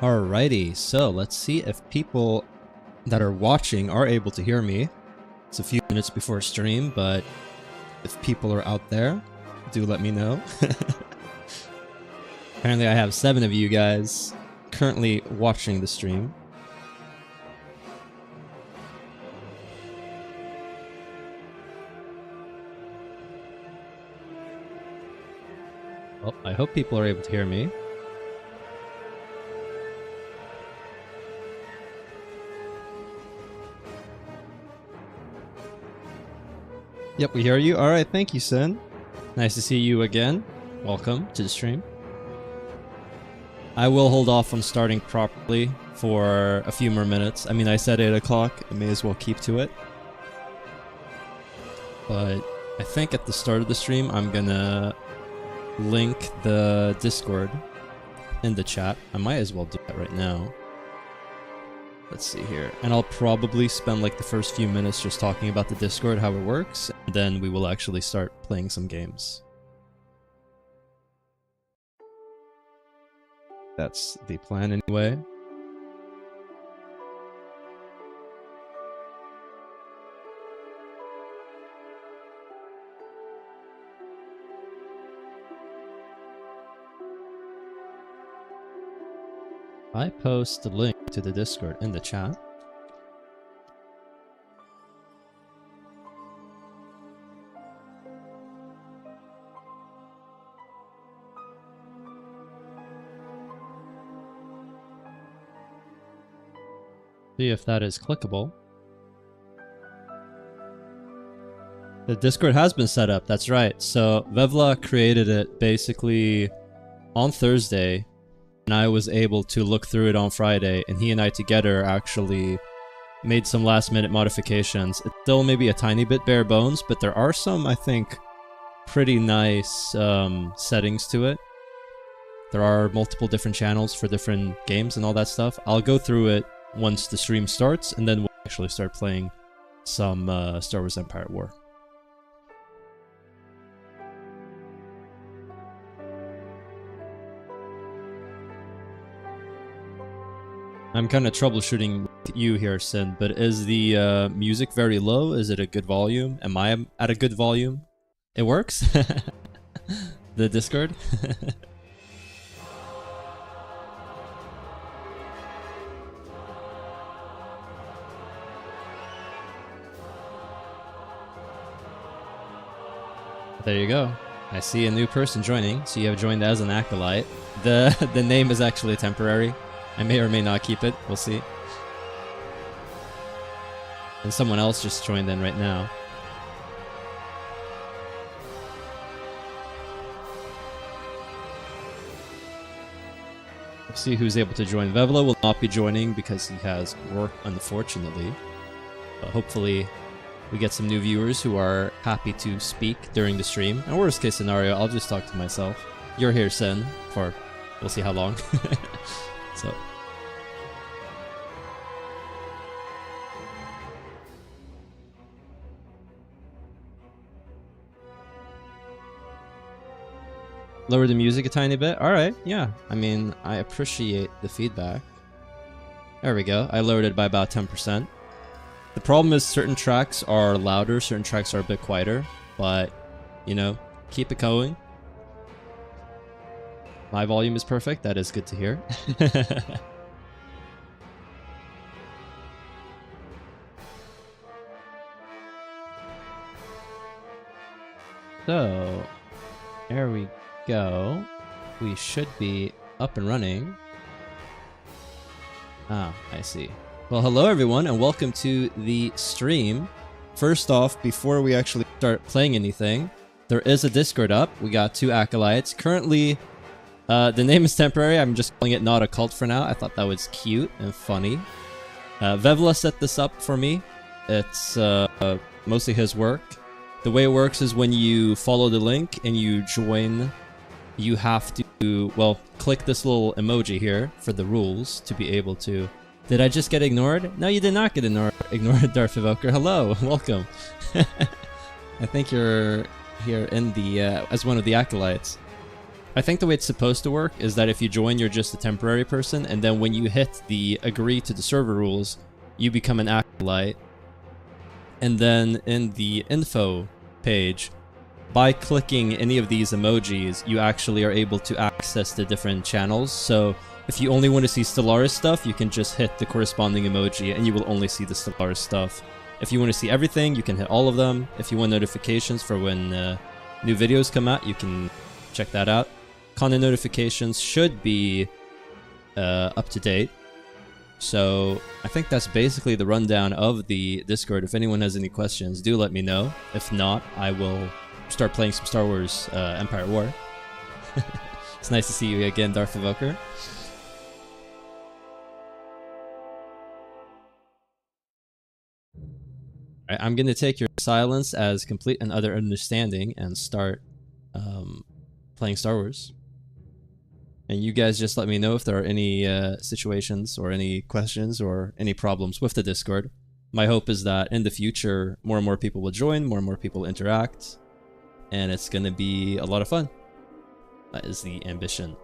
Alrighty, so let's see if people that are watching are able to hear me. It's a few minutes before stream, but if people are out there, do let me know. Apparently I have 7 of you guys currently watching the stream. Well, I hope people are able to hear me. Yep, we hear you. Alright, thank you, Sin. Nice to see you again. Welcome to the stream. I will hold off on starting properly for a few more minutes. I mean, I said 8 o'clock. I may as well keep to it. But I think at the start of the stream, I'm gonna link the Discord in the chat. I might as well do that right now. Let's see here. And I'll probably spend like the first few minutes just talking about the Discord, how it works, and then we will actually start playing some games. That's the plan anyway. I post the link to the Discord in the chat. See if that is clickable. The Discord has been set up, that's right. So Vevla created it basically on Thursday, and I was able to look through it on Friday, and he and I together actually made some last-minute modifications. It's still maybe a tiny bit bare bones, but there are some, I think, pretty nice settings to it. There are multiple different channels for different games and all that stuff. I'll go through it once the stream starts, and then we'll actually start playing some Star Wars Empire at War. I'm kind of troubleshooting with you here, Sin, but is the music very low? Is it a good volume? Am I at a good volume? It works? The Discord? There you go. I see a new person joining, so you have joined as an acolyte. The name is actually temporary. I may or may not keep it, we'll see. And someone else just joined in right now. Let's see who's able to join. Vevla will not be joining because he has work, unfortunately. But hopefully we get some new viewers who are happy to speak during the stream. And worst case scenario, I'll just talk to myself. You're here, Sin, for we'll see how long. So lower the music a tiny bit. Alright, yeah. I mean, I appreciate the feedback. There we go. I lowered it by about 10%. The problem is certain tracks are louder, certain tracks are a bit quieter, but, you know, keep it going. My volume is perfect. That is good to hear. So, there we go. We should be up and running. Ah, I see. Well, hello everyone, and welcome to the stream. First off, before we actually start playing anything, there is a Discord up. We got 2 acolytes. Currently, the name is temporary. I'm just calling it Not a Cult for now. I thought that was cute and funny. Vevla set this up for me. It's mostly his work. The way it works is when you follow the link and you join, you have to, well, click this little emoji here for the rules to be able to... Did I just get ignored? No, you did not get ignored, Darth Evoker. Hello, welcome. I think you're here in the as one of the acolytes. I think the way it's supposed to work is that if you join, you're just a temporary person, and then when you hit the agree to the server rules, you become an acolyte. And then in the info page, by clicking any of these emojis, you actually are able to access the different channels. So if you only want to see Stellaris stuff, you can just hit the corresponding emoji and you will only see the Stellaris stuff. If you want to see everything, you can hit all of them. If you want notifications for when new videos come out, you can check that out. Content notifications should be up to date. So I think that's basically the rundown of the Discord. If anyone has any questions, do let me know. If not, I will start playing some Star Wars Empire War. It's nice to see you again, Darth Evoker. Alright, I'm going to take your silence as complete and utter understanding and start playing Star Wars. And you guys just let me know if there are any situations or any questions or any problems with the Discord. My hope is that in the future, more and more people will join, more and more people interact, and it's going to be a lot of fun. That is the ambition.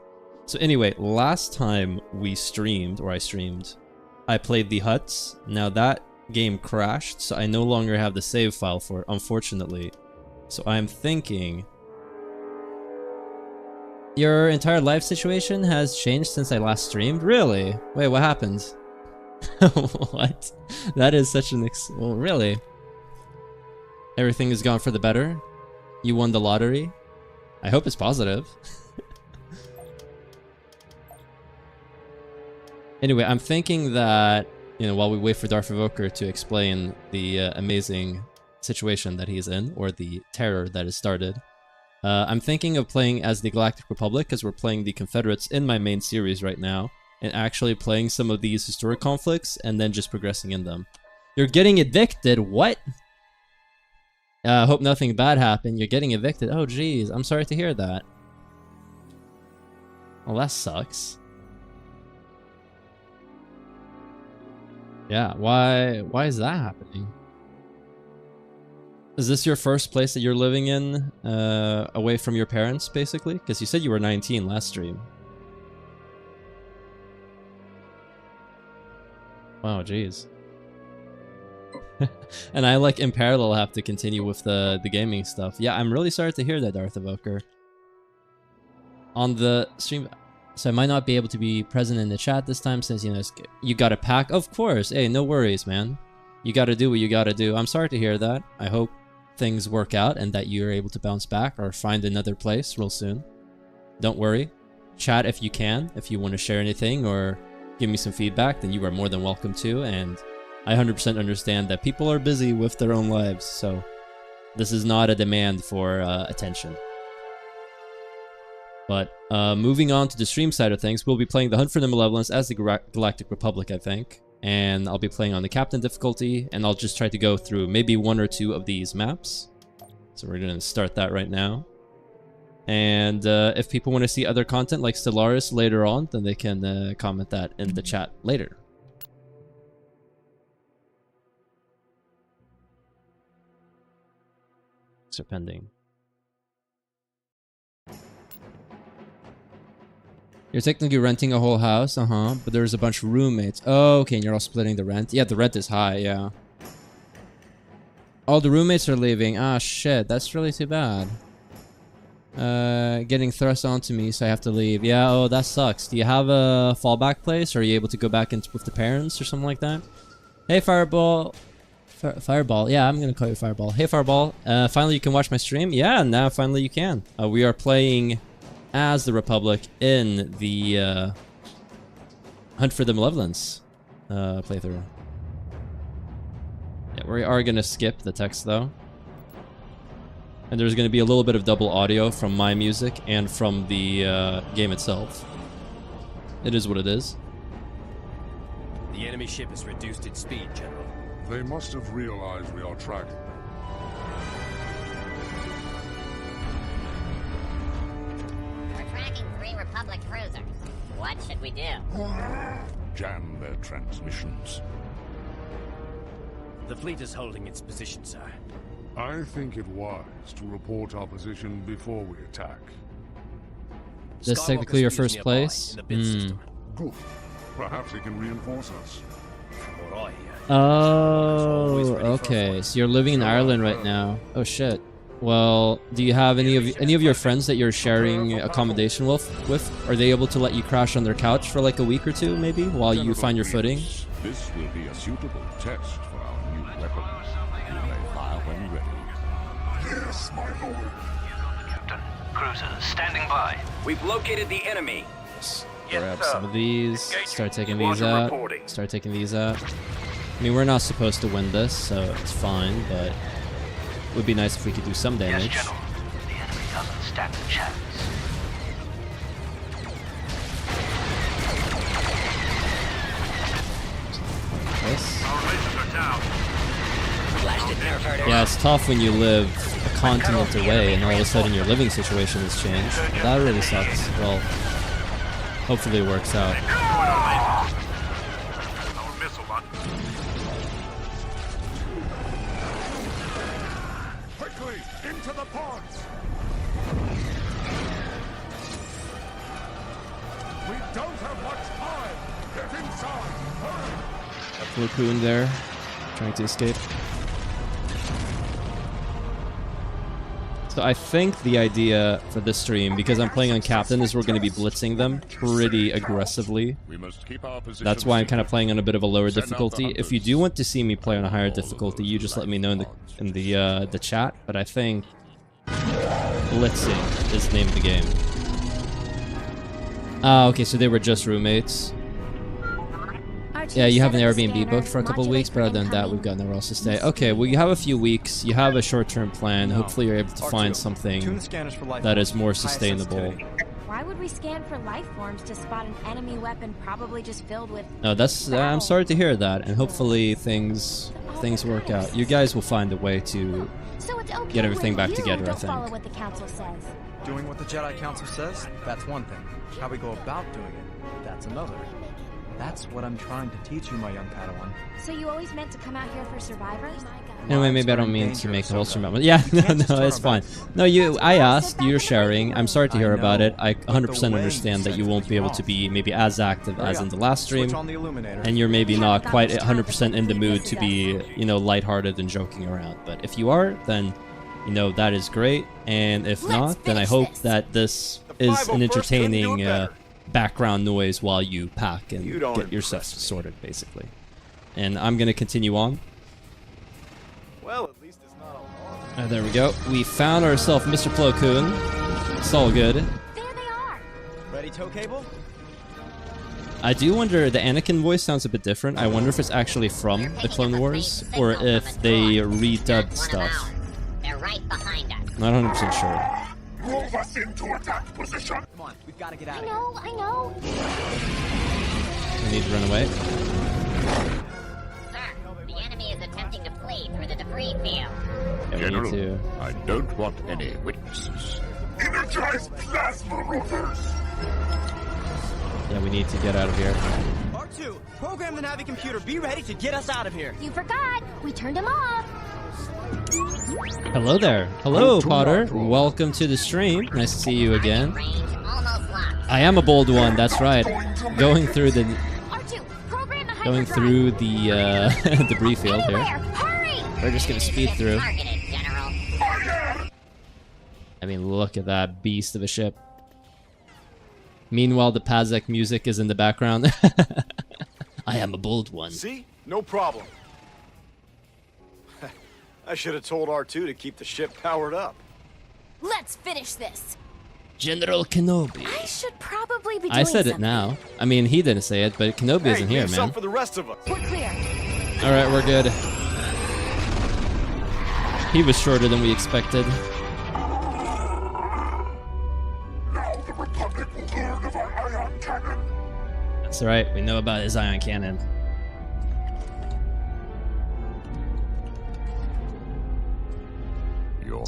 So anyway, last time we streamed, or I streamed, I played the Huts. Now that game crashed, so I no longer have the save file for it, unfortunately. So I'm thinking... Your entire life situation has changed since I last streamed? Really? Wait, what happened? What? That is such an well, really? Everything has gone for the better? You won the lottery? I hope it's positive. Anyway, I'm thinking that, you know, while we wait for Darth Evoker to explain the amazing situation that he's in, or the terror that has started, I'm thinking of playing as the Galactic Republic, because we're playing the Confederates in my main series right now, and actually playing some of these historic conflicts, and then just progressing in them. You're getting evicted? What? Hope nothing bad happened. You're getting evicted? Oh, geez. I'm sorry to hear that. Well, that sucks. Yeah, why is that happening? Is this your first place that you're living in, away from your parents, basically? Because you said you were 19 last stream. Wow, jeez. And I, like, in parallel have to continue with the gaming stuff. Yeah, I'm really sorry to hear that, Darth Evoker. On the stream... So I might not be able to be present in the chat this time since, you know, you got a pack. Of course. Hey, no worries, man. You gotta do what you gotta do. I'm sorry to hear that. I hope things work out and that you're able to bounce back or find another place real soon. Don't worry. Chat if you can. If you want to share anything or give me some feedback, then you are more than welcome to. And I 100% understand that people are busy with their own lives. So this is not a demand for attention. But moving on to the stream side of things, we'll be playing the Hunt for the Malevolence as the Galactic Republic, I think. And I'll be playing on the Captain difficulty, and I'll just try to go through maybe 1 or 2 of these maps. So we're going to start that right now. And if people want to see other content like Stellaris later on, then they can comment that in the chat later. So pending. You're technically renting a whole house, but there's a bunch of roommates. Oh, okay, and you're all splitting the rent. Yeah, the rent is high, yeah. All the roommates are leaving. Ah, shit, that's really too bad. Getting thrust onto me, so I have to leave. Yeah, oh, that sucks. Do you have a fallback place, or are you able to go back in with the parents or something like that? Hey, Fireball. Fireball, yeah, I'm gonna call you Fireball. Hey, Fireball. Finally you can watch my stream? Yeah, now finally you can. We are playing as the Republic in the Hunt for the Malevolence playthrough. Yeah, we are going to skip the text though. And there's going to be a little bit of double audio from my music and from the game itself. It is what it is. The enemy ship has reduced its speed, General. They must have realized we are tracking. Tracking 3 Republic cruisers. What should we do? Jam their transmissions. The fleet is holding its position, sir. I think it wise to report our position before we attack. This is technically your first place? Good. Perhaps he can reinforce us. From what I hear. Oh, okay. So you're living in Ireland right now. Oh shit. Well, do you have any of your friends that you're sharing accommodation with? Are they able to let you crash on their couch for like a week or two, maybe, while you find your footing? This will be a suitable test for our new weapons. You may fire when ready. Yes, my lord. Captain. Cruisers standing by. We've located the enemy. Grab some of these. Start taking these Squadron out. reporting. Start taking these out. I mean, we're not supposed to win this, so it's fine, but it would be nice if we could do some Yes, damage. General. The enemy doesn't stand a chance. This. Our lasers are down. Blasted nerf herder. Yeah, it's tough when you live a continent away and all of a sudden your living situation has changed. That really sucks. Well, hopefully it works out. Our missile launch. Quickly, into the pods! We don't have much time! Get inside! Hurry! Cocoon there, trying to escape. So I think the idea for this stream, because I'm playing on Captain, is we're going to be blitzing them pretty aggressively. We must keep our position. That's why I'm kind of playing on a bit of a lower difficulty. If you do want to see me play on a higher difficulty, you just let me know in the chat. But I think blitzing is the name of the game. Okay, so they were just roommates. Yeah, you have an Airbnb booked for a couple of weeks, but other than that, we've got nowhere else to stay. Okay, well, you have a few weeks. You have a short-term plan. Hopefully, you're able to find something that is more sustainable. Why would we scan for life forms to spot an enemy weapon probably just filled with... No, that's... I'm sorry to hear that, and hopefully things work out. You guys will find a way to So it's okay get everything when back you together, I don't think. follow what the council says. Doing what the Jedi Council says, that's one thing. How we go about doing it, that's another. That's what I'm trying to teach you, my young Padawan. So you always meant to come out here for survivors? Anyway, maybe I don't mean to make the whole stream about. Yeah, no, it's fine. No, I asked, you're sharing. I'm sorry to hear about it. I 100% understand that you won't be able to be maybe as active as in the last stream. Switch on the illuminator. And you're maybe not quite 100% in the mood to be, you know, lighthearted and joking around. But if you are, then, you know, that is great. And if not, then I hope that this is an entertaining background noise while you pack and get your stuff sorted, basically. And I'm going to continue on. Well, at least it's not a long. There we go. We found ourselves Mr. Plo Koon. It's all good. There they are! Ready, tow cable? I do wonder, the Anakin voice sounds a bit different. I wonder if it's actually from the Clone Wars, or if they redubbed stuff. They're right behind us. Not 100% sure. Move us into attack position! Come on, we've got to get out I of here. know, I know. We need to run away. Sir, the enemy is attempting to flee through the debris field. Yeah, we need General, to... I don't want any witnesses. Energize plasma rotors! Yeah, we need to get out of here. R2, program the Navi computer. Be ready to get us out of here. You forgot! We turned them off! Hello there. Hello, Potter. Welcome to the stream. Nice to see you again. Range almost locked. I am a bold one, that's right. Going through the R2, program the going hyperdrive. through the debris field Anywhere! here. Hurry! We're just gonna speed through. Targeted, General. I mean, look at that beast of a ship. Meanwhile, the Pazek music is in the background. I am a bold one. See? No problem. I should have told R2 to keep the ship powered up. Let's finish this! General Kenobi. I should probably be doing I said it something. now. I mean, he didn't say it, but Kenobi Hey, isn't here, leave some man. for the rest of us. We're clear. All right, we're good. He was shorter than we expected. Now the Republic will learn of our ion cannon. That's right. We know about his ion cannon.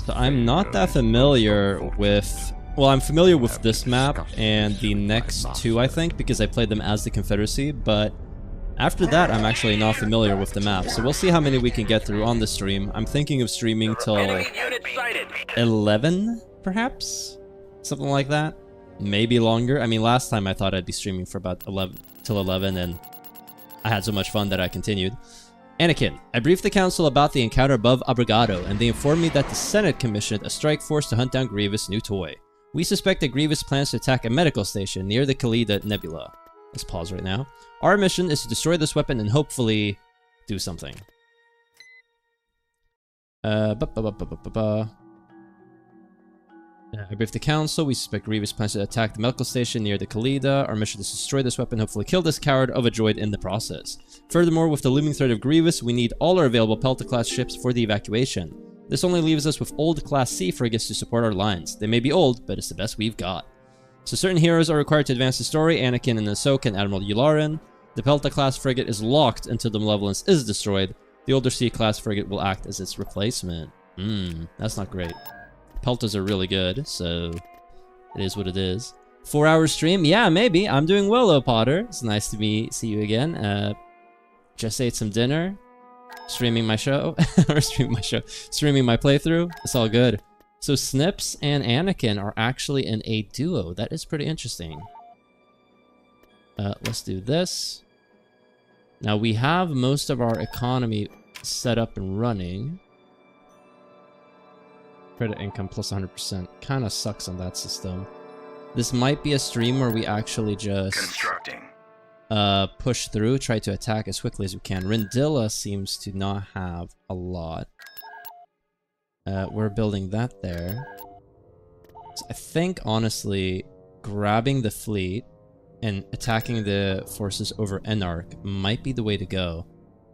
So I'm not that familiar with... Well, I'm familiar with this map and the next two, I think, because I played them as the Confederacy, but after that, I'm actually not familiar with the map. So we'll see how many we can get through on the stream. I'm thinking of streaming till Enemy unit sighted. 11, perhaps? Something like that. maybe longer. I mean, last time I thought I'd be streaming for about 11 till 11, and I had so much fun that I continued. Anakin, I briefed the council about the encounter above Abrigado, and they informed me that the Senate commissioned a strike force to hunt down Grievous' new toy. We suspect that Grievous plans to attack a medical station near the Khalida Nebula. Let's pause right now. Our mission is to destroy this weapon and hopefully do something. I briefed the council. We suspect Grievous plans to attack the medical station near the Khalida. Our mission is to destroy this weapon, hopefully kill this coward of a droid in the process. Furthermore, with the looming threat of Grievous, we need all our available Pelta-class ships for the evacuation. This only leaves us with old Class C frigates to support our lines. They may be old, but it's the best we've got. So certain heroes are required to advance the story, Anakin and Ahsoka and Admiral Yularen. The Pelta-class frigate is locked until the Malevolence is destroyed. The older C-class frigate will act as its replacement. That's not great. Peltas are really good, so it is what it is. 4-hour stream? Yeah, maybe. I'm doing well, though, Potter. It's nice to see you again. Just ate some dinner. Streaming my show. Streaming my playthrough. It's all good. So Snips and Anakin are actually in a duo. That is pretty interesting. Let's do this. Now we have most of our economy set up and running. Credit income plus 100%. Kind of sucks on that system. This might be a stream where we actually just push through, try to attack as quickly as we can. Rendilla seems to not have a lot. We're building that there. So I think, honestly, grabbing the fleet and attacking the forces over Enarch might be the way to go.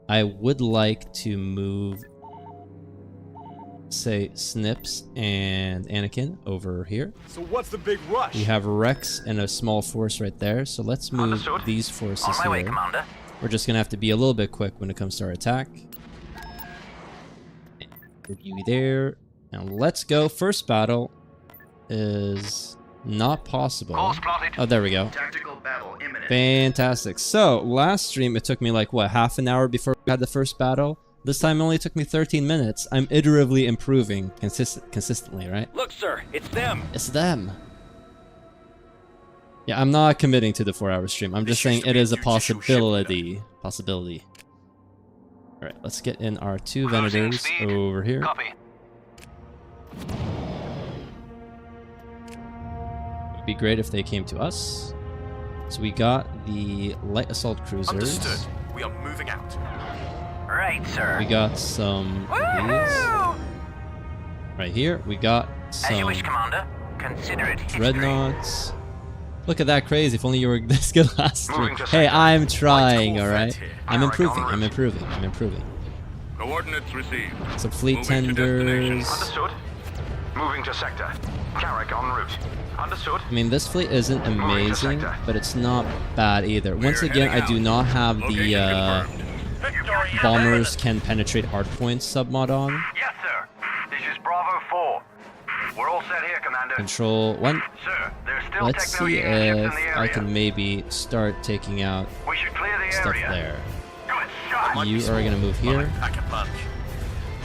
I would like to move, say, Snips and Anakin over here. So what's the big rush? We have Rex and a small force right there, so let's move these forces here. Commander. We're just gonna have to be a little bit quick when it comes to our attack. Put you there. Now let's go. First battle is not possible. Oh, there we go. Tactical battle imminent. Fantastic. So last stream it took me like what, half an hour before we had the first battle. This time it only took me 13 minutes. I'm iteratively improving consistently, right? Look, sir, it's them. It's them. Yeah, I'm not committing to the 4-hour stream. I'm just saying it is a possibility. Alright, let's get in our 2 Venators over here. Copy. It would be great if they came to us. So we got the light assault cruisers. Understood. We are moving out. Right, sir. We got some of these. Right here. We got some As you wish, Commander. Consider it history. dreadnoughts. Look at that crazy. If only you were this good last stream. Hey, I'm trying, alright? I'm improving. Coordinates received. Some fleet Moving to tenders. Understood. Moving to sector. Carrick en route. Understood. I mean, this fleet isn't amazing, but it's not bad either. Once again, I do not have the bombers can penetrate hardpoints submod on. Yes, sir. This is Bravo 4. We're all set here, Commander. Control 1. Sir, there's still Let's see techno-unit ships in if the area. I can maybe start taking out We should clear the stuff area. there. Good shot. You are gonna move here. Pack a punch.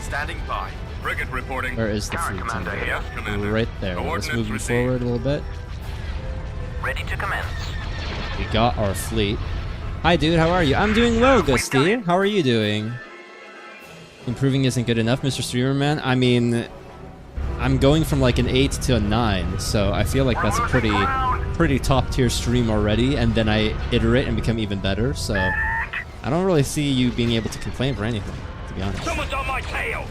Standing by. Frigate reporting. Where is the Carrick fleet Commander tender? here. Commander. Right there. Let's Coordinates move received. forward a little bit. Ready to commence. We got our fleet. Hi, dude. How are you? I'm doing well, Gusty. How are you doing? Improving isn't good enough, Mr. Streamer Man. I mean, I'm going from like an 8 to a 9, so I feel like that's a pretty top tier stream already, and then I iterate and become even better, so I don't really see you being able to complain for anything, to be honest. Someone's on my tail.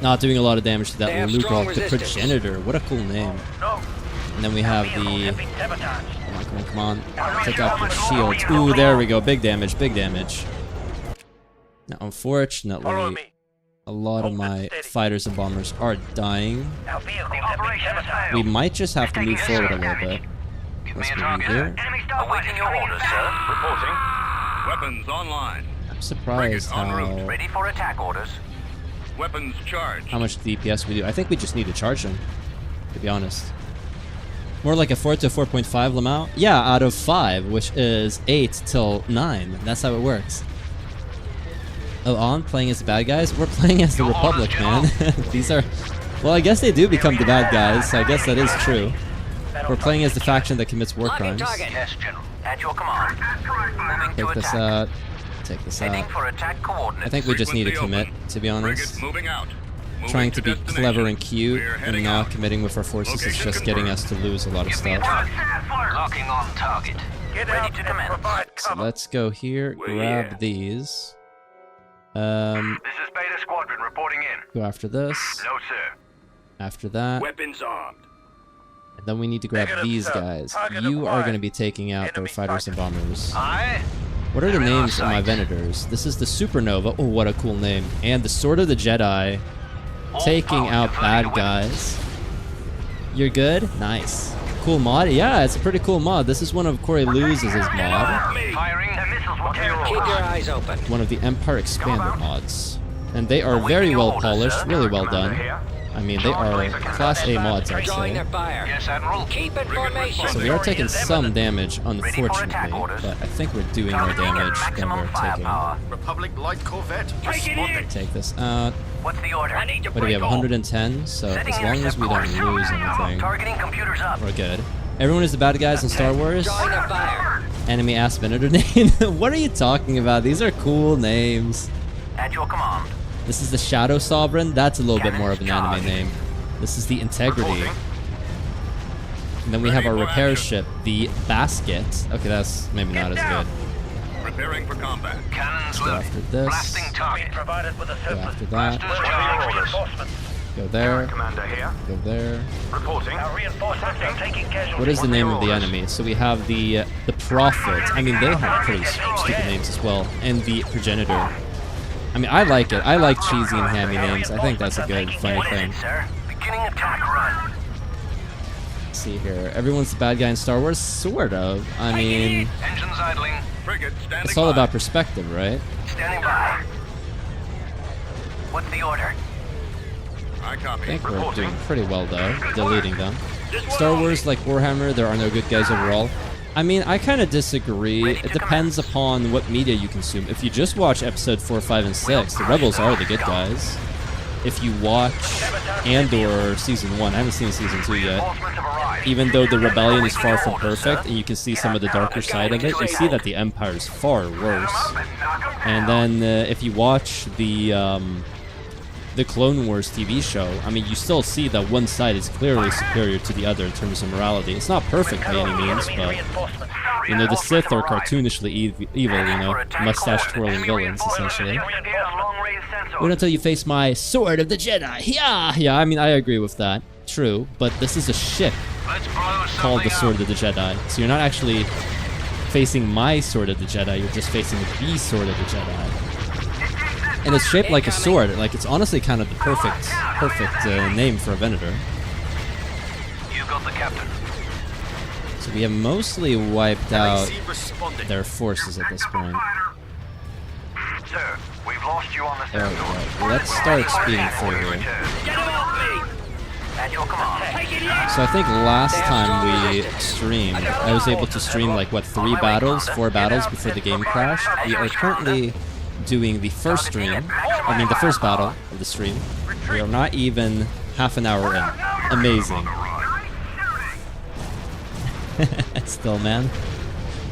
Not doing a lot of damage to They that have Luke strong Rock, the resistance. Progenitor. What a cool name. No. And then we have Vehicles the... have been sabotaged. Come on. Take out the shields. Ooh, there we go. Big damage. Now, unfortunately, a lot of my fighters and bombers are dying. Our vehicles have been sabotaged. We might just have to move forward a little bit. Let's move here. Enemy Awaiting your orders, sir. Reporting. Weapons online. I'm surprised Frigate en route. how Ready for attack orders. Weapons charged. much DPS we do. I think we just need to charge them, to be honest. More like a 4 to 4.5 Lamau? Yeah, out of 5, which is 8 till 9. That's how it works. Oh, on playing as the bad guys? We're playing as the Republic, man. These are... Well, I guess they do become the bad guys, so I guess that is true. We're playing as the faction that commits war crimes. Yes, General. At your command. Moving Take to this attack. out. Take this Heading out. for attack coordinates. I think we just need to commit, to be honest. Trying to be clever and cute and not committing with our forces is just getting us to lose a lot of stuff. Locking on target. Ready to commence. So let's go here, grab these. This is Beta Squadron reporting in. Go after this. No, sir. After that. Weapons armed. And then we need to grab these guys. You are going to be taking out their fighters and bombers. Aye. What are the names of my Venators? This is the Supernova. Oh, what a cool name. And the Sword of the Jedi. Taking out bad guys. You're good? Nice. Cool mod? Yeah, it's a pretty cool mod. This is one of Corey Lew's mod. Firing. The missiles will keep your eyes open. One of the Empire Expander mods. And they are very well polished, really well done. I mean, they are Class A mods, I'd say. Yes, Admiral. Keep in formation. So we are taking some damage, unfortunately, but I think we're doing more damage than we're taking. Republic light corvette. Take this out. What's the order? What do we have? 110. So as long as we don't lose anything, Targeting computers up. we're good. Everyone is the bad guys in Star Wars. Join the fire. Enemy ass Venator name. What are you talking about? These are cool names. At your command. This is the Shadow Sovereign. That's a little bit more of an anime name. This is the Integrity. And then we have our repair ship, the Basket. Okay, that's maybe not as good. Preparing for combat. Cannons Go after this. Blasting target. Provided with a Go after that. Go there. Commander here. Go there. Reporting. Our reinforcements are taking casualties. What is the name of the enemy? So we have the Prophet. I mean, they have pretty stupid names as well. And the Progenitor. I mean, I like it. I like cheesy and hammy names. I think that's a good, funny thing. Beginning attack run. Let's see here. Everyone's the bad guy in Star Wars? Sort of. I mean, Engines idling. Frigate standing it's all about perspective, right? Standing by. What's the order? I I copy. think we're doing pretty well, though, deleting them. Star Wars, like Warhammer, there are no good guys overall. I mean, I kind of disagree. It depends upon what media you consume. If you just watch episode 4, 5, and 6, the Rebels are the good guys. If you watch Andor Season 1, I haven't seen Season 2 yet, even though the Rebellion is far from perfect, and you can see some of the darker side of it, you see that the Empire is far worse. And then if you watch the Clone Wars TV show, I mean, you still see that one side is clearly superior to the other in terms of morality. It's not perfect by any means, but, you know, the Sith are cartoonishly evil, you know, mustache-twirling villains, essentially. Wait until you face my Sword of the Jedi. Yeah, I mean, I agree with that. True, but this is a ship called the Sword of the Jedi, so you're not actually facing my Sword of the Jedi, you're just facing the Sword of the Jedi. And it's shaped like a sword. Like, it's honestly kind of the perfect name for a Venator. You got the captain. So we have mostly wiped out their forces at this point. Sir, we've lost you on the There we go. Let's start speeding through here. Get him off me! At your command. So I think last time we streamed, I was able to stream like, what, 4 battles before the game crashed. We are currently doing the first stream, the first battle of the stream. We are not even half an hour in. Amazing. Still, man.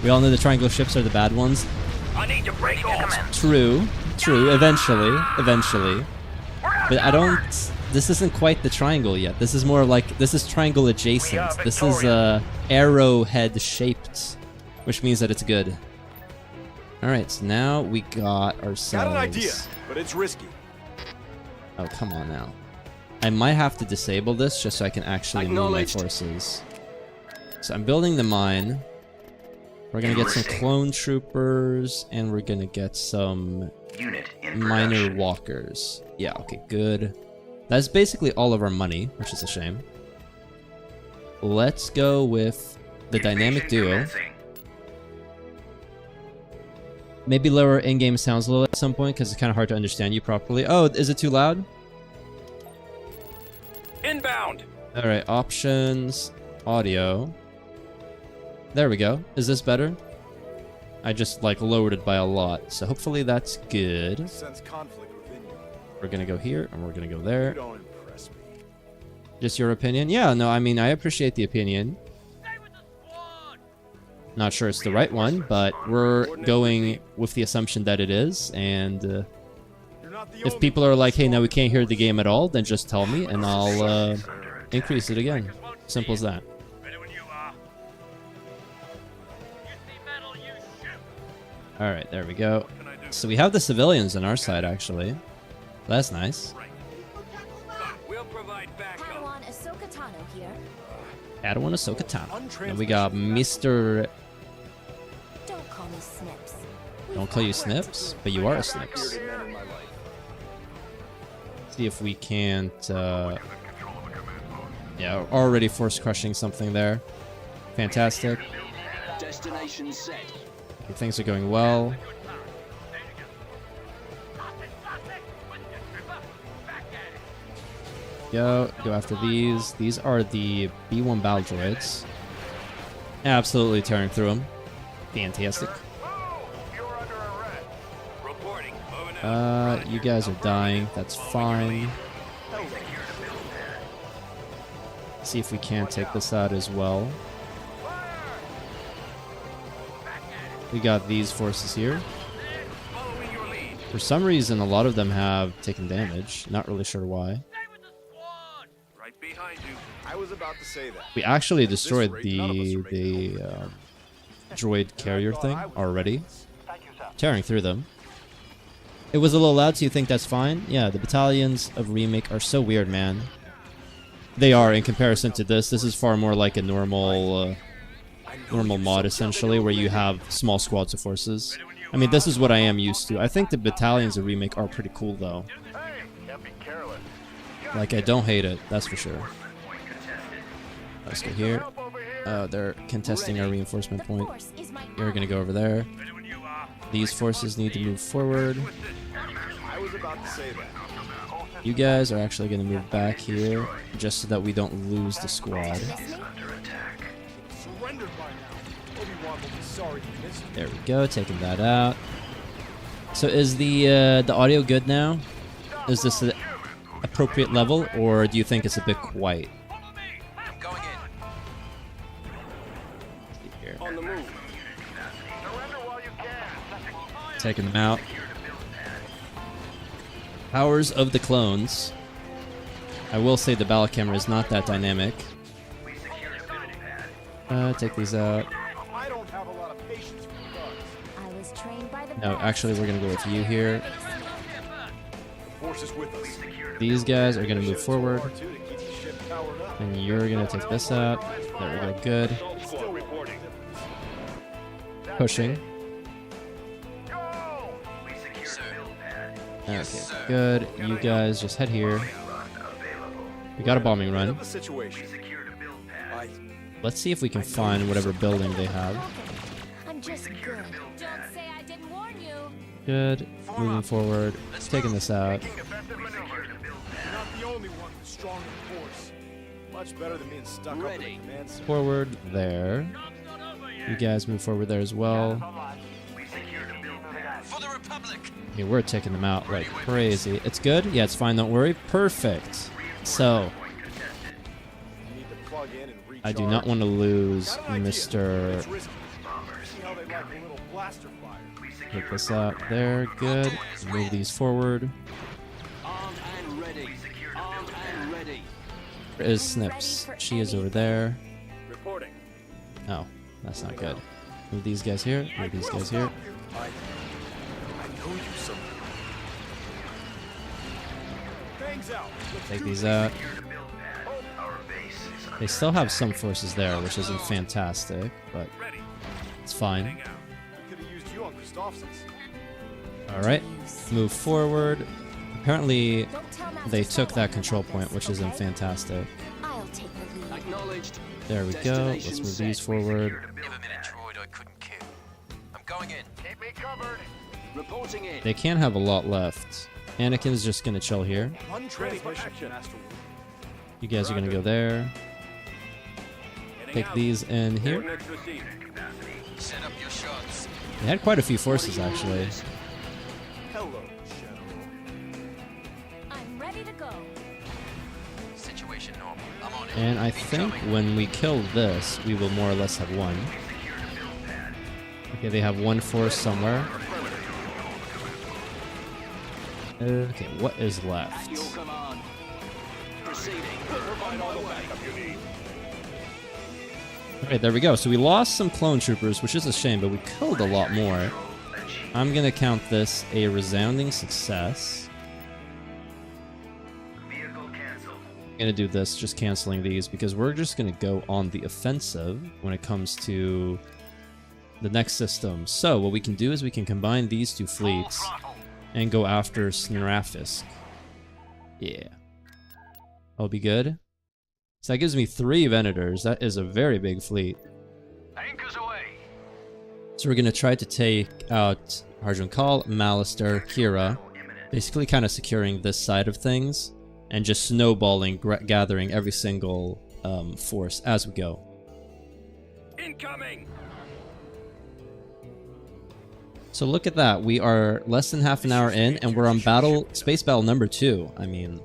We all know the triangle ships are the bad ones. I need to break off. True, eventually. But I don't, this isn't quite the triangle yet. This is more like, this is triangle adjacent. This is arrowhead shaped, which means that it's good. Alright, so now we got ourselves... Got an idea, but it's risky. Oh, come on now. I might have to disable this just so I can actually move my forces. So I'm building the mine. We're gonna get some clone troopers, and we're gonna get some minor walkers. Yeah, okay, good. That's basically all of our money, which is a shame. Let's go with the dynamic duo. Maybe lower in-game sounds a little at some point, because it's kind of hard to understand you properly. Oh, is it too loud? Inbound. Alright, options, audio. There we go. Is this better? I just, like, lowered it by a lot, so hopefully that's good. Sense conflict within you. We're gonna go here, and we're gonna go there. You don't impress me. Just your opinion? Yeah, no, I mean, I appreciate the opinion. Not sure it's the right one, but we're going with the assumption that it is. And if people are like, hey, now we can't hear the game at all, then just tell me and I'll increase it again. Simple as that. All right, there we go. So we have the civilians on our side, actually. That's nice. Padawan Ahsoka Tano here. Padawan Ahsoka Tano. And we got Mr. Don't call me Snips. Don't call you Snips, but you are a Snips. See if we can't... yeah, already force crushing something there. Fantastic. Destination set. Things are going well. Go after these. These are the B1 battle droids. Absolutely tearing through them. Fantastic. You guys are dying. That's fine. See if we can take this out as well. We got these forces here. For some reason, a lot of them have taken damage. Not really sure why. Right behind you. I was about to say that. We actually destroyed the droid carrier thing already. Tearing through them. It was a little loud, so you think that's fine? Yeah, the battalions of Remake are so weird, man. They are in comparison to this. This is far more like a normal mod, essentially, where you have small squads of forces. I mean, this is what I am used to. I think the battalions of Remake are pretty cool, though. Like, I don't hate it, that's for sure. Let's go here. They're contesting our reinforcement point. You're gonna go over there. These forces need to move forward. I was about to say that. You guys are actually gonna move back here, just so that we don't lose the squad. There we go, taking that out. So is the audio good now? Is this an appropriate level, or do you think it's a bit quiet? On the move. Taking them out. Powers of the clones. I will say the battle camera is not that dynamic. Take these out. I don't have a lot of patience for guards. I was trained by the No, actually, we're gonna go with you here. The force is with us. These guys are gonna move forward, R2 to keep the ship powered up. and you're gonna take this out. There we go. Good. Still reporting. Pushing. Okay, good. You guys just head here. We got a bombing run. The situation. Let's see if we can find whatever building they have. I'm just good. Don't say I didn't warn you. Good. Moving forward. Taking this out. You're not the only one who's strong in force. Much better than being stuck up in the command center. Forward there. You guys move forward there as well. For the Republic. Okay, we're taking them out like crazy. It's good? Yeah, it's fine. Don't worry. Perfect. So, You need to plug in and I do not want to lose Mr. It's risky. See how they like a little blaster fire. Pick this out there. Good. Move these forward. Armed and ready. Armed and ready. Where is Snips? She is over there. Reporting. Oh, that's not good. Move these guys here. Move these guys here. I know you somewhere. Bangs out. Take these out. They still have some forces there, which isn't fantastic, but it's fine. Could have used you on Christophson's. Alright, move forward. Apparently, Don't tell Master they took that Soul. control point, which isn't fantastic. I'll take the lead. Acknowledged. There we go. Let's move these forward. Give a minute, droid. I couldn't kill. I'm going in. Keep me covered. Reporting in. They can't have a lot left. Anakin's just gonna chill here. One transmission, Master. You guys are gonna go there. Take these in here. Set up your shots. They had quite a few forces, actually. Hello, General. I'm ready to go. Situation normal. I'm on it. And I think when we kill this, we will more or less have won. Okay, they have one force somewhere. Okay, what is left? Okay, there we go. So we lost some clone troopers, which is a shame, but we killed a lot more. I'm gonna count this a resounding success. I'm gonna do this, just canceling these, because we're just gonna go on the offensive when it comes to the next system. So what we can do is we can combine these two fleets and go after Stellaris. Yeah. That'll be good. So that gives me 3 Venators. That is a very big fleet. Anchors away. So we're going to try to take out Harjun Kal, Malister, Kira, basically kind of securing this side of things and just snowballing, gathering every single force as we go. Incoming. So look at that. We are less than half an hour in and we're on space battle number 2. I mean,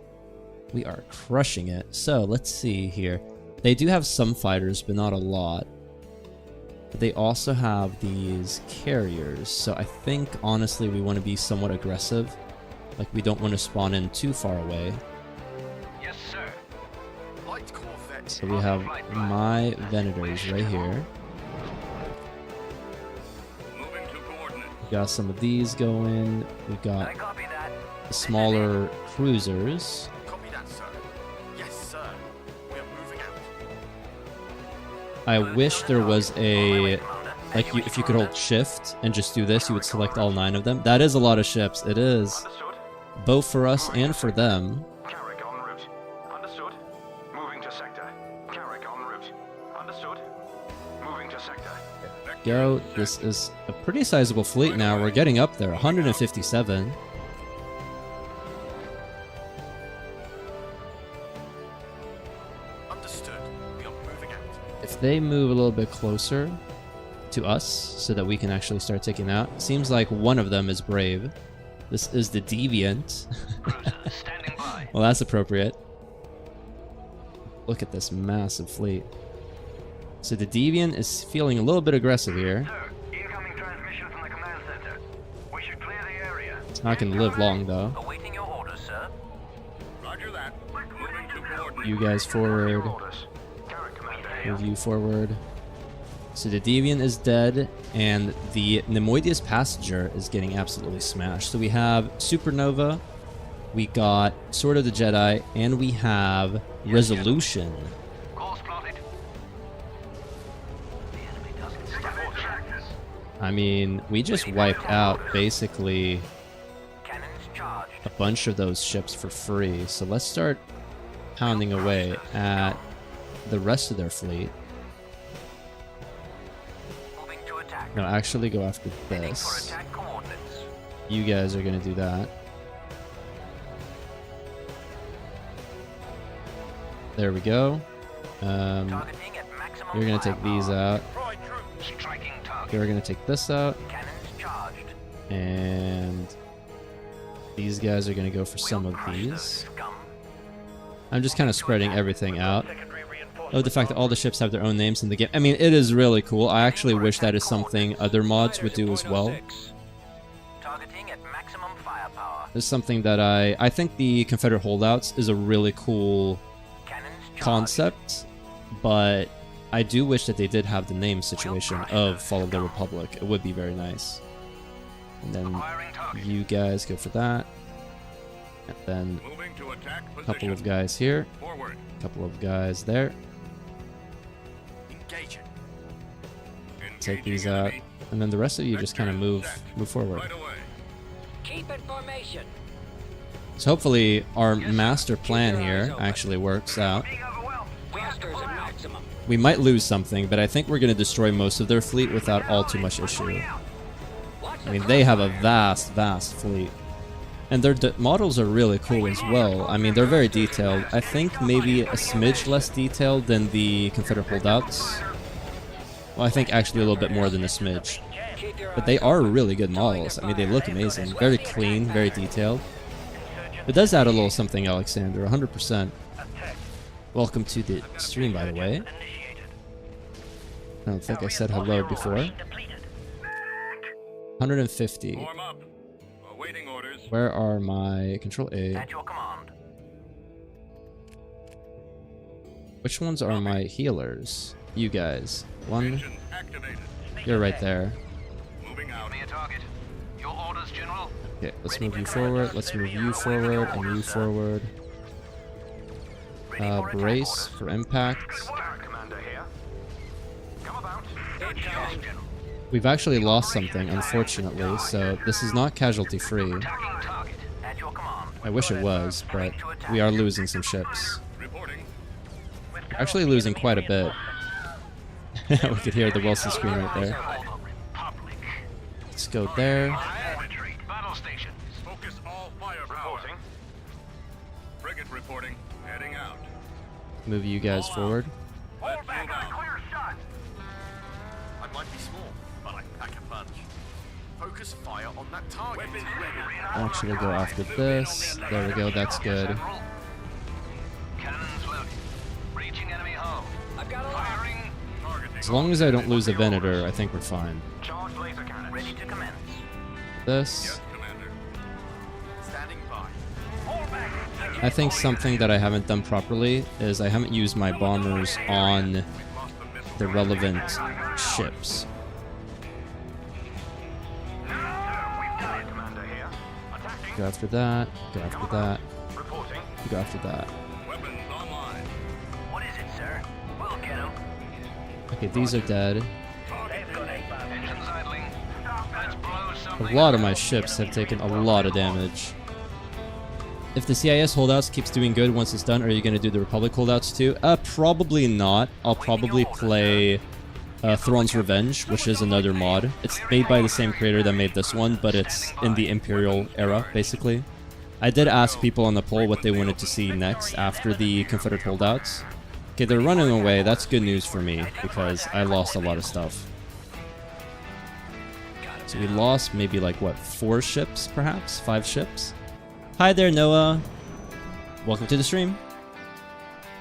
we are crushing it. So let's see here. They do have some fighters, but not a lot. But they also have these carriers. So I think, honestly, we want to be somewhat aggressive. Like, we don't want to spawn in too far away. Yes, sir. So we have my Venators right here. We got some of these going. We got the smaller cruisers. I wish there was a, like, if you could hold shift and just do this, you would select all 9 of them. That is a lot of ships. It is. Both for us and for them. Carrick en route. Understood. Moving to sector. Carrick en route. Understood. Moving to sector. Go. This is a pretty sizable fleet now. We're getting up there. 157. If they move a little bit closer to us so that we can actually start taking out. Seems like one of them is brave. This is the Deviant. Well, that's appropriate. Look at this massive fleet. So the Deviant is feeling a little bit aggressive here. Incoming transmission from the command center. We should clear the area. It's not going to live long, though. Awaiting your orders, sir. Roger that. Moving to coordinates. You guys forward. Move you forward. So the Deviant is dead, and the Nemoidius Passenger is getting absolutely smashed. So we have Supernova, we got Sword of the Jedi, and we have Resolution. Course plotted. The enemy doesn't stop. I mean, we just wiped out basically Cannons charged. a bunch of those ships for free. So let's start pounding away at the rest of their fleet. Moving to attack. No, actually go after Heading for this. attack coordinates. You guys are going to do that. There we go. Targeting at maximum You're going to take these out. Striking target. You're going to take this out. Cannons charged. And these guys are going to go for some of these. Scum. I'm just kind of spreading everything out. Oh, the fact that all the ships have their own names in the game. I mean, it is really cool. I actually wish that is something other mods would do as well. Targeting at maximum firepower. It's something that I think the Confederate holdouts is a really cool Cannons charged. concept, but I do wish that they did have the name situation of Fall of the Republic. It would be very nice. And then Acquiring target. you guys go for that. And then Moving to attack a couple position. of guys here. Forward. A couple of guys there. Engaging. Take these out. And then the rest of you just kind of move forward. Right away. Keep in formation. So hopefully our master plan here actually works out. Being overwhelmed. Blasters at maximum. We might lose something, but I think we're going to destroy most of their fleet without all too much issue. I mean, they have a vast, vast fleet. And their models are really cool as well. I mean, they're very detailed. I think maybe a smidge less detailed than the Confederate holdouts. Well, I think actually a little bit more than a smidge. But they are really good models. I mean, they look amazing. Very clean, very detailed. It does add a little something, Alexander, 100%. Welcome to the stream, by the way. I don't think I said hello before. 150. Form up. Awaiting orders. Where are my Control A? At your command. Which ones are my healers? You guys. One. Engine activated. You're right there. Moving out. Me a target. Your orders, General. Okay, let's move you forward. Let's move you forward and you forward. Brace for impact. Commander here. Come about. We've actually lost something, unfortunately, so this is not casualty free. Target. At your command. I wish it was, but we are losing some ships. Reporting. We're actually losing quite a bit. We could hear the Wilson screen right there. Let's go there. Battle stations. Focus all firepower. Frigate reporting. Heading out. Move you guys forward. Let's move out. Clear shot. I might be small, but I can pack a punch. Focus fire on that target. Actually go after this. There we go, that's good. Cannons loaded. Reaching enemy hull. I've got a firing. Targeting. As long as I don't lose a Venator, I think we're fine. Charge laser cannon. Ready to commence. This. Yes, Commander. Standing by. I think something that I haven't done properly is I haven't used my bombers on the relevant ships. Commander here. Attacking. Go after that, go after that, Reporting. go after that. Weapons online. What is it, sir? We'll get him. Okay, these are dead. Engines idling. Let's blow A something. lot of my ships have taken a lot of damage. If the CIS holdouts keeps doing good once it's done, are you going to do the Republic holdouts too? Probably not. I'll probably play Thrawn's Revenge, which is another mod. It's made by the same creator that made this one, but it's in the Imperial era, basically. I did ask people on the poll what they wanted to see next after the Confederate holdouts. Okay, they're running away. That's good news for me, because I lost a lot of stuff. So we lost maybe like, what, 4 ships, perhaps? 5 ships? Hi there, Noah. Welcome to the stream.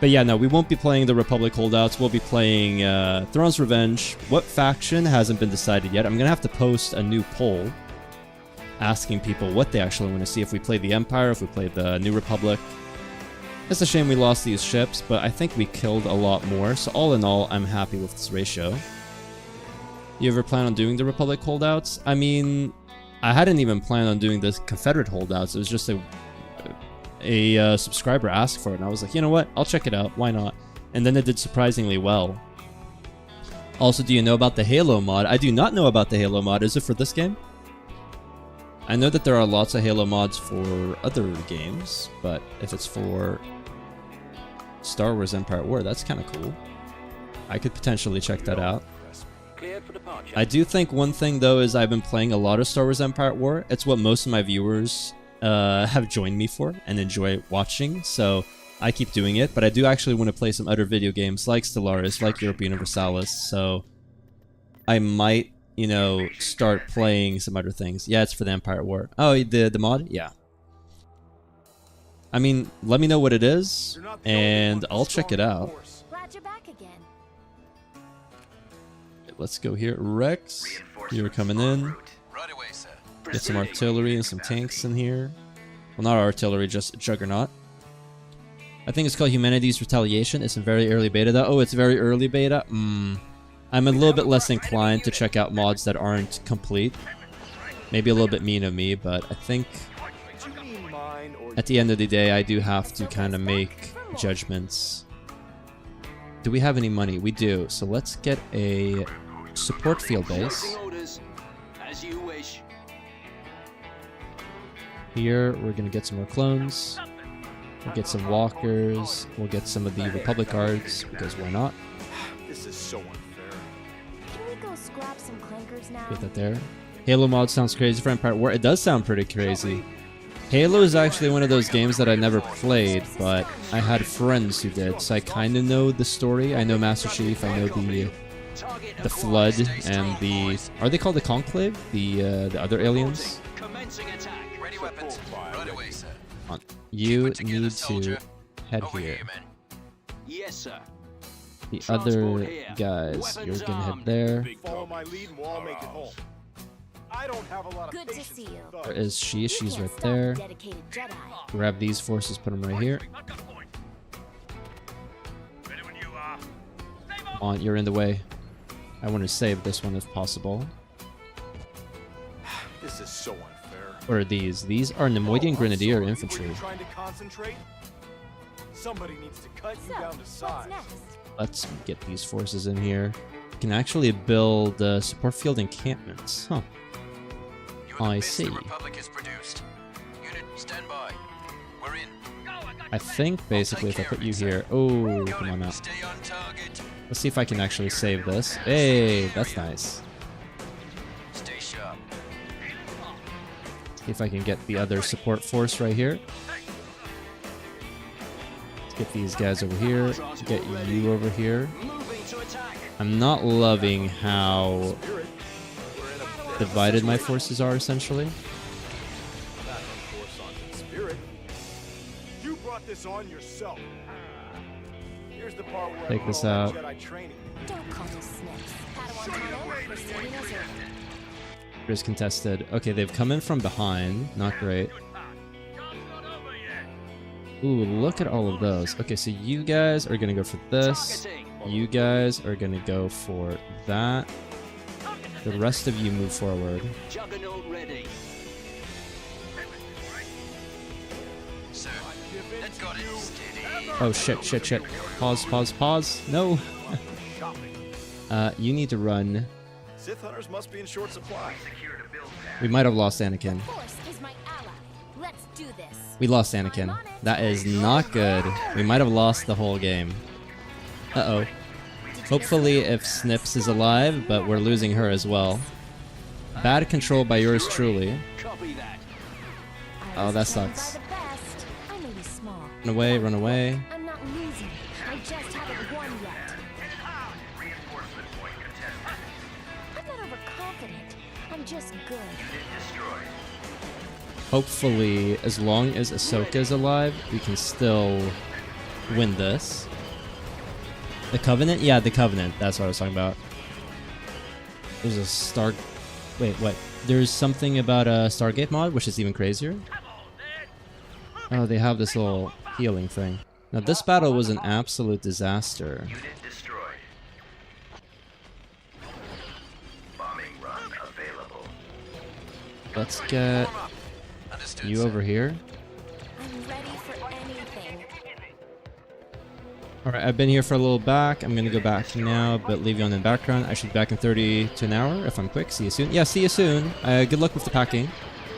But yeah, no, we won't be playing the Republic holdouts. We'll be playing Thrawn's Revenge. What faction hasn't been decided yet. I'm going to have to post a new poll asking people what they actually want to see. If we play the Empire, if we play the New Republic. It's a shame we lost these ships, but I think we killed a lot more. So all in all, I'm happy with this ratio. You ever plan on doing the Republic holdouts? I mean, I hadn't even planned on doing this Confederate holdouts. It was just a subscriber asked for it, and I was like, you know what? I'll check it out. Why not? And then it did surprisingly well. Also, do you know about the Halo mod? I do not know about the Halo mod. Is it for this game? I know that there are lots of Halo mods for other games, but if it's for Star Wars Empire at War, that's kind of cool. I could potentially check that out. Cleared for departure. I do think one thing, though, is I've been playing a lot of Star Wars Empire at War. It's what most of my viewers have joined me for and enjoy watching, so I keep doing it. But I do actually want to play some other video games like Stellaris, like Europa Universalis, so I might, you know, start playing some other things. Yeah, it's for the Empire at War. Oh, the mod? Yeah. I mean, let me know what it is, and I'll check it out. Glad you're back again. Let's go here. Rex, you're coming in. Right away, sir. Get some artillery and some tanks in here. Well, not artillery, just Juggernaut. I think it's called Humanity's Retaliation. It's in very early beta, though. Oh, it's very early beta? I'm a little bit less inclined to check out mods that aren't complete. Maybe a little bit mean of me, but I think at the end of the day, I do have to kind of make judgments. Do we have any money? We do. So let's get a support field base. As you wish. Here, we're going to get some more clones. We'll get some walkers. We'll get some of the Republic guards, because why not? This is so unfair. Can we go scrap some clankers now? Get that there. Halo mod sounds crazy for Empire at War. It does sound pretty crazy. Halo is actually one of those games that I never played, but I had friends who did, so I kind of know the story. I know Master Chief, I know the Flood, and the... Are they called the Conclave? The other aliens? Commencing attack. Ready weapons. Right away, sir. You need to head here. Yes, sir. The other guys, you're gonna head there. Follow my lead and we'll all make it home. I don't have a lot of Good to patience see with you. thugs. Where is she? You She's can't right stop there. a dedicated Jedi. Grab these forces, put them right here. Come on, you're in the way. I want to save this one if possible. This is so unfair. What are these? These are Nemoidian I'm Grenadier sorry, infantry. were you trying to concentrate? Somebody needs to cut you So, down to what's size. next? Let's get these forces in here. Can actually build support field encampments. Huh. I see. Republic is produced. Unit, stand by. We're in. I think basically if I put you here... Oh, come on now. Stay on target. Let's see if I can actually save this. Hey, that's nice. Stay sharp. See if I can get the other support force right here. Let's get these guys over here. Get you over here. Moving to attack. I'm not loving how Spirit, we're in a divided my forces are, essentially. not force on spirit. You brought this on yourself. Here's the part where Take I this call out. Jedi training. Don't call us snips. Padawan Tano, proceeding as ordered. Is contested. Okay, they've come in from behind. Not great. Ooh, look at all of those. Okay, so you guys are gonna go for this. You guys are gonna go for that. The rest of you move forward. Juggernaut ready. Sir, that got it. Steady. Oh shit, shit, shit. Pause, pause, pause. No. You need to run. Sith hunters must be in short supply. We might have lost Anakin. Force is my ally. Let's do this. We lost Anakin. That is not good. We might have lost the whole game. Uh-oh. Hopefully if Snips is alive, but we're losing her as well. Bad control by yours truly. Copy that. Oh, that Stand by sucks. the best. I may be small. Run away, run away. I'm not losing. I just haven't won yet. I'm not overconfident. I'm just good. Hopefully, as long as Ahsoka is alive, we can still win this. The Covenant? Yeah, the Covenant. That's what I was talking about. There's a Star... Wait, what? There's something about a Stargate mod, which is even crazier. Oh, they have this little healing thing. Now, this battle was an absolute disaster. Unit destroyed. Bombing run available. Let's get Understood, you sir. over here. I'm ready for anything. Alright, I've been here for a little back. I'm gonna go back now, but leave you on in the background. I should be back in 30 to an hour if I'm quick. See you soon. Yeah, see you soon. Good luck with the packing.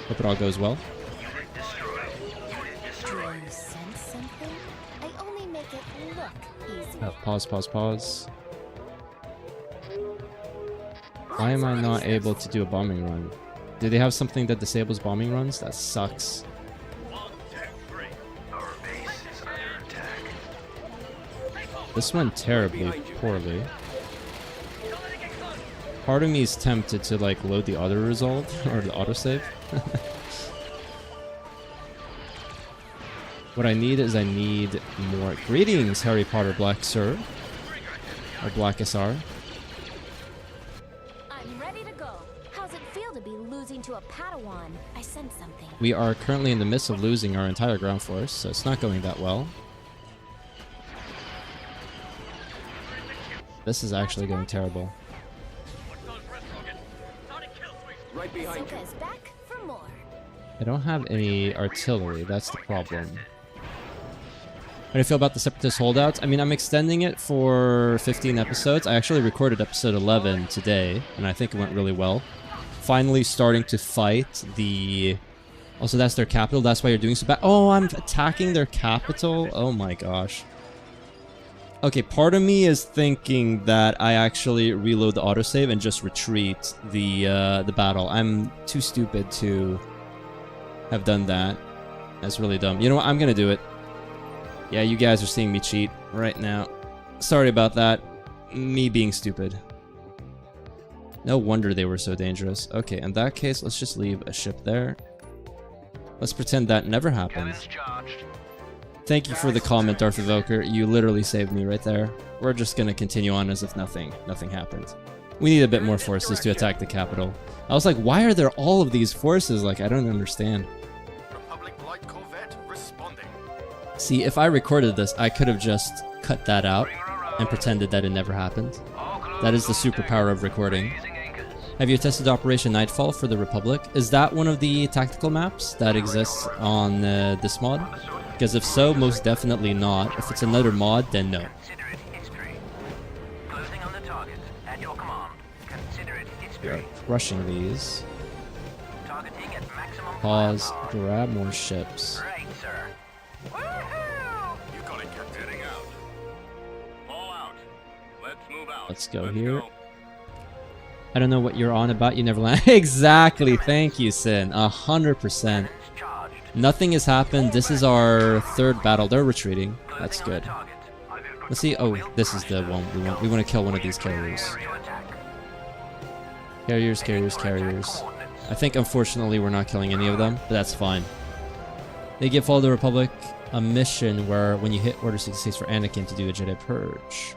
Hope it all goes well. Unit destroyed. Unit Do destroyed. you sense something? I only make it look easy. Pause, pause, pause. Why am I not able to do a bombing run? Do they have something that disables bombing runs? That sucks. Our base is under attack. This went terribly poorly. Part of me is tempted to like load the auto result or the autosave. What I need is I need more. Greetings, Harry Potter Black Sir. Or Black SR. I'm ready to go. How's it feel to be losing to a Padawan? I sense something. We are currently in the midst of losing our entire ground force, so it's not going that well. This is actually going terrible. Right behind you. Ahsoka is back for more. I don't have any artillery, that's the problem. How do you feel about the Separatist holdouts? I mean, I'm extending it for 15 episodes. I actually recorded episode 11 today, and I think it went really well. Finally starting to fight the... Also, that's their capital. That's why you're doing so bad. Oh, I'm attacking their capital? Oh my gosh. Okay, part of me is thinking that I actually reload the autosave and just retreat the battle. I'm too stupid to have done that. That's really dumb. You know what? I'm gonna do it. Yeah, you guys are seeing me cheat right now. Sorry about that. Me being stupid. No wonder they were so dangerous. Okay, in that case, let's just leave a ship there. Let's pretend that never happened. Thank you for the comment, Darth Evoker. You literally saved me right there. We're just gonna continue on as if nothing happened. We need a bit more forces to attack the capital. I was like, why are there all of these forces? Like, I don't understand. Republic light corvette responding. See, if I recorded this, I could have just cut that out and pretended that it never happened. That is the superpower of recording. Have you tested Operation Nightfall for the Republic? Is that one of the tactical maps that exists on this mod? Because if so, most definitely not. If it's another mod, then no. We are crushing these. Pause. Grab more ships. Let's go here. I don't know what you're on about. You never land. Exactly. Thank you, Sin. 100%. Nothing has happened. This is our third battle. They're retreating. That's good. Let's see. Oh, this is the one we want. We want to kill one of these carriers. Carriers, carriers, carriers. I think, unfortunately, we're not killing any of them, but that's fine. They give Fall of the Republic a mission where when you hit Order 66 for Anakin to do a Jedi Purge.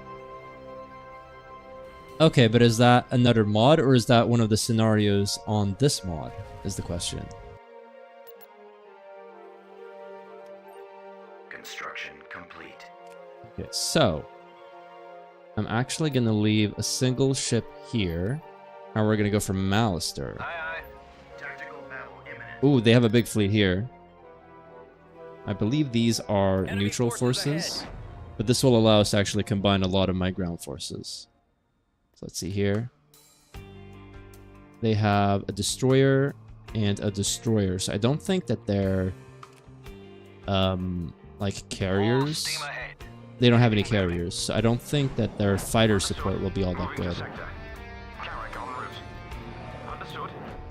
Okay, but is that another mod, or is that one of the scenarios on this mod, is the question. Construction complete. Okay, so I'm actually going to leave a single ship here, and we're going to go for Malister. Ooh, they have a big fleet here. I believe these are neutral forces, but this will allow us to actually combine a lot of my ground forces. So let's see here. They have a destroyer and a destroyer. So I don't think that they're like carriers. They don't have any carriers. So I don't think that their fighter support will be all that good.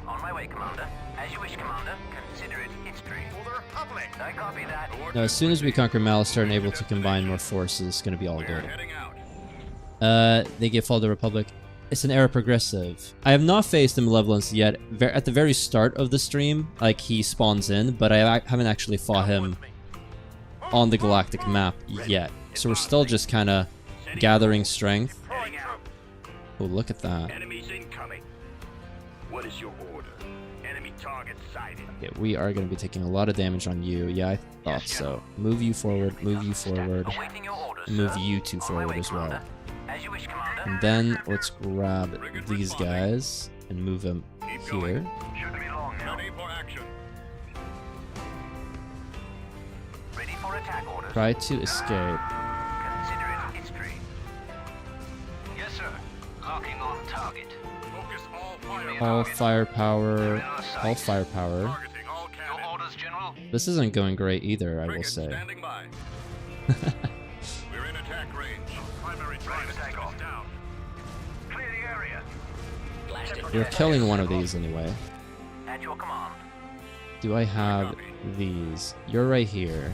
On my way, Commander. As you wish, Commander. Consider it history. For the Republic. I copy that. Now, as soon as we conquer Malister and able to combine more forces, it's going to be all good. They give Fall of the Republic. It's an era progressive. I have not faced the Malevolence yet. At the very start of the stream, like, he spawns in, but I haven't actually fought him on the galactic map yet. So we're still just kind of gathering strength. Oh, look at that. Enemies incoming. What is your order? Enemy target sighted. Okay, we are going to be taking a lot of damage on you. Yeah, I thought so. Move you forward, move you forward, and move you two forward as well. And then let's grab these guys and move them here. Try to escape. Yes, sir. Locking on target. All firepower. All firepower. This isn't going great either, I will say. We're in attack range. Primary target down. Clear the area. We're killing one of these anyway. At your command. Do I have these? You're right here.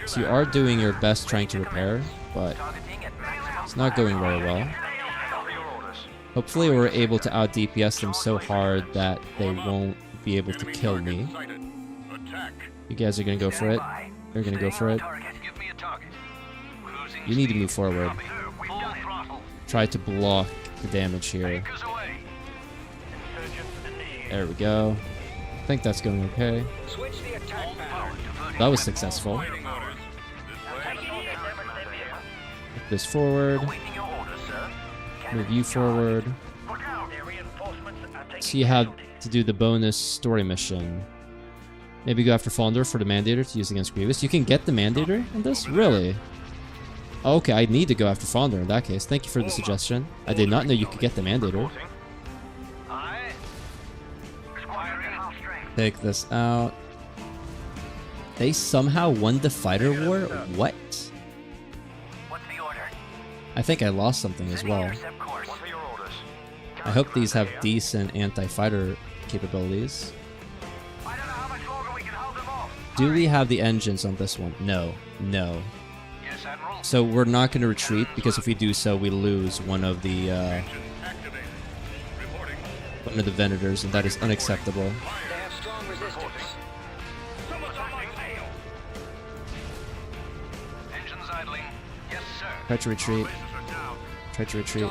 So you are doing your best trying to repair, but it's not going very well. Hopefully we're able to out DPS them so hard that they won't be able to kill me. You guys are gonna go for it. You're gonna go for it. You need to move forward. Try to block the damage here. There we go. I think that's going okay. That was successful. Move this forward. Move you forward. So you have to do the bonus story mission. Maybe go after Fonder for the Mandator to use against Grievous. You can get the Mandator in this? Really? Okay, I need to go after Fonder in that case. Thank you for the suggestion. I did not know you could get the Mandator. Take this out. They somehow won the fighter war? What? I think I lost something as well. I hope these have decent anti-fighter capabilities. Do we have the engines on this one? No. No. So we're not going to retreat, because if we do so, we lose one of the Venators, and that is unacceptable. Try to retreat. Try to retreat.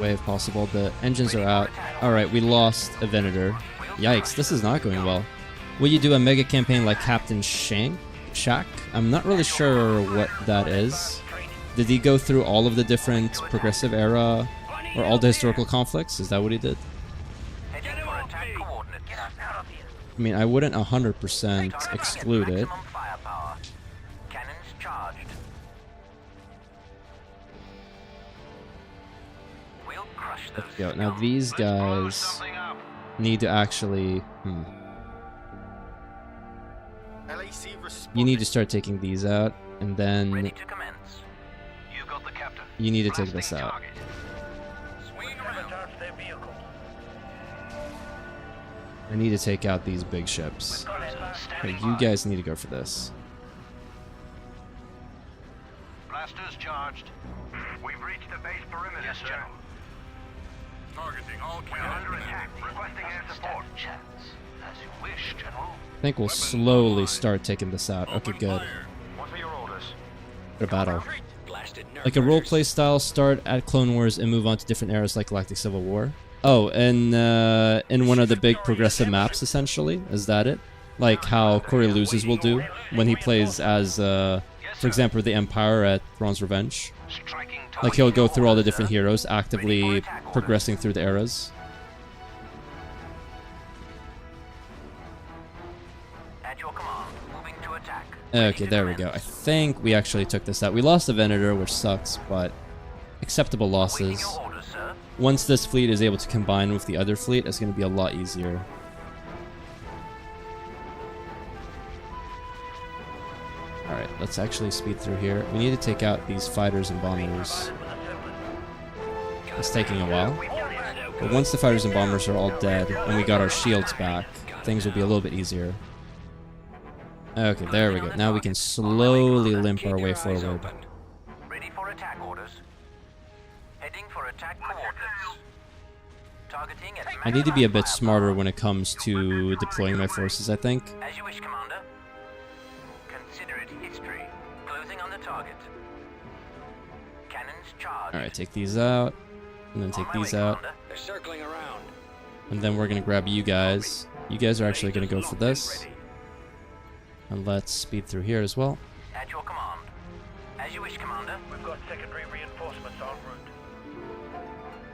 way if possible. The engines are out. Alright, we lost a Venator. Yikes, this is not going well. Will you do a mega campaign like Captain Shack? I'm not really sure what that is. Did he go through all of the different progressive era or all the historical conflicts? Is that what he did? I mean, I wouldn't 100% exclude it. Let's go. Now these guys need to actually... You need to start taking these out, and then you need to take this out. I need to take out these big ships. Okay, you guys need to go for this. Blasters charged. We've reached the base perimeter, yes, General. Targeting all We're under attack. Requesting air support. As you wish, General. I think we'll slowly start taking this out. Okay, good. What are your orders? Good battle. Like a roleplay style, start at Clone Wars and move on to different eras like Galactic Civil War. Oh, and in one of the big progressive maps, essentially. Is that it? Like how Corey Loses will do when he plays as, for example, the Empire at Thrawn's Revenge. Like he'll go through all the different heroes, actively progressing through the eras. Okay, there we go. I think we actually took this out. We lost a Venator, which sucks, but acceptable losses. Once this fleet is able to combine with the other fleet, it's going to be a lot easier. Alright, let's actually speed through here. We need to take out these fighters and bombers. It's taking a while. But once the fighters and bombers are all dead, and we got our shields back, things will be a little bit easier. Okay, there we go. Now we can slowly limp our way forward. Ready for attack orders. Heading for attack coordinates. Targeting at I need to be a bit smarter when it comes to deploying my forces, I think. As you wish, Commander. Consider it history. Closing on the target. Cannons charged. Alright, take these out. And then take these out. They're circling around. And then we're going to grab you guys. You guys are actually going to go for this. And let's speed through here as well. At your command. As you wish, Commander. We've got secondary reinforcements en route.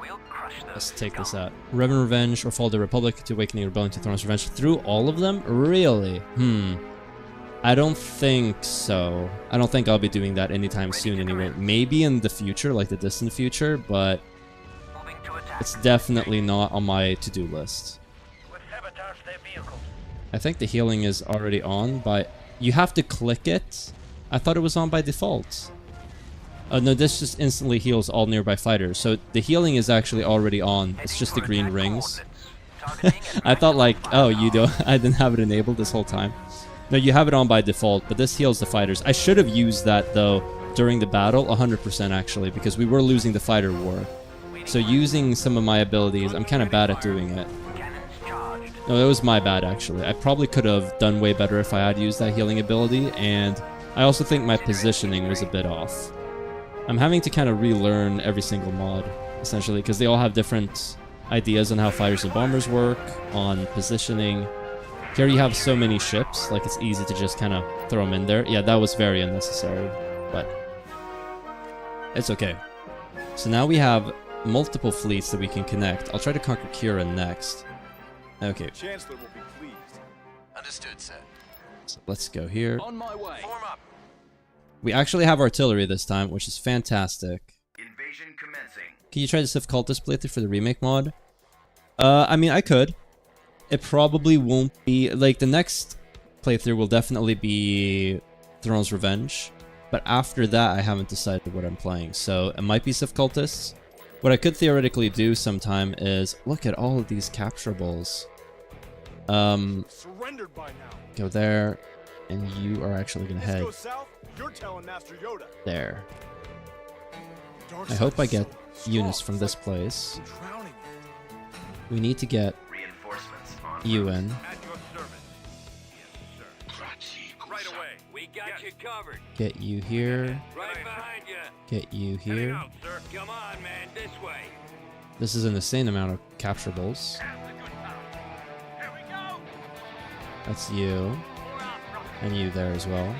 We'll crush those. Let's take this out. Revan Revenge or Fall of the Republic to Awakening Rebellion to Thrawn's Revenge. Through all of them? Really? I don't think so. I don't think I'll be doing that anytime soon anyway. Maybe in the future, like the distant future, but it's definitely not on my to-do list. I think the healing is already on, but you have to click it. I thought it was on by default. Oh no, this just instantly heals all nearby fighters. So the healing is actually already on. It's just the green rings. I thought like, oh, you don't. I didn't have it enabled this whole time. No, you have it on by default, but this heals the fighters. I should have used that though during the battle, 100% actually, because we were losing the fighter war. So using some of my abilities, I'm kind of bad at doing it. No, it was my bad, actually. I probably could have done way better if I had used that healing ability, and I also think my positioning was a bit off. I'm having to kind of relearn every single mod, essentially, because they all have different ideas on how fighters and bombers work, on positioning. Here you have so many ships, like it's easy to just kind of throw them in there. Yeah, that was very unnecessary, but it's okay. So now we have multiple fleets that we can connect. I'll try to conquer Kira next. Okay. Chancellor will be pleased. Understood, sir. So let's go here. On my way. Form up. We actually have artillery this time, which is fantastic. Invasion commencing. Can you try the Sith Cultist playthrough for the remake mod? I mean, I could. It probably won't be... Like, the next playthrough will definitely be Thrawn's Revenge. But after that, I haven't decided what I'm playing. So, it might be Sith Cultists. What I could theoretically do sometime is look at all of these capturables. Surrendered by now. Go there, and you are actually gonna head Go south, you're telling Master Yoda. there. I hope I get units from this place. We need to get you in. At your service. Yes, sir. Right away. We got you covered. Get you here. Right behind you. Get you Heading here. out, sir. Come on, man. This way. This is an insane amount of capturables. That's you. And you there as well.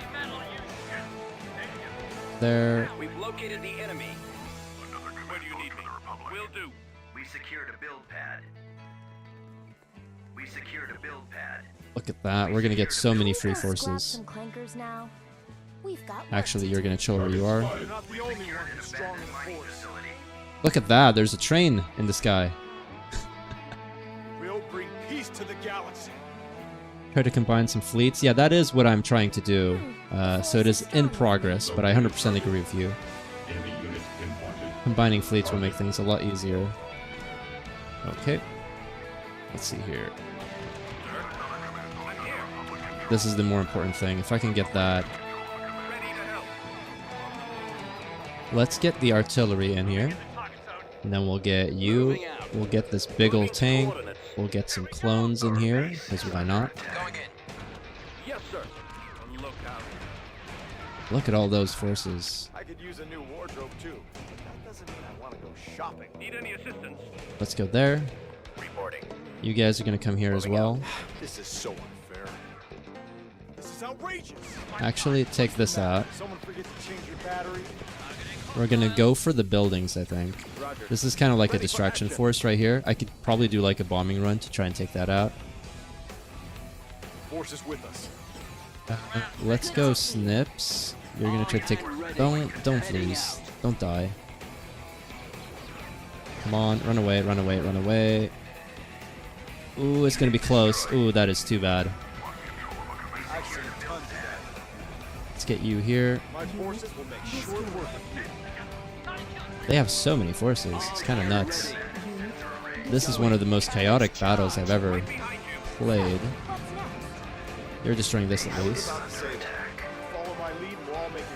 There. We've located the enemy. Where do you need me? Will do. We secured a build pad. We secured a build pad. Look at that. We're gonna get so many free Squat forces. some clankers now. We've got work Actually, to you're do. gonna chill where you are. You're not the only one who's strong in the force. Look at that. There's a train in the sky. We'll bring peace to the galaxy. Try to combine some fleets. Yeah, that is what I'm trying to do. So it is in progress, but I 100% agree with you. Combining fleets will make things a lot easier. Okay. Let's see here. This is the more important thing. If I can get that. Let's get the artillery in here. And then we'll get you. We'll get this big old tank. We'll get some clones in here, because why not? Going in. Yes, sir. On lookout. Look at all those forces. I could use a new wardrobe too. That doesn't mean I want to go shopping. Need any assistance? Let's go there. Reporting. You guys are going to come here as well. This is so unfair. This is outrageous. Actually, take this out. Someone forget to change your battery. We're going to go for the buildings, I think. Roger. This is kind of like a distraction force right here. I could probably do like a bombing run to try and take that out. Force is with us. Let's go Snips. You're going to try to take... Don't lose. Don't die. Come on, run away, run away, run away. Ooh, it's going to be close. Ooh, that is too bad. I've seen tons of that. Let's get you here. My forces will make short work of you. They have so many forces. It's kind of nuts. This is one of the most chaotic battles I've ever played. You're destroying this at least. About to say that. Follow my lead and we'll all make it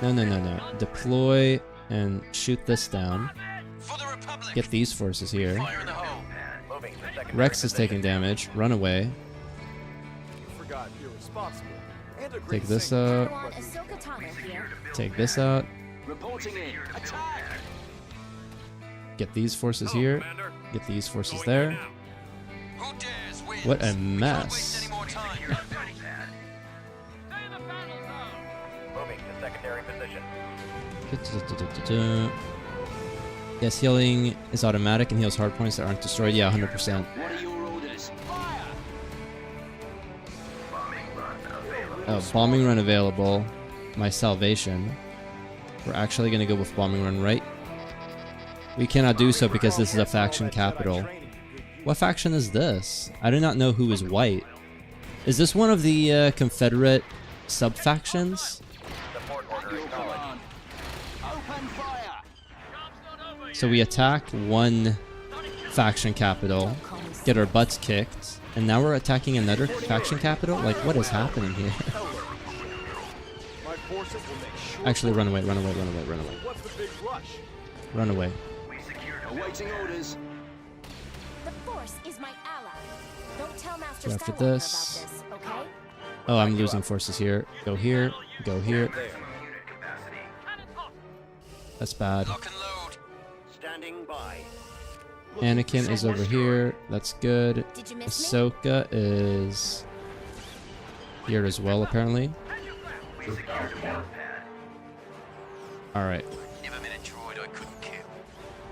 home. No. Deploy and shoot this down. For the Republic. Get these forces here. Fire in the hole. Moving to secondary Rex is position. taking damage. Run away. You forgot you're responsible. And a great Take this singer. out. Padawan Ahsoka Tano here. Take this out. Reporting in. Attack. Get these forces here. Commander. Get these forces there. Who dares wins? What a We can't mess. waste any more time. Moving to secondary position. Yes, healing is automatic and heals hard points that aren't destroyed. Yeah, 100%. What are your orders? Fire! Oh, bombing run available. My salvation. We're actually going to go with bombing run, right? We cannot do so because this is a faction capital. What faction is this? I do not know who is white. Is this one of the Confederate sub-factions? Support order acknowledged. Open fire! So we attacked one faction capital, get our butts kicked, and now we're attacking another faction capital? Like, what is happening here? My forces will make short Actually, run away, run away, run away, run away. What's the big rush? Run away. Awaiting orders. The Force is my ally. Don't tell Master Go after Skywalker this. about this, okay? Oh, I'm losing forces here. Go here, go here. That's bad. Lock and load. Standing by. Anakin is over here. That's good. Did you miss me? Ahsoka is here as well, apparently. Alright. Never met a droid I couldn't kill.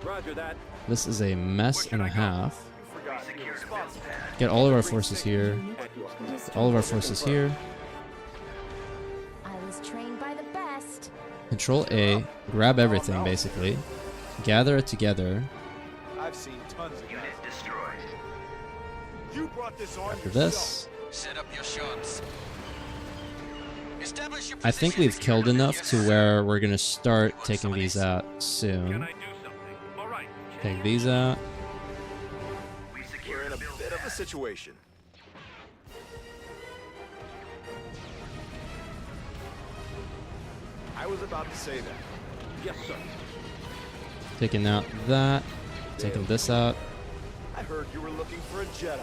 Roger that. This is a mess and a half. You forgot you're responsible. Get all of our forces here. All of our forces here. I was trained by the best. Control A. Grab everything, basically. Gather it together. I've seen tons of that. You brought this on After yourself. this. Set up your shots. Establish your I think we've killed enough to where we're gonna start taking these out Can soon. I do something? All right. Take these out. We're in a bit of a situation. I was about to say that. Yes, sir. Taking out that. Taking this out. I heard you were looking for a Jedi.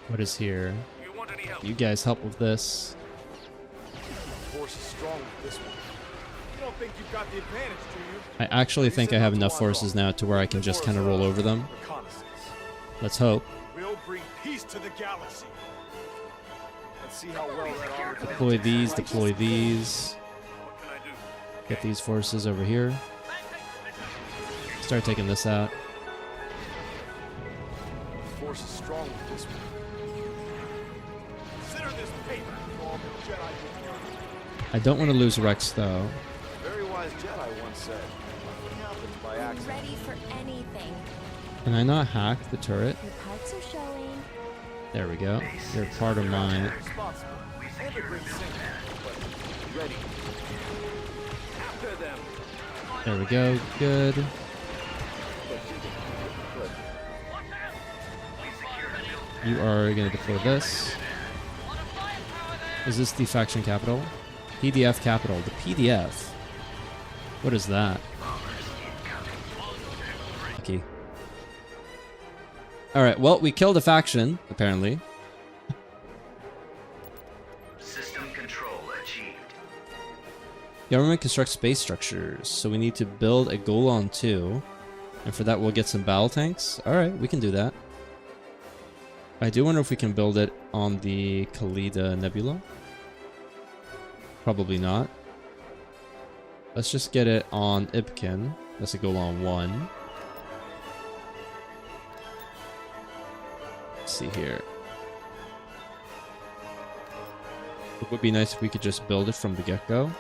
What is here? You want any help? You guys help with this. The Force is strong with this one. You don't think you've got the advantage, do you? I actually think I have enough forces now to where I can just kind of roll over them. Reconnaissance. Let's hope. We'll bring peace to the galaxy. Let's see how well that armor does. Deploy these, deploy these. What can I do? Get these forces over here. Start taking this out. The force is strong with this one. Consider this paper for all the Jedi who fear you. I don't want to lose Rex though. Very wise Jedi once said, nothing happens by accident. Ready for anything. Can I not hack the turret? Your parts are showing. There we go. You're part of mine. Responsible. And a great singer, but ready. After them. There we go. Good. You are going to deploy this. Is this the faction capital? PDF capital. The PDF. What is that? Okay. Alright, well, we killed a faction, apparently. System control achieved. Government constructs space structures, so we need to build a Golon 2. And for that, we'll get some battle tanks. Alright, we can do that. I do wonder if we can build it on the Khalida Nebula. Probably not. Let's just get it on Ibkin. That's a Golon 1. Let's see here. It would be nice if we could just build it from the get-go.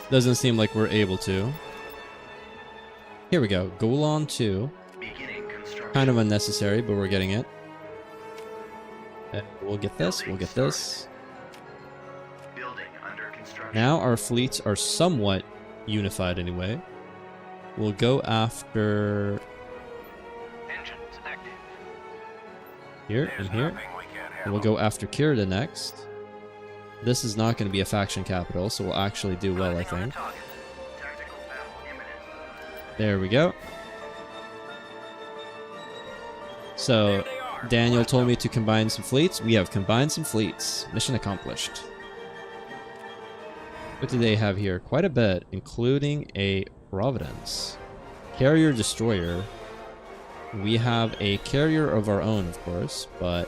Doesn't seem like we're able to. Here we go. Golon 2. Kind of unnecessary, but we're getting it. And we'll get this, we'll get this. Building under construction. Now our fleets are somewhat unified anyway. We'll go after Engines active. here and here. And we'll go after Kirida next. This is not going to be a faction capital, so we'll actually do well, I think. There we go. So, Daniel told me to combine some fleets. We have combined some fleets. Mission accomplished. What do they have here? Quite a bit, including a Providence. Carrier destroyer. We have a carrier of our own, of course, but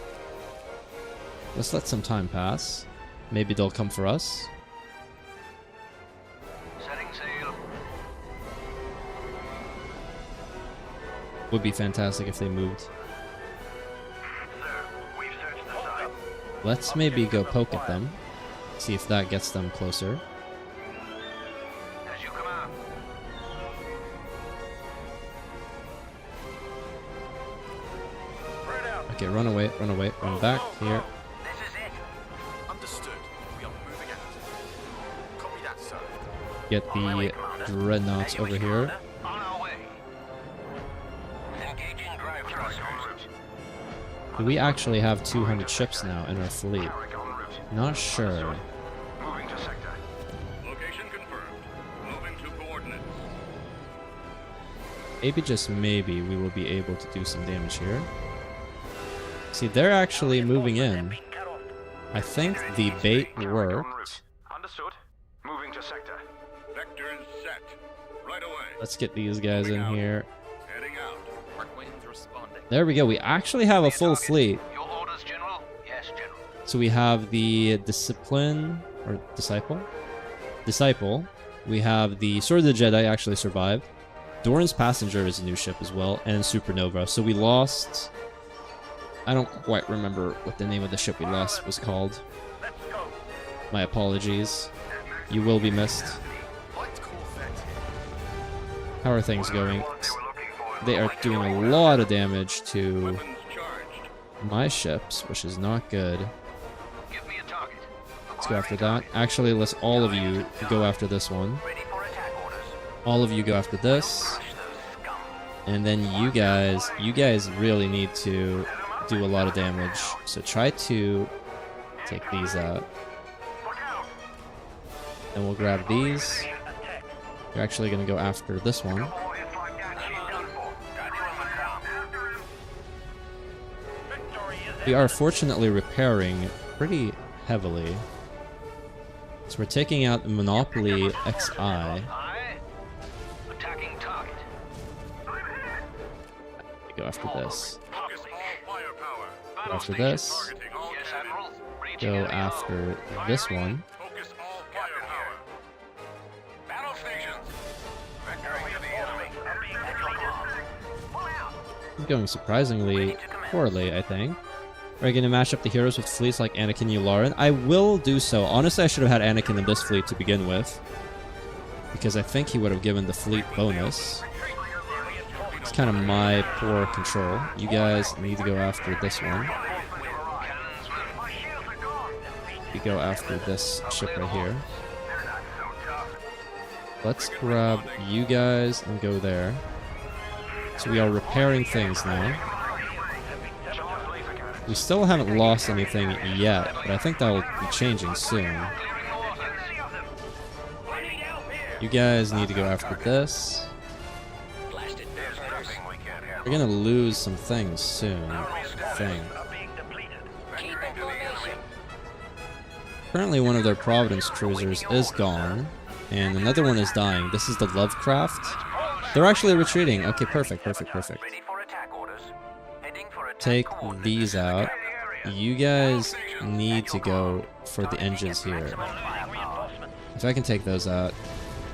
let's let some time pass. Maybe they'll come for us. Setting sail. Would be fantastic if they moved. Let's maybe go poke at them. See if that gets them closer. As you command. Okay, run away, run back here. This is it. Understood. We are moving out. Copy that, sir. Get the dreadnoughts over here. On our way. Engaging drive thrusters. We actually have 200 ships now in our fleet. Carrick en route. Not sure. Moving to sector. Location confirmed. Moving to coordinates. Maybe, just maybe, we will be able to do some damage here. See, they're actually moving in. I think the bait Carrick en worked. route. Understood. Moving to sector. Vector is set. Right away. Let's get these guys in here. Heading out. Arkwing's responding. There we go. We actually have a full fleet. Your orders, General? Yes, General. So we have the Discipline, or Disciple? Disciple. We have the Sword of the Jedi actually survived. Doran's Passenger is a new ship as well, and Supernova. So we lost... I don't quite remember what the name of the ship we lost was called. My apologies. You will be missed. How are things going? They are doing a lot of damage to Weapons charged. my ships, which is not good. Give me a target. Let's go after that. Actually, let's all of you go after this one. Ready for attack orders. All of you go after this. Crush those scum. And then you guys really need to do a lot of damage. So try to take these out. And we'll grab these. You're actually going to go after this one. We are fortunately repairing pretty heavily. So we're taking out Monopoly XI. Attacking target. We go after this. Focus all firepower. Go after this. Targeting all Yes, enemy. Admiral. Go after this one. Focus all firepower. Battle stations. Vectoring to the enemy. At your command. Pull out. It's going surprisingly poorly, I think. Are you going to match up the heroes with fleets like Anakin and Yularen? I will do so. Honestly, I should have had Anakin in this fleet to begin with, because I think he would have given the fleet bonus. It's kind of my poor control. You guys need to go after this one. We go after this ship right here. Let's grab you guys and go there. So we are repairing things now. We still haven't lost anything yet, but I think that will be changing soon. You guys need to go after this. We're gonna lose some things soon, I think. Currently one of their Providence cruisers is gone, and another one is dying. This is the Lovecraft. They're actually retreating. Okay, perfect. Ready for attack orders. Heading for attack Take coordinates. these out. You guys need to go for the engines here. If I can take those out.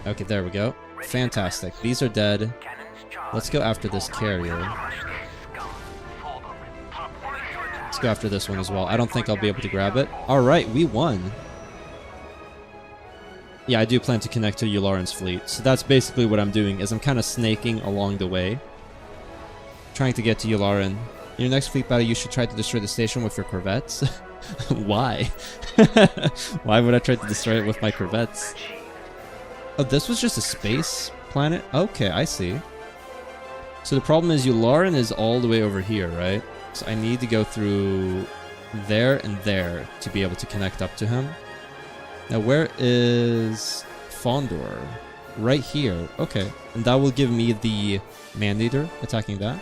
Okay, there we go. Fantastic. These are dead. Cannons charged. Let's go after this carrier. Crush this scum. Let's go after this one as well. I don't think I'll be able to grab it. Alright, we won. Yeah, I do plan to connect to Yularen's fleet. So that's basically what I'm doing, is I'm kind of snaking along the way. Trying to get to Yularen. In your next fleet battle, you should try to destroy the station with your corvettes. Why? Why would I try to destroy it with my corvettes? Oh, this was just a space planet? Okay, I see. So the problem is Yularen is all the way over here, right? So I need to go through there and there to be able to connect up to him. Now, where is Fondor? Right here. Okay. And that will give me the Man-Eater attacking that.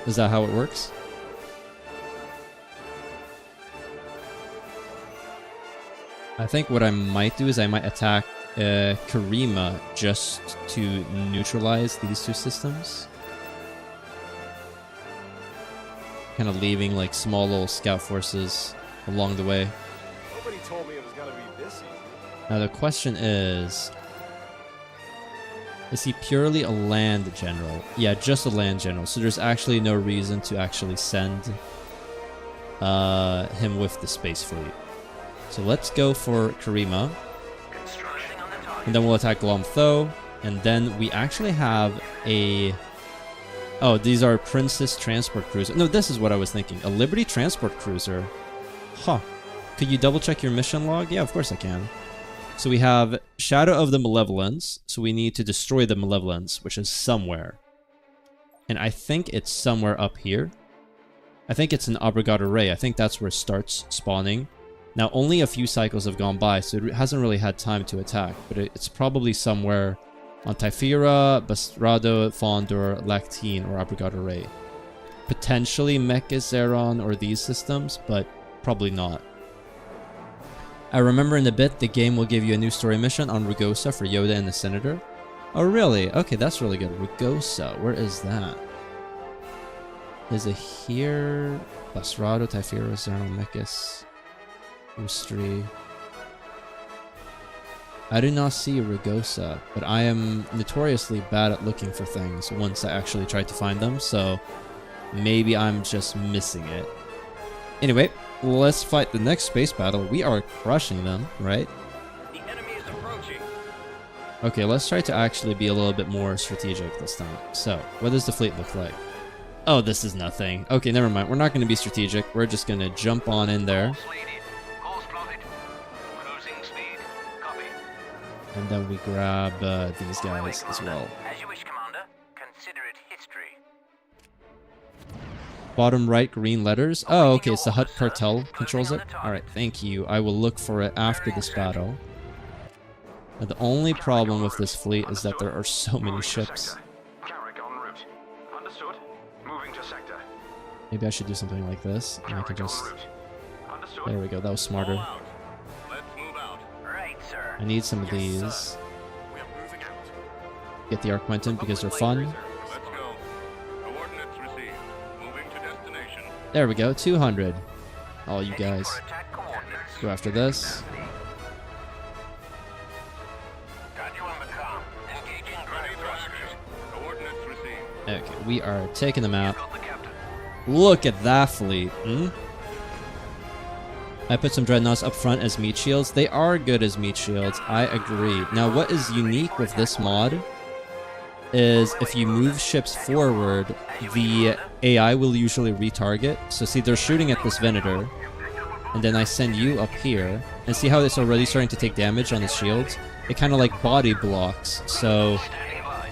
Is that how it works? I think what I might do is I might attack Karima just to neutralize these two systems. Kind of leaving like small little scout forces along the way. Nobody told me it was gonna be this easy. Now the question is he purely a land general? Yeah, just a land general. So there's actually no reason to actually send him with the space fleet. So let's go for Karima. And then we'll attack Glomtho. And then we actually have a... Oh, these are Princess Transport Cruiser. No, this is what I was thinking. A Liberty Transport Cruiser. Huh. Could you double check your mission log? Yeah, of course I can. So we have Shadow of the Malevolence. So we need to destroy the Malevolence, which is somewhere. And I think it's somewhere up here. I think it's in Abrigado Ray. I think that's where it starts spawning. Now, only a few cycles have gone by, so it hasn't really had time to attack. But it's probably somewhere on Typhira, Basrado, Fondor, Lactine, or Abrigado Ray. Potentially Mecha-Zeron or these systems, but probably not. I remember in a bit, the game will give you a new story mission on Rugosa for Yoda and the Senator. Oh, really? Okay, that's really good. Rugosa, where is that? Is it here? Basrado, Typhira, Zeron, Mechas, Ustri. I do not see Rugosa, but I am notoriously bad at looking for things once I actually try to find them, so maybe I'm just missing it. Anyway, let's fight the next space battle. We are crushing them, right? The enemy is approaching. Okay, let's try to actually be a little bit more strategic this time. So, what does the fleet look like? Oh, this is nothing. Okay, never mind. We're not going to be strategic. We're just going to jump on in there. Course plotted. Cruising speed. Copy. And then we grab these guys as well. As you wish, Commander. Consider it history. Bottom right green letters. Oh, okay, so Hut Cartel controls it. Alright, thank you. I will look for it after this battle. Now, the only problem with this fleet is that there are so many ships. Carrick en route. Understood. Moving to sector. Maybe I should do something like this, and I can Carrick en just... route. Understood. There we go, that was smarter. Let's move out. Right. I need some of these. We are moving out. Get the Arquentin because they're fun. Let's go. Coordinates received. Moving to destination. There we go, 200. All you Heading guys. for attack coordinates. Go after this. Got you on the comm. Engaging drive thrusters. Coordinates received. Okay, we are taking them out. Got the captain. Look at that fleet. I put some dreadnoughts up front as meat shields. They are good as meat shields. I agree. Now, what is unique with this mod is if you move ships forward, the AI will usually retarget. So see, they're shooting at this Venator, and then I send you up here, and see how it's already starting to take damage on the shields? It kind of like body blocks, so Standing by.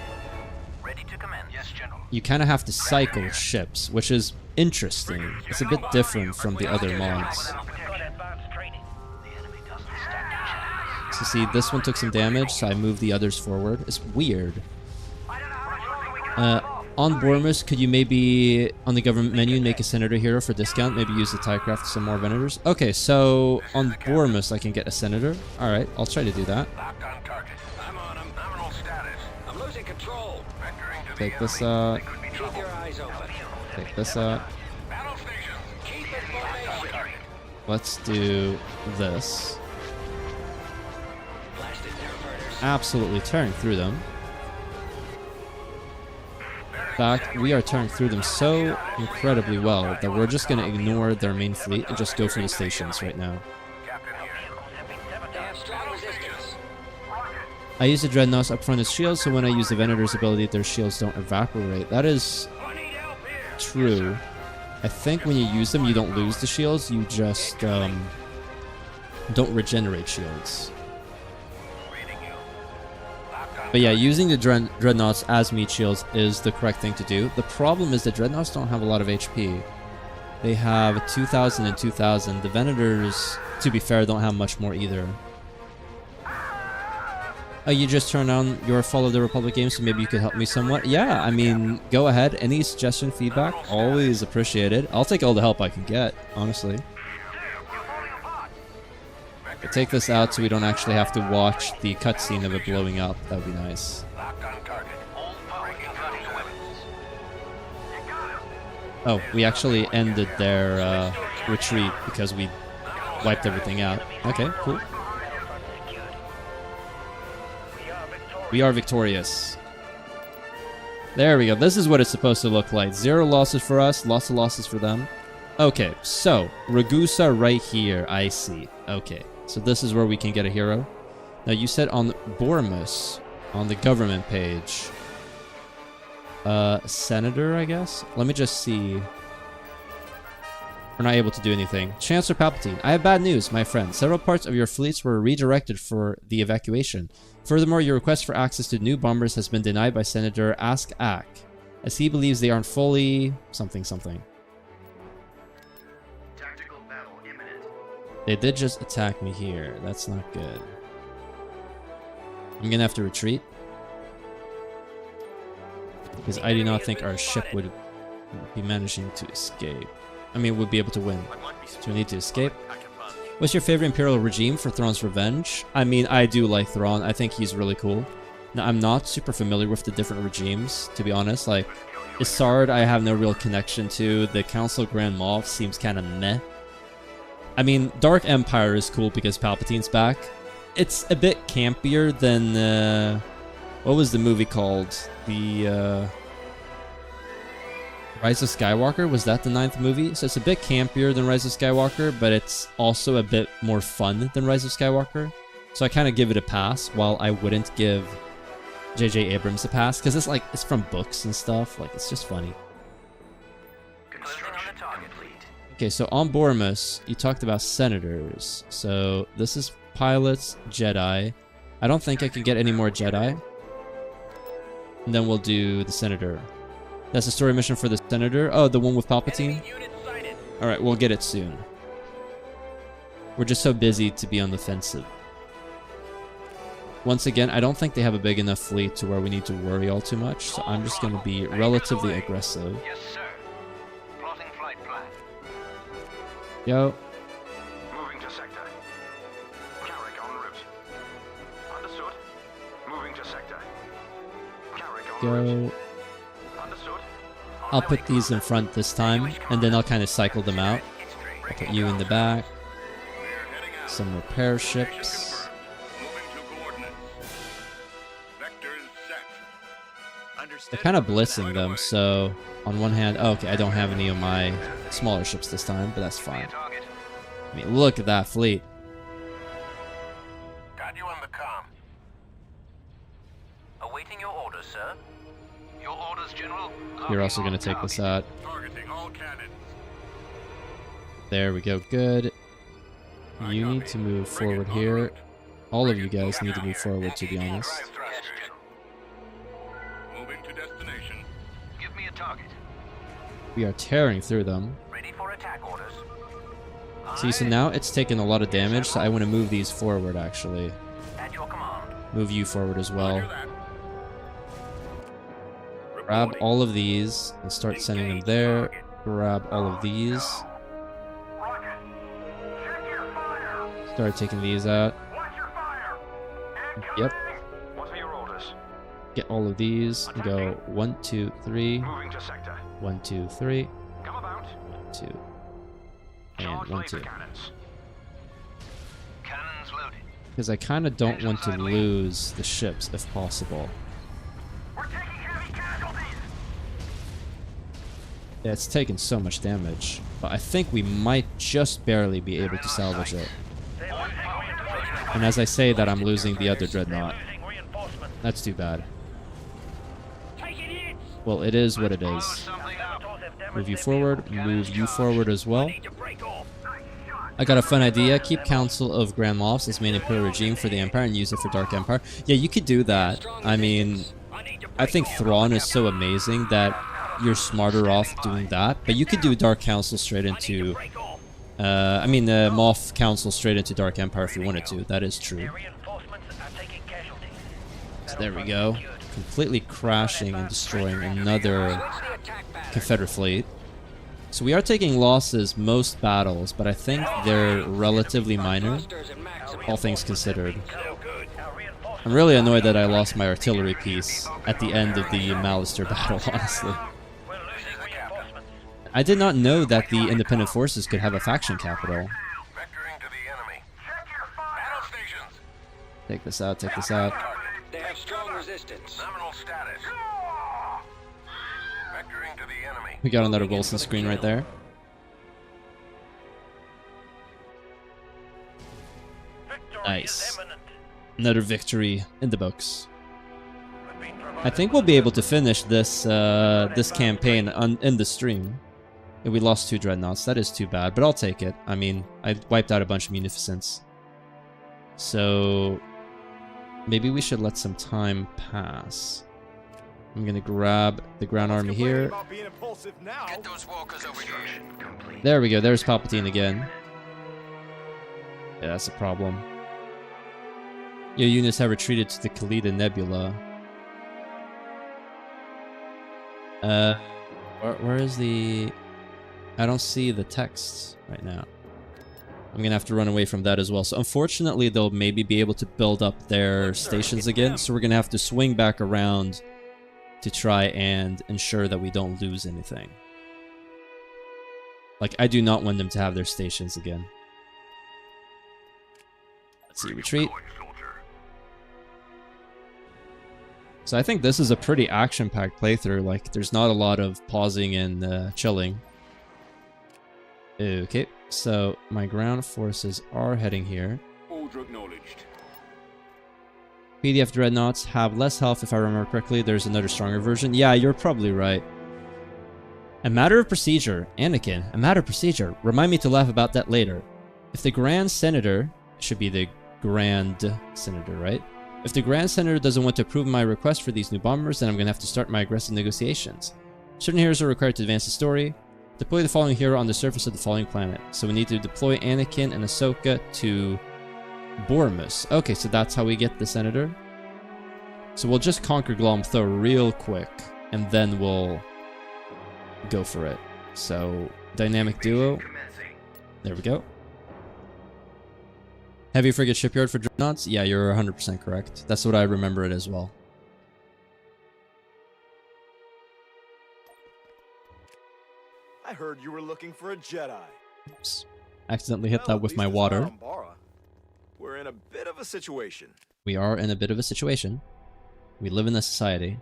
Ready to commence. Yes, General. you kind of have to cycle ships, which is interesting. It's a bit different from the other mods. So see, this one took some damage, so I moved the others forward. It's weird. On Bormus, could you maybe, on the government menu, make a Senator hero for discount? Maybe use the Tycraft to some more Venators? Okay, so on Bormus, I can get a Senator. Alright, I'll try to do that. Locked on target. I'm on him. Nominal status. I'm losing control. Vectoring to Take the this enemy. out. Keep your eyes open. Take this out. Battle station. Keep it formation. Let's do this. Blasted diverters. Absolutely tearing through them. In fact, we are tearing through them so incredibly well that we're just going to ignore their main fleet and just go for the stations right now. Captain here. Strong resistance. I use the Dreadnoughts up front as shields, so when I use the Venator's ability, their shields don't evaporate. That is true. I think when you use them, you don't lose the shields, you just don't regenerate shields. But yeah, using the Dreadnoughts as meat shields is the correct thing to do. The problem is the Dreadnoughts don't have a lot of HP. They have 2,000 and 2,000. The Venators, to be fair, don't have much more either. Oh, you just turned on your Follow the Republic game, so maybe you could help me somewhat? Yeah, I mean, go ahead. Any suggestion, feedback, always appreciated. I'll take all the help I can get, honestly. But take this out so we don't actually have to watch the cutscene of it blowing up. That would be nice. Locked on target. Oh, we actually ended their retreat because we wiped everything out. Okay, cool. We are victorious. There we go. This is what it's supposed to look like. 0 losses for us, lots of losses for them. Okay, so Ragusa right here. I see. Okay, so this is where we can get a hero. Now you said on Bormus, on the government page, Senator, I guess? Let me just see. We're not able to do anything. Chancellor Palpatine, I have bad news, my friend. Several parts of your fleets were redirected for the evacuation. Furthermore, your request for access to new bombers has been denied by Senator Ask Ak, as he believes they aren't fully something something. Tactical battle imminent. They did just attack me here. That's not good. I'm gonna have to retreat, because I do not think our ship would be managing to escape. I mean, would be able to win. So we need to escape. What's your favorite Imperial regime for Thrawn's Revenge? I mean, I do like Thrawn. I think he's really cool. Now, I'm not super familiar with the different regimes, to be honest. Like, Isard, I have no real connection to. The Council Grand Moff seems kind of meh. I mean, Dark Empire is cool because Palpatine's back. It's a bit campier than, what was the movie called? The, Rise of Skywalker? Was that the 9th movie? So it's a bit campier than Rise of Skywalker, but it's also a bit more fun than Rise of Skywalker. So I kind of give it a pass, while I wouldn't give J.J. Abrams a pass, because it's like, it's from books and stuff. Like, it's just funny. Okay, so on Bormus, you talked about senators. So this is pilots, Jedi. I don't think I can get any more Jedi. And then we'll do the senator. That's a story mission for the senator. Oh, the one with Palpatine? Alright, we'll get it soon. We're just so busy to be on the offensive. Once again, I don't think they have a big enough fleet to where we need to worry all too much, so I'm just going to be relatively aggressive. Yes, sir. Plotting flight plan. Yo. Moving to sector. Carrick en route. go. I'll put these in front this time, and then I'll kind of cycle them out. I'll put you in the back. Some repair ships. They're kind of blitzing them, so on one hand, oh, okay, I don't have any of my smaller ships this time, but that's fine. I mean, look at that fleet. Got you on the comm. Awaiting your orders, sir. Your orders, General. You're also going to take this out. Targeting all cannons. There we go, good. You need to move forward here. All of you guys need to move forward, to be honest. Moving to destination. Give me a target. We are tearing through them. Ready for attack orders. See, so now it's taken a lot of damage, so I want to move these forward, actually. At your command. Move you forward as well. Grab all of these and start sending them there. Grab all of these. Start taking these out. Yep. What are your orders? Get all of these and go 1, 2, 3. Moving to sector. 1, 2, 3. Come about. 2. And Charge 1, laser 2. cannons. Cannons loaded. Because I kind of don't want to lose the ships if possible. We're taking heavy casualties. Yeah, it's taken so much damage, but I think we might just barely be able to salvage it. And as I say that, I'm losing the other dreadnought. That's too bad. Well, it is what it is. Move you forward, move you forward as well. I got a fun idea. Keep Council of Grand Moffs as main Imperial regime for the Empire and use it for Dark Empire. Yeah, you could do that. I mean, I think Thrawn is so amazing that you're smarter off doing that. But you could do Dark Council straight into... Moff Council straight into Dark Empire if you wanted to. That is true. So there we go. Completely crashing and destroying another Confederate fleet. So we are taking losses most battles, but I think they're relatively minor, all things considered. I'm really annoyed that I lost my artillery piece at the end of the Malister battle, honestly. I did not know that the independent forces could have a faction capital. Vectoring to the enemy. Check your fire. Stations. Take this out, take this out. They have strong resistance. Nominal status. Vectoring to the enemy. We got another Wilson screen right there. Nice. Another victory in the books. I think we'll be able to finish this this campaign in the stream. We lost 2 dreadnoughts. That is too bad, but I'll take it. I mean, I wiped out a bunch of munificence. So maybe we should let some time pass. I'm gonna grab the ground army here. Get those walkers over here. There we go. There's Palpatine again. Yeah, that's a problem. Your units have retreated to the Khalida Nebula. Where is the... I don't see the text right now. I'm gonna have to run away from that as well. So unfortunately, they'll maybe be able to build up their stations again. So we're gonna have to swing back around to try and ensure that we don't lose anything. Like, I do not want them to have their stations again. Let's see, retreat. So I think this is a pretty action-packed playthrough. Like, there's not a lot of pausing and chilling. Okay, so my ground forces are heading here. Order acknowledged. PDF dreadnoughts have less health, if I remember correctly. There's another stronger version. Yeah, you're probably right. A matter of procedure. Anakin, a matter of procedure. Remind me to laugh about that later. If the Grand Senator... should be the Grand Senator, right? If the Grand Senator doesn't want to approve my request for these new bombers, then I'm going to have to start my aggressive negotiations. Certain heroes are required to advance the story. Deploy the following hero on the surface of the following planet. So we need to deploy Anakin and Ahsoka to Bormus. Okay, so that's how we get the Senator. So we'll just conquer Glomtho real quick, and then we'll go for it. So, dynamic duo. There we go. Heavy frigate shipyard for dreadnoughts? Yeah, you're 100% correct. That's what I remember it as well. heard you were looking for a Jedi. Oops. Accidentally hit Well, that at with least my it's not water. Umbara. We're in a bit of a situation. We are in a bit of a situation. We live in a society.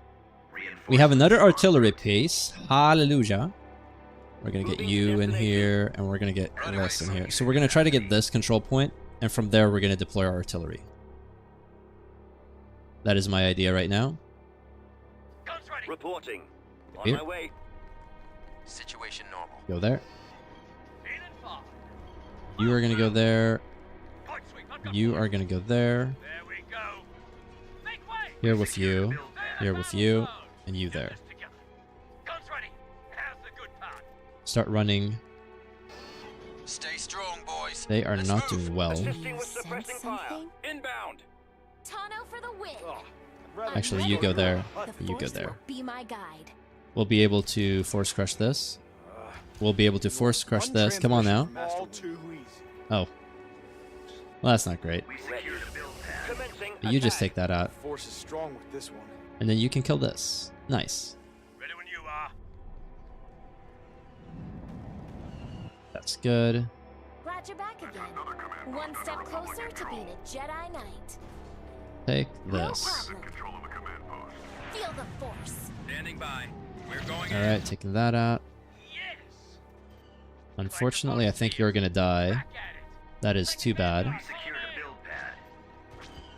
We have another artillery piece. Hallelujah. We're gonna get you in here, and we're gonna get this in here. So we're gonna try to get this control point, and from there we're gonna deploy our artillery. That is my idea right now. Reporting. On Here. my way. Situation normal. Go there. You are gonna go there. You are gonna go there. Here with you. Here with you. And you there. Start running. Stay strong, boys. They are not doing well. Assisting with suppressing fire. Inbound. Tano for the win. Actually, you go there. The You go Force there. will be my guide. We'll be able to force crush this. We'll be able to force crush this. Come on now. All too easy. Oh. Well, that's not great. Commencing But you just attack. take that out. The Force is strong with this one. And then you can kill this. Nice. Ready when you are. That's good. Glad you're back again. One step closer to being a Jedi Knight. Take No this. problem. Feel the Force. Standing by. We're going Alright, taking that out. Yes. Unfortunately, I think you're gonna die. Back at it. That is too bad. Secure the build pad.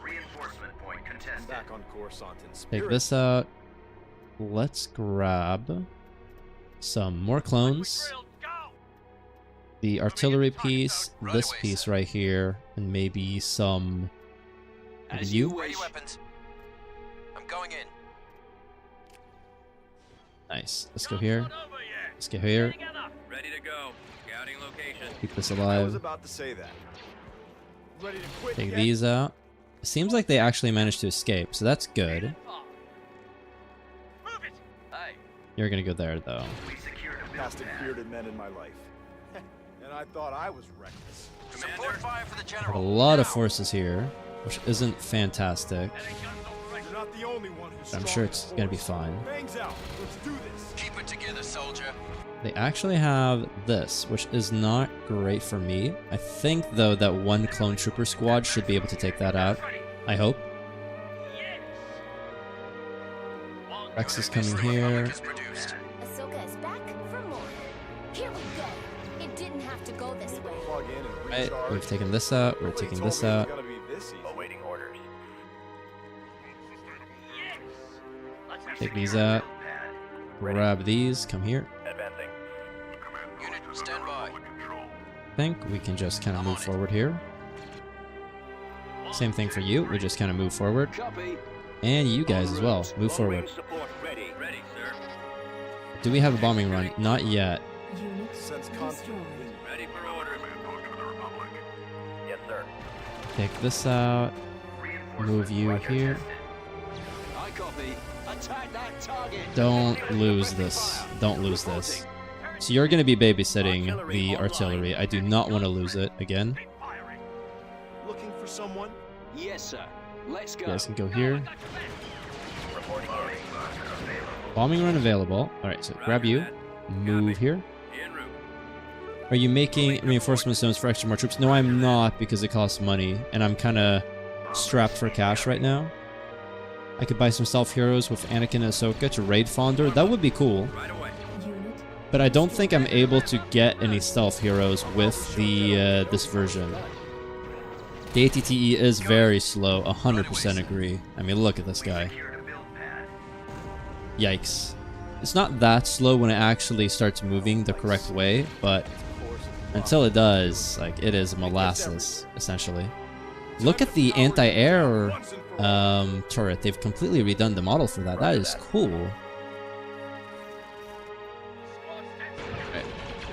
Reinforcement point contested. Back on Coruscant in spirit. Take this out. Let's grab some more clones. Grilled, go. The artillery piece, this piece right here, and maybe some... As you? Ready weapons. I'm going in. Nice. Let's go here. Not over yet. Let's go here. Together. Ready to go. Scouting location. Keep this I was alive. about to say that. Ready to quit Take yet? these out. It seems like they actually managed to escape, so that's good. Move it. Hey. You're gonna go there, though. Past bearded men in my life. And I thought I was reckless. Support fire for the I have a general. lot of forces here, which isn't fantastic. You're not the only one who's I'm strong sure with it's the gonna be Force. fine. Bangs out. Let's do this. Keep it together, soldier. They actually have this, which is not great for me. I think, though, that one clone trooper squad should be able to take that out. I hope. Yes. Rex is coming here. Is produced. Ahsoka is back for more. Here we go. It didn't have to go this way. Plug in and Right, recharge. we've taken this out. We're Nobody taking told this me it was out. gonna be this easy. Awaiting orders. Yes. Let's have Take some these out. Grab these. Come here. Advancing. Unit, stand by. I think we can just kind of move forward here. Same thing for you. We just kind of move forward. Copy. And you guys as well. Move forward. Long-range support ready. Ready, sir. Do we have a bombing run? Not yet. Sense conflict. Ready for orders. Yes, sir. Take this out. Move you here. I copy. Attack that target. Don't lose this. Don't lose this. So you're going to be babysitting the artillery. I do not want to lose it again. Looking for someone? Yes, sir. Let's You go. guys can go here. Reporting orders. Bombing run available. Alright, so grab you. Move here. En route. Are you making reinforcement zones for extra more troops? No, I'm not, because it costs money. And I'm kind of strapped for cash right now. I could buy some stealth heroes with Anakin and Ahsoka to raid Fondor. That would be cool. Right away. But I don't think I'm able to get any stealth heroes with the this version. The ATTE is very slow. 100% agree. I mean, look at this guy. Yikes. It's not that slow when it actually starts moving the correct way, but until it does, like, it is molasses, essentially. Look at the anti-air turret. They've completely redone the model for that. That is cool. Right.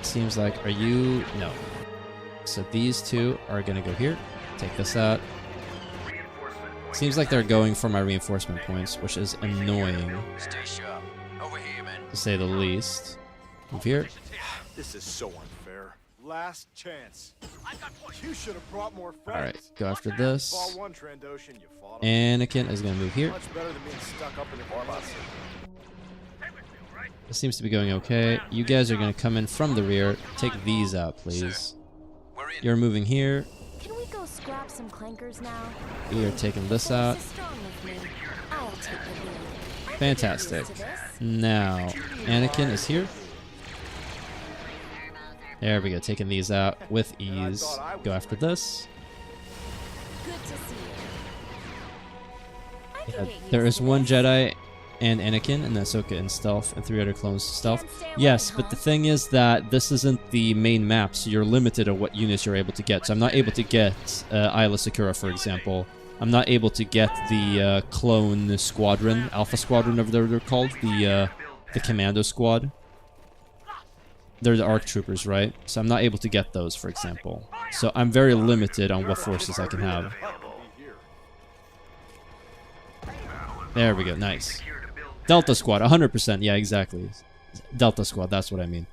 Seems like, are you... No. So these two are gonna go here. Take this out. Seems like they're going for my reinforcement points, which is annoying, Stay sharp. Over here, men. to say the least. Move here. This is so unfair. Last chance. You should have brought more friends. Alright, go after this. Fought one Trandoshan, you fought him. Anakin is gonna move here. Much better than being stuck up in the corner. This seems to be going okay. You guys are gonna come in from the rear. Take these out, please. You're moving here. Can we go scrap some clankers now? We are taking this out. Strong with me. I'll take the lead. Fantastic. Now, Anakin is here. There we go, taking these out with ease. Go after this. Good to see you. Yeah, there is one Jedi and Anakin, and Ahsoka in stealth, and 3 other clones stealth. Yes, but the thing is that this isn't the main map, so you're limited on what units you're able to get. So I'm not able to get Isla Sakura, for example. I'm not able to get the clone squadron, Alpha Squadron, whatever they're called, the Commando Squad. They're the ARC troopers, right? So I'm not able to get those, for example. So I'm very limited on what forces I can have. There we go, nice. Delta Squad, 100%, yeah, exactly. Delta Squad, that's what I mean.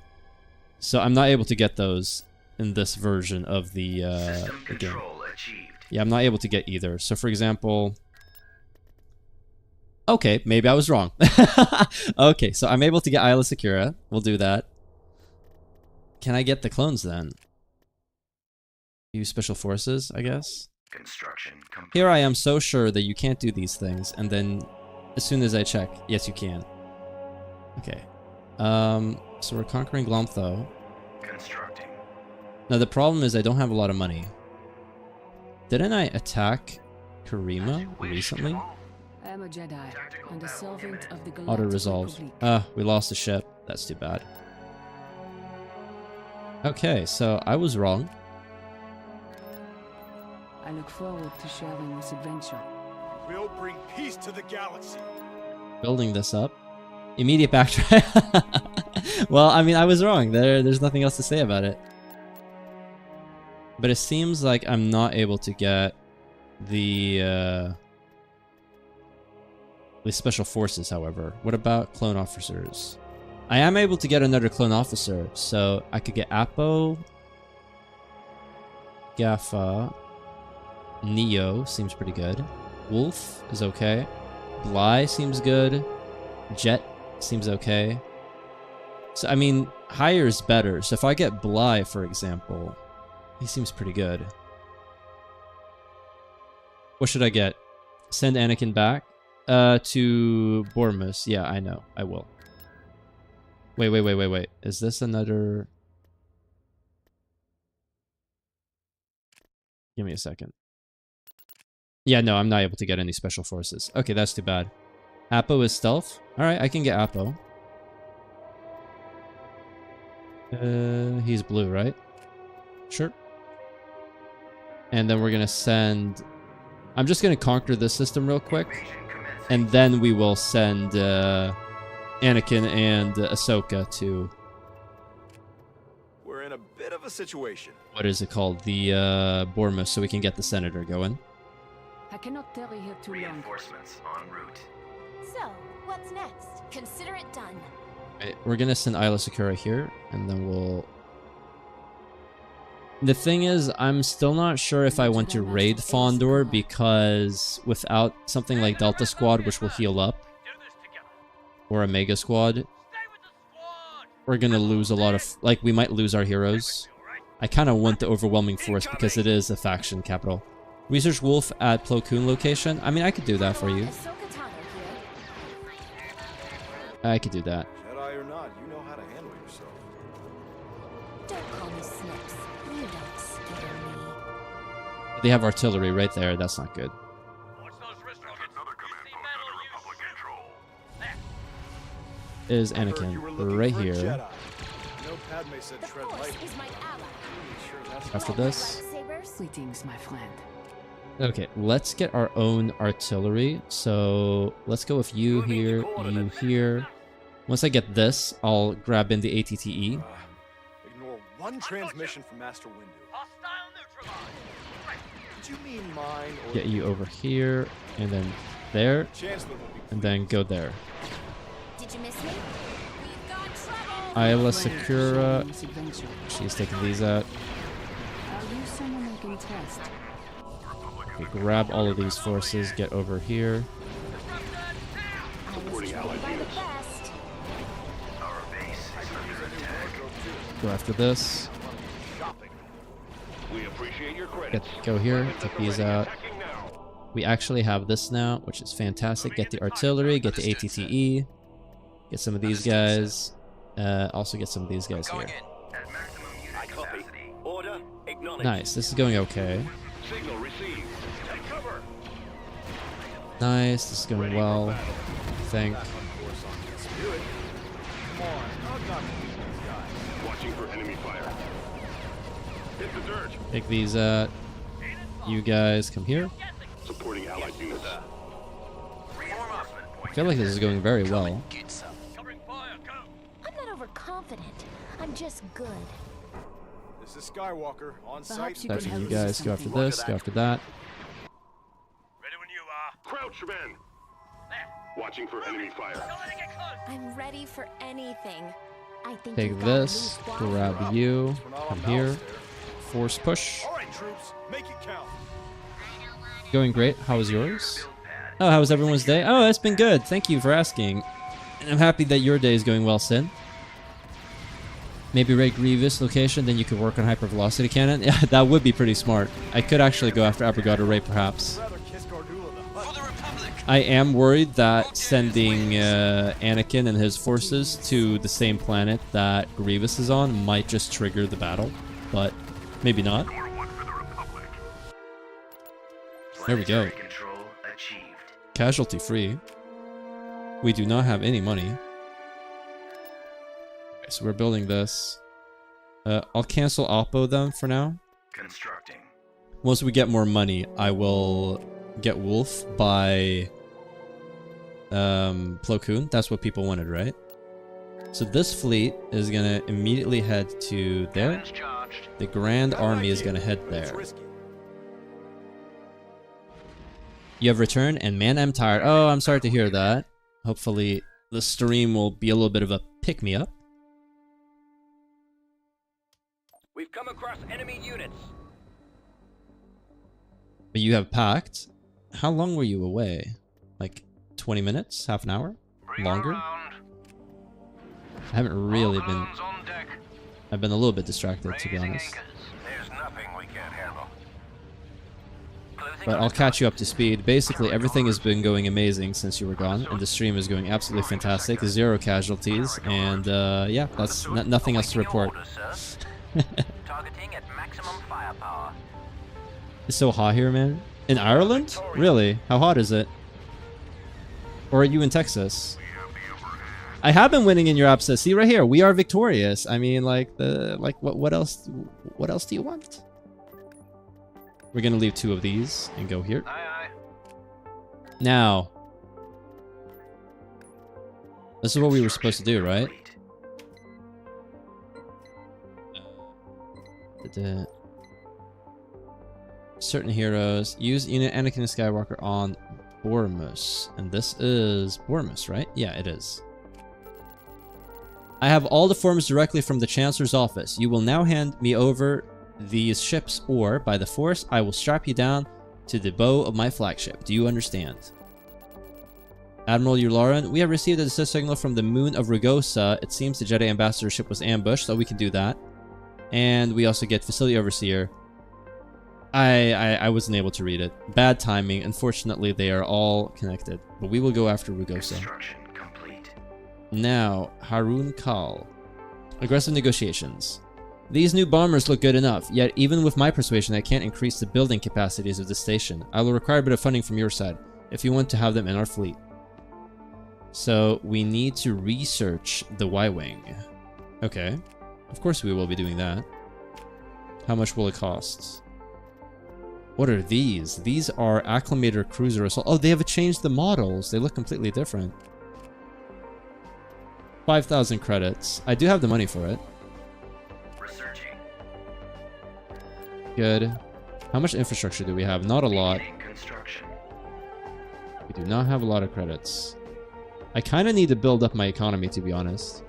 So I'm not able to get those in this version of the game. Yeah, I'm not able to get either. So for example... Okay, maybe I was wrong. Okay, so I'm able to get Isla Sakura. We'll do that. Can I get the clones then? Use special forces, I guess? Construction complete. Here I am so sure that you can't do these things, and then as soon as I check, yes you can. Okay. So we're conquering Glomtho. Constructing. Now the problem is I don't have a lot of money. Didn't I attack Karima recently? I am a Jedi and a servant of the Galactic Auto-resolve. Republic. We lost the ship. That's too bad. Okay, so I was wrong. I look forward to sharing this adventure. We'll bring peace to the galaxy. Building this up. Immediate backtrack. Well, I mean, I was wrong. There's nothing else to say about it. But it seems like I'm not able to get the special forces, however. What about clone officers? I am able to get another clone officer, so I could get Apo, Gaffa, Neo seems pretty good. Wolf is okay. Bly seems good. Jet seems okay. So, I mean, higher is better. So if I get Bly, for example, he seems pretty good. What should I get? Send Anakin back? To Bormus. Yeah, I know. I will. Wait. Is this another... Give me a second. Yeah, no, I'm not able to get any special forces. Okay, that's too bad. Apo is stealth? Alright, I can get Apo. He's blue, right? Sure. And then we're gonna send... I'm just gonna conquer this system real quick. And then we will send Anakin and Ahsoka to... We're in a bit of a situation. What is it called? The Bormus, so we can get the Senator going. I cannot tarry here too long. Reinforcements en route. So, what's next? Consider it done. Right, we're gonna send Isla Sakura here, and then we'll... The thing is, I'm still not sure if I want to raid Fondor, because without something like Delta Squad, which will heal up, or Omega Squad, we're gonna lose a lot of... Like, we might lose our heroes. I kind of want the overwhelming force, because it is a faction capital. Research Wolf at Plo Koon location. I mean, I could do that for you. I could do that. Jedi or not, you know how to handle yourself. Don't call me Snips. You don't scare me. They have artillery right there. That's not good. Is Anakin right here. You know, Padme said tread lightly. After this. Greetings, my friend. Okay, let's get our own artillery. So let's go with you here, you here. Once I get this, I'll grab in the ATTE. Ignore one transmission from Master Windu. Did you mean mine or... Get you over here, and then there, and then go there. Did you miss me? We've got trouble. Isla Sakura. She's taking these out. Are you someone I can trust? Okay, grab all of these forces, get over here. I was trained by the best. Go after this. We appreciate your credits. Go here. Get these out. We actually have this now, which is fantastic. Get the artillery. Get the ATTE. Get some of these guys. Also get some of these guys here. Nice. This is going okay. Signal received. Take cover. Nice. This is going well. I think. Watching for enemy fire. Hit the dirt. Take these out. You guys come here. Supporting allied units. I feel like this is going very well. I'm not overconfident. I'm just good. This is Skywalker on site. Perhaps you That's can you help guys me go after this, go after that. Ready when you are. Crouch, men. Watching for enemy fire. I'm ready for anything. I think Take you've got this, loose wire. grab you, come here, force push. All right, troops, make it count. Going great. How was yours? Oh, how was everyone's day? Oh, it's been good. Thank you for asking. And I'm happy that your day is going well, Sin. Maybe raid Grievous location, then you could work on hypervelocity cannon. Yeah, that would be pretty smart. I could actually go after Abrogado or Ray, perhaps. I am worried that sending Anakin and his forces to the same planet that Grievous is on might just trigger the battle, but maybe not. There we go. Casualty free. We do not have any money. Okay, so we're building this. I'll cancel Oppo them for now. Constructing. Once we get more money, I will get Wolf by Plo Koon. That's what people wanted, right? So this fleet is gonna immediately head to there. The Grand Army is gonna head there. You have returned, and man, I'm tired. Oh, I'm sorry to hear that. Hopefully, the stream will be a little bit of a pick-me-up. We've come across enemy units. But you have packed. How long were you away? Like 20 minutes? Half an hour? Longer? I haven't really been... I've been a little bit distracted, to be honest. There's nothing we can't handle. But I'll catch you up to speed. Basically, everything has been going amazing since you were gone, and the stream is going absolutely fantastic. 0 casualties, and yeah, that's nothing else to report. Targeting at maximum firepower. It's so hot here, man. In Ireland? Really? How hot is it? Or are you in Texas? I have been winning in your upset. See right here, we are victorious. I mean, like what else? What else do you want? We're gonna leave 2 of these and go here. Now, this is what we were supposed to do, right? Certain heroes use unit Anakin Skywalker on Bormus, and this is Bormus, right? Yeah, it is. I have all the forms directly from the Chancellor's office. You will now hand me over these ships, or by the Force, I will strap you down to the bow of my flagship. Do you understand? Admiral Yularen, we have received a distress signal from the moon of Rugosa. It seems the Jedi ambassador ship was ambushed, so we can do that. And we also get Facility Overseer. I wasn't able to read it. Bad timing. Unfortunately, they are all connected. But we will go after Rugosa. Now, Harun Kal. Aggressive negotiations. These new bombers look good enough, yet even with my persuasion, I can't increase the building capacities of the station. I will require a bit of funding from your side, if you want to have them in our fleet. So, we need to research the Y-Wing. Okay. Of course we will be doing that. How much will it cost? What are these? These are Acclimator Cruiser Assault. Oh, they have changed the models. They look completely different. 5,000 credits. I do have the money for it. Researching. Good. How much infrastructure do we have? Not a lot. We do not have a lot of credits. I kind of need to build up my economy, to be honest.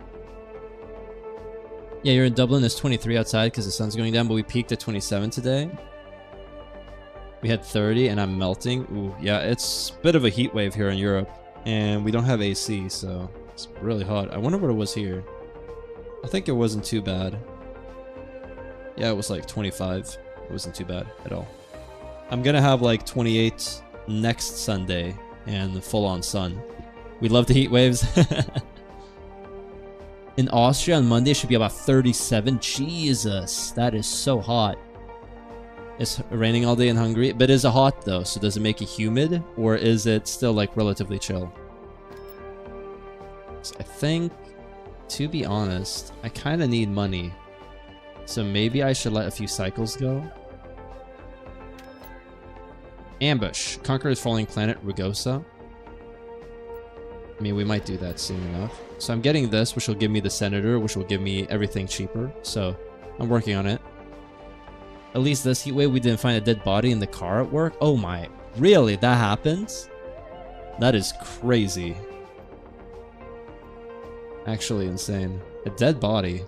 Yeah, you're in Dublin. It's 23 outside because the sun's going down, but we peaked at 27 today. We had 30 and I'm melting. Ooh, yeah, it's a bit of a heat wave here in Europe. And we don't have AC, so it's really hot. I wonder what it was here. I think it wasn't too bad. Yeah, it was like 25. It wasn't too bad at all. I'm gonna have like 28 next Sunday and the full-on sun. We love the heat waves. In Austria on Monday, it should be about 37. Jesus, that is so hot. It's raining all day in Hungary, but is it hot though? So does it make it humid, or is it still like relatively chill? So I think, to be honest, I kind of need money. So maybe I should let a few cycles go. Ambush. Conquer the falling planet, Rugosa. I mean, we might do that soon enough. So I'm getting this, which will give me the Senator, which will give me everything cheaper. So I'm working on it. At least this heatwave, we didn't find a dead body in the car at work. Oh my, really? That happens? That is crazy. Actually insane. A dead body.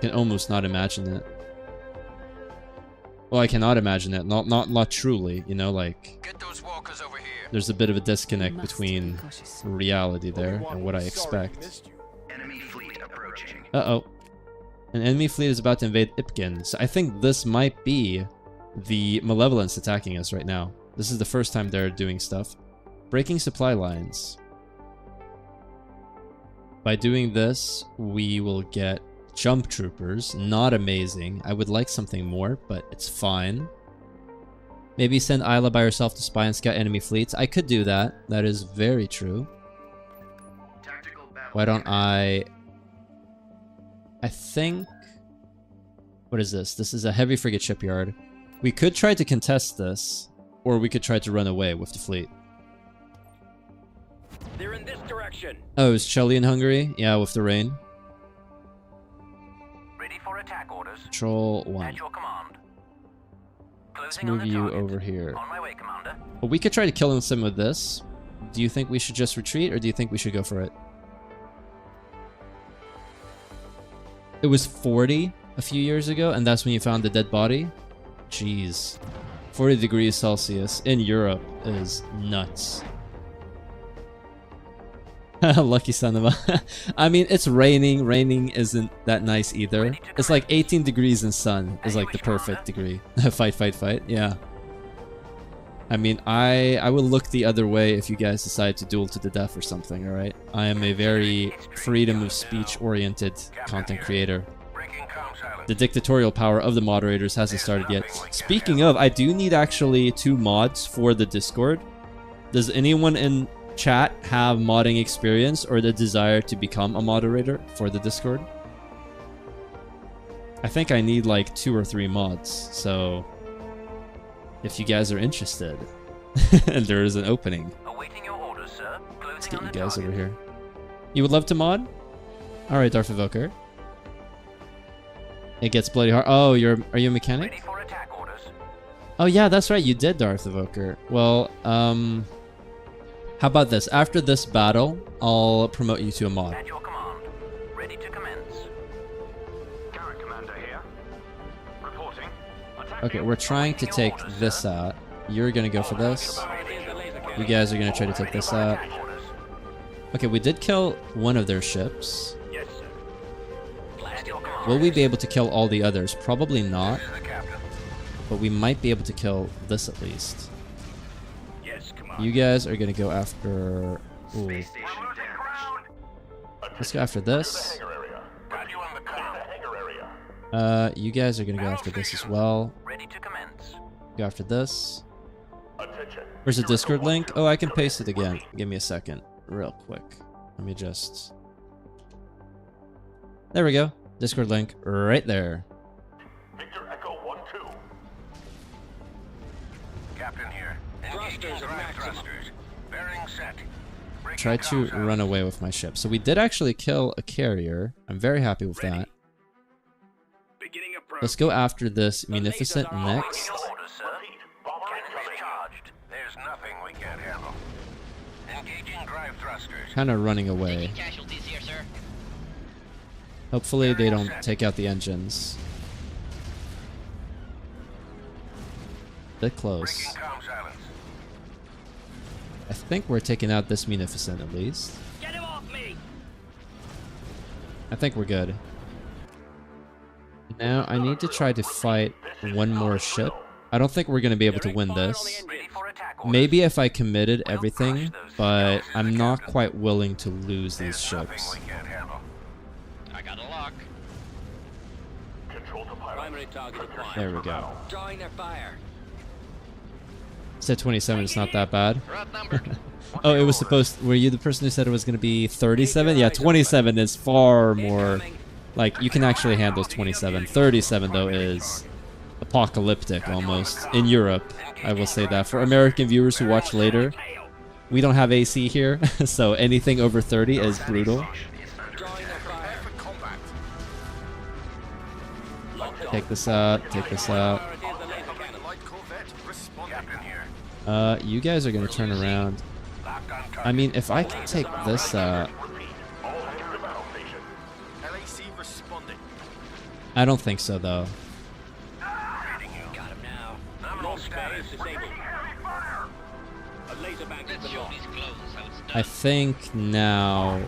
Can almost not imagine it. Well, I cannot imagine it. Not truly, you know, like... Get those walkers over here. There's a bit of a disconnect between reality there and what I expect. Enemy fleet approaching. Uh-oh. An enemy fleet is about to invade Ipkin. So I think this might be the Malevolence attacking us right now. This is the first time they're doing stuff. Breaking supply lines. By doing this, we will get jump troopers. Not amazing. I would like something more, but it's fine. Maybe send Isla by herself to spy and scout enemy fleets. I could do that. That is very true. Why don't I think... What is this? This is a heavy frigate shipyard. We could try to contest this, or we could try to run away with the fleet. They're in this direction. Oh, is Shelly in Hungary? Yeah, with the rain. Ready for attack orders. Control 1. At your command. Let's move you over here. On my way, Commander. Well, we could try to kill him some with this. Do you think we should just retreat, or do you think we should go for it? It was 40 a few years ago, and that's when you found the dead body? Jeez. 40 degrees Celsius in Europe is nuts. Lucky son of a... I mean, it's raining. Raining isn't that nice either. It's like 18 degrees in sun is like the perfect degree. Fight, fight, fight. Yeah. I mean, I will look the other way if you guys decide to duel to the death or something, alright? I am a very freedom of speech oriented content creator. The dictatorial power of the moderators hasn't started yet. Speaking of, I do need actually 2 mods for the Discord. Does anyone in chat have modding experience or the desire to become a moderator for the Discord? I think I need like 2 or 3 mods, so if you guys are interested and there is an opening, Awaiting your orders, sir. let's get you guys over here. You would love to mod? Alright, Darth Evoker. It gets bloody hard. Oh, are you a mechanic? Ready for attack orders. Oh yeah, that's right, you did, Darth Evoker. Well, how about this? After this battle, I'll promote you to a mod. At your command. Ready to commence. Garrett Commander here. Reporting. Okay, we're trying to take this out. You're gonna go for this. You guys are gonna try to take this out. Okay, we did kill one of their ships. Yes, sir. Will we be able to kill all the others? Probably not. But we might be able to kill this at least. Yes, Commander. You guys are gonna go after... Ooh. Let's go after this. You guys are gonna go after this as well. Ready to commence. Go after this. Where's the Discord link? Oh, I can paste it again. Give me a second. Real quick. Let me just... There we go. Discord link right there. Victor Echo 1-2. Captain here. Engaging drive thrusters. Bearing set. Try to run away with my ship. So we did actually kill a carrier. I'm very happy with that. Beginning approach. Let's go after this Munificent next. Orders, sir. Cannons charged. There's nothing we can't handle. Engaging drive thrusters. Kind of running away. Casualties here, sir. Hopefully they don't take out the engines. Bit close. Breaking comm silence. I think we're taking out this Munificent at least. Get him off me! I think we're good. Now I need to try to fight one more ship. I don't think we're going to be able to win this. Maybe if I committed everything, but I'm not quite willing to lose these ships. I got a lock. Primary target acquired. There we go. Drawing their fire. Said 27, it's not that bad. Oh, it was supposed... Were you the person who said it was going to be 37? Yeah, 27 is far more... Like, you can actually handle 27. 37, though, is apocalyptic, almost. In Europe, I will say that. For American viewers who watch later, we don't have AC here, so anything over 30 is brutal. Take this out, take this out. You guys are going to turn around. I mean, if I can take this out... I don't think so, though. I think now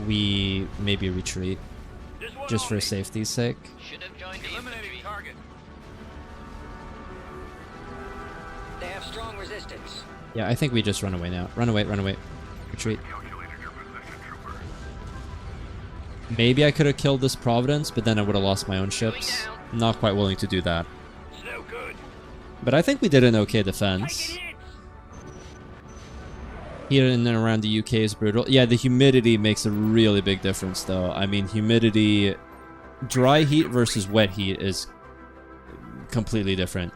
we maybe retreat, just for safety's sake. They have strong resistance. Yeah, I think we just run away now. Run away, run away. Retreat. Maybe I could have killed this Providence, but then I would have lost my own ships. Not quite willing to do that. But I think we did an okay defense. Here and then around the UK is brutal. Yeah, the humidity makes a really big difference, though. I mean, humidity... Dry heat versus wet heat is completely different.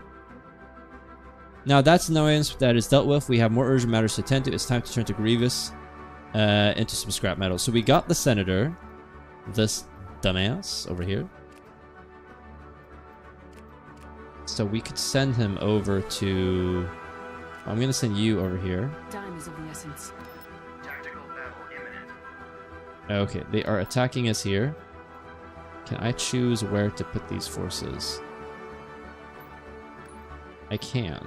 Now, that's an annoyance that is dealt with. We have more urgent matters to attend to. It's time to turn to Grievous into some scrap metal. So we got the Senator. This dumbass over here. So we could send him over to... I'm going to send you over here. Time is of the essence. Okay, they are attacking us here. Can I choose where to put these forces? I can.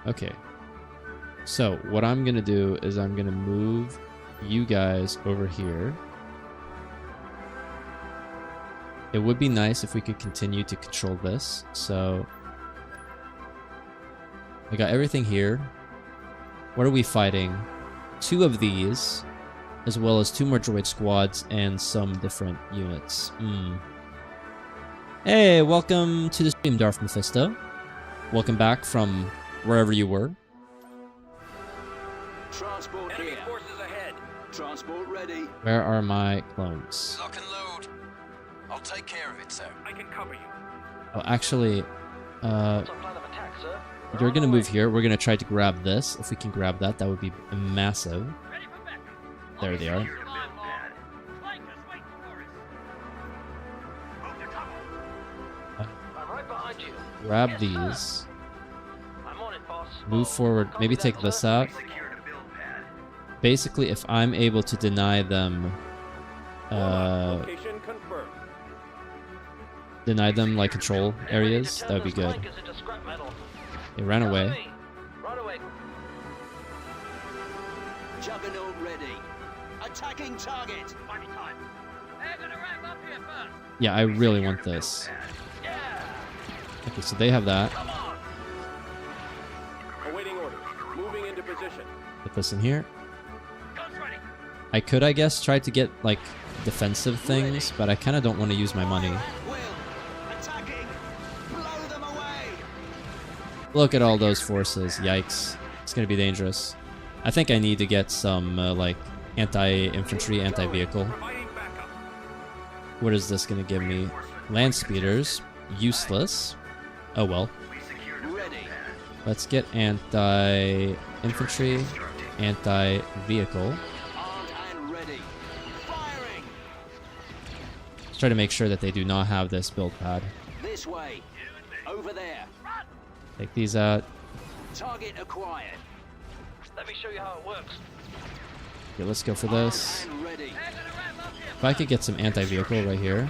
Okay. So, what I'm going to do is I'm going to move you guys over here. It would be nice if we could continue to control this. So, I got everything here. What are we fighting? 2 of these, as well as 2 more droid squads and some different units. Hey, welcome to the stream, Darth Mephisto. Welcome back from wherever you were. Transport here. Forces ahead. Transport ready. Where are my clones? Lock and load. I'll take care of it, sir. I can cover you. Oh, actually, you're gonna move here. We're gonna try to grab this. If we can grab that, that would be massive. There they are. Grab these. Move forward. Maybe take this out. Basically, if I'm able to deny them... deny them, like, control areas, that would be good. They ran away. Juggernaut ready. Attacking target. Yeah, I really want this. Okay, so they have that. Awaiting orders. Moving into position. Put this in here. I could, I guess, try to get, like, defensive things, but I kind of don't want to use my money. Look at all those forces. Yikes. It's going to be dangerous. I think I need to get some, like, anti-infantry, anti-vehicle. What is this going to give me? Land speeders. Useless. Oh well. Let's get anti-infantry, anti-vehicle. Let's try to make sure that they do not have this build pad. This way. Over there. Take these out. Target acquired. Let me show you how it works. Okay, let's go for this. If I could get some anti-vehicle right here,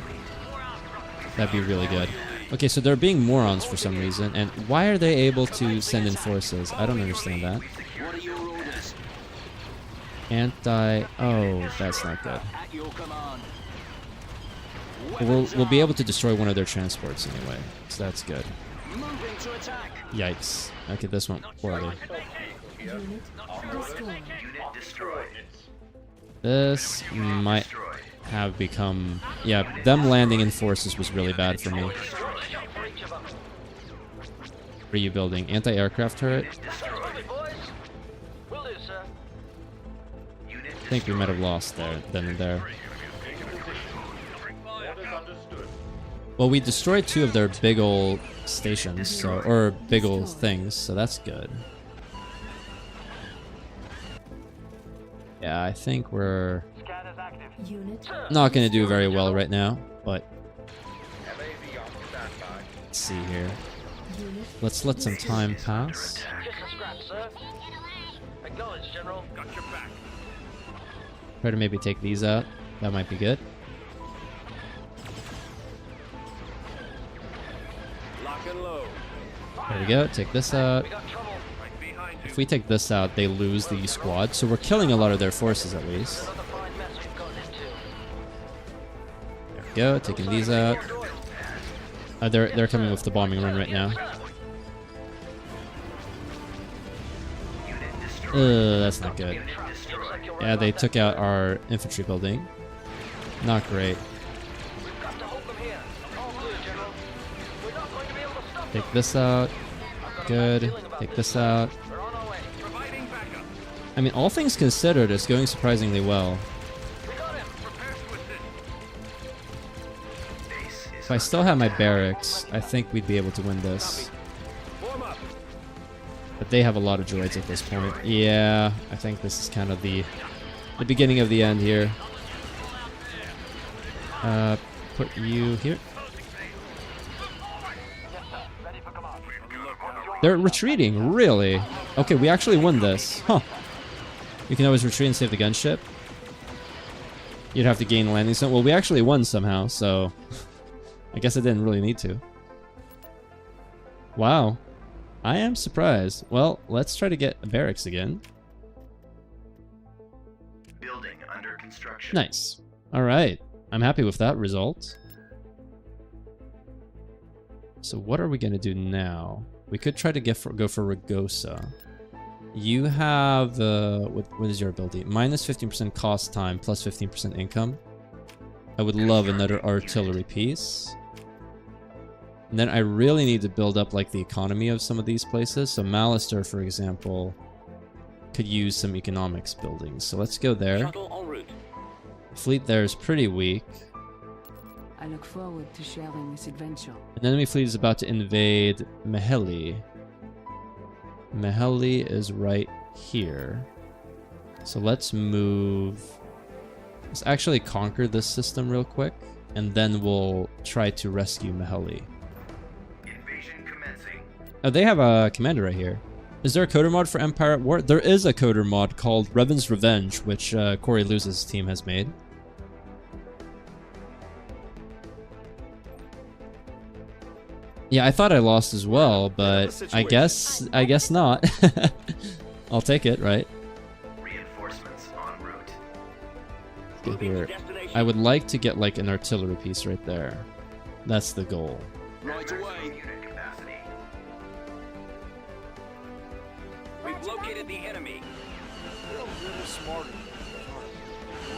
that'd be really good. Okay, so they're being morons for some reason, and why are they able to send in forces? I don't understand that. What are your orders? Anti... Oh, that's not good. At your command. We'll be able to destroy one of their transports anyway, so that's good. Yikes. Okay, this went poorly. This might have become... Yeah, them landing in forces was really bad for me. What are you building? Anti-aircraft turret? I think we might have lost there, then and there. Well, we destroyed 2 of their big ol' stations, so, or big ol' things, so that's good. Yeah, I think we're not going to do very well right now, but let's see here. Let's let some time pass. Try to maybe take these out. That might be good. There we go. Take this out. If we take this out, they lose the squad, so we're killing a lot of their forces at least. There we go. Taking these out. They're coming with the bombing run right now. That's not good. Yeah, they took out our infantry building. Not great. Take this out. Good. Take this out. I mean, all things considered, it's going surprisingly well. If I still have my barracks, I think we'd be able to win this. But they have a lot of droids at this point. Yeah, I think this is kind of the beginning of the end here. Put you here. They're retreating, really? Okay, we actually won this. Huh. You can always retreat and save the gunship. You'd have to gain landing zone. Well, we actually won somehow, so I guess I didn't really need to. Wow. I am surprised. Well, let's try to get a barracks again. Building under construction. Nice. All right. I'm happy with that result. So what are we going to do now? We could try to go for Ragosa. You have what is your ability? Minus 15% cost time, plus 15% income. I would love another artillery piece. And then I really need to build up like the economy of some of these places. So Malister, for example, could use some economics buildings. So let's go there. Fleet there is pretty weak. I look forward to sharing this adventure. An enemy fleet is about to invade Meheli. Meheli is right here. So let's move. Let's actually conquer this system real quick, and then we'll try to rescue Meheli. Invasion commencing. Oh, they have a commander right here. Is there a coder mod for Empire at War? There is a coder mod called Revan's Revenge, which Corey Luz's team has made. Yeah, I thought I lost as well, but I guess not. I'll take it, right? Reinforcements en route. Get here. I would like to get like an artillery piece right there. That's the goal. Right away. Unit capacity. We've located the enemy.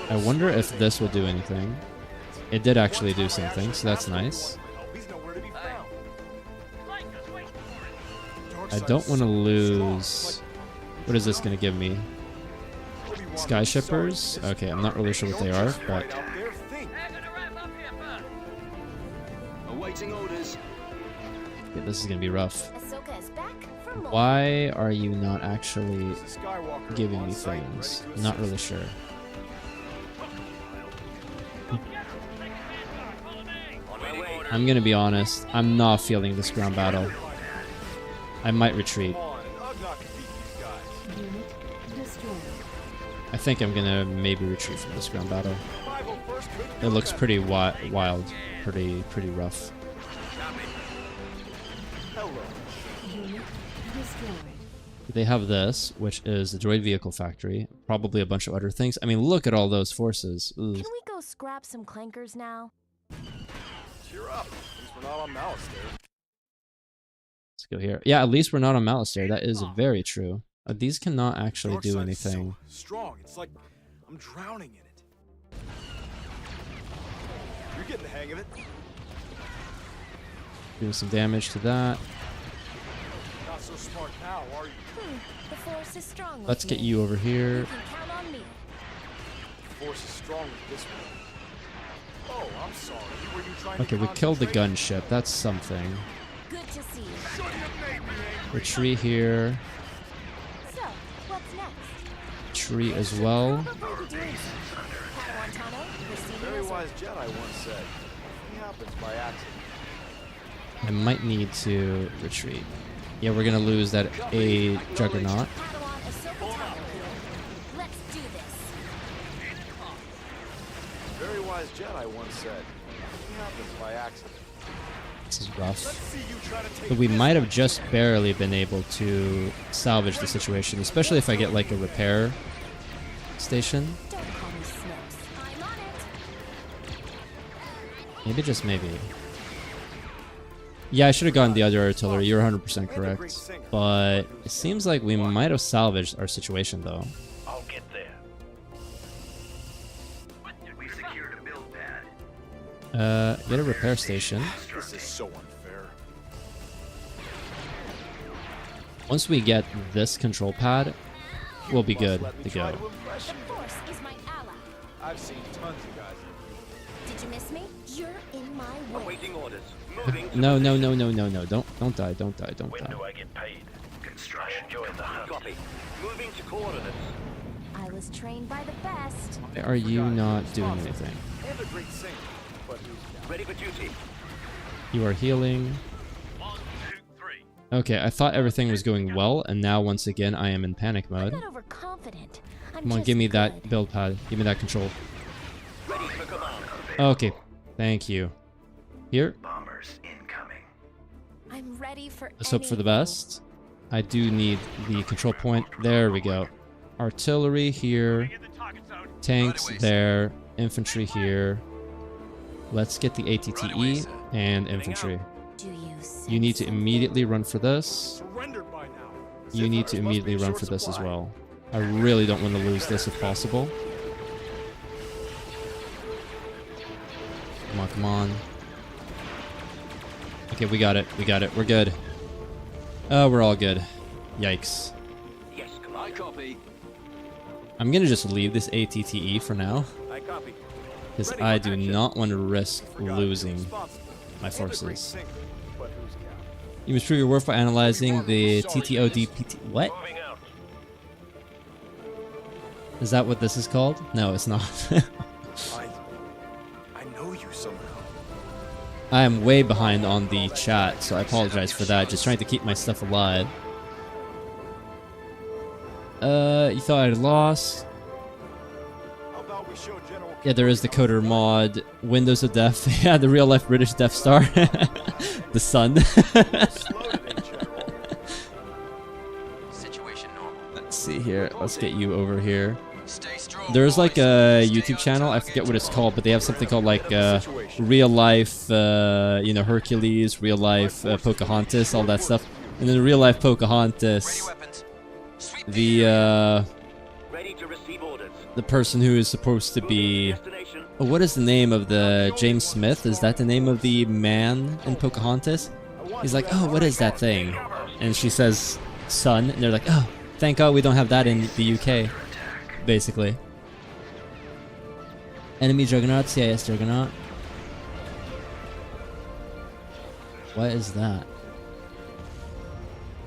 I wonder if this will do anything. It did actually do something, so that's nice. I don't want to lose... What is this going to give me? Sky Shippers? Okay, I'm not really sure what they are, but... Okay, this is going to be rough. Why are you not actually giving me things? I'm not really sure. I'm going to be honest. I'm not feeling this ground battle. I might retreat. I think I'm gonna maybe retreat from this ground battle. It looks pretty wild, pretty rough. They have this, which is the droid vehicle factory, probably a bunch of other things. I mean, look at all those forces. Ugh. Can we go scrap some clankers now? Cheer up. At least we're not on Malastare. Let's go here. Yeah, at least we're not on Malastare. That is very true. These cannot actually do anything. So strong. It's like I'm drowning in it. You're getting the hang of it. Doing some damage to that. Not so smart now, are you? The force is strong. Let's get you over here. You can count on me. The force is strong with this one. Oh, I'm sorry. Were you trying Okay, to we killed the concentrate? gunship. That's something. Good to see you. Shouldn't have made me angry. Retreat here. So, what's next? Tree as well. Probably doing something. Padawan Tano, receiving Very us. wise Jedi once said, "It happens by accident." I might need to retreat. Yeah, we're gonna lose that A Juggernaut. Padawan Ahsoka Tano here. Let's do this. Very wise Jedi once said, "It happens by accident." This is rough. Let's see you try to take But we this might have just barely been able to salvage the situation, especially if I get like a repair station. Don't call me Snopes. I'm on it. Maybe, just maybe. Yeah, I should have gotten the other artillery. You're 100% correct. But it seems like we might have salvaged our situation, though. I'll get there. We secured a build pad. Get a repair station. This is so unfair. Once we get this control pad, we'll be good Let me to try go. to impress The you. force is my ally. I've seen tons of guys. Did you miss me? You're in my way. Awaiting orders. Moving to No, no, no, no, no, no. Don't die, don't die, don't When die. do I get paid? Construction. Enjoy the hunt. copy. Moving to coordinates. I was trained by the best. Why are you not doing anything? And a great singer, but who's counting? Ready for duty. You are healing. 1, 2, 3. Okay, I thought everything was going well, and now once again I am in panic I'm mode. not overconfident. I'm Come on, just give me that good. build pad. Give me that control. Ready for command. Okay, thank you. Here, Bombers incoming. I'm ready for let's hope for the anything. best. I do need the control point. There we go. Artillery here. Tanks there. Infantry here. Let's get the ATTE and infantry. Do you You need to sense immediately run for this. Surrendered by now. You need to Seafarers must be immediately in run short for this as supply. well. I really don't want to lose this if possible. Come on, come on. Okay, we got it. We got it. We're good. Oh, we're all good. Yikes. Yes, command. I copy. I'm gonna just leave this ATTE for now, I copy. because I do not want to risk Forgot losing responsible. my And a great forces. singer, but who's counting? You must prove your worth by analyzing the TTODPT. What? Moving out. Is that what this is called? No, it's not. I know you somehow. I am way behind on the chat, so I apologize for that. Just trying to keep my stuff alive. You thought I'd lost? How about we show General Yeah, there is the coder mod, Windows of Death. Yeah, the real life British Death Star. The sun. slow today, General? Situation normal. Let's see here. Let's get you over here. Stay strong. There's like a Stay YouTube on channel, I target. forget what it's called, but they have something called like real life, you know, Hercules, real life Pocahontas, all that stuff. And then real life Ready Pocahontas, weapons. Sweep the Ready to receive orders. the person who is supposed to be, Destination. oh, what is the name of the James Smith? Is that the name of the man in Pocahontas? He's like, oh, what is that thing? And she says, sun, and they're like, oh, thank God we don't have that in the UK. Basically. Enemy Juggernaut, CIS Juggernaut. What is that?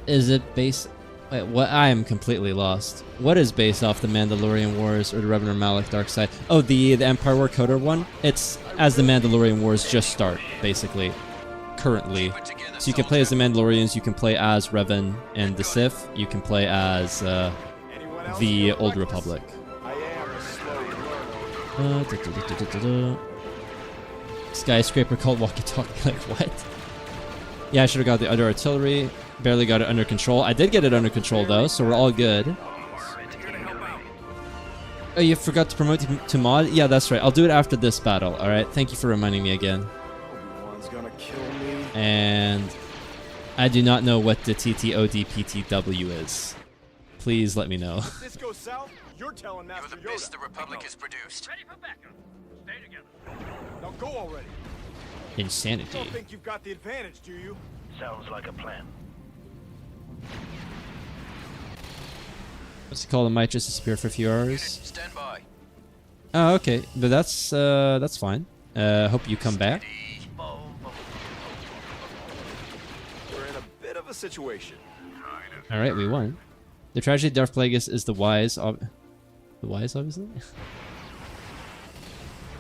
Is it based... Wait, what? I am completely lost. What is based off the Mandalorian Wars or the Revenant Malak Dark Side? Oh, the Empire War Coder one? It's as the Mandalorian Wars just start, basically. Currently. So you can play as the Mandalorians, you can play as Revan and the Sith, you can play as the Old Republic. I am a slow learner. Skyscraper called walkie-talkie. Like, what? Yeah, I should have got the other artillery. Barely got it under control. I did get it under control, though, so we're all good. Oh, you forgot to promote to mod? Yeah, that's right. I'll do it after this battle, alright? Thank you for reminding me again. And I do not know what the TTODPTW is. Please let me know. If this goes south, you're telling Master You're the best Yoda. the Republic has produced. Ready for backup. Stay together. Now go already. You Insanity. don't think you've got the advantage, do you? Sounds like a plan. What's it called? It might just disappear for a few hours. Stand by. Oh, okay. But that's fine. Hope you come back. We're in a bit of a situation. All right, we won. The tragedy of Darth Plagueis is the wise. The wise, obviously.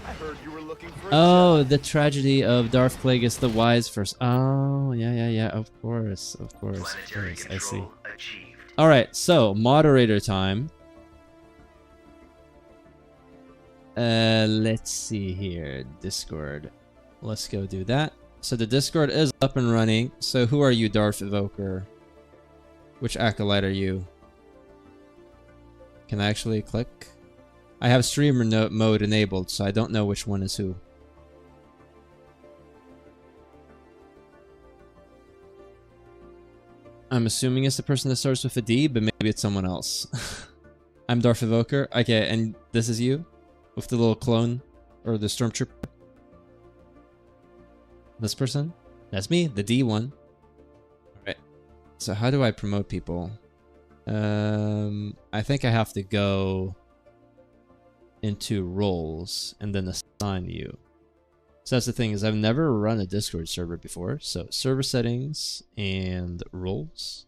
I heard you were looking for. Oh, the tragedy of Darth Plagueis the wise first. Oh, yeah. Of course. I see. All right, so moderator time. Let's see here. Discord. Let's go do that. So the Discord is up and running. So who are you, Darth Evoker? Which acolyte are you? Can I actually click? I have streamer mode enabled, so I don't know which one is who. I'm assuming it's the person that starts with a D, but maybe it's someone else. I'm Darth Evoker. Okay, and this is you? With the little clone? Or the stormtrooper? This person? That's me, the D one. Alright. So how do I promote people? I think I have to go into roles and then assign you. So that's the thing, is I've never run a Discord server before. So server settings and roles.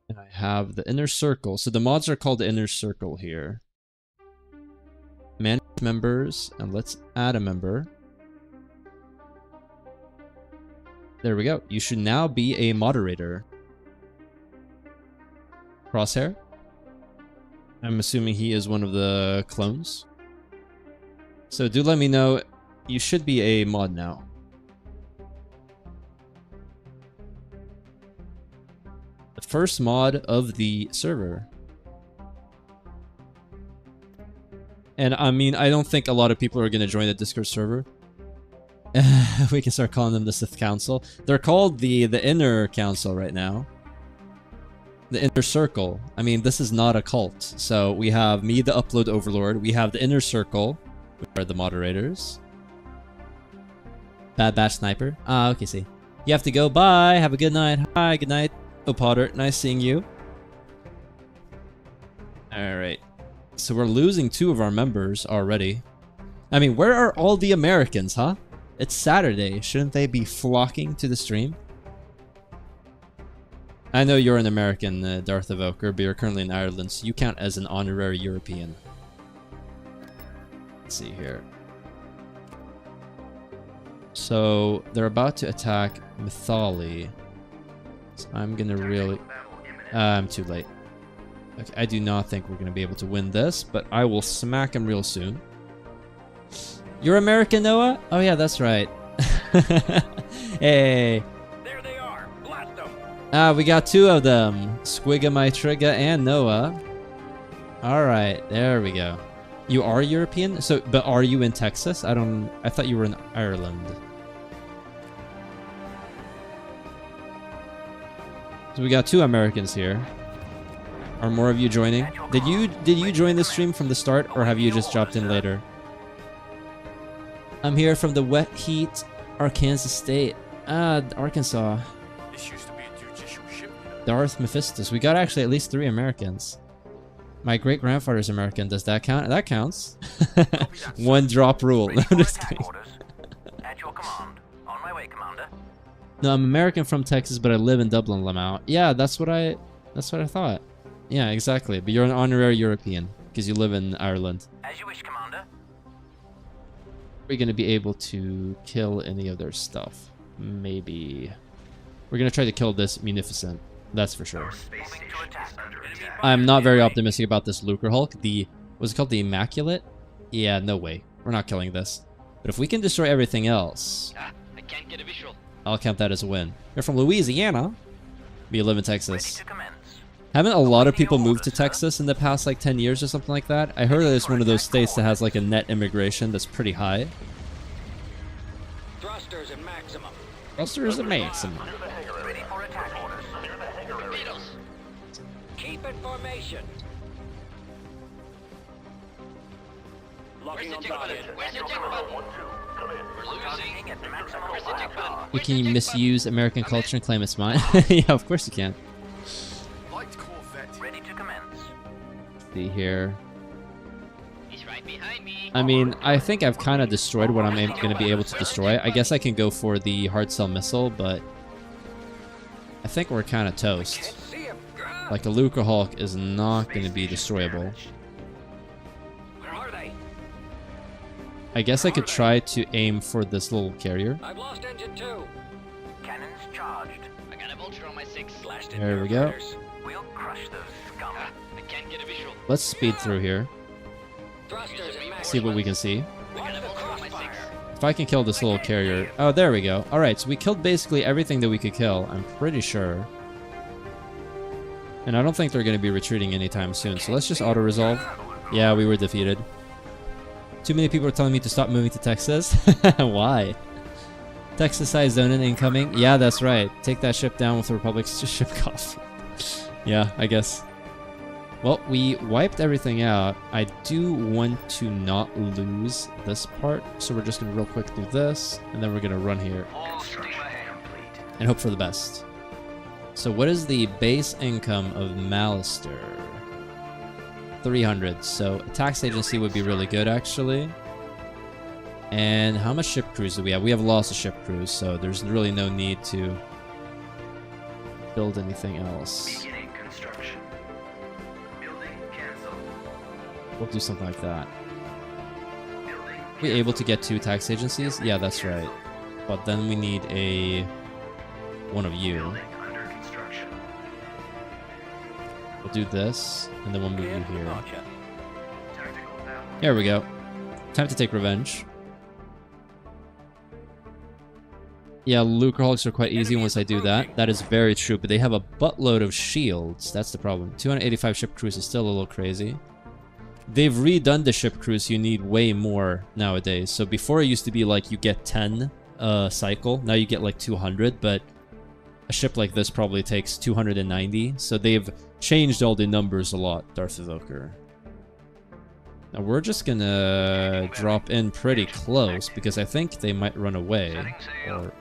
And I have the inner circle. So the mods are called the inner circle here. Manage members, and let's add a member. There we go. You should now be a moderator. Crosshair. I'm assuming he is one of the clones. So do let me know. You should be a mod now. The first mod of the server. And I mean, I don't think a lot of people are going to join the Discord server. We can start calling them the Sith Council. They're called the Inner Council right now. The Inner Circle. I mean, this is not a cult. So we have me, the Upload Overlord. We have the Inner Circle, which are the moderators. Bad Batch Sniper. Ah, okay, see. You have to go. Bye. Have a good night. Hi, good night. Oh, Potter. Nice seeing you. Alright. So we're losing 2 of our members already. I mean, where are all the Americans, huh? It's Saturday. Shouldn't they be flocking to the stream? I know you're an American, Darth Evoker, but you're currently in Ireland, so you count as an honorary European. Let's see here. So they're about to attack Mythali. So I'm gonna really... I'm too late. Okay, I do not think we're gonna be able to win this, but I will smack him real soon. You're American, Noah? Oh yeah, that's right. Hey. There they are. Blast them. Ah, we got 2 of them. Squigga, Mytriga, and Noah. Alright, there we go. You are European? So, but are you in Texas? I thought you were in Ireland. So we got 2 Americans here. Are more of you joining? Did you join the stream from the start, or have you just dropped in later? I'm here from the wet heat, Arkansas State. Ah, Arkansas. This used to be a judicial ship. Darth Mephistus. We got actually at least 3 Americans. My great-grandfather's American. Does that count? That counts. 1 drop rule. No, I'm just kidding. At your command. On my way, Commander. No, I'm American from Texas, but I live in Dublin, Lamau. Yeah, that's what I thought. Yeah, exactly. But you're an honorary European because you live in Ireland. As you wish, Commander. Are we going to be able to kill any of their stuff? Maybe. We're going to try to kill this Munificent. That's for sure. I'm not very optimistic about this Lucre Hulk. Was it called the Immaculate? Yeah, no way. We're not killing this. But if we can destroy everything else, I can't get a visual. I'll count that as a win. You're from Louisiana, but you live in Texas. Haven't a lot of people moved to Texas in the past like 10 years or something like that? I heard that it's one of those states that has like a net immigration that's pretty high. Thrusters are maximum. Ready for attack orders. Keep in formation. Locking on target. Where's the tick button? We're losing. At maximum firepower. You can misuse American culture and claim it's mine. Yeah, of course you can. Light Corvette. Ready to commence. See here. He's right behind me. I mean, I think I've kind of destroyed what I'm going to be able to destroy. I guess I can go for the hard cell missile, but I think we're kind of toast. Like a Lucre Hulk is not going to be destroyable. Where are they? I guess I could try to aim for this little carrier. I've lost engine 2. Cannons charged. I got a vulture on my 6. Blasted There we go. fighters. We'll crush those scum. I can't get a visual. Let's speed through here. Thrusters at max. See what we can see. I got a vulture on my 6. If I can kill this little carrier. Oh, there we go. Alright, so we killed basically everything that we could kill. I'm pretty sure. And I don't think they're going to be retreating anytime soon. So let's just auto-resolve. Yeah, we were defeated. Too many people are telling me to stop moving to Texas. Why? Texas-sized zone incoming. Yeah, that's right. Take that ship down with the Republic's ship cost. Yeah, I guess. Well, we wiped everything out. I do want to not lose this part. So we're just going to real quick do this. And then we're going to run here. And hope for the best. So what is the base income of Malister? 300. So a tax agency would be really good, actually. And how much ship crews do we have? We have lots of ship crews, so there's really no need to build anything else. Beginning construction. Building cancelled. We'll do something like that. Building We able to get 2 tax agencies? Yeah, that's right. But then we need a one of you. building under construction. We'll do this, and then we'll move you here. Tactical battle. There we go. Time to take revenge. Yeah, Lucre Hulks are quite easy once I do that. That is very true, but they have a buttload of shields. That's the problem. 285 ship crews is still a little crazy. They've redone the ship crews, so you need way more nowadays. So before it used to be like you get 10 cycle. Now you get like 200, but a ship like this probably takes 290. So they've changed all the numbers a lot, Darth Evoker. Now we're just gonna drop in pretty close because I think they might run away. Or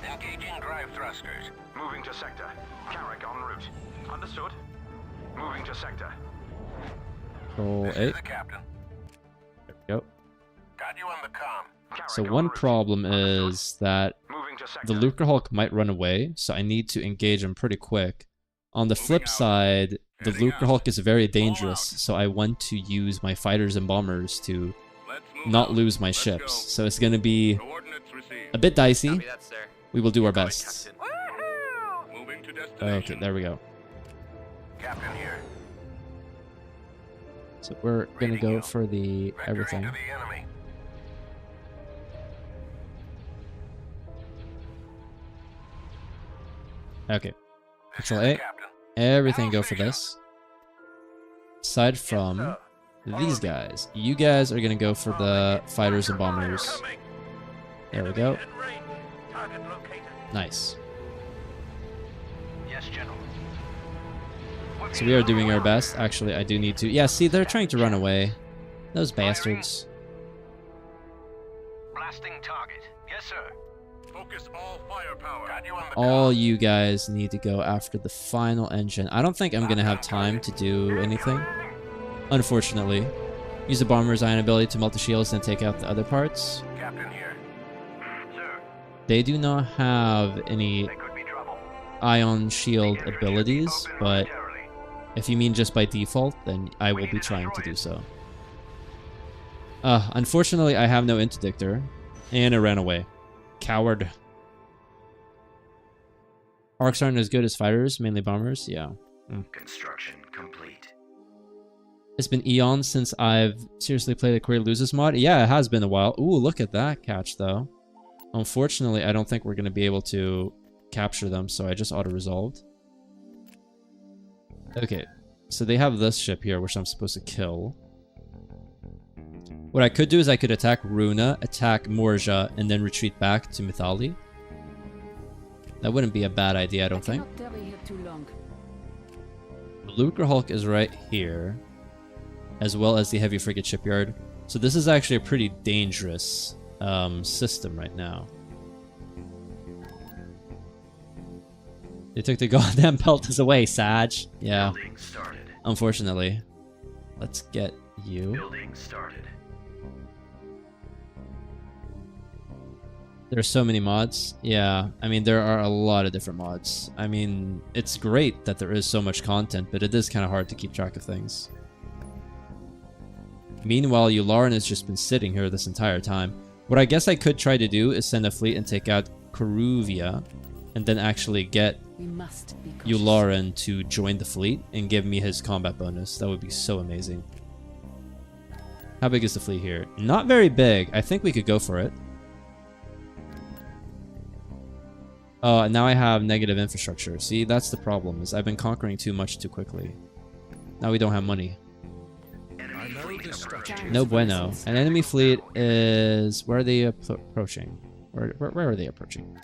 Engaging drive thrusters. Moving to sector. Carrick en route. Understood. Moving to sector. Control This 8. is the captain. There we go. Got you on the comm. Carrick So en one route. problem is that Moving to the sector. Lucre Hulk might run away, so I need to engage him pretty quick. On the flip side, the Lucre Hulk is very dangerous, so I want to use my fighters and bombers to not lose my ships. So it's going to be Coordinates received. a bit dicey. Copy that, sir. We will do our Got it, best. Captain. Moving to destination. Okay, there we go. Captain here. So we're going to go for the Vectoring everything. to the enemy. Okay, This Control is the 8. captain. Everything go for this. Aside from these guys. You guys are going to go for the fighters and bombers. There we go. Target located. Nice. Yes, General. So we are doing our best. Actually, I do need to... Yeah, see, they're trying to run away. Those bastards. Blasting target. Yes, sir. Focus all firepower. Got you on the All comm. you guys need to go after the final engine. I don't think I'm going to have time to do anything. Unfortunately. Use the bomber's ion ability to melt the shields and take out the other parts. Captain here. Sir, They do not have any there could be trouble. ion shield abilities, but Momentarily. if you mean just by default, then I will be trying to do so. Unfortunately, I have no interdictor, and it ran away. Coward. Arcs aren't as good as fighters, mainly bombers. Yeah. Construction complete. It's been eons since I've seriously played a Career Loses mod. Yeah, it has been a while. Ooh, look at that catch, though. Unfortunately, I don't think we're going to be able to capture them, so I just auto-resolved. Okay, so they have this ship here, which I'm supposed to kill. What I could do is I could attack Runa, attack Morja, and then retreat back to Mythali. That wouldn't be a bad idea, I don't think. Tarry here too long. The Lucre Hulk is right here, as well as the heavy frigate shipyard. So this is actually a pretty dangerous system right now. They took the goddamn peltas away, Sag. Yeah. Building started. Unfortunately. Let's get you. Building started. There's so many mods. Yeah, I mean, there are a lot of different mods. I mean, it's great that there is so much content, but it is kind of hard to keep track of things. Meanwhile, Yularen has just been sitting here this entire time. What I guess I could try to do is send a fleet and take out Coruvia, and then actually get Yularen to join the fleet and give me his combat bonus. That would be so amazing. How big is the fleet here? Not very big. I think we could go for it. Oh, and now I have negative infrastructure. See, that's the problem, is I've been conquering too much too quickly. Now we don't have money. No bueno. An enemy fleet is... Where are they approaching? Where are they approaching?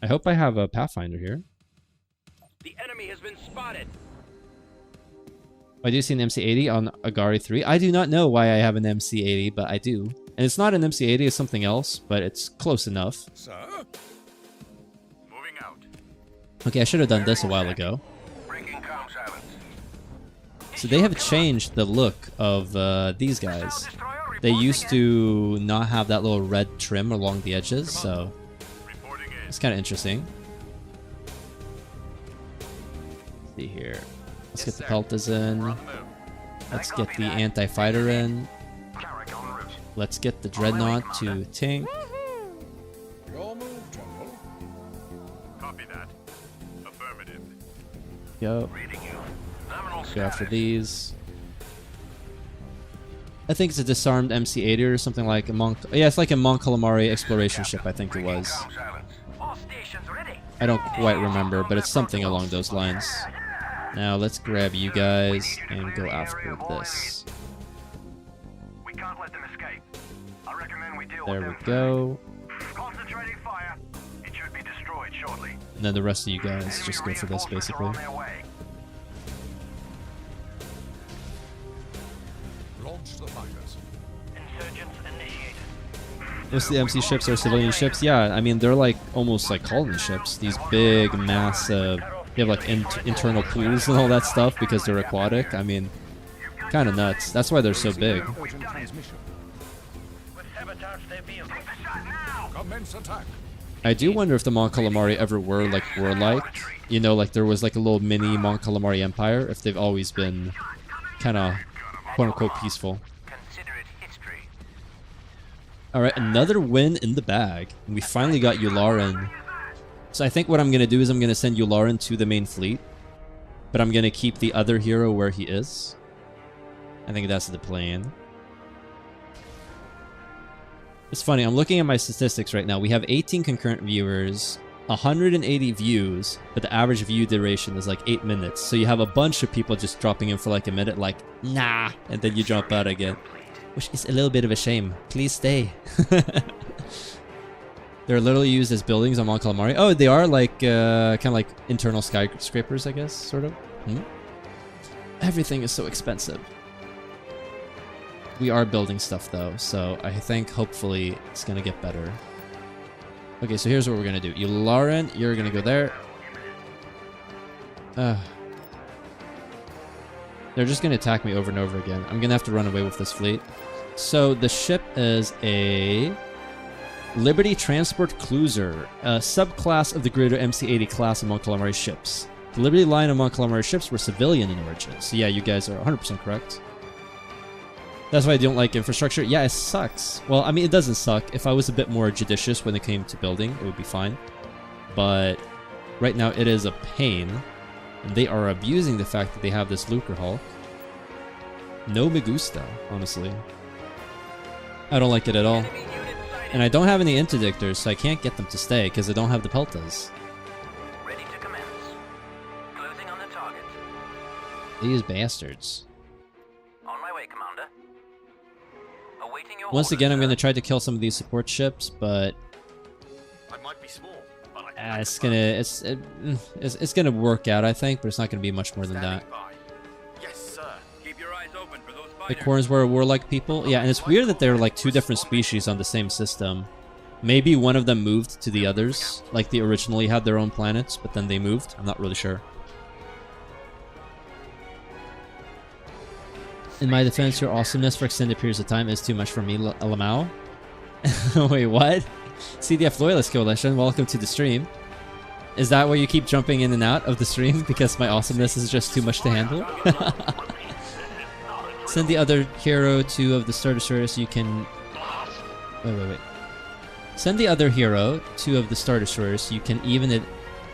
I hope I have a Pathfinder here. The enemy has been spotted. I do see an MC-80 on Agari 3. I do not know why I have an MC-80, but I do. And it's not an MC-80, it's something else, but it's close enough. Sir? Moving out. Okay, I should have done this a while ago. Breaking comm silence. So they have changed the look of these guys. They used to not have that little red trim along the edges, so it's kind of interesting. Let's see here. Let's get the Peltas in. Let's get the Anti-Fighter in. Let's get the Dreadnought to tank. Your move, General. Copy that. Affirmative. Go. Go after these. I think it's a disarmed MC-80 or something like a Mon... Yeah, it's like a Mon Calamari exploration ship, I think it was. I don't quite remember, but it's something along those lines. Now let's grab you guys and go after this. We can't let them escape. I recommend we deal There with we them go. first. Concentrating fire. It should be destroyed shortly. And then the rest of you guys just go for this, basically. Launch the fighters. Insurgents initiated. Most of the MC ships are civilian ships. Yeah, I mean, they're like almost like colony ships. These big, massive... They have like internal pools and all that stuff because they're aquatic. I mean, kind of nuts. That's why they're so big. Commence attack. I do wonder if the Mon Calamari ever were like warlike. You know, like there was like a little mini Mon Calamari empire. If they've always been kind of quote-unquote peaceful. Alright, another win in the bag. And we finally got Yularen. So I think what I'm going to do is I'm going to send Yularen to the main fleet. But I'm going to keep the other hero where he is. I think that's the plan. It's funny, I'm looking at my statistics right now. We have 18 concurrent viewers, 180 views, but the average view duration is like 8 minutes. So you have a bunch of people just dropping in for like a minute, like, nah, and then you jump out again. Which is a little bit of a shame. Please stay. They're literally used as buildings on Mon Calamari. Oh, they are like, kind of like internal skyscrapers, I guess, sort of. Everything is so expensive. We are building stuff though, so I think hopefully it's gonna get better. Okay, so here's what we're gonna do. Yularen, you're gonna go there. They're just gonna attack me over and over again. I'm gonna have to run away with this fleet. So the ship is a Liberty Transport Cruiser, a subclass of the greater MC-80 class of Mon Calamari ships. The Liberty line of Mon Calamari ships were civilian in origin. So yeah, you guys are 100% correct. That's why I don't like infrastructure. Yeah, it sucks. Well, I mean, it doesn't suck. If I was a bit more judicious when it came to building, it would be fine. But right now, it is a pain. And they are abusing the fact that they have this Lucre Hulk. No me gusta, honestly. I don't like it at all. And I don't have any interdictors, so I can't get them to stay because I don't have the Peltas. Ready to commence. Closing on the target. These bastards. On my way, Commander. Awaiting your Once orders, again, I'm sir. going to try to kill some of these support ships, but I might be small, It's gonna work out, I think, but it's not gonna be much more than that. Yes, sir. Keep your eyes open for those The corners were warlike people. Yeah, and it's weird that they're like two different species on the same system. Maybe one of them moved to the others, like they originally had their own planets, but then they moved. I'm not really sure. In my defense, your awesomeness for extended periods of time is too much for me, Lamau. Wait, what? CDF Loyalist Coalition, welcome to the stream. Is that why you keep jumping in and out of the stream? Because my awesomeness is just too much to handle? Send the other hero two of the Star Destroyers so you can... Wait. Send the other hero two of the Star Destroyers so you can even it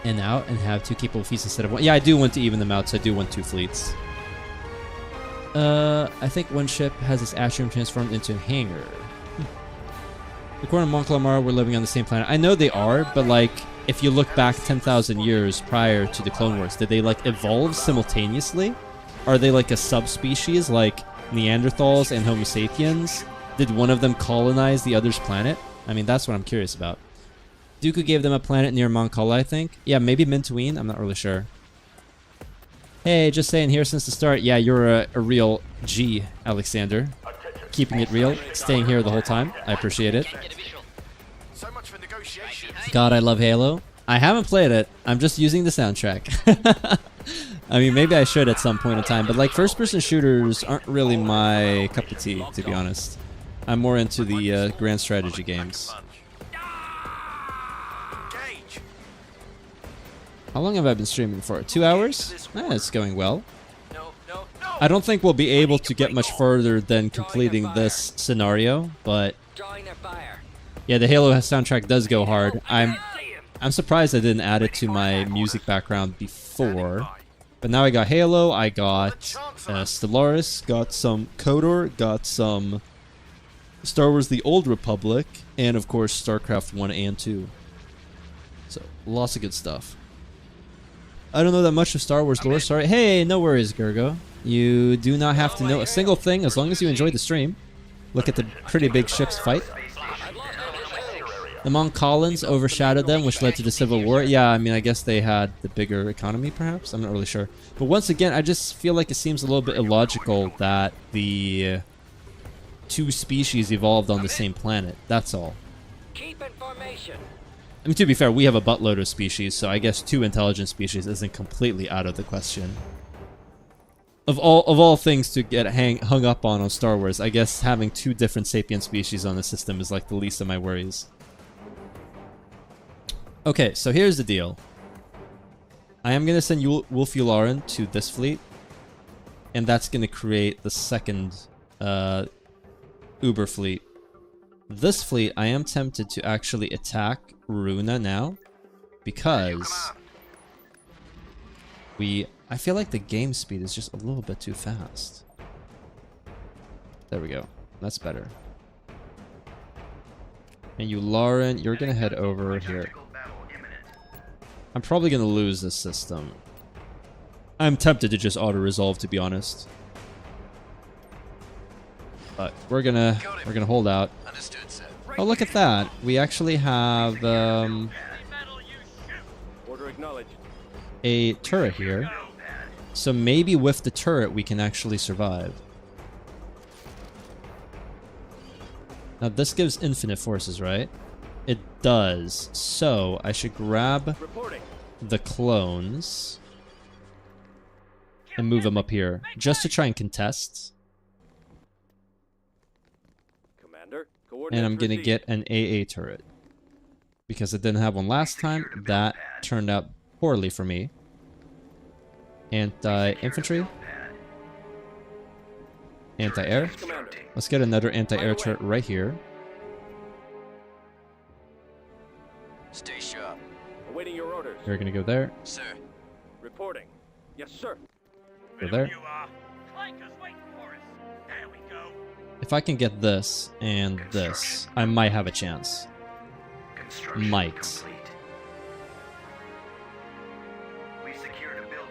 and out and have two capable fleets instead of one. Yeah, I do want to even them out, so I do want two fleets. I think one ship has its atrium transformed into a hangar. According to Monclamar, we're living on the same planet. I know they are, but like, if you look back 10,000 years prior to the Clone Wars, did they like evolve simultaneously? Are they like a subspecies like Neanderthals and Homo sapiens? Did one of them colonize the other's planet? I mean, that's what I'm curious about. Dooku gave them a planet near Mon Cala, I think. Yeah, maybe Mentaween? I'm not really sure. Hey, just saying here since the start. Yeah, you're a real G, Alexander. Keeping it real, staying here the whole time. I appreciate it. So much for negotiations. God, I love Halo. I haven't played it. I'm just using the soundtrack. I mean, maybe I should at some point in time, but like first-person shooters aren't really my cup of tea, to be honest. I'm more into the grand strategy games. How long have I been streaming for? 2 hours? It's going well. I don't think we'll be able to get much further than completing this scenario, but yeah, the Halo soundtrack does go hard. I'm surprised I didn't add it to my music background before, but now I got Halo, I got Stellaris, got some KOTOR, got some Star Wars: The Old Republic, and of course StarCraft 1 and 2. So lots of good stuff. I don't know that much of Star Wars lore, sorry. Hey, no worries, Gergo. You do not have to know a single thing as long as you enjoy the stream. Look at the pretty big ships fight. The Mon Collins overshadowed them, which led to the Civil War. Yeah, I mean, I guess they had the bigger economy, perhaps? I'm not really sure. But once again, I just feel like it seems a little bit illogical that the two species evolved on the same planet. That's all. Keep in formation. I mean, to be fair, we have a buttload of species, so I guess two intelligent species isn't completely out of the question. Of all things to get hung up on Star Wars, I guess having two different sapient species on the system is like the least of my worries. Okay, so here's the deal. I am going to send Wolf Yularen to this fleet, and that's going to create the second Uber fleet. This fleet, I am tempted to actually attack Runa now, because I feel like the game speed is just a little bit too fast. There we go. That's better. And Yularen, you're going to head over here. I'm probably going to lose this system. I'm tempted to just auto-resolve, to be honest. But we're gonna hold out. Oh, look at that. We actually have a turret here. So maybe with the turret we can actually survive. Now this gives infinite forces, right? It does. So I should grab the clones and move them up here just to try and contest. And I'm gonna get an AA turret because I didn't have one last time. That turned out poorly for me. Anti-infantry, anti-air. Let's get another anti-air turret right here. Stay sharp. Awaiting your orders. We're gonna go there. Sir. Reporting. Yes, sir. Go there. If I can get this and this, I might have a chance. Might.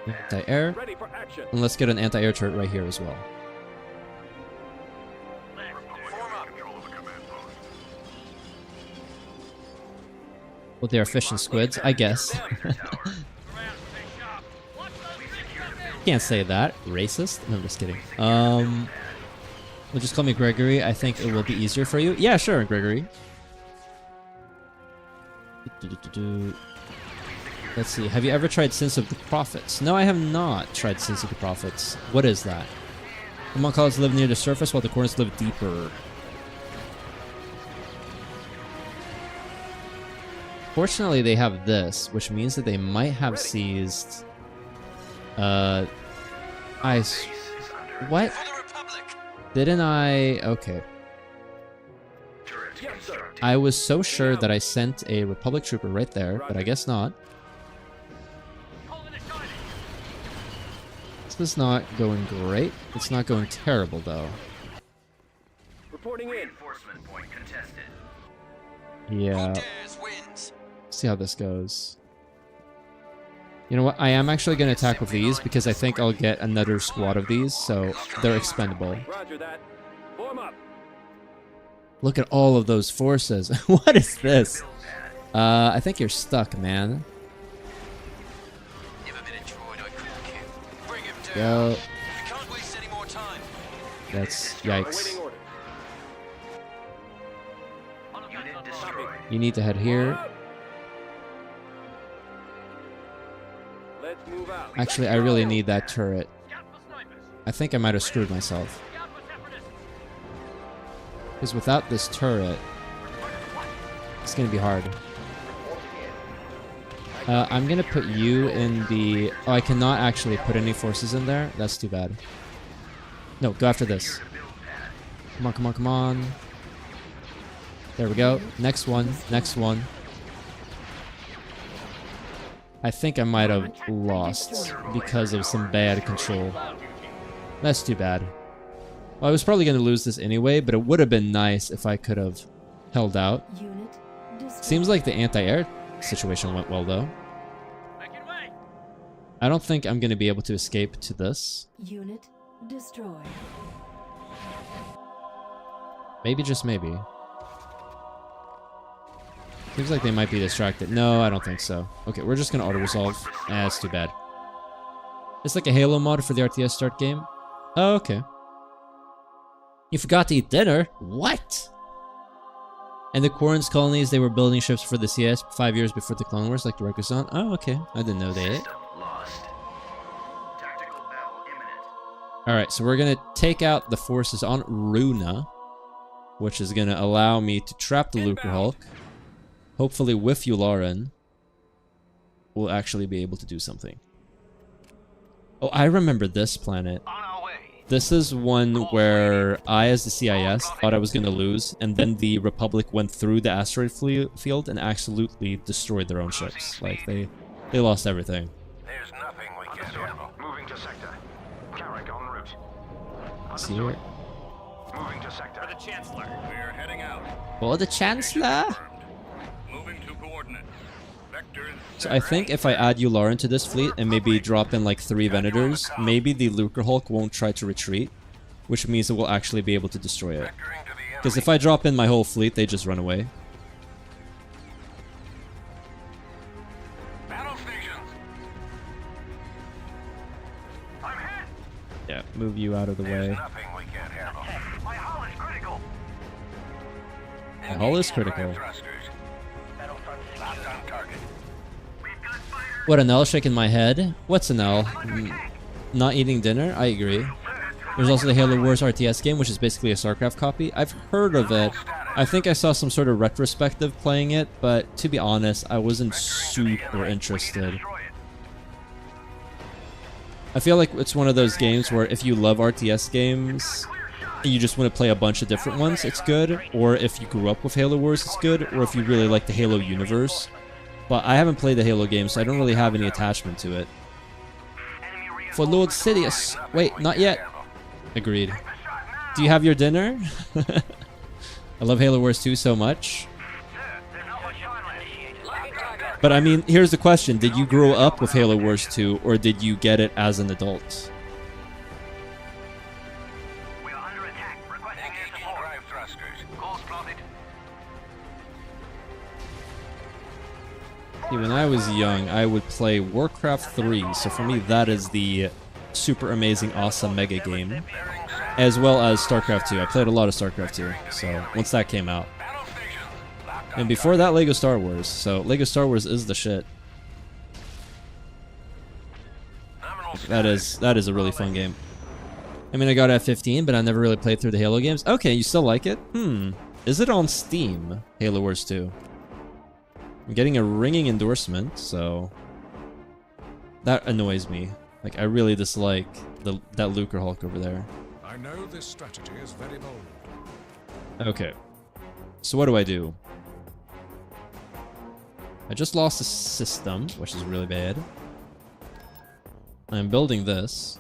Anti-air. And let's get an anti-air turret right here as well. Well, they are fish and squids, I guess. Can't say that. Racist? No, I'm just kidding. Well, just call me Gregory. I think it will be easier for you. Yeah, sure, Gregory. Let's see. Have you ever tried Sins of the Prophets? No, I have not tried Sins of the Prophets. What is that? The monk colors live near the surface while the corners live deeper. Fortunately, they have this, which means that they might have seized... What? Didn't I... Okay. I was so sure that I sent a Republic trooper right there, but I guess not. This is not going great. It's not going terrible, though. Reporting in. Reinforcement point contested. Yeah. See how this goes. You know what? I am actually going to attack with these because I think I'll get another squad of these, so they're expendable. Roger that. Form up. Look at all of those forces. What is this? I think you're stuck, man. Go. That's yikes. You need to head here. Actually, I really need that turret. I think I might have screwed myself. Because without this turret, it's going to be hard. I'm going to put you in the... Oh, I cannot actually put any forces in there. That's too bad. No, go after this. Come on, come on, come on. There we go. Next one. Next one. I think I might have lost because of some bad control. That's too bad. Well, I was probably going to lose this anyway, but it would have been nice if I could have held out. Seems like the anti-air situation went well, though. I don't think I'm going to be able to escape to this. Unit destroyed. Maybe, just maybe. Seems like they might be distracted. No, I don't think so. Okay, we're just going to auto-resolve. That's too bad. It's like a Halo mod for the RTS start game. Oh, okay. You forgot to eat dinner? What? And the Quarren's colonies, they were building ships for the CS 5 years before the Clone Wars, like the Rokusan. Oh, okay. I didn't know they ate. Alright, so we're going to take out the forces on Runa, which is going to allow me to trap the Lucre Hulk. Hopefully with Yularen, we'll actually be able to do something. Oh, I remember this planet. This is one where I, as the CIS, thought I was going to lose, and then the Republic went through the asteroid field and absolutely destroyed their own ships. Like, they lost everything. There's nothing we can handle. Moving to sector. Carrick en route. See here. Moving to sector. The Chancellor. We're heading out. Oh, the Chancellor! Moving to coordinate. Vectors. So I think if I add Yularen to this fleet and maybe drop in like 3 Venators, maybe the Lucre Hulk won't try to retreat, which means it will actually be able to destroy it. Because if I drop in my whole fleet, they just run away. Battle stations. I'm hit. Yeah, move you out of the way. Nothing we can't handle. My hull is critical. The hull is critical. What, an L shaking my head? What's an L? Not eating dinner? I agree. There's also the Halo Wars RTS game, which is basically a StarCraft copy. I've heard of it. I think I saw some sort of retrospective playing it, but to be honest, I wasn't super interested. I feel like it's one of those games where if you love RTS games, and you just want to play a bunch of different ones, it's good. Or if you grew up with Halo Wars, it's good. Or if you really like the Halo universe. But I haven't played the Halo games, so I don't really have any attachment to it. For Lord Sidious. Wait, not yet. Agreed. Do you have your dinner? I love Halo Wars 2 so much. But I mean, here's the question. Did you grow up with Halo Wars 2, or did you get it as an adult? We are under attack. Requesting air support. Drive thrusters. Course plotted. See, when I was young, I would play Warcraft 3, so for me that is the super amazing, awesome mega game. As well as StarCraft 2. I played a lot of StarCraft 2, so once that came out. And before that, Lego Star Wars. So Lego Star Wars is the shit. That is a really fun game. I mean, I got it at 15, but I never really played through the Halo games. Okay, you still like it? Is it on Steam? Halo Wars 2. I'm getting a ringing endorsement, so that annoys me. Like, I really dislike that Lucre Hulk over there. I know this strategy is very bold. Okay. So what do? I just lost a system, which is really bad. I'm building this.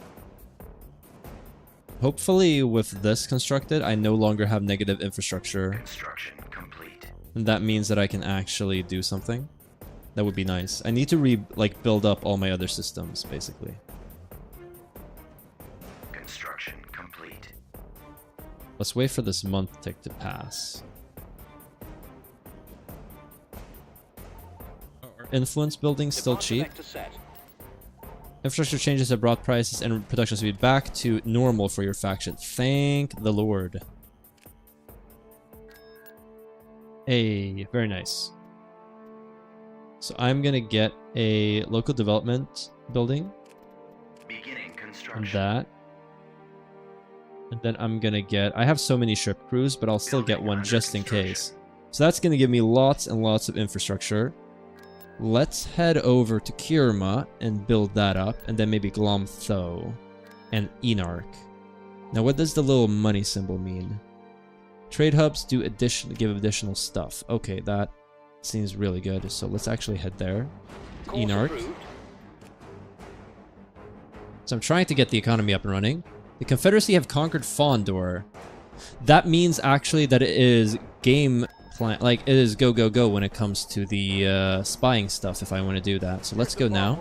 Hopefully with this constructed, I no longer have negative infrastructure. Construction complete. And that means that I can actually do something. That would be nice. I need to build up all my other systems, basically. Construction complete. Let's wait for this month tick to pass. Influence building still cheap. Infrastructure changes have brought prices and production speed back to normal for your faction. Thank the Lord. Hey, very nice. So I'm gonna get a local development building. Beginning construction. And that. And then I'm gonna get... I have so many ship crews, but I'll still get one just in case. So that's gonna give me lots and lots of infrastructure. Let's head over to Kirma and build that up, and then maybe Glomtho and Enarch. Now, what does the little money symbol mean? Trade hubs do give additional stuff. Okay, that seems really good. So let's actually head there. To Enarch. So I'm trying to get the economy up and running. The Confederacy have conquered Fondor. That means actually that it is game plan, like it is go go go when it comes to the spying stuff. If I want to do that, so let's go now.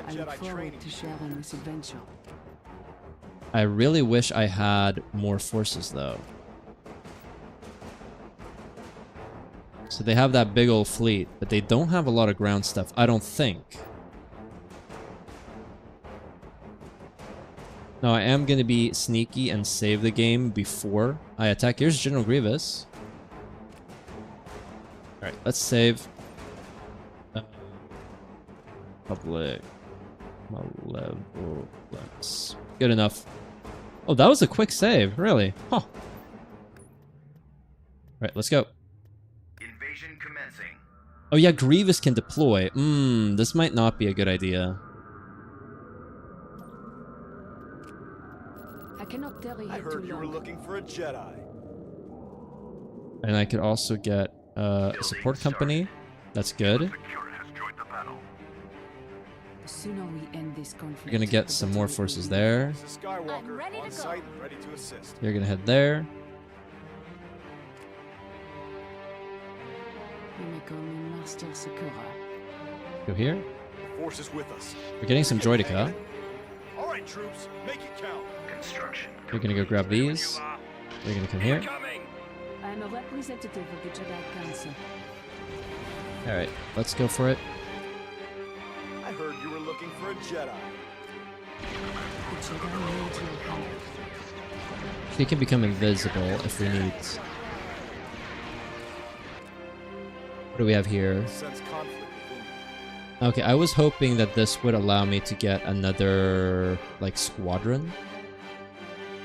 I look forward to sharing this adventure. I really wish I had more forces though. So they have that big old fleet, but they don't have a lot of ground stuff, I don't think. Now I am going to be sneaky and save the game before I attack. Here's General Grievous. Alright, let's save. Public. Malevolence. Good enough. Oh, that was a quick save, really? Huh. Alright, let's go. Invasion commencing. Oh yeah, Grievous can deploy. This might not be a good idea. I cannot tarry I here heard too you were long. looking for a Jedi. And I could also get a support company. That's good. The sooner we end this conflict, We're gonna get some more forces there. This is Skywalker on site and ready to assist. You're gonna head there. You may call me Master Sakura. Go here. The force is with us. We're getting some Droideka. All right, troops, make it count. Construction. We're gonna go grab these. We're gonna come here. I am a representative of the Jedi Council. Alright, let's go for it. I heard you were looking for a Jedi. The Jedi need your help. He can become invisible if we need. What do we have here? Sense conflict within you. Okay, I was hoping that this would allow me to get another, like, squadron.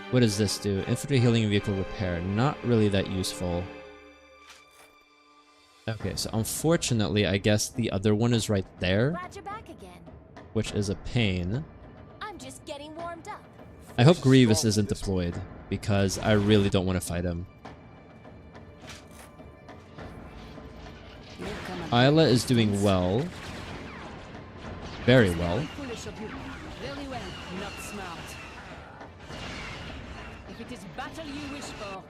What does this do? Infantry healing and vehicle repair. Not really that useful. Okay, so unfortunately, I guess the other one is right there, Glad you're back again. which is a pain. I'm just getting warmed up. I hope Grievous isn't deployed, because I really don't want to fight him. Isla is doing well. Very well. Foolish of you. Very well, not smart. If it is battle you wish for,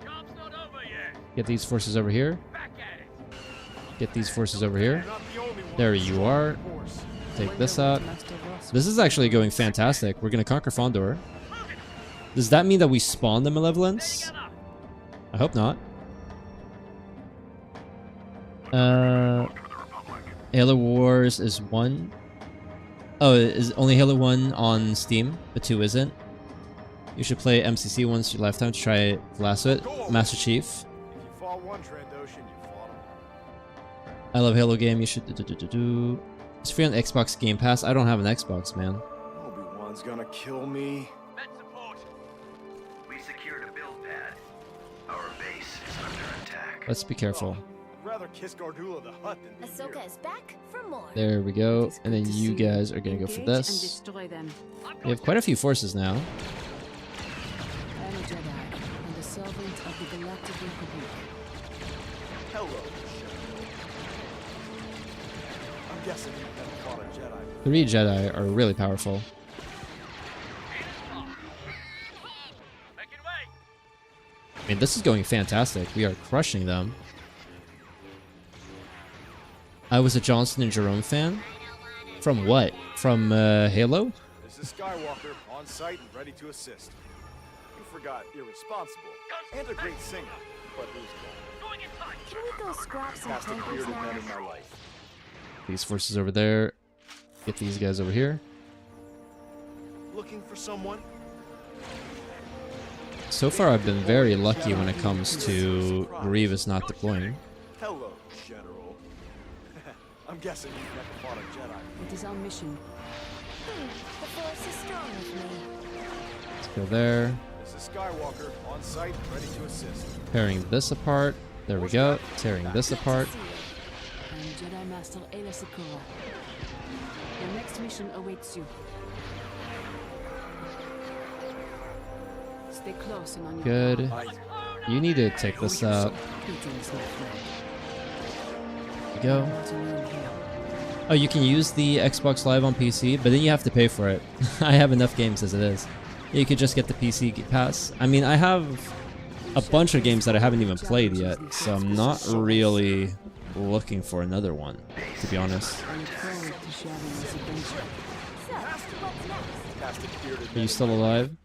Job's not over yet. Get these forces over here. Back at it. Get these forces over here. Not the only one. There you are. Take this out. This is actually going fantastic. We're going to conquer Fondor. Does that mean that we spawn the Malevolence? I hope not. Halo Wars is 1. Oh, is only Halo 1 on Steam, but 2 isn't. You should play MCC once in your lifetime to try the last of it. Master Chief. If you fought one Trandoshan, you fought them. I love Halo game. You should It's free on Xbox Game Pass. I don't have an Xbox, man. Obi-Wan's gonna kill me. We secured a build pad. Our base is under attack. Let's be careful. I'd rather kiss Gardula the Hutt than be Ahsoka is back for more. There we go. And then you guys are gonna go for this. We have quite a few forces now. I'm a Jedi and the servant of the Galactic Republic. Hello, I'm guessing you've never fought a Jedi. 3 Jedi are really powerful. I mean, this is going fantastic. We are crushing them. I was a Johnson and Jerome fan. From what? From Halo? This is Skywalker, on site and ready to assist. You forgot irresponsible and a great singer, but who's going? Can we go scrap some Past the tankers bearded now? men in my life. These forces over there. Get these guys over here. Looking for someone? So far, I've been very lucky when it comes to Grievous not deploying. Hello, General. I'm guessing you've never fought a Jedi. It is our mission. The Force is strong with me. Let's go there. This is Skywalker, on site and ready to assist. Tearing this apart. There we go. Tearing this apart. I'm Jedi Master Aayla Secura. Your next mission awaits you. Stay close and on your Good. guard. You need to take this out. Greetings, my friend. There we go. What to learn here. Oh, you can use the Xbox Live on PC, but then you have to pay for it. I have enough games as it is. You could just get the PC pass. I mean, I have a bunch of games that I haven't even played yet, so I'm not really looking for another one, to be honest. I look forward to sharing this adventure. So, what's next? Past the bearded Are you still alive?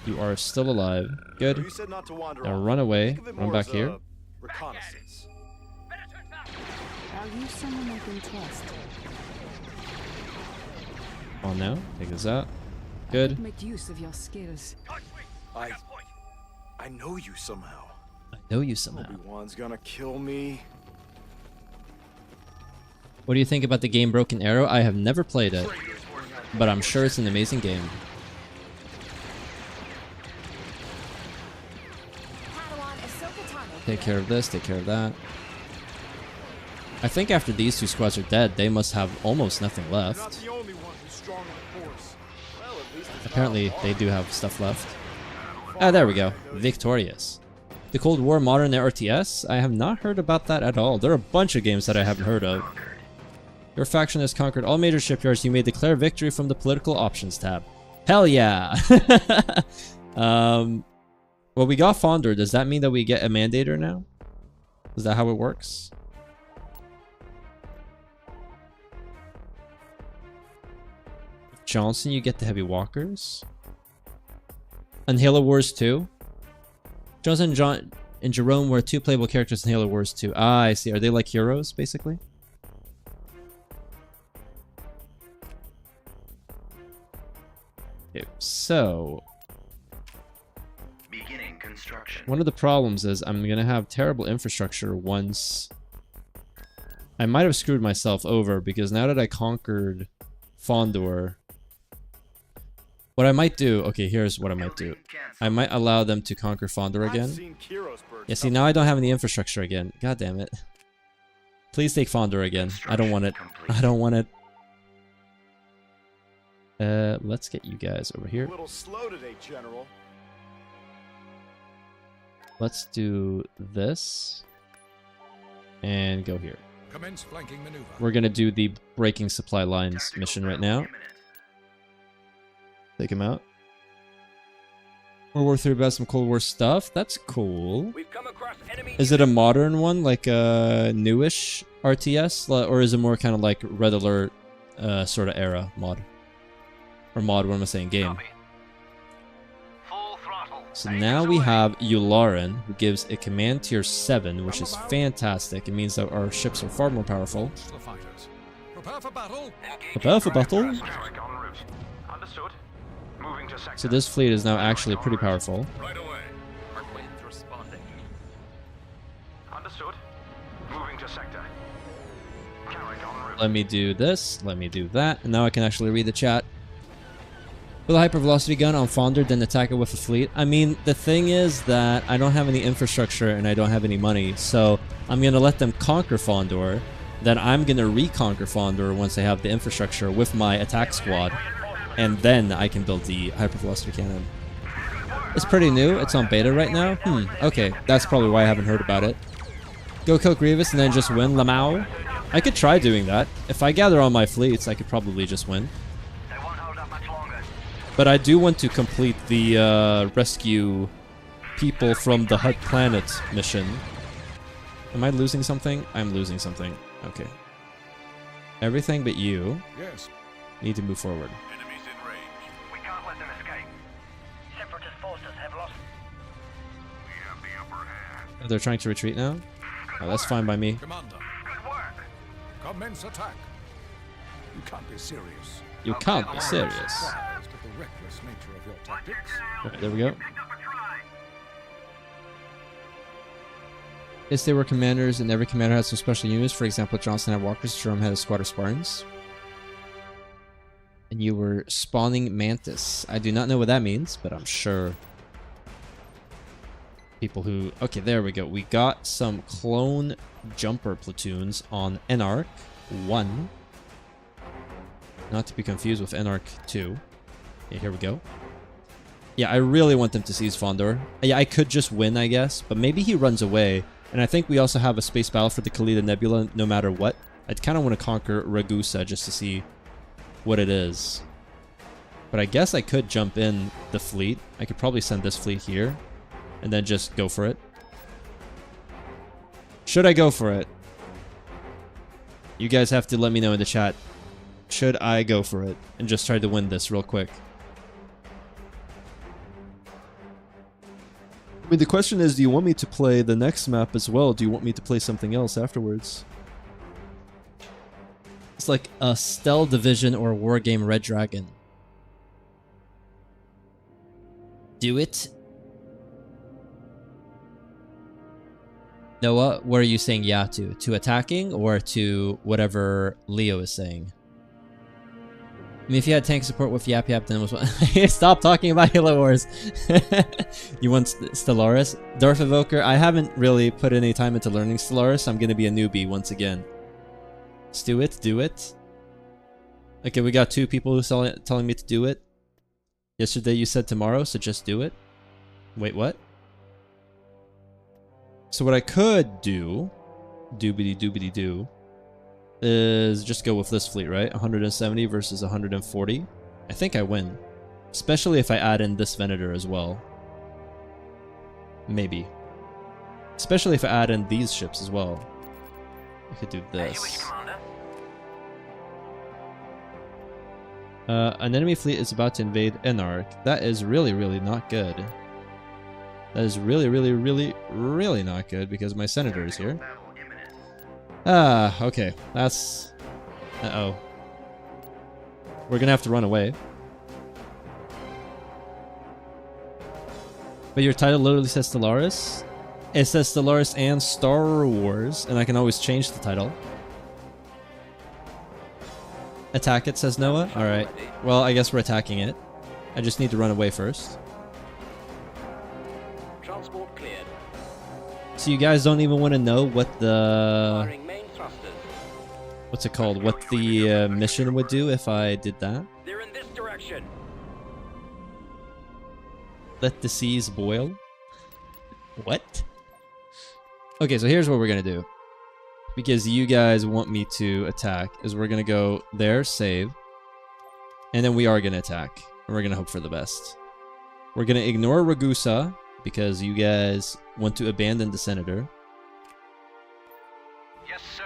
You are still alive. Good. You said not to wander Now off. run away. Think of it Run more back as here. a reconnaissance. Are you someone I can trust? On now. Take this out. Good. Make use of your skills. I know you somehow. I know you somehow. Obi-Wan's gonna kill me. What do you think about the game Broken Arrow? I have never played it, but I'm sure it's an amazing game. Padawan Ahsoka Tano. Take care of this, take care of that. I think after these 2 squads are dead, they must have almost nothing You're not left. the only one who's strong on the Force. Well, at least it's Apparently, not they do have stuff left. Ah, there we go. Victorious. The Cold War Modern RTS? I have not heard about that at all. There are a bunch of games that I haven't heard of. Your faction has conquered all major shipyards. You may declare victory from the political options tab. Hell yeah! Well, we got Fonder. Does that mean that we get a Mandator now? Is that how it works? Johnson, you get the Heavy Walkers. And Halo Wars 2. Johnson and Jerome were 2 playable characters in Halo Wars 2. Ah, I see. Are they like heroes, basically? Okay, so Beginning construction. one of the problems is I'm going to have terrible infrastructure once... I might have screwed myself over because now that I conquered Fondor... What I might do... Okay, here's what I might do. I might allow them to conquer Fondor again. Yeah, see, now I don't have any infrastructure again. God damn it. Please take Fondor again. I don't want it. I don't want it. Let's get you guys over here. A little slow today, General. Let's do this. And go here. Commence flanking maneuver. We're gonna do the breaking supply lines mission right now. Take him out. World War III about some Cold War stuff. That's cool. We've come across enemy. Is it a modern one, like a newish RTS, or is it more kind of like Red Alert sort of era mod? Or mod, what am I saying? Game. So now we have Yularen, who gives a command tier 7, which is fantastic. It means that our ships are far more powerful. Prepare for battle. Prepare for battle. Carrick en route. Understood. Moving to sector. So this fleet is now actually pretty powerful. Right away. Winds responding. Understood. Moving to sector. Carrick en route. Let me do this, let me do that, and now I can actually read the chat. With a hypervelocity gun on Fonder, then attack it with a fleet. I mean, the thing is that I don't have any infrastructure and I don't have any money, so I'm gonna let them conquer Fondor. Then I'm gonna reconquer Fondor once I have the infrastructure with my attack squad, and then I can build the hypervelocity cannon. It's pretty new, it's on beta right now. Okay, that's probably why I haven't heard about it. Go kill Grievous and then just win Lamau. I could try doing that. If I gather all my fleets, I could probably just win. They won't hold up much longer. But I do want to complete the rescue people from the Hut Planet mission. Am I losing something? I'm losing something. Okay. Everything but you Yes. need to move forward. Enemies in range. We can't let them escape. Separatist forces have lost. We have the upper hand. They're trying to retreat now? Oh, that's fine by me. Commander, Good work. commence attack. You can't be serious. You can't be serious. Surprised at the reckless nature of your tactics. Right, there we go. Picked up a try. Yes, they were commanders, and every commander has some special units. For example, Johnson had walkers, Jerome had a squad of Spartans. And you were spawning Mantis. I do not know what that means, but I'm sure people who... Okay, there we go. We got some clone jumper platoons on Enarch 1. Not to be confused with Enarch 2. Okay, here we go. Yeah, I really want them to seize Fondor. Yeah, I could just win, I guess, but maybe he runs away. And I think we also have a space battle for the Kalida Nebula no matter what. I'd kind of want to conquer Ragusa just to see what it is. But I guess I could jump in the fleet. I could probably send this fleet here and then just go for it. Should I go for it? You guys have to let me know in the chat. Should I go for it and just try to win this real quick? I mean, the question is, do you want me to play the next map as well? Do you want me to play something else afterwards? It's like a Stealth Division or Wargame Red Dragon. Do it. Noah, what are you saying yeah to? To attacking or to whatever Leo is saying? I mean, if you had tank support with Yap Yap, then it was... Stop talking about Halo Wars. You want Stellaris? Darth Evoker, I haven't really put any time into learning Stellaris. I'm going to be a newbie once again. Let's do it. Do it. Okay, we got 2 people who telling me to do it. Yesterday you said tomorrow, so just do it. Wait, what? So what I could do... Doobity-doobity-doo... is just go with this fleet, right? 170 versus 140. I think I win. Especially if I add in this Venator as well. Maybe. Especially if I add in these ships as well. I could do this. An enemy fleet is about to invade Enarch. That is really, really not good. That is really, really, really, really not good because my senator is here. Ah, okay. That's... Uh-oh. We're gonna have to run away. But your title literally says Stellaris? It says Stellaris and Star Wars, and I can always change the title. Attack it, says Noah? Alright. Well, I guess we're attacking it. I just need to run away first. Transport cleared. So you guys don't even want to know what the... Firing main thrusters. What's it called? What the mission would do if I did that? They're in this direction. Let the seas boil? What? Okay, so here's what we're gonna do. Because you guys want me to attack, is we're gonna go there, save. And then we are gonna attack. And we're gonna hope for the best. We're gonna ignore Ragusa, because you guys want to abandon the Senator. Yes, sir.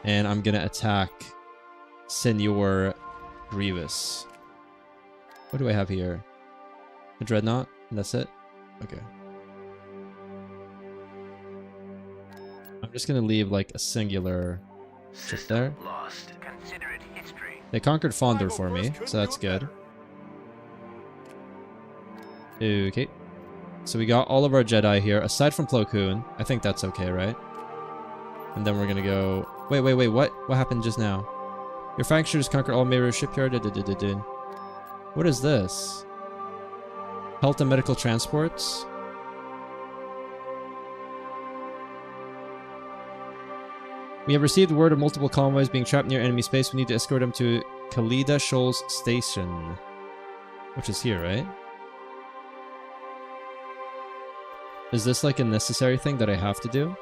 And I'm gonna attack Senor Grievous. What do I have here? A Dreadnought? And that's it? Okay. I'm just gonna leave like a singular ship there. Lost. Consider it history. They conquered Fondor for me, so that's good. Okay. So we got all of our Jedi here, aside from Plo Koon. I think that's okay, right? And then we're gonna go... Wait, what? What happened just now? Your faction just conquered all major shipyard. What is this? Health and medical transports? We have received word of multiple convoys being trapped near enemy space. We need to escort them to Khalida Shoals Station. Which is here, right? Is this like a necessary thing that I have to do?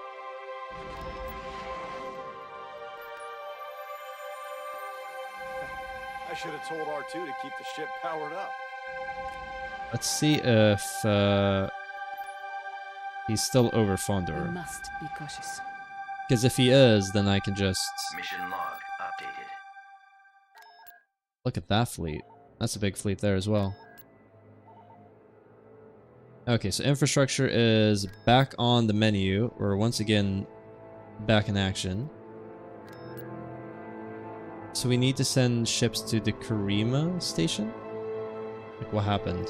I should have told R2 to keep the ship powered up. Let's see if he's still over We Fondor. must be cautious. Because if he is, then I can just... Mission log updated. Look at that fleet. That's a big fleet there as well. Okay, so infrastructure is back on the menu. We're once again back in action. So we need to send ships to the Karima station? Like, what happened?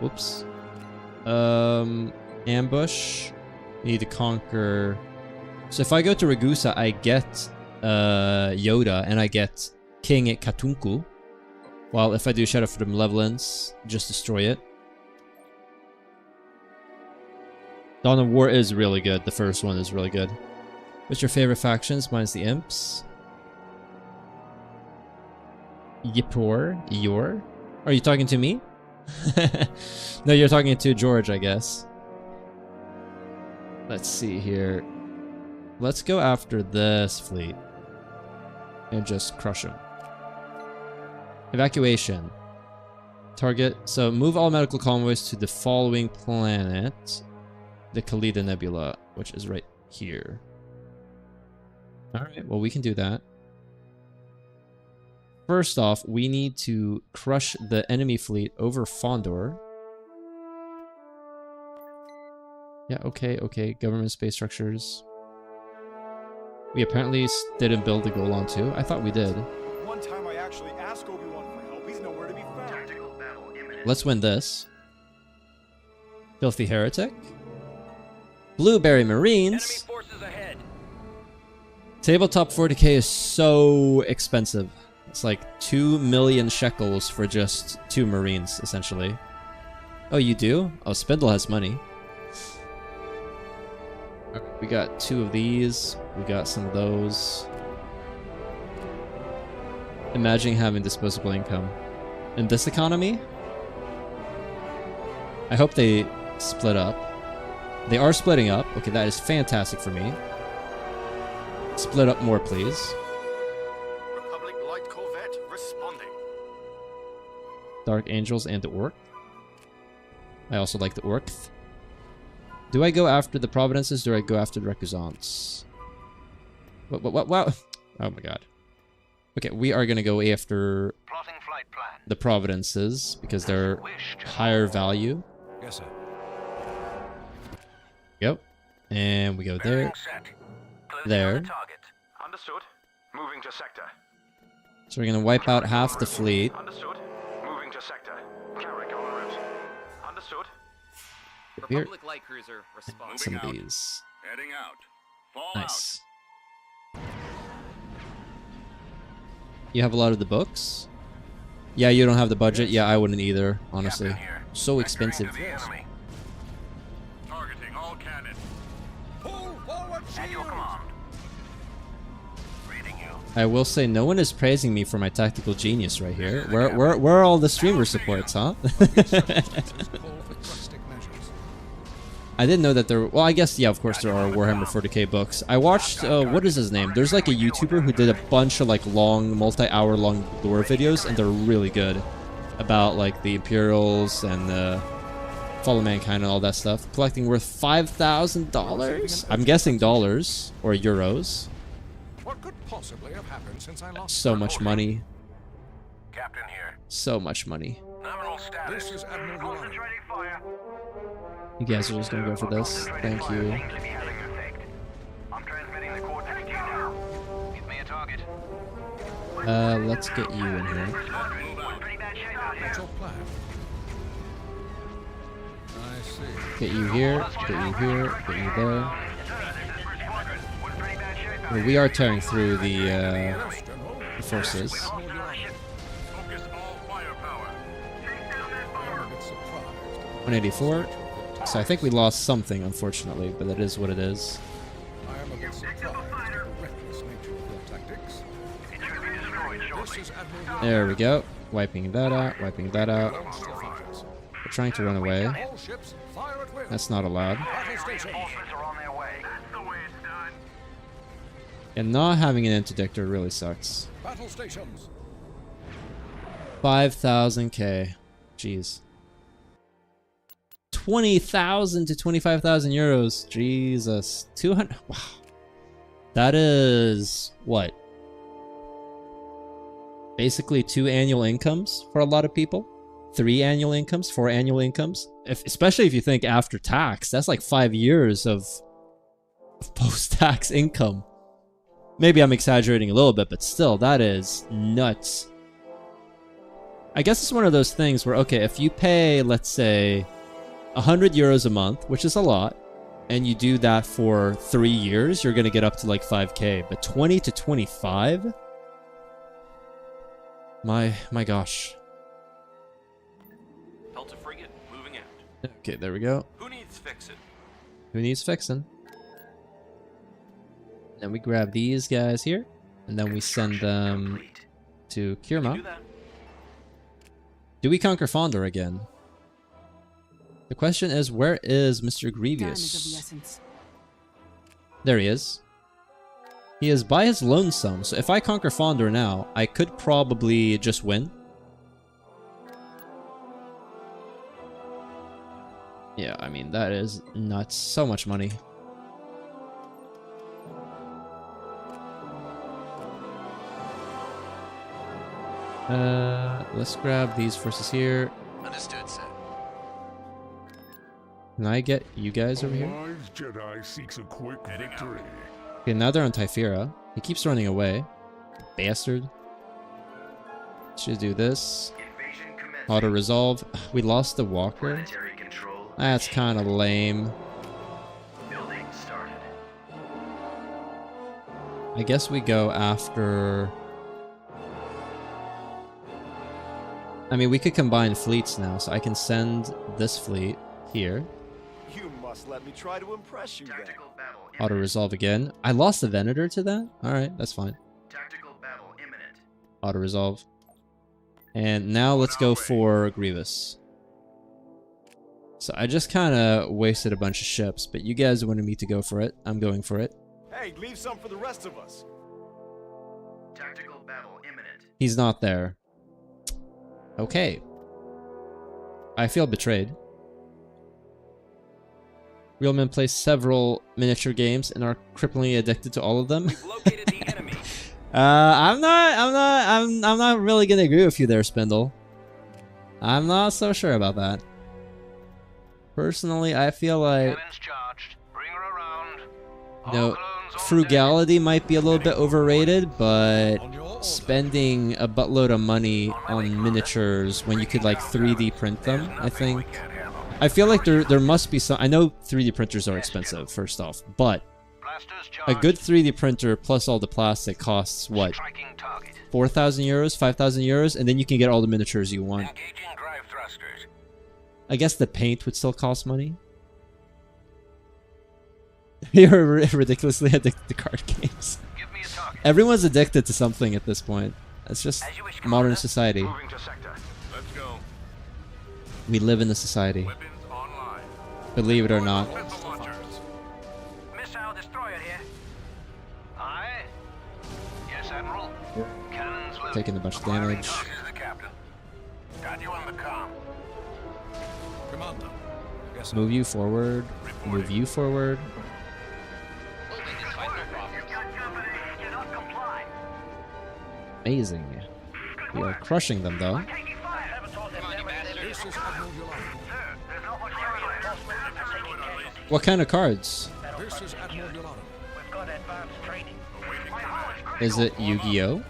Whoops. Ambush. We need to conquer... So if I go to Ragusa, I get Yoda and I get King at Katunku. While if I do Shadow for the Malevolence, just destroy it. Dawn of War is really good. The first one is really good. What's your favorite factions? Mine's the Imps. Yor? Are you talking to me? No, you're talking to George, I guess. Let's see here. Let's go after this fleet. And just crush them. Evacuation. Target. So move all medical convoys to the following planet. The Khalida Nebula, which is right here. Alright, well we can do that. First off, we need to crush the enemy fleet over Fondor. Yeah, okay. Government space structures. We apparently didn't build the Golan too. I thought we did. One time I actually asked Obi-Wan for help. He's nowhere to be found. Let's win this. Filthy Heretic. Blueberry Marines. Enemy forces ahead. Tabletop 40k is so expensive. It's like 2 million shekels for just 2 Marines, essentially. Oh, you do? Oh, Spindle has money. We got 2 of these. We got some of those. Imagine having disposable income. In this economy? I hope they split up. They are splitting up. Okay, that is fantastic for me. Split up more, please. Republic Light Corvette responding. Dark Angels and the Orc. I also like the Orc. Do I go after the Providences or do I go after the Recusants? What? Oh my god. Okay, we are gonna go after the Providences because they're higher value. Yes, sir. Yep. And we go there. There. Understood. Moving to sector. So we're gonna wipe out half the fleet. Understood. Moving to sector. Carrick en route. Understood. Here. Republic light cruiser responding. Some of these. Heading out. Fall Nice. You have a lot of the books? Yeah, you don't have the budget? Yeah, I wouldn't either, honestly. So expensive. Targeting all cannon. Pull forward At your command. Reading you. I will say no one is praising me for my tactical genius right here. Where are all the streamer supports, huh? I didn't know that there... Well, I guess, yeah, of course there are Warhammer 40k books. I watched... what is his name? There's like a YouTuber who did a bunch of like long, multi-hour long lore videos, and they're really good. About like the Imperials and the Fall of Mankind and all that stuff. Collecting worth $5,000? I'm guessing dollars or euros. What could possibly have happened since I lost So much money. Captain here. So much money. Nominal status. This is Admiral Concentrating fire. You guys are just gonna go for this. Thank you. I'm transmitting the coordinates to you now. Give me a target. Let's get you in here. What's your plan? I see. Get you here, get you here, get you there. Well, we are tearing through the forces. Focus all firepower. 184. So I think we lost something, unfortunately, but that is what it is. I am a bit surprised at the reckless nature of your tactics. This is Admiral There we go. Wiping that out, wiping that out. Yolanda. We're trying to run away. All ships, fire at will. That's not allowed. Battle stations. Reinforcements are on their way. That's the way it's done. And not having an interdictor really sucks. Battle stations. 5,000k. Jeez. 20,000 to 25,000 euros. Jesus. 200. Wow. That is what? Basically 2 annual incomes for a lot of people. 3 annual incomes, 4 annual incomes. Especially if you think after tax, that's like 5 years of post-tax income. Maybe I'm exaggerating a little bit, but still, that is nuts. I guess it's one of those things where, okay, if you pay, let's say, 100 euros a month, which is a lot, and you do that for 3 years, you're going to get up to like 5k. But 20 to 25? My gosh. Delta frigate moving out. Okay, there we go. Who needs fixing? Who needs fixing? Then we grab these guys here, and then we send them to Kirma. Do we conquer Fondor again? The question is, where is Mr. Grievous? There he is. He is by his lonesome, so if I conquer Fondor now, I could probably just win. Yeah, I mean, that is nuts. So much money. Let's grab these forces here. Understood, sir. Can I get you guys over here? Wise Jedi seeks a quick victory. Okay, now they're on Typhira. He keeps running away. Bastard. Should do this. Auto resolve. We lost the walker. That's kind of lame. I guess we go after... I mean, we could combine fleets now, so I can send this fleet here. You must let me try to impress you then. Auto resolve again. I lost the Venator to that? Alright, that's fine. Auto resolve. And now let's go for Grievous. So I just kind of wasted a bunch of ships, but you guys wanted me to go for it. I'm going for it. Hey, leave some for the rest of us. Tactical battle imminent. He's not there. Okay. I feel betrayed. Realmen plays several miniature games and are cripplingly addicted to all of them. We've located the enemy. I'm not really gonna agree with you there, Spindle. I'm not so sure about that. Personally, I feel like, you know, frugality might be a little bit overrated, but spending a buttload of money on miniatures when you could like 3D print them, I feel like there must be some. I know 3D printers are expensive, first off, but a good 3D printer plus all the plastic costs what? 4,000 euros, 5,000 euros, and then you can get all the miniatures you want. I guess the paint would still cost money. You're ridiculously addicted to card games. Everyone's addicted to something at this point. That's just modern society. Let's go. We live in a society. Believe it or not. Missile destroyer here. Aye. Yes, Admiral. Cannons loaded. Taking a bunch of damage. This is the captain. Got you on the comm. Commander. Yes, Move you forward. Move you forward. Amazing. We are crushing them though. this is Admiral Yolanda. What kind of cards? This is Admiral Yolanda. We've got advanced training. Is it Yu-Gi-Oh?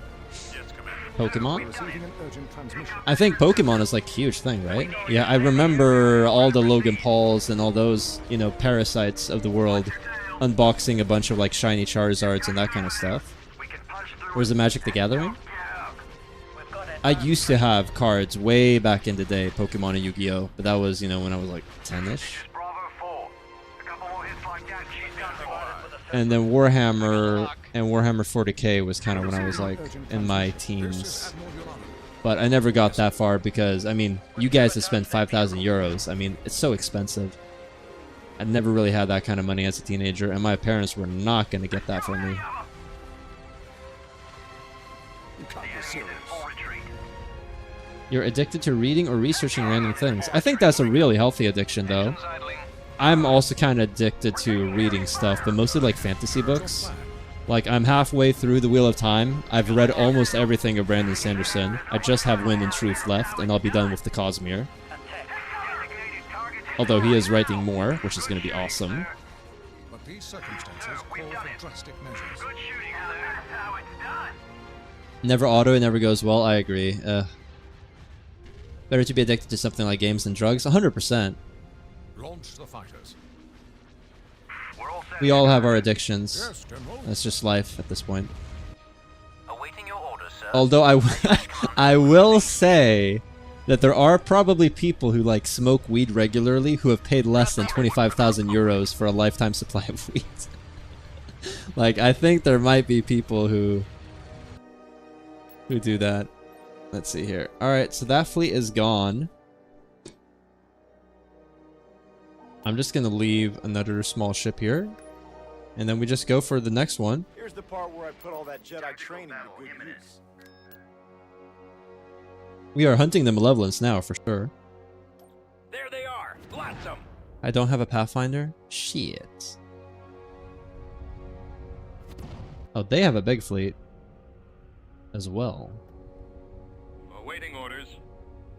Pokemon? Receiving an urgent transmission. I think Pokemon is like a huge thing, right? Yeah, I remember all the Logan Pauls and all those, you know, parasites of the world unboxing a bunch of like shiny Charizards and that kind of stuff. Where's the Magic the Gathering? I used to have cards way back in the day, Pokemon and Yu-Gi-Oh, but that was, you know, when I was like 10ish. And then Warhammer and Warhammer 40k was kind of when I was like in my teens. But I never got that far because, I mean, you guys have spent 5,000 euros. I mean, it's so expensive. I never really had that kind of money as a teenager, and my parents were not going to get that for me. You're addicted to reading or researching random things. I think that's a really healthy addiction, though. I'm also kind of addicted to reading stuff, but mostly like fantasy books. Like, I'm halfway through The Wheel of Time. I've read almost everything of Brandon Sanderson. I just have Wind and Truth left, and I'll be done with the Cosmere. Although he is writing more, which is going to be awesome. But these circumstances call for drastic measures. Never auto, it never goes well. I agree. Better to be addicted to something like games than drugs. 100%. Launch the fighters. We all have our addictions. That's just life at this point. Awaiting your orders, sir. Although I will say that there are probably people who like smoke weed regularly who have paid less than 25,000 euros for a lifetime supply of weed. Like, I think there might be people who do that. Let's see here. Alright, so that fleet is gone. I'm just gonna leave another small ship here. And then we just go for the next one. Here's the part where I put all that Jedi training to good use. We are hunting the Malevolence now, for sure. There they are. Blast them. I don't have a Pathfinder? Shit. Oh, they have a big fleet as well. Awaiting orders.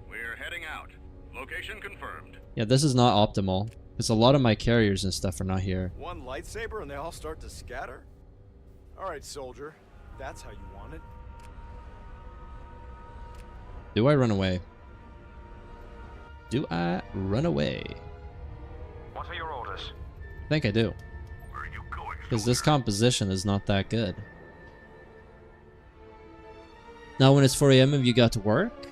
We're heading out. Location confirmed. Yeah, this is not optimal, because a lot of my carriers and stuff are not here. One lightsaber and they all start to scatter? Alright, soldier. That's how you want it. Do I run away? Do I run away? What are your orders? I think I do. Because this composition is not that good. Now when it's 4 AM have you got to work?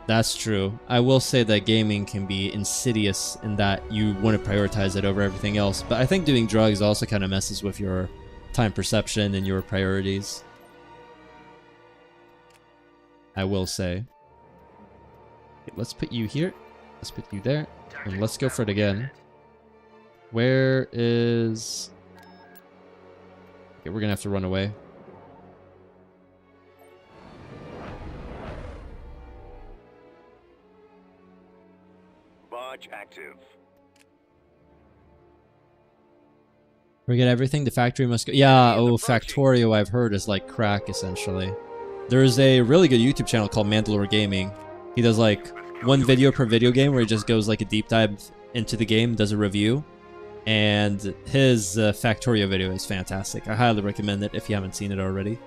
That's true. I will say that gaming can be insidious in that you want to prioritize it over everything else. But I think doing drugs also kind of messes with your time perception and your priorities. I will say. Okay, let's put you here. Let's put you there. And let's go for it again. Where is... Okay, we're gonna have to run away. Barge active. We get everything. The factory must go. Yeah, oh, Factorio I've heard is like crack, essentially. There's a really good YouTube channel called Mandalore Gaming. He does like one video per video game where he just goes like a deep dive into the game, does a review. And his Factorio video is fantastic. I highly recommend it if you haven't seen it already.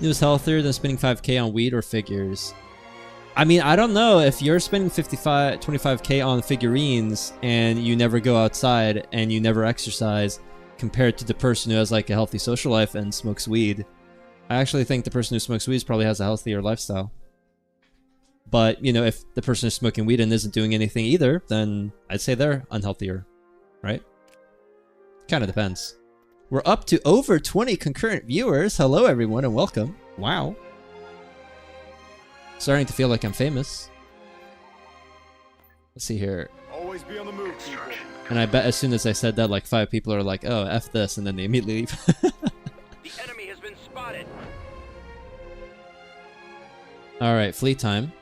It was healthier than spending 5k on weed or figures. I mean, I don't know if you're spending 25k on figurines and you never go outside and you never exercise compared to the person who has like a healthy social life and smokes weed. I actually think the person who smokes weed probably has a healthier lifestyle. But, you know, if the person who's smoking weed and isn't doing anything either, then I'd say they're unhealthier, right? Kind of depends. We're up to over 20 concurrent viewers. Hello, everyone, and welcome. Wow. Starting to feel like I'm famous. Let's see here. Always be on the move, people. And I bet as soon as I said that, like 5 people are like, oh, F this, and then they immediately leave. The enemy has been spotted. Alright, fleet time.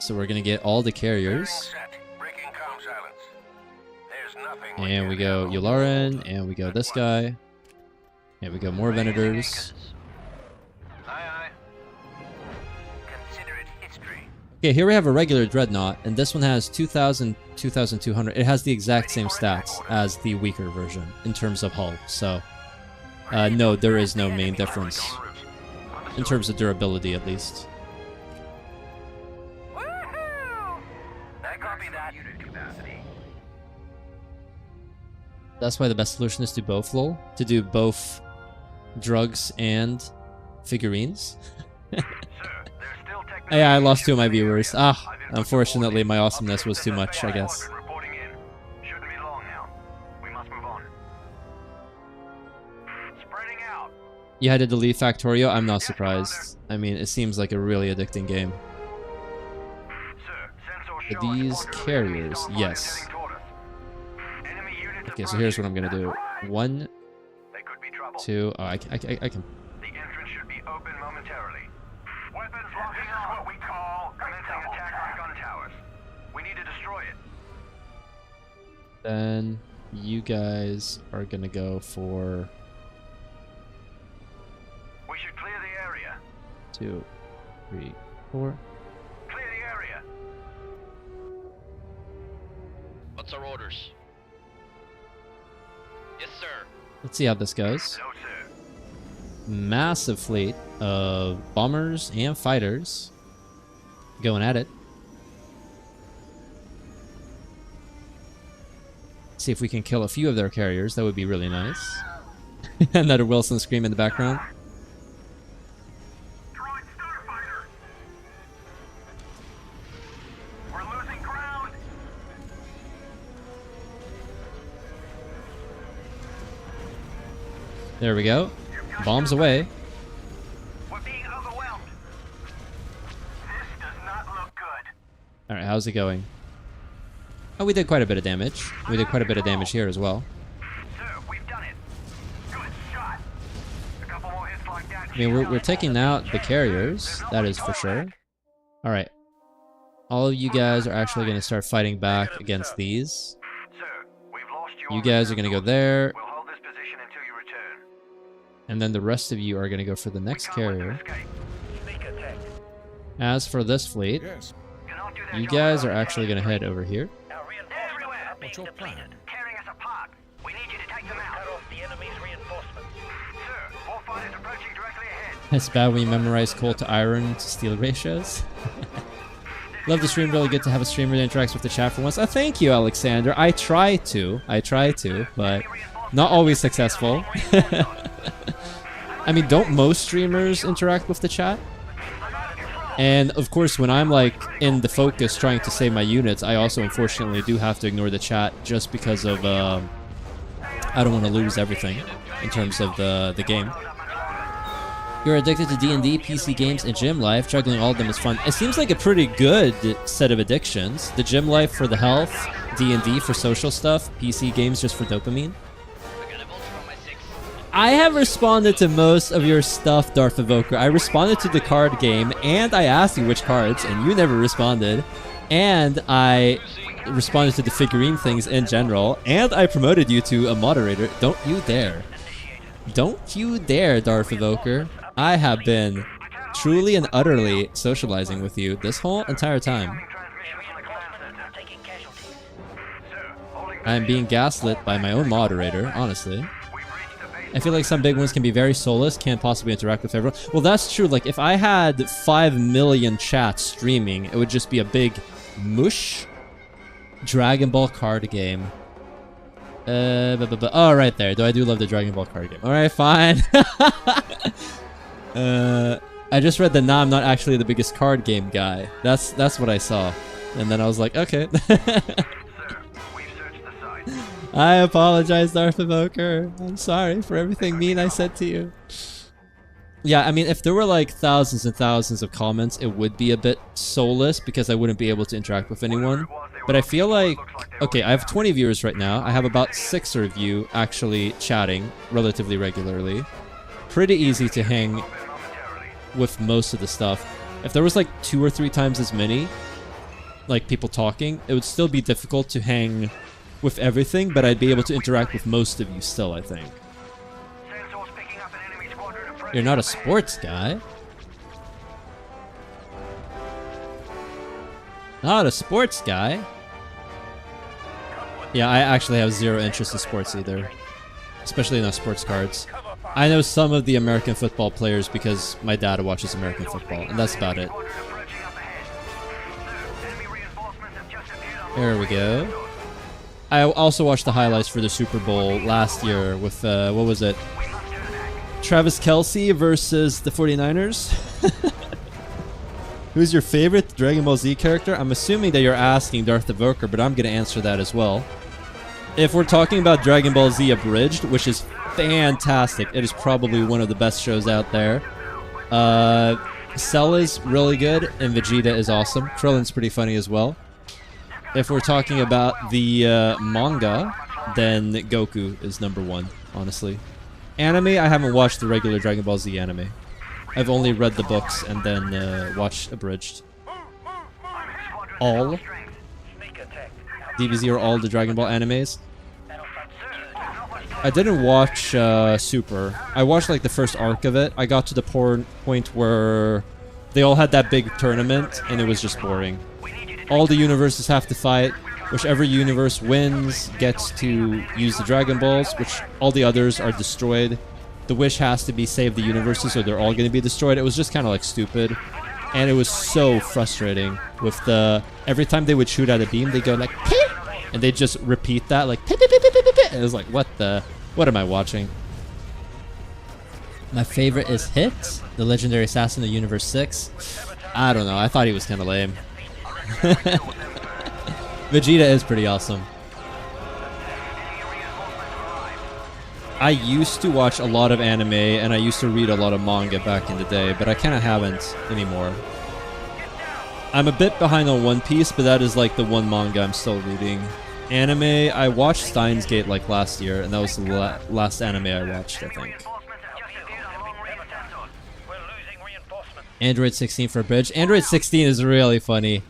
So we're gonna get all the carriers. And we go Yularen, and we go this guy. And we go more Venators. Okay, here we have a regular Dreadnought, and this one has 2,000, 2,200. It has the exact same stats as the weaker version in terms of hull, so no, there is no main difference in terms of durability, at least. That's why the best solution is to both, lol. To do both drugs and figurines. Yeah, I lost 2 of my viewers. Ah, unfortunately, my awesomeness was too much, I guess. You had to delete Factorio? I'm not surprised. I mean, it seems like a really addicting game. Are these carriers? Yes. Okay, so here's what I'm gonna do. 1, 2. Oh, I can. The entrance should be open momentarily. Weapons locking on. What we call commencing attack on gun towers. We need to destroy it. Then you guys are gonna go for. We should clear the area. 2, 3, 4. Clear the area. What's our orders? Yes, sir. Let's see how this goes. No, sir. Massive fleet of bombers and fighters going at it. See if we can kill a few of their carriers. That would be really nice. Another Wilson scream in the background. We're losing ground. There we go. Bombs away. We're being overwhelmed. This does not look good. Alright, how's it going? Oh, we did quite a bit of damage. We did quite a bit of damage here as well. Sir, we've done it. Good shot. A couple more hits like that. I mean, we're taking out the carriers. That is for sure. Alright. All of you guys are actually going to start fighting back against these. You guys are going to go there. And then the rest of you are going to go for the next carrier. As for this fleet, you guys are actually going to head over here. What's your plan? Tearing us apart. We need you to take them out. Cut off the enemy's reinforcements. Sir, all fighters approaching directly ahead. It's bad when you memorize coal to iron to steel ratios. Love the stream. Really good to have a streamer that interacts with the chat for once. Oh, thank you, Alexander. I try to, but not always successful. I mean, don't most streamers interact with the chat? And of course, when I'm like in the focus trying to save my units, I also unfortunately do have to ignore the chat just because of I don't want to lose everything in terms of the game. You're addicted to D&D, PC games, and gym life. Juggling all of them is fun. It seems like a pretty good set of addictions. The gym life for the health, D&D for social stuff, PC games just for dopamine. I have responded to most of your stuff, Darth Evoker. I responded to the card game, and I asked you which cards, and you never responded. And I responded to the figurine things in general, and I promoted you to a moderator. Don't you dare. Don't you dare, Darth Evoker. I have been truly and utterly socializing with you this whole entire time. I'm being gaslit by my own moderator, honestly. I feel like some big ones can be very soulless, can't possibly interact with everyone. Well, that's true. Like, if I had 5 million chats streaming, it would just be a big mush Dragon Ball card game. Oh, right there. I do love the Dragon Ball card game. Alright, fine. I just read that now I'm not actually the biggest card game guy. That's what I saw. And then I was like, okay. I apologize, Darth Evoker. I'm sorry for everything mean I said to you. Yeah, I mean, if there were like thousands and thousands of comments, it would be a bit soulless because I wouldn't be able to interact with anyone. But I feel like, okay, I have 20 viewers right now. I have about 6 of you actually chatting relatively regularly. Pretty easy to hang with most of the stuff. If there was like 2 or 3 times as many, like people talking, it would still be difficult to hang with everything, but I'd be able to interact with most of you still, I think. You're not a sports guy. Not a sports guy. Yeah, I actually have zero interest in sports either. Especially not sports cards. I know some of the American football players because my dad watches American football, and that's about it. There we go. I also watched the highlights for the Super Bowl last year with, what was it? Travis Kelce versus the 49ers. Who's your favorite Dragon Ball Z character? I'm assuming that you're asking Darth Evoker, but I'm going to answer that as well. If we're talking about Dragon Ball Z Abridged, which is fantastic, it is probably one of the best shows out there. Cell is really good, and Vegeta is awesome. Krillin's pretty funny as well. If we're talking about the manga, then Goku is #1, honestly. Anime, I haven't watched the regular Dragon Ball Z anime. I've only read the books and then watched Abridged. All DBZ or all the Dragon Ball animes. I didn't watch Super. I watched like the first arc of it. I got to the point where they all had that big tournament and it was just boring. All the universes have to fight. Whichever universe wins gets to use the Dragon Balls, which all the others are destroyed. The wish has to be save the universes or they're all going to be destroyed. It was just kind of like stupid. And it was so frustrating with the... Every time they would shoot at a beam, they go like... Pee! And they just repeat that like... Pee, pee, pee, pee, pee, pee. It was like, what the... What am I watching? My favorite is Hit, the legendary assassin of Universe 6. I don't know. I thought he was kind of lame. Vegeta is pretty awesome. I used to watch a lot of anime and I used to read a lot of manga back in the day, but I kind of haven't anymore. I'm a bit behind on One Piece, but that is like the one manga I'm still reading. Anime, I watched Steins Gate like last year, and that was the last anime I watched, I think. Android 16 for a bridge. Android 16 is really funny.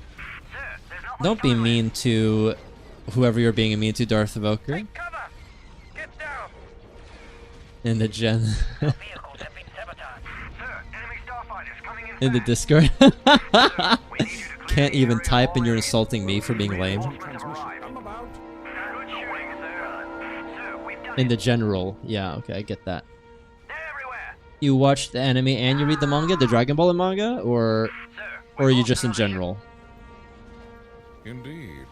Don't be mean to whoever you're being mean to, Darth Evoker. In the gen. In the Discord. Can't even type and you're insulting me for being lame. In the general. Yeah, okay, I get that. You watch the anime and you read the manga, the Dragon Ball manga, or are you just in general? Indeed.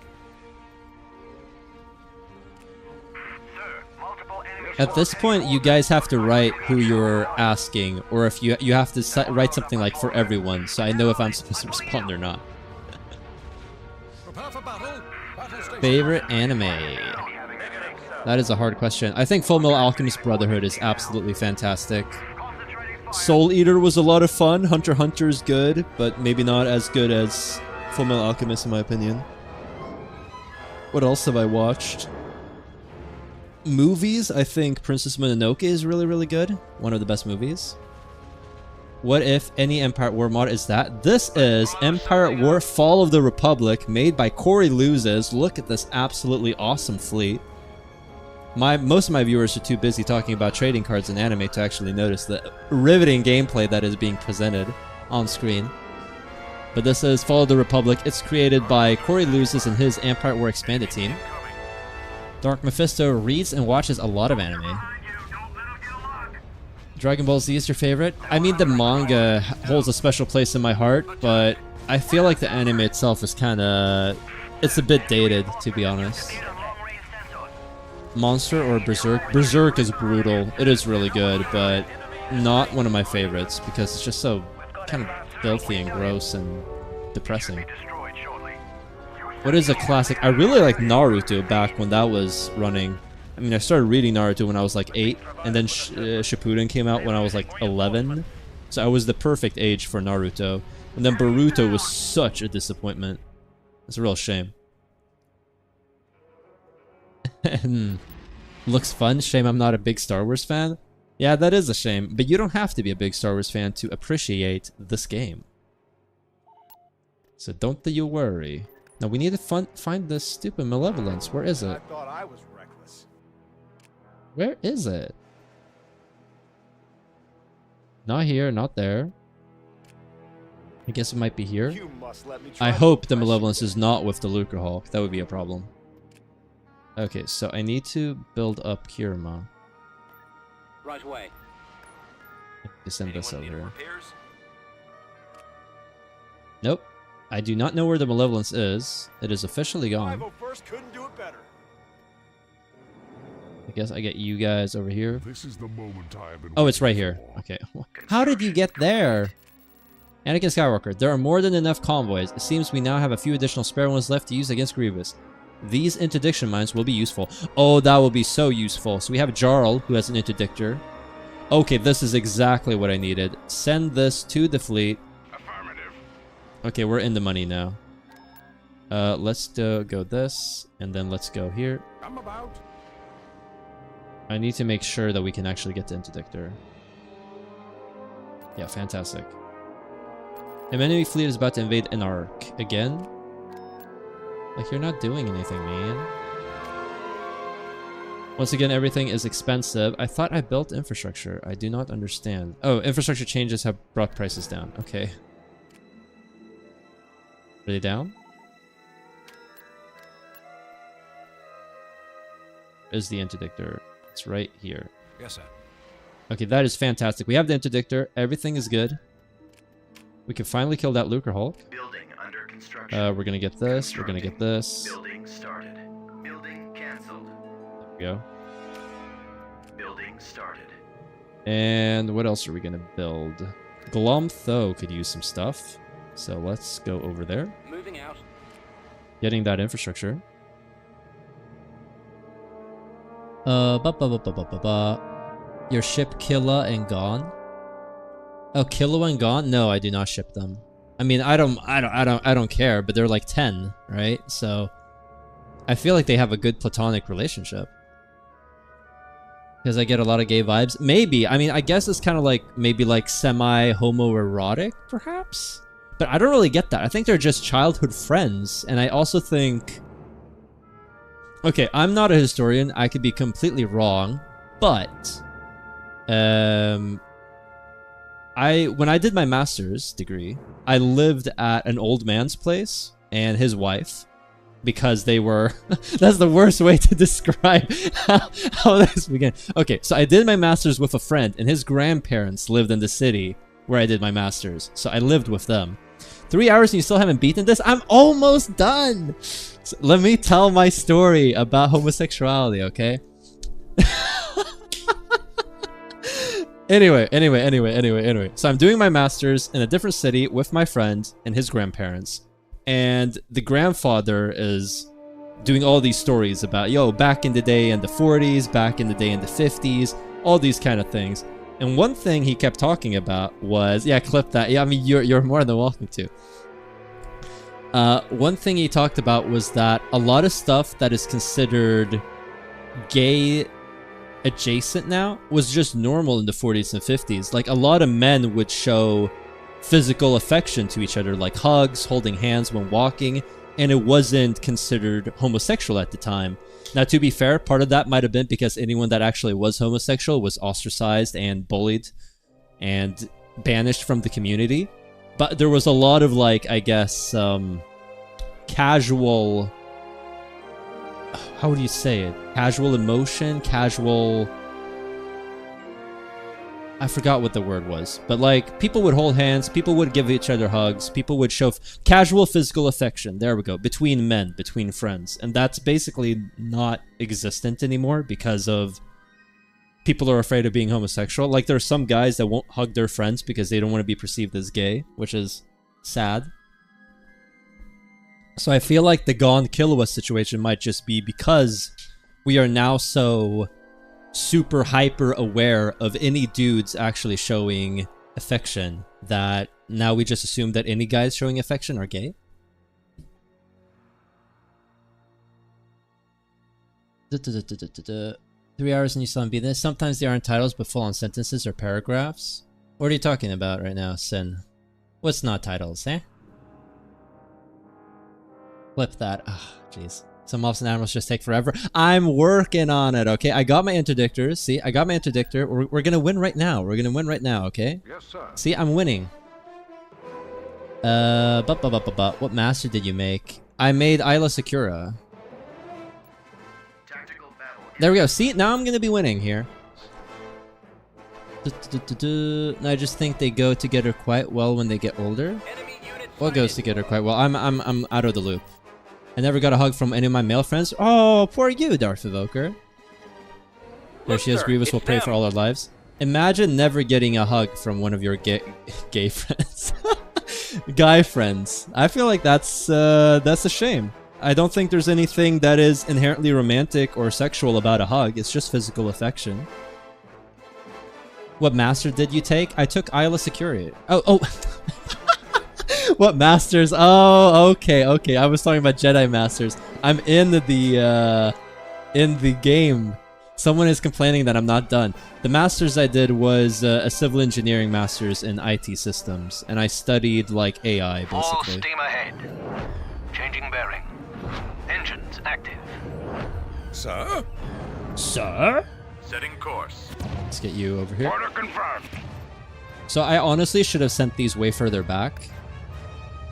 At this point, you guys have to write who you're asking, or if you have to write something like for everyone, so I know if I'm supposed to respond or not. Favorite anime? That is a hard question. I think Fullmetal Alchemist Brotherhood is absolutely fantastic. Soul Eater was a lot of fun. Hunter x Hunter is good, but maybe not as good as Fullmetal Alchemist in my opinion. What else have I watched? Movies, I think Princess Mononoke is really, really good. One of the best movies. What if any Empire War mod is that? This is Empire War Fall of the Republic, made by Corey Loses. Look at this absolutely awesome fleet. Most of my viewers are too busy talking about trading cards and anime to actually notice the riveting gameplay that is being presented on screen. But this is Fall of the Republic. It's created by Corey Loses and his Empire War Expanded team. Dark Mephisto reads and watches a lot of anime. Dragon Ball Z is your favorite? I mean, the manga holds a special place in my heart, but I feel like the anime itself is kinda... It's a bit dated, to be honest. Monster or Berserk? Berserk is brutal. It is really good, but not one of my favorites, because it's just so kind of filthy and gross and depressing. What is a classic? I really like Naruto back when that was running. I mean, I started reading Naruto when I was like 8, and then Shippuden came out when I was like 11. So I was the perfect age for Naruto. And then Boruto was such a disappointment. It's a real shame. Looks fun. Shame I'm not a big Star Wars fan. Yeah, that is a shame. But you don't have to be a big Star Wars fan to appreciate this game. So don't you worry. Now we need to find this stupid Malevolence. Where is it? I thought I was reckless. Where is it? Not here, not there. I guess it might be here. You must let me try I this hope the question. Malevolence is not with the Lucre Hulk. That would be a problem. Okay, so I need to build up Kirima. Right away. To send this Anyone need over. repairs? Nope. I do not know where the Malevolence is. It is officially gone. 501st couldn't do it better. I guess I get you guys over here. This is the moment I have been Oh, it's right waiting here. for. Okay. How did you get there? Anakin Skywalker, there are more than enough convoys. It seems we now have a few additional spare ones left to use against Grievous. These interdiction mines will be useful. Oh, that will be so useful. So we have Jarl, who has an interdictor. Okay, this is exactly what I needed. Send this to the fleet. Affirmative. Okay, we're in the money now. Let's go this, and then let's go here. I'm about. I need to make sure that we can actually get the interdictor. Yeah, fantastic. An enemy fleet is about to invade an arc. Again? Like, you're not doing anything, man. Once again, everything is expensive. I thought I built infrastructure. I do not understand. Oh, infrastructure changes have brought prices down. Okay. Are they down? Is the interdictor? It's right here. Yes, sir. Okay, that is fantastic. We have the interdictor. Everything is good. We can finally kill that Lucre Hulk. Building under construction. We're gonna get this. We're gonna get this. Building started. Building cancelled. There we go. Building started. And what else are we gonna build? Glomtho could use some stuff. So let's go over there. Moving out. Getting that infrastructure. Your ship Killa and Gone. Oh, Killa and Gone? No, I do not ship them. I mean, I don't care, but they're like 10, right? So I feel like they have a good platonic relationship. Because I get a lot of gay vibes. Maybe. I mean, I guess it's kind of like maybe like semi-homoerotic, perhaps? But I don't really get that. I think they're just childhood friends. And I also think... Okay, I'm not a historian. I could be completely wrong. But... when I did my master's degree, I lived at an old man's place and his wife. Because they were... That's the worst way to describe how this began. Okay, so I did my master's with a friend, and his grandparents lived in the city where I did my master's. So I lived with them. 3 hours and you still haven't beaten this? I'm almost done! So let me tell my story about homosexuality, okay? Anyway. So I'm doing my master's in a different city with my friend and his grandparents. And the grandfather is doing all these stories about, yo, back in the day in the 40s, back in the day in the 50s, all these kind of things. And one thing he kept talking about was, yeah, clip that. Yeah, I mean, you're more than welcome to. One thing he talked about was that a lot of stuff that is considered gay adjacent now was just normal in the 40s and 50s. Like, a lot of men would show physical affection to each other, like hugs, holding hands when walking, and it wasn't considered homosexual at the time. Now, to be fair, part of that might have been because anyone that actually was homosexual was ostracized and bullied and banished from the community. But there was a lot of, like, I guess, casual... How would you say it? Casual emotion? Casual... I forgot what the word was. But, like, people would hold hands, people would give each other hugs, people would show casual physical affection. There we go. Between men, between friends. And that's basically not existent anymore because of people are afraid of being homosexual. Like, there are some guys that won't hug their friends because they don't want to be perceived as gay, which is sad. So I feel like the Gone Killua situation might just be because we are now so super hyper aware of any dudes actually showing affection that now we just assume that any guys showing affection are gay. .3 hours and you still haven't beaten this. Sometimes they aren't titles but full-on sentences or paragraphs. What are you talking about right now, Sin? What's not titles, eh? Flip that. Ah, jeez. Some mobs and animals just take forever. I'm working on it, okay? I got my interdictors. See, I got my interdictor. We're gonna win right now. We're gonna win right now, okay? Yes, sir. See, I'm winning. What master did you make? I made Isla Secura. There we go. See, now I'm gonna be winning here. I just think they go together quite well when they get older. What goes together quite well? I'm out of the loop. I never got a hug from any of my male friends. Oh, poor you, Darth Evoker. There she is. Grievous will pray for all our lives. Imagine never getting a hug from one of your gay friends. Guy friends. I feel like that's a shame. I don't think there's anything that is inherently romantic or sexual about a hug. It's just physical affection. What master did you take? I took Isla Security. Oh. What masters? Oh, okay. I was talking about Jedi masters. I'm in the game. Someone is complaining that I'm not done. The masters I did was a civil engineering masters in IT systems, and I studied like AI basically. All steam ahead. Changing bearing. Engines active. Sir? Sir? Setting course. Let's get you over here. Order confirmed. So I honestly should have sent these way further back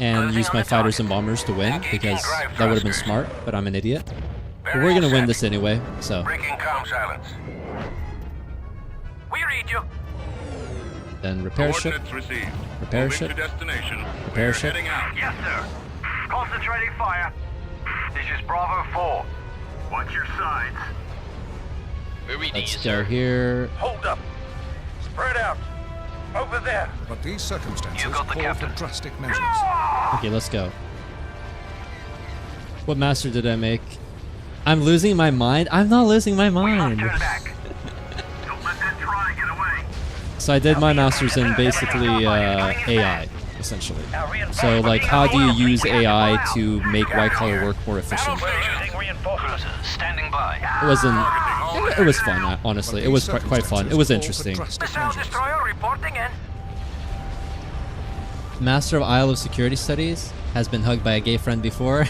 and used my fighters and bombers to win, because that would have been smart, but I'm an idiot. But we're gonna win this anyway, so. Breaking calm silence. We read you. Then repair ship. Received. Repair Moving ship. to destination. Repair ship. Heading out. Yes, sir. Concentrating fire. This is Bravo 4. Watch your sides. We're reading Let's you, go sir. here. Hold up. Spread out. Over there. But these circumstances You got the call for captain. drastic measures. Okay, let's go. What master did I make? I'm losing my mind? I'm not losing my mind. Turn back. Don't let that try get away. So I did my masters in basically AI, essentially. So like, how do you use AI to make white-collar work more efficient? Using reinforcements. Standing by. It wasn't... It was fun, honestly. It was quite fun. It was interesting. Missile destroyer reporting in. Master of Isle of Security Studies has been hugged by a gay friend before.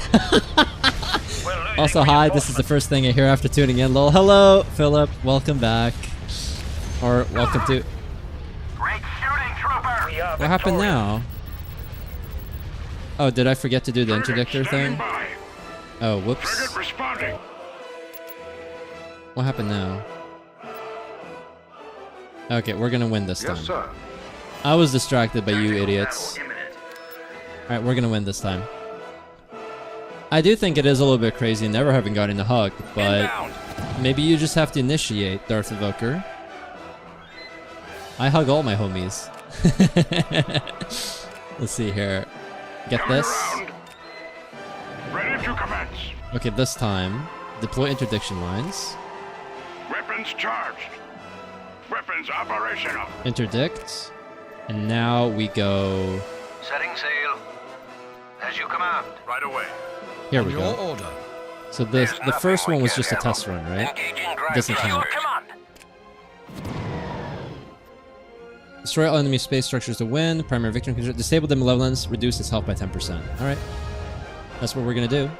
Also, hi, this is the first thing I hear after tuning in. Lol. Hello, Philip. Welcome back. Or, welcome to... Great shooting, trooper. What happened now? Oh, did I forget to do the interdictor thing? Oh, whoops. Responding. What happened now? Okay, we're gonna win this time. Yes, sir. I was distracted by you idiots. Alright, we're gonna win this time. I do think it is a little bit crazy never having gotten a hug, but maybe you just have to initiate, Darth Evoker. I hug all my homies. Let's see here. Get this. Ready to commence. Okay, this time, deploy interdiction lines. Weapons charged. Weapons operational. Interdict. And now we go... Setting sail. As you command. Right away. Here we go. Order. So the first one was just a test run, right? Doesn't count. Destroy all enemy space structures to win. Primary victim control. Disable the Malevolence. Reduce its health by 10%. Alright. That's what we're gonna do.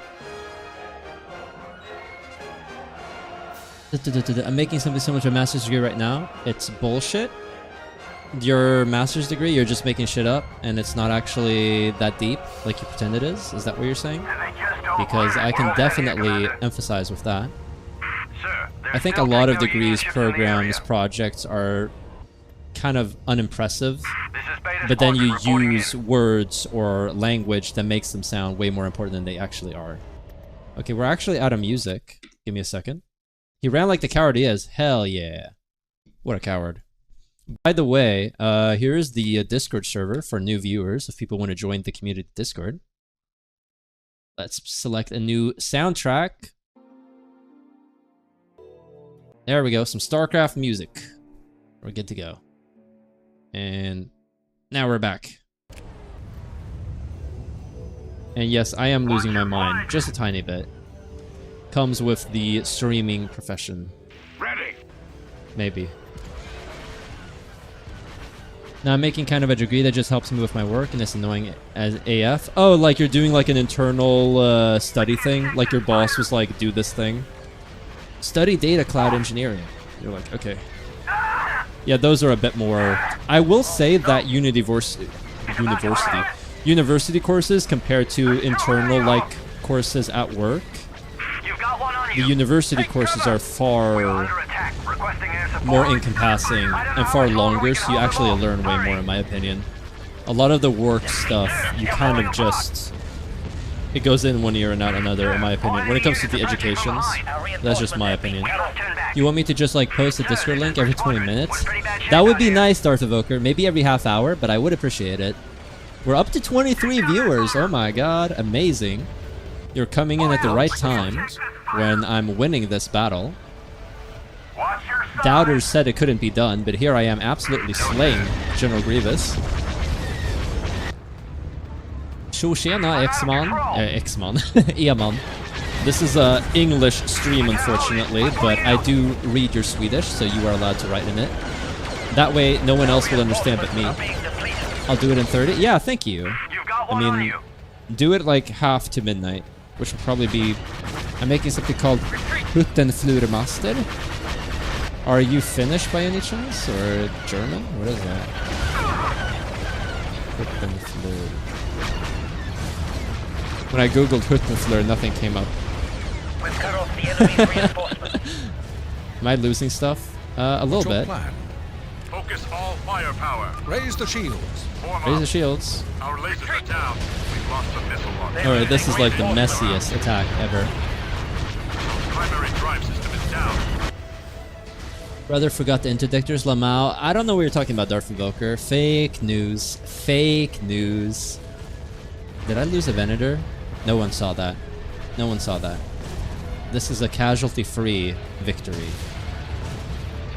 I'm making something similar to a master's degree right now. It's bullshit. Your master's degree, you're just making shit up, and it's not actually that deep like you pretend it is? Is that what you're saying? Because I can definitely emphasize with that. I think a lot of degrees, programs, projects are kind of unimpressive, but then you use words or language that makes them sound way more important than they actually are. Okay, we're actually out of music. Give me a second. He ran like the coward he is. Hell yeah. What a coward. By the way, here's the Discord server for new viewers if people want to join the community Discord. Let's select a new soundtrack. There we go, some StarCraft music. We're good to go. And now we're back. And yes, I am losing my mind, just a tiny bit. Comes with the streaming profession. Ready. Maybe. Now I'm making kind of a degree that just helps me with my work, and it's annoying as AF. Oh, like you're doing like an internal study thing? Like your boss was like, do this thing? Study data cloud engineering. You're like, okay. Yeah, those are a bit more... I will say that University university courses compared to internal like courses at work. The university courses are far more encompassing and far longer, so you actually learn way more, in my opinion. A lot of the work stuff, you kind of just... It goes in one ear and out another, in my opinion. When it comes to the educations, that's just my opinion. You want me to just like post a Discord link every 20 minutes? That would be nice, Darth Evoker. Maybe every half hour, but I would appreciate it. We're up to 23 viewers. Oh my god, amazing. You're coming in at the right time when I'm winning this battle. Doubters said it couldn't be done, but here I am absolutely slaying General Grievous. Tjena, X-Man. Eman. This is a English stream, unfortunately, but I do read your Swedish, so you are allowed to write in it. That way, no one else will understand but me. I'll do it in 30. Yeah, thank you. I mean, do it like half to midnight, which will probably be... I'm making something called Huttenflurmaster. Are you Finnish by any chance, or German? What is that? Huttenflur. When I googled Huttenflur, nothing came up. Am I losing stuff? A little bit. Focus all firepower. Raise the shields. Raise the shields. Our lasers are down. We've lost the missile launcher. Alright, this is like the messiest attack ever. Primary drive system is down. Brother forgot the interdictors, Lamau. I don't know what you're talking about, Darth Evoker. Fake news. Fake news. Did I lose a Venator? No one saw that. No one saw that. This is a casualty-free victory.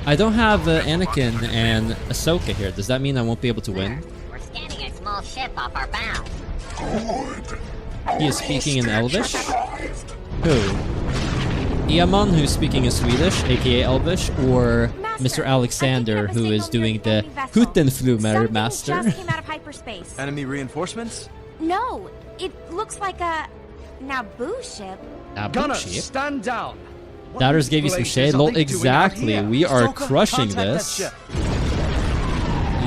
I don't have Anakin and Ahsoka here. Does that mean I won't be able to win? We're scanning a small ship off our bow. He is speaking in Elvish? Who? Eamon, who's speaking in Swedish, aka Elvish, or Mr. Alexander, who is doing the Huttenflur Master? Just came out of hyperspace. Enemy reinforcements? No, it looks like a Naboo ship. Naboo ship? Stand down. Doubters gave you some shade. Lol, exactly. We are crushing this.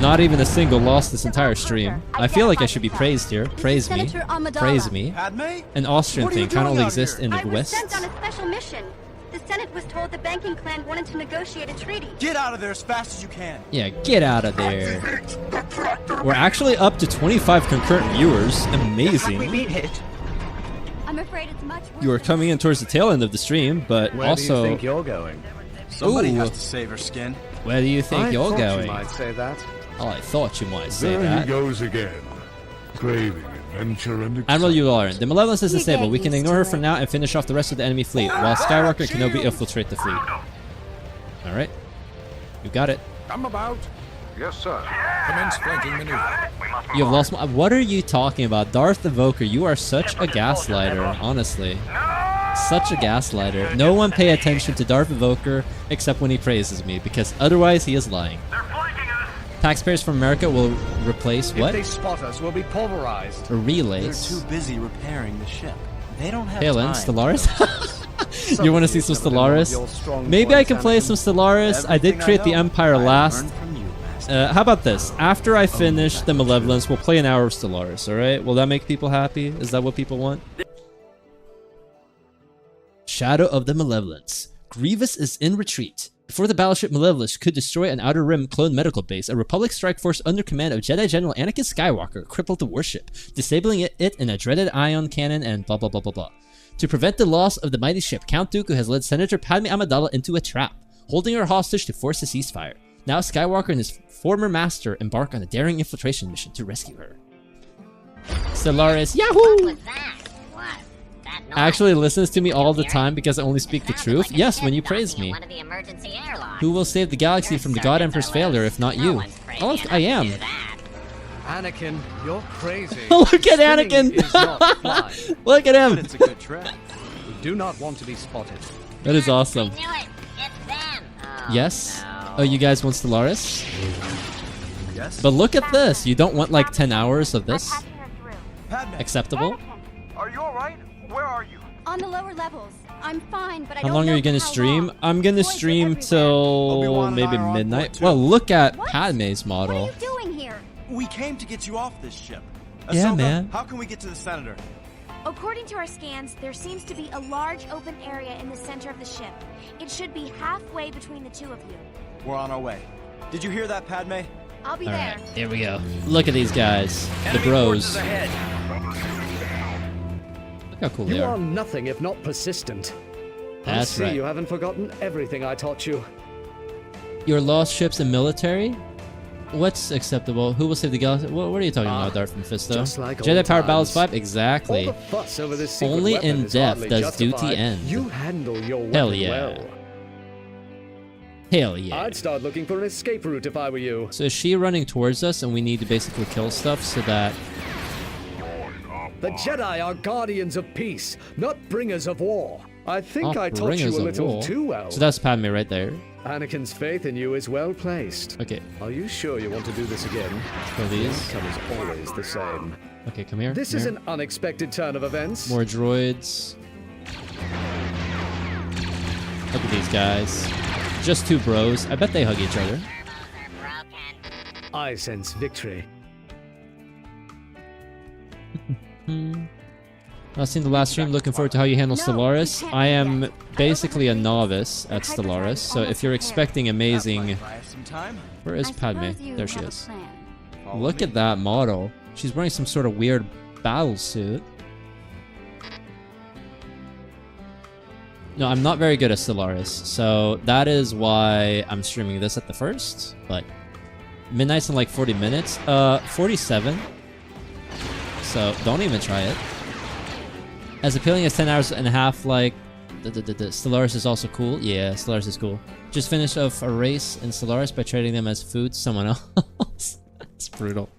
Not even a single loss this entire stream. I feel like I should be praised here. Praise me. Praise me. An Austrian thing kind of only exists in the West. I was sent on a special mission. The Senate was told the banking clan wanted to negotiate a treaty. Get out of there as fast as you can. Yeah, get out of there. We're actually up to 25 concurrent viewers. Amazing. I'm afraid it's much worse. You are coming in towards the tail end of the stream, but Where also... do you think you're going? Somebody has to save her skin. Where do you think you're going? You might say that. Oh, I thought you might say There that. he goes again, craving adventure and Admiral Yularen, the Malevolence is disabled. We can ignore her for now and finish off the rest of the enemy fleet, while Skywalker and Kenobi infiltrate the fleet. Alright. You got it. Come about. Yes, sir. Commence flanking maneuver. You have lost... What are you talking about? Darth Evoker, you are such a gaslighter, honestly. Such a gaslighter. No one pay attention to Darth Evoker except when he praises me, because otherwise he is lying. Taxpayers from America will replace what? If they spot us, we'll be pulverized. Relays. They're too busy repairing the ship. They don't have Halen, time. Stellaris? You want to see some Stellaris? Maybe I can play some Stellaris. I did create the Empire last. How about this? After I finish the Malevolence, we'll play an hour of Stellaris, alright? Will that make people happy? Is that what people want? Shadow of the Malevolence. Grievous is in retreat. Before the battleship Malevolence could destroy an Outer Rim clone medical base, a Republic strike force under command of Jedi General Anakin Skywalker crippled the warship, disabling it in a dreaded ion cannon and blah blah blah blah blah. To prevent the loss of the mighty ship, Count Dooku has led Senator Padme Amidala into a trap, holding her hostage to force a ceasefire. Now Skywalker and his former master embark on a daring infiltration mission to rescue her. Stellaris, yahoo! Actually listens to me all the time because I only speak the truth. Yes, when you praise me. Who will save the galaxy from the God Emperor's failure if not you? Oh, I am. Anakin, you're crazy. Look at Anakin! Look at him! It's a good trap. We do not want to be spotted. That is awesome. Yes? Oh, you guys want Stellaris? Yes. But look at this. You don't want like 10 hours of this? Acceptable? Are you alright? Where are you? On the lower levels. I'm fine, but I How don't long know are you gonna for how stream? long. I'm gonna stream till maybe midnight. Well, look at Padme's model. What are you doing here? We came to get you off this ship. Yeah, Ahsoka, man. How can we get to the Senator? According to our scans, there seems to be a large open area in the center of the ship. It should be halfway between the two of you. We're on our way. Did you hear that, Padme? I'll be All there. right, here we go. Look at these guys, the bros. Look how cool they You are. are nothing if not persistent. I That's see right. you haven't forgotten everything I taught you. Your lost ships and military? What's acceptable? Who will save the galaxy? What are you talking about, Darth Mephisto? just like Jedi old Power Battles times. 5? Exactly. All the fuss over this secret Only weapon in is death hardly does justified. duty end. You handle your weapon Hell yeah. well. Hell yeah. I'd start looking for an escape route if I were you. So is she running towards us and we need to basically kill stuff so that... The Jedi are guardians of peace, not bringers of war. I think I taught bringers you a of little war. too well. So that's Padme right there. Anakin's faith in you is well placed. Okay. Are you sure you want to do this again? Kill these. The outcome is always the same. Okay, come here. This come is here. an unexpected turn of events. More droids. Look at these guys. Just two bros. I bet they hug each other. I sense victory. I've seen the last stream. Looking forward to how you handle Stellaris. I am basically a novice at Stellaris, so if you're expecting amazing... Where is Padme? There she is. Look at that model. She's wearing some sort of weird battle suit. No, I'm not very good at Stellaris, so that is why I'm streaming this at the first, but midnight's in like 40 minutes. 47. So don't even try it. As appealing as 10 hours and a half, like Stellaris is also cool. Yeah, Stellaris is cool. Just finished off a race in Stellaris by trading them as food to someone else. It's brutal.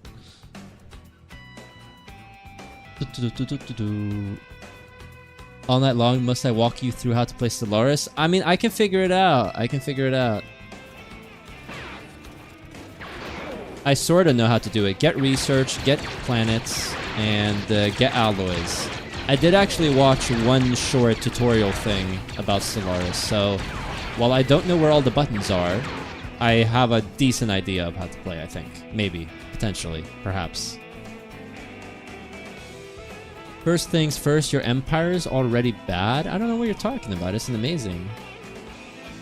All night long, must I walk you through how to play Stellaris? I mean, I can figure it out. I can figure it out. I sort of know how to do it. Get research, get planets, and get alloys. I did actually watch one short tutorial thing about Stellaris, so while I don't know where all the buttons are, I have a decent idea of how to play, I think. Maybe. Potentially. Perhaps. First things first, your Empire's already bad? I don't know what you're talking about. It's amazing.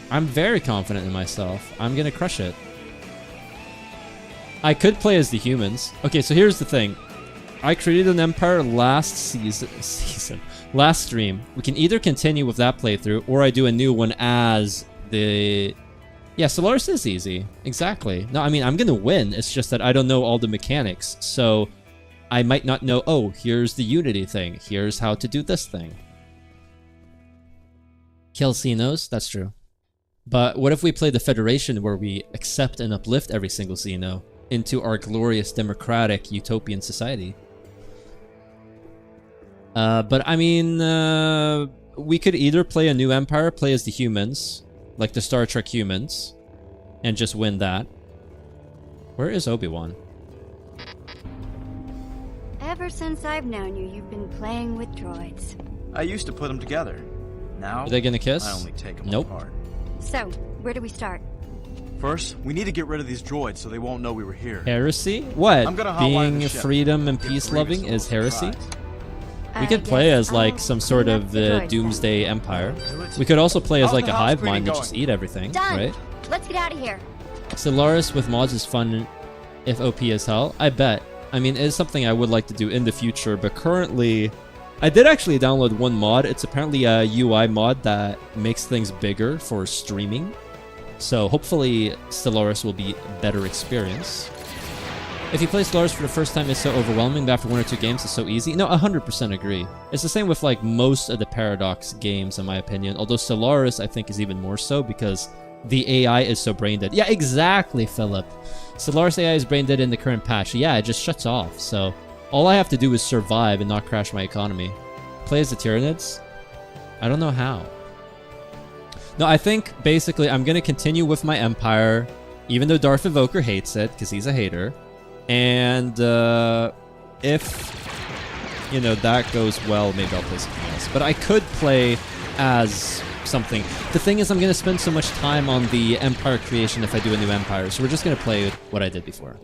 I'm very confident in myself. I'm gonna crush it. I could play as the humans. Okay, so here's the thing. I created an Empire last last stream. We can either continue with that playthrough, or I do a new one as the... Yeah, Stellaris is easy. Exactly. No, I mean, I'm gonna win. It's just that I don't know all the mechanics, so I might not know, oh, here's the Unity thing. Here's how to do this thing. Kill Xenos? That's true. But what if we play the Federation, where we accept and uplift every single Xeno into our glorious, democratic, utopian society? But I mean, we could either play a new Empire, play as the humans, like the Star Trek humans, and just win that. Where is Obi-Wan? Ever since I've known you, you've been playing with droids. I used to put them together. Now, Are they gonna kiss? I only take them Nope. apart. So, where do we start? First, we need to get rid of these droids so they won't know we were here. Heresy? What? I'm gonna hotline Being the ship. freedom and Give peace-loving Grievous is a little heresy? surprise. We could play as like some sort clean up of the droids then. doomsday empire. We could also play as How's like the a house hive cleaning mind and going? just eat everything, Done! right? Let's get out of here. Stellaris with mods is fun if OP as hell. I bet. I mean, it is something I would like to do in the future, but currently... I did actually download one mod. It's apparently a UI mod that makes things bigger for streaming. So hopefully Stellaris will be a better experience. If you play Stellaris for the first time, it's so overwhelming, but after one or two games, it's so easy. No, 100% agree. It's the same with like most of the Paradox games, in my opinion. Although Stellaris, I think, is even more so because the AI is so brain dead. Yeah, exactly, Philip. Stellaris AI is brain dead in the current patch. Yeah, it just shuts off. So all I have to do is survive and not crash my economy. Play as the Tyranids? I don't know how. No, I think basically I'm going to continue with my Empire, even though Darth Evoker hates it, because he's a hater. And if, you know, that goes well, maybe I'll play something else. But I could play as something. The thing is, I'm going to spend so much time on the Empire creation if I do a new Empire, so we're just going to play what I did before.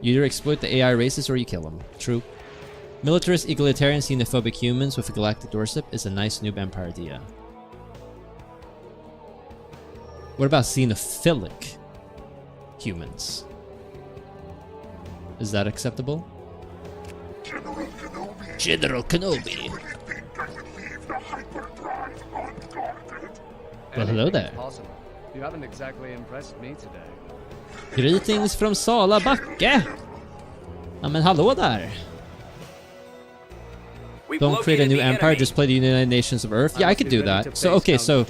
You either exploit the AI races or you kill them. True. Militarist, egalitarian, xenophobic humans with a galactic doorstep is a nice noob empire idea. What about xenophilic humans? Is that acceptable? General Kenobi. Well, hello there. Possible. You haven't exactly impressed me today. Greetings from Sala Backe. Ja, men hallå där. Don't create a new empire, just play the United Nations of Earth. Yeah, I could do that. So, okay, so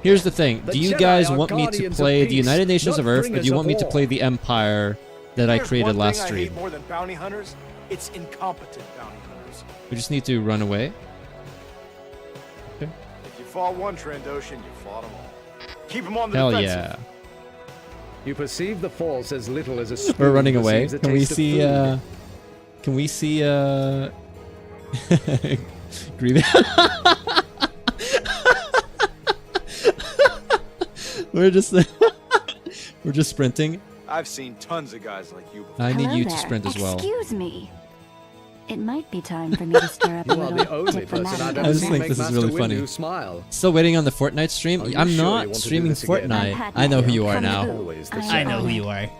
here's the thing. Do you guys want me to play the United Nations of Earth, or do you want me to play the empire that I created last stream? I hate more than bounty hunters. It's incompetent bounty hunters. We just need to run away. Okay. If you fought one Trandoshan, you fought them all. Keep them on the Hell defensive. yeah. You perceive the force as little as a spoon. We're running away. perceives a Can we taste of see food. can we see Grievous? We're just sprinting. I've seen tons of guys like you before. I need Hello you there. to sprint as well. Excuse me. It might be time for me to stir up a You are little the only person I've diplomatic. ever I just seen think make this is Master really funny. Windu smile. Still waiting on the Fortnite stream. Are you I'm sure you not want to do streaming this again? Fortnite. I've I know who you are had now. Always the I same. I know who you are.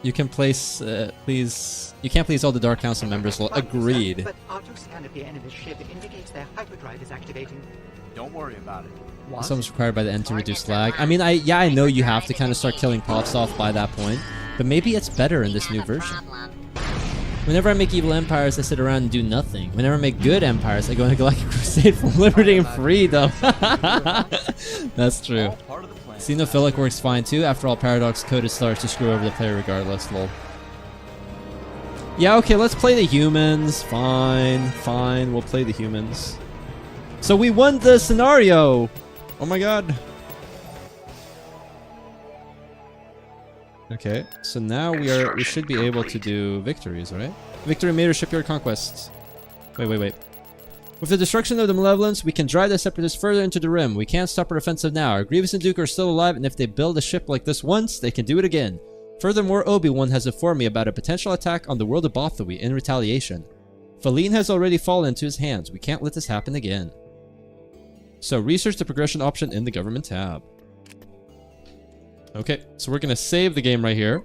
You can place, please. You can't please all the Dark Council members. Well, agreed. But auto scan of the enemy's ship indicates their hyperdrive is activating. Don't worry about it. What? Someone's required by the end to reduce lag. I mean, I know you have to kind of start killing pops off by that point, but maybe it's better in this new version. Whenever I make evil empires, I sit around and do nothing. Whenever I make good empires, I go on a galactic crusade for liberty and freedom. That's true. Xenophilic works fine too. After all, Paradox coded Stellaris to screw over the player regardless, lol. Yeah, okay, let's play the humans. Fine, we'll play the humans. So we won the scenario! Oh my god. Okay, so now we should be able to do victories, right? Victory Mater Shipyard Conquest. Wait. With the destruction of the Malevolence, we can drive the Separatists further into the Rim. We can't stop our offensive now. Our Grievous and Duke are still alive, and if they build a ship like this once, they can do it again. Furthermore, Obi-Wan has informed me about a potential attack on the world of Bothui in retaliation. Faline has already fallen into his hands. We can't let this happen again. So, research the progression option in the government tab. Okay, so we're gonna save the game right here.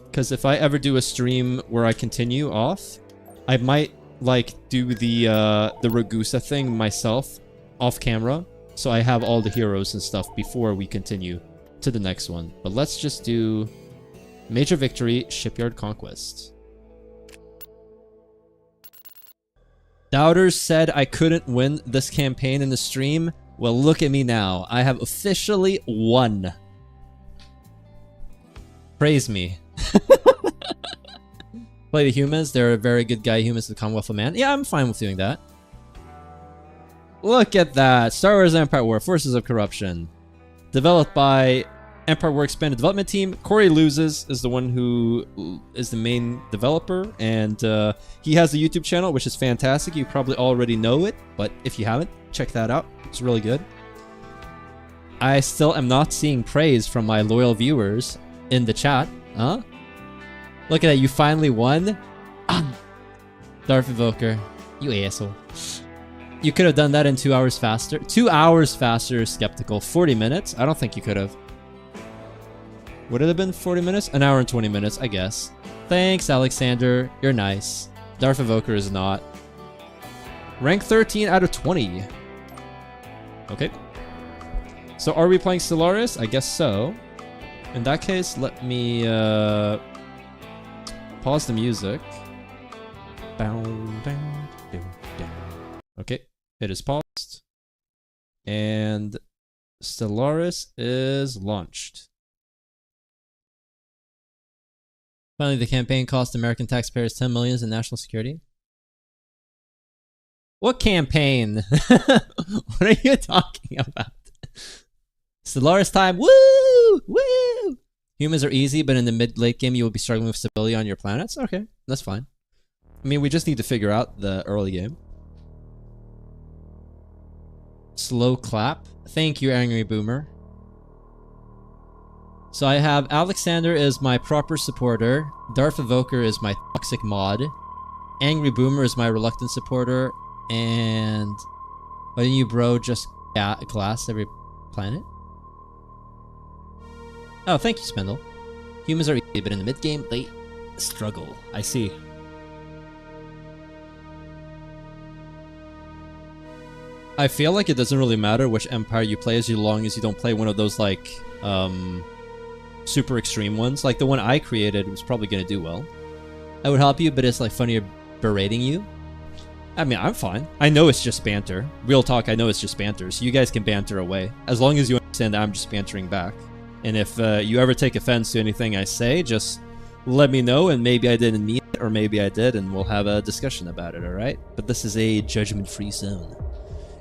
Because if I ever do a stream where I continue off, I might like do the Ragusa thing myself off camera, so I have all the heroes and stuff before we continue to the next one. But let's just do Major Victory Shipyard Conquest. Doubters said I couldn't win this campaign in the stream. Well, look at me now. I have officially won. Praise me. Play the humans. They're a very good guy. Humans, the Commonwealth of Man. Yeah, I'm fine with doing that. Look at that. Star Wars Empire War. Forces of Corruption. Developed by Empire War Expanded Development Team. Corey Loses is the one who is the main developer. And he has a YouTube channel, which is fantastic. You probably already know it. But if you haven't, check that out. It's really good. I still am not seeing praise from my loyal viewers in the chat. Huh? Look at that, you finally won? Darth Evoker, you asshole. You could have done that in 2 hours faster. 2 hours faster, skeptical. 40 minutes? I don't think you could have. Would it have been 40 minutes? An hour and 20 minutes, I guess. Thanks, Alexander. You're nice. Darth Evoker is not. Rank 13 out of 20. Okay. So are we playing Stellaris? I guess so. In that case, let me pause the music. Okay, it is paused. And Stellaris is launched. Finally, the campaign cost American taxpayers $10 million in national security. What campaign? What are you talking about? Stellaris time. Woo! Woo! Humans are easy, but in the mid-late game, you will be struggling with stability on your planets. Okay, that's fine. I mean, we just need to figure out the early game. Slow clap. Thank you, Angry Boomer. So I have Alexander is my proper supporter, Darth Evoker is my toxic mod, Angry Boomer is my reluctant supporter, and why didn't you bro just glass every planet? Oh, thank you, Spindle. Humans are easy, but in the mid-game, they struggle. I see. I feel like it doesn't really matter which empire you play as long as you don't play one of those, like, super extreme ones. Like, the one I created was probably going to do well. I would help you, but it's, like, funnier berating you. I mean, I'm fine. I know it's just banter. Real talk, I know it's just banter, so you guys can banter away. As long as you understand that I'm just bantering back. And if you ever take offense to anything I say, just let me know, and maybe I didn't mean it, or maybe I did, and we'll have a discussion about it, alright? But this is a judgment-free zone.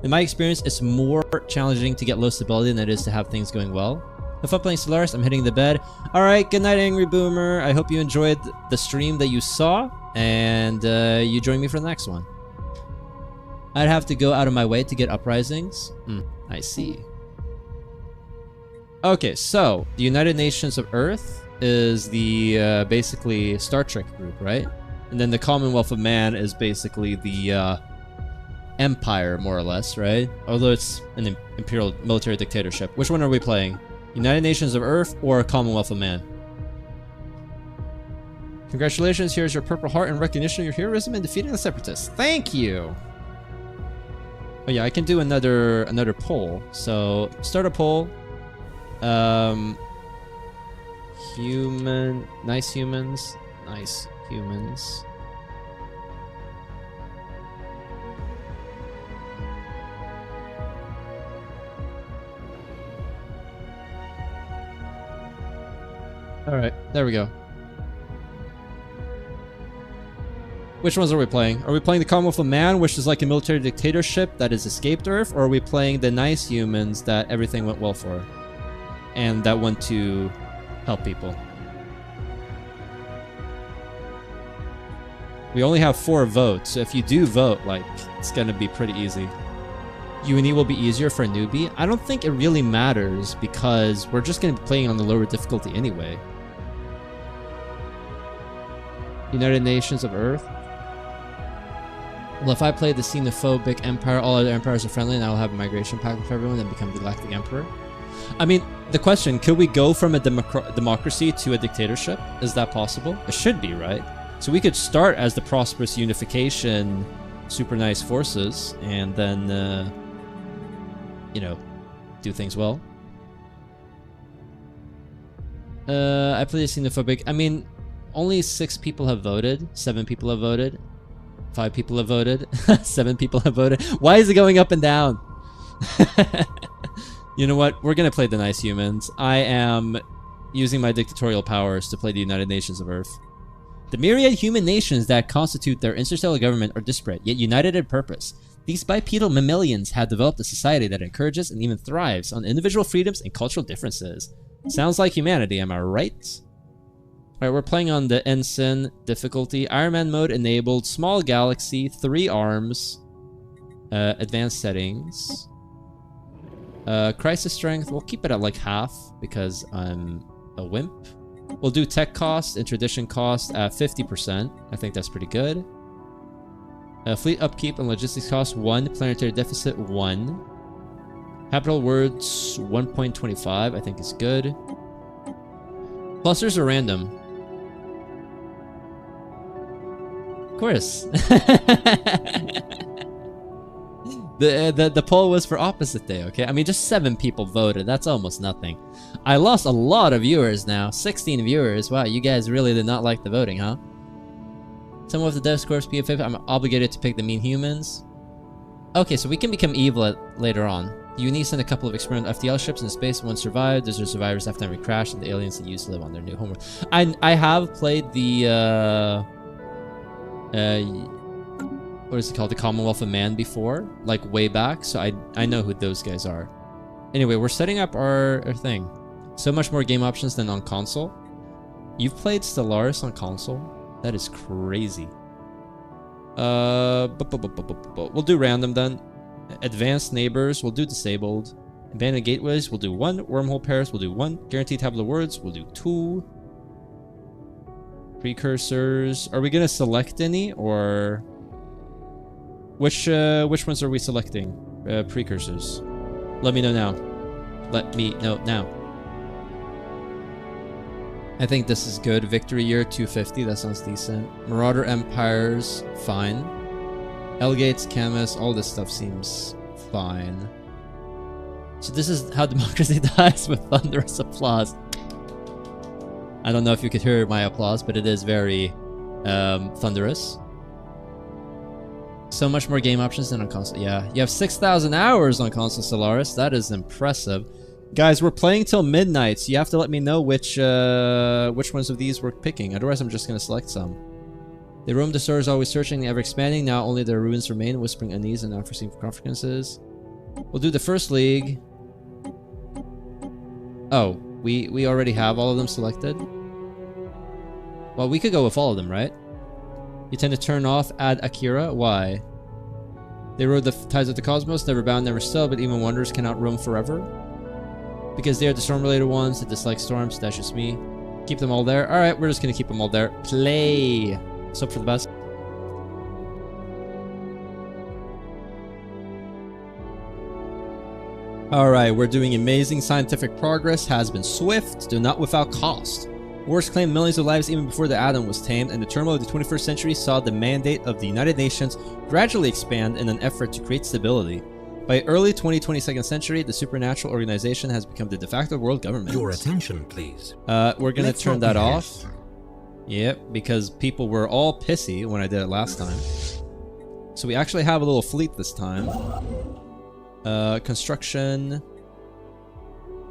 In my experience, it's more challenging to get low stability than it is to have things going well. If I'm playing Stellaris, I'm hitting the bed. Alright, good night, Angry Boomer. I hope you enjoyed the stream that you saw, and you join me for the next one. I'd have to go out of my way to get uprisings. I see. Okay, so the United Nations of Earth is the basically Star Trek group, right? And then the Commonwealth of Man is basically the Empire, more or less, right? Although it's an imperial military dictatorship. Which one are we playing? United Nations of Earth or Commonwealth of Man? Congratulations, here's your Purple Heart in recognition of your heroism in defeating the Separatists. Thank you! Oh yeah, I can do another poll. So, start a poll. Nice humans. Alright, there we go. Which ones are we playing? Are we playing the Commonwealth of Man, which is like a military dictatorship that has escaped Earth, or are we playing the nice humans that everything went well for? And that want to help people? We only have 4 votes, so if you do vote, like, it's gonna be pretty easy. UNE will be easier for a newbie. I don't think it really matters because we're just gonna be playing on the lower difficulty anyway. United Nations of Earth. Well, if I play the xenophobic empire, all other empires are friendly, and I will have a migration pact with everyone and become the Galactic Emperor. I mean, the question, could we go from a democracy to a dictatorship? Is that possible? It should be, right? So we could start as the prosperous unification, super nice forces, and then, you know, do things well. I play the xenophobic. I mean, only 6 people have voted. 7 people have voted. 5 people have voted. 7 people have voted. Why is it going up and down? You know what? We're going to play the nice humans. I am using my dictatorial powers to play the United Nations of Earth. The myriad human nations that constitute their interstellar government are disparate, yet united in purpose. These bipedal mammalians have developed a society that encourages and even thrives on individual freedoms and cultural differences. Sounds like humanity, am I right? Alright, we're playing on the Ensign difficulty. Iron Man mode enabled. Small galaxy. 3 arms. Advanced settings. Crisis strength. We'll keep it at like half because I'm a wimp. We'll do tech cost and tradition cost at 50%. I think that's pretty good. Fleet upkeep and logistics cost 1. Planetary deficit 1. Capital words 1.25. I think is good. Clusters are random. Of course. The poll was for opposite day, okay? I mean, just 7 people voted. That's almost nothing. I lost a lot of viewers now. 16 viewers. Wow, you guys really did not like the voting, huh? Someone with the Death Corps PFF, I'm obligated to pick the mean humans. Okay, so we can become evil later on. You need to send a couple of experimental FTL ships into space. One survived. Those are survivors after we crashed, and the aliens that used to live on their new homeworld. I have played the what is it called? The Commonwealth of Man before, like way back, so I know who those guys are. Anyway, we're setting up our thing. So much more game options than on console. You've played Stellaris on console? That is crazy. We'll do random then. Advanced neighbors, we'll do disabled. Abandoned gateways, we'll do 1. Wormhole pairs, we'll do 1. Guaranteed tablet of words, we'll do 2. Precursors. Are we gonna select any, or which ones are we selecting? Precursors. Let me know now. Let me know now. I think this is good. Victory Year 250. That sounds decent. Marauder Empires, fine. Elgates, Camus, all this stuff seems fine. So this is how democracy dies, with thunderous applause. I don't know if you could hear my applause, but it is very thunderous. So much more game options than on console. Yeah, you have 6,000 hours on console, Stellaris. That is impressive. Guys, we're playing till midnight, so you have to let me know which ones of these we're picking. Otherwise, I'm just going to select some. They roam the stars, always searching, ever expanding. Now only their ruins remain, whispering unease and unforeseen consequences. We'll do the first league. Oh, we already have all of them selected. Well, we could go with all of them, right? You tend to turn off Ad Akira. Why? They rode the tides of the cosmos, never bound, never still, but even wanderers cannot roam forever. Because they are the storm-related ones that dislike storms. That's just me. Keep them all there. Alright, we're just gonna keep them all there. Play! Let's hope for the best. Alright, we're doing amazing scientific progress. Has been swift, though not without cost. Wars claimed millions of lives even before the atom was tamed, and the turmoil of the 21st century saw the mandate of the United Nations gradually expand in an effort to create stability. By early 22nd century, the supernatural organization has become the de facto world government. Your attention, please. We're gonna turn that off. Yep, because people were all pissy when I did it last time. So we actually have a little fleet this time. Construction.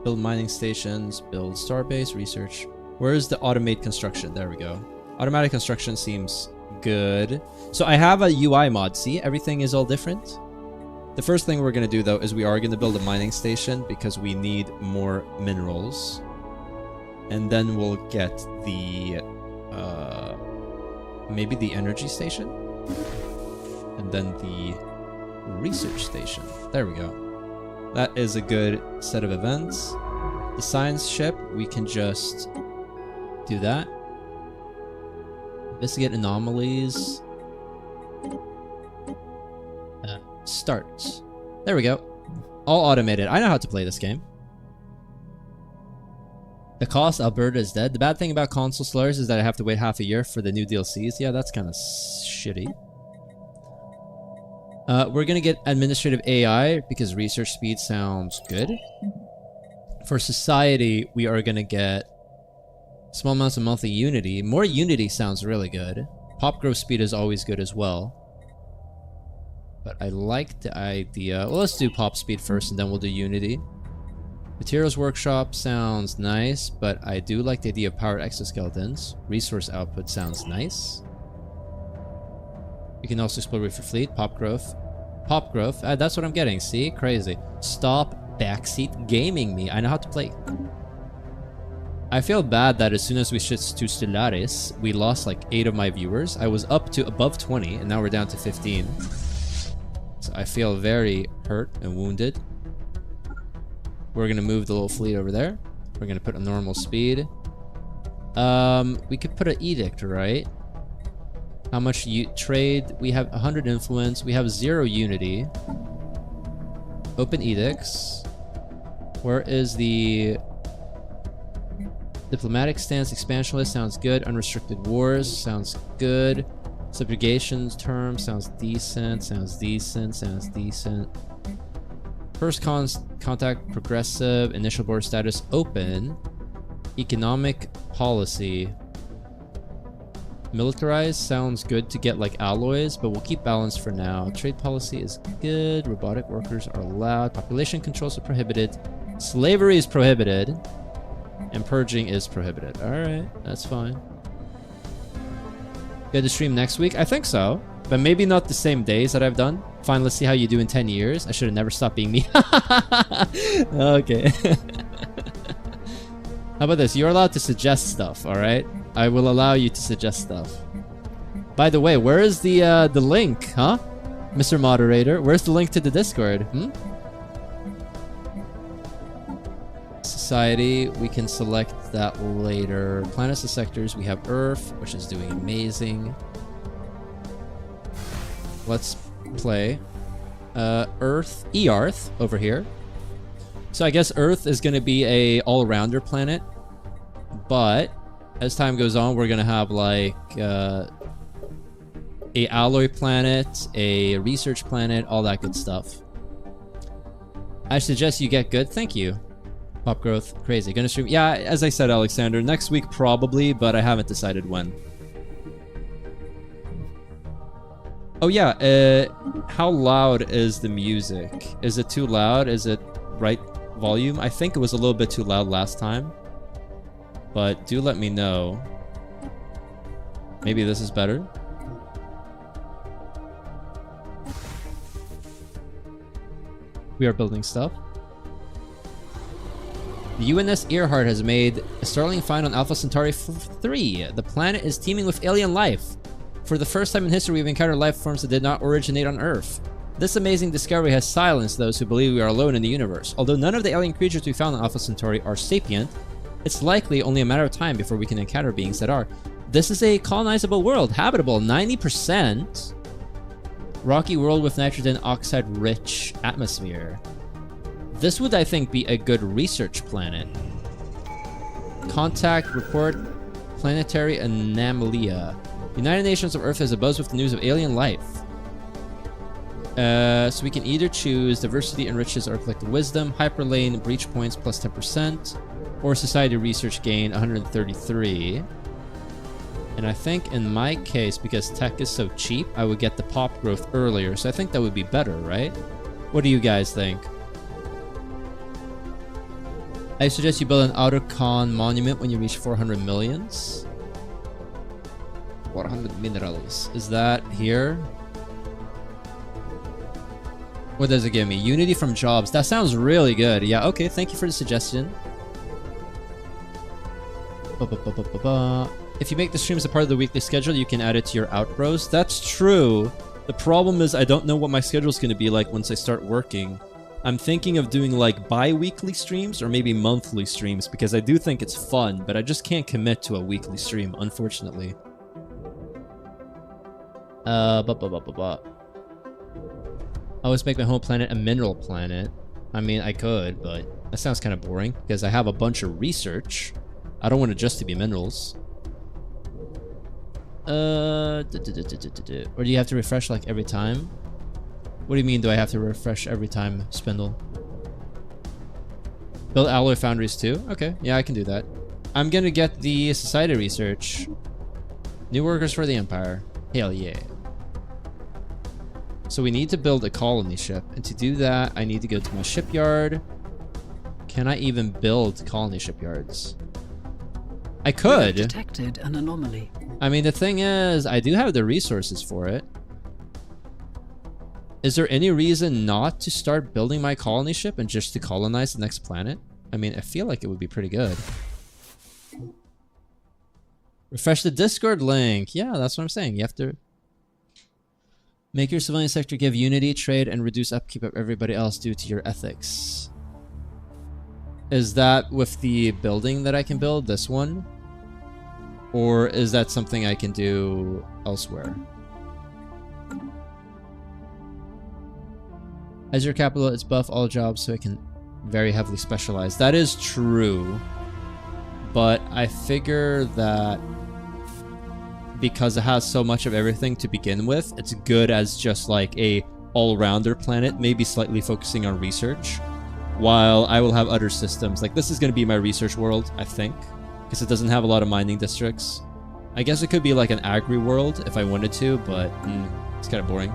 Build mining stations. Build starbase. Research. Where's the automate construction? There we go. Automatic construction seems good. So I have a UI mod. See, everything is all different. The first thing we're going to do, though, is we are going to build a mining station because we need more minerals. And then we'll get the, maybe the energy station? And then the research station. There we go. That is a good set of events. The science ship, we can just do that. Investigate anomalies. Start. There we go. All automated. I know how to play this game. The cost, Alberta is dead. The bad thing about console Stellaris is that I have to wait half a year for the new DLCs. Yeah, that's kind of shitty. We're gonna get administrative AI because research speed sounds good. For society, we are gonna get small amounts of monthly unity. More unity sounds really good. Pop growth speed is always good as well. But I like the idea. Well, let's do pop speed first and then we'll do unity. Materials workshop sounds nice, but I do like the idea of powered exoskeletons. Resource output sounds nice. You can also explore with your fleet. Pop growth. Pop growth. That's what I'm getting. See? Crazy. Stop backseat gaming me. I know how to play. I feel bad that as soon as we switched to Stellaris, we lost like 8 of my viewers. I was up to above 20 and now we're down to 15. So I feel very hurt and wounded. We're gonna move the little fleet over there. We're gonna put a normal speed. We could put an edict, right? How much trade? We have 100 influence. We have 0 unity. Open edicts. Where is the diplomatic stance? Expansionist sounds good. Unrestricted wars sounds good. Subjugations term sounds decent. Sounds decent. Sounds decent. First contact progressive. Initial border status open. Economic policy. Militarized sounds good to get like alloys, but we'll keep balance for now. Trade policy is good. Robotic workers are allowed. Population controls are prohibited. Slavery is prohibited. And purging is prohibited. Alright, that's fine. Get to stream next week? I think so. But maybe not the same days that I've done. Fine, let's see how you do in 10 years. I should have never stopped being me. Okay. How about this? You're allowed to suggest stuff, alright? I will allow you to suggest stuff. By the way, where is the link, huh? Mr. Moderator, where's the link to the Discord? society, we can select that later. Planets and sectors, we have Earth, which is doing amazing. Let's play Earth, Earth over here. So I guess Earth is going to be a all-rounder planet, but as time goes on, we're going to have like a alloy planet, a research planet, all that good stuff. I suggest you get good. Thank you. Pop growth, crazy. Gonna stream. Yeah, as I said, Alexander, next week probably, but I haven't decided when. Oh yeah, how loud is the music? Is it too loud? Is it right volume? I think it was a little bit too loud last time, but do let me know. Maybe this is better. We are building stuff. The UNS Earhart has made a startling find on Alpha Centauri 3. The planet is teeming with alien life. For the first time in history, we've encountered life forms that did not originate on Earth. This amazing discovery has silenced those who believe we are alone in the universe. Although none of the alien creatures we found on Alpha Centauri are sapient, it's likely only a matter of time before we can encounter beings that are. This is a colonizable world, habitable, 90%. Rocky world with nitrogen oxide-rich atmosphere. This would, I think, be a good research planet. Contact report planetary anomalia. United Nations of Earth is abuzz with the news of alien life. So we can either choose diversity enriches our collective wisdom, hyperlane breach points plus 10%, or society research gain 133. And I think in my case, because tech is so cheap, I would get the pop growth earlier. So I think that would be better, right? What do you guys think? I suggest you build an Autocon monument when you reach 400 millions. 400 minerals. Is that here? What does it give me? Unity from jobs. That sounds really good. Yeah, okay. Thank you for the suggestion. If you make the streams a part of the weekly schedule, you can add it to your outros. That's true. The problem is I don't know what my schedule is going to be like once I start working. I'm thinking of doing like bi-weekly streams or maybe monthly streams because I do think it's fun, but I just can't commit to a weekly stream, unfortunately. I always make my home planet a mineral planet. I mean, I could, but that sounds kind of boring because I have a bunch of research. I don't want it just to be minerals. Or do you have to refresh like every time? What do you mean, do I have to refresh every time, Spindle? Build alloy foundries too? Okay, yeah, I can do that. I'm gonna get the society research. New workers for the Empire. Hell yeah. So we need to build a colony ship, and to do that, I need to go to my shipyard. Can I even build colony shipyards? I could. Detected an anomaly. I mean, the thing is, I do have the resources for it. Is there any reason not to start building my colony ship and just to colonize the next planet? I mean, I feel like it would be pretty good. Refresh the Discord link. Yeah, that's what I'm saying. You have to make your civilian sector give unity, trade, and reduce upkeep of everybody else due to your ethics. Is that with the building that I can build, this one? Or is that something I can do elsewhere? As your capital, it's buff all jobs so it can very heavily specialize. That is true. But I figure that because it has so much of everything to begin with, it's good as just like a all-rounder planet, maybe slightly focusing on research, while I will have other systems. Like, this is going to be my research world, I think, because it doesn't have a lot of mining districts. I guess it could be like an agri world if I wanted to, but it's kind of boring.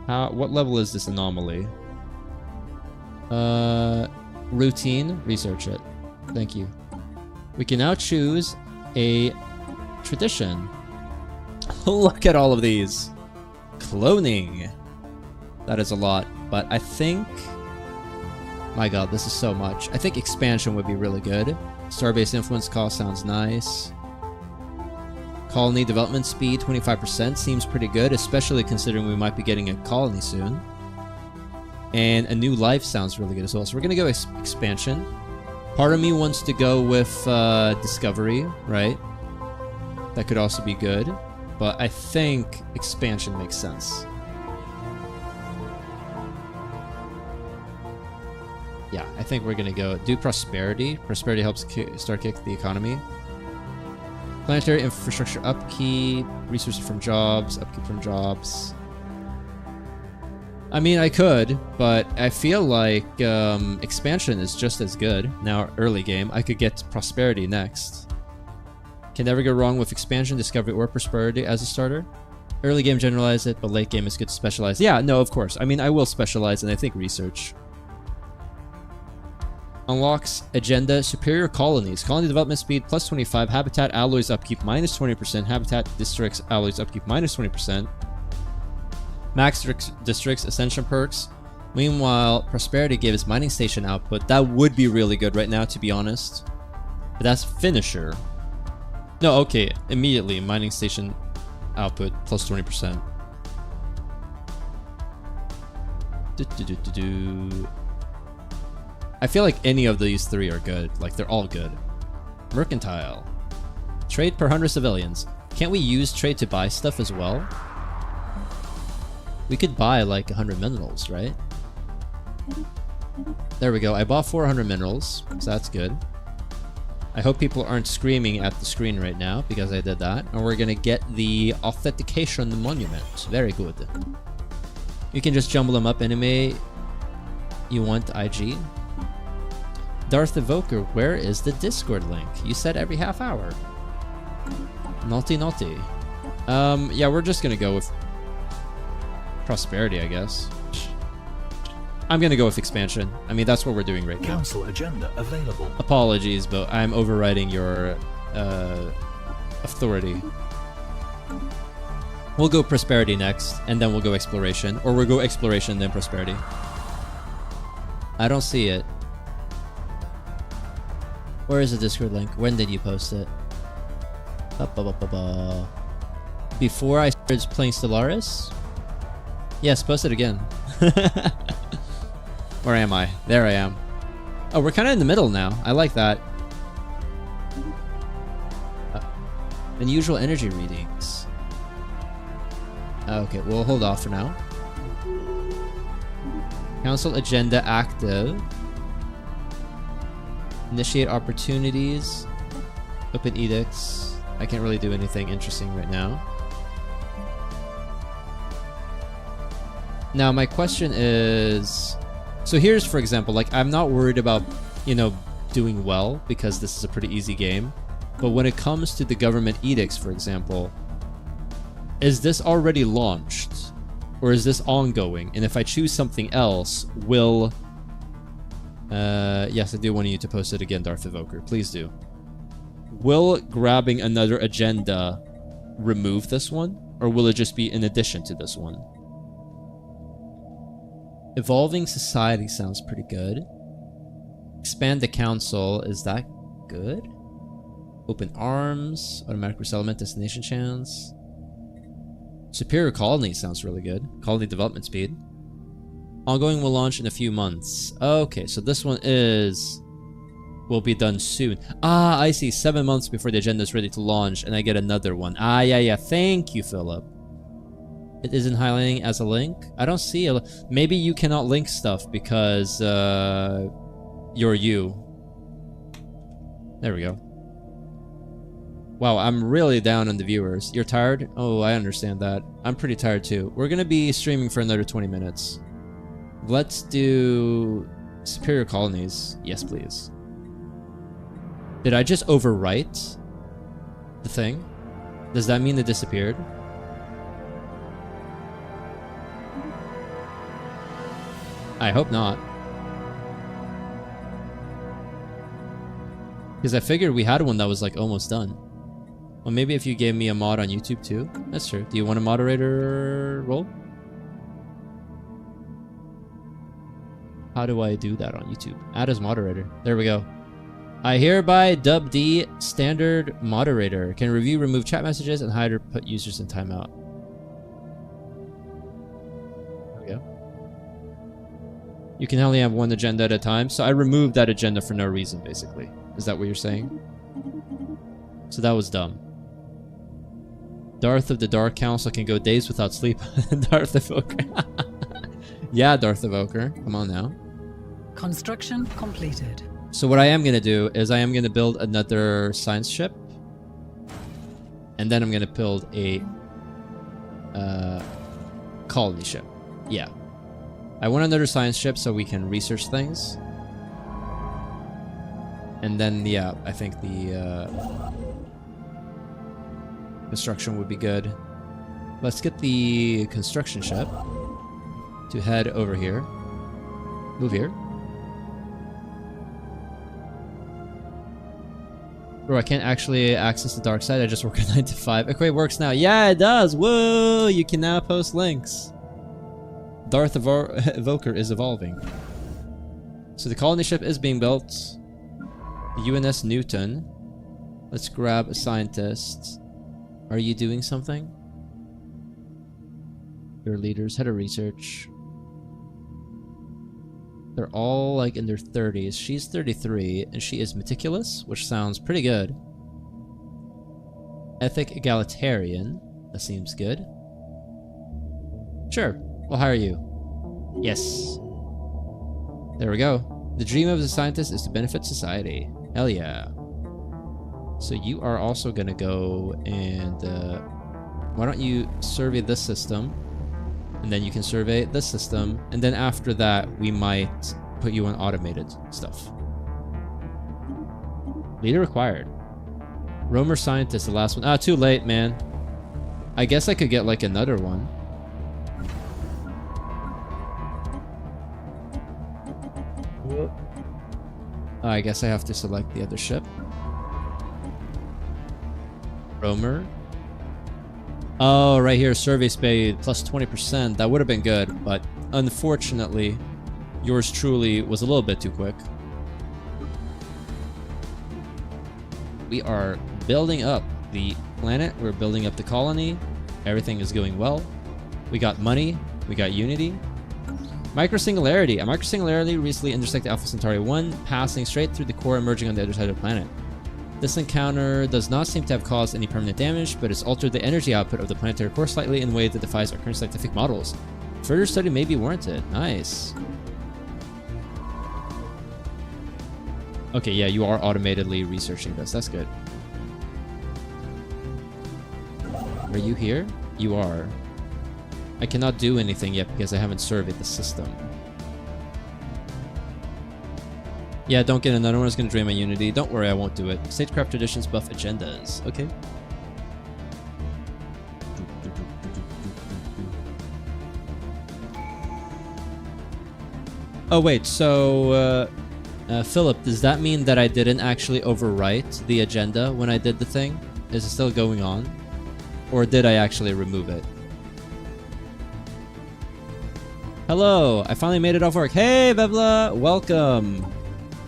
What level is this anomaly? Routine. Research it. Thank you. We can now choose a tradition. Look at all of these. Cloning. That is a lot, but I think... My god, this is so much. I think expansion would be really good. Starbase influence cost sounds nice. Colony development speed, 25% seems pretty good, especially considering we might be getting a colony soon. And a new life sounds really good as well. So we're going to go expansion. Part of me wants to go with discovery, right? That could also be good. But I think expansion makes sense. Yeah, I think we're going to go do prosperity. Prosperity helps kick the economy. Planetary infrastructure upkeep. Resources from jobs. Upkeep from jobs. I mean, I could, but I feel like expansion is just as good. Now, early game, I could get prosperity next. Can never go wrong with expansion, discovery, or prosperity as a starter. Early game, generalize it, but late game is good to specialize. Yeah, no, of course. I mean, I will specialize, and I think research. Unlocks agenda, superior colonies. Colony development speed, plus 25. Habitat alloys upkeep, minus 20%. Habitat districts alloys upkeep, minus 20%. Max districts ascension perks. Meanwhile, prosperity gives mining station output. That would be really good right now, to be honest. But that's finisher. No, okay. Immediately, mining station output plus 20%. I feel like any of these three are good. Like, they're all good. Mercantile. Trade per 100 civilians. Can't we use trade to buy stuff as well? We could buy like 100 minerals, right? There we go. I bought 400 minerals, so that's good. I hope people aren't screaming at the screen right now because I did that. And we're gonna get the authentication monument. Very good. You can just jumble them up anyway. You want IG? Darth Evoker, where is the Discord link? You said every half hour. Naughty. Yeah, we're just gonna go with prosperity, I guess. I'm gonna go with expansion. I mean, that's what we're doing right now. Council agenda available. Apologies, but I'm overriding your authority. We'll go prosperity next, and then we'll go exploration. Or we'll go exploration, then prosperity. I don't see it. Where is the Discord link? When did you post it? Before I started playing Stellaris? Yes, post it again. Where am I? There I am. Oh, we're kind of in the middle now. I like that. Unusual energy readings. Okay, we'll hold off for now. Council agenda active. Initiate opportunities. Open edicts. I can't really do anything interesting right now. Now, my question is... So here's, for example, like, I'm not worried about, you know, doing well, because this is a pretty easy game. But when it comes to the government edicts, for example, is this already launched? Or is this ongoing? And if I choose something else, will... yes, I do want you to post it again, Darth Evoker. Please do. Will grabbing another agenda remove this one? Or will it just be in addition to this one? Evolving society sounds pretty good. Expand the council, is that good? Open arms, automatic resettlement, destination chance. Superior colony sounds really good. Colony development speed. Ongoing will launch in a few months. Okay, so this one will be done soon. Ah, I see. 7 months before the agenda is ready to launch, and I get another one. Ah, yeah. Thank you, Philip. It isn't highlighting as a link. I don't see a... Maybe you cannot link stuff because you're you. There we go. Wow, I'm really down on the viewers. You're tired? Oh, I understand that. I'm pretty tired too. We're gonna be streaming for another 20 minutes. Let's do superior colonies. Yes, please. Did I just overwrite the thing? Does that mean it disappeared? I hope not. Because I figured we had one that was like almost done. Well, maybe if you gave me a mod on YouTube too. That's true. Do you want a moderator role? How do I do that on YouTube? Add as moderator. There we go. I hereby dub D standard moderator. Can review, remove chat messages, and hide or put users in timeout. There we go. You can only have one agenda at a time. So I removed that agenda for no reason, basically. Is that what you're saying? So that was dumb. Darth of the Dark Council can go days without sleep. Darth Evoker. Yeah, Darth Evoker. Come on now. Construction completed. So what I am going to do is I am going to build another science ship. And then I'm going to build a colony ship. Yeah. I want another science ship so we can research things. And then, yeah, I think the construction would be good. Let's get the construction ship to head over here. Move here. Bro, I can't actually access the dark side. I just work at 9 to 5. Okay, it works now. Yeah, it does. Whoa! You can now post links. Darth Evoker is evolving. So the colony ship is being built. The UNS Newton. Let's grab a scientist. Are you doing something? Your leaders, head of research. They're all like in their 30s. She's 33 and she is meticulous, which sounds pretty good. Ethic egalitarian. That seems good. Sure, we'll hire you. Yes. There we go. The dream of the scientist is to benefit society. Hell yeah. So you are also gonna go and why don't you survey this system, and then you can survey this system, and then after that we might put you on automated stuff. Leader required. Roamer scientist, the last one. Ah, too late, man. I guess I could get like another one. I guess I have to select the other ship. Roamer. Oh, right here, survey speed plus 20%. That would have been good, but unfortunately, yours truly was a little bit too quick. We are building up the planet. We're building up the colony. Everything is going well. We got money. We got unity. Microsingularity. A microsingularity recently intersected Alpha Centauri 1, passing straight through the core, emerging on the other side of the planet. This encounter does not seem to have caused any permanent damage, but it's altered the energy output of the planetary core slightly in a way that defies our current scientific models. Further study may be warranted. Nice. Okay, yeah, you are automatedly researching this. That's good. Are you here? You are. I cannot do anything yet because I haven't surveyed the system. Yeah, don't get another one. It's going to drain my unity. Don't worry, I won't do it. Statecraft traditions buff agendas. Okay. Oh, wait. So, Philip, does that mean that I didn't actually overwrite the agenda when I did the thing? Is it still going on? Or did I actually remove it? Hello, I finally made it off work. Hey, Vevla, welcome.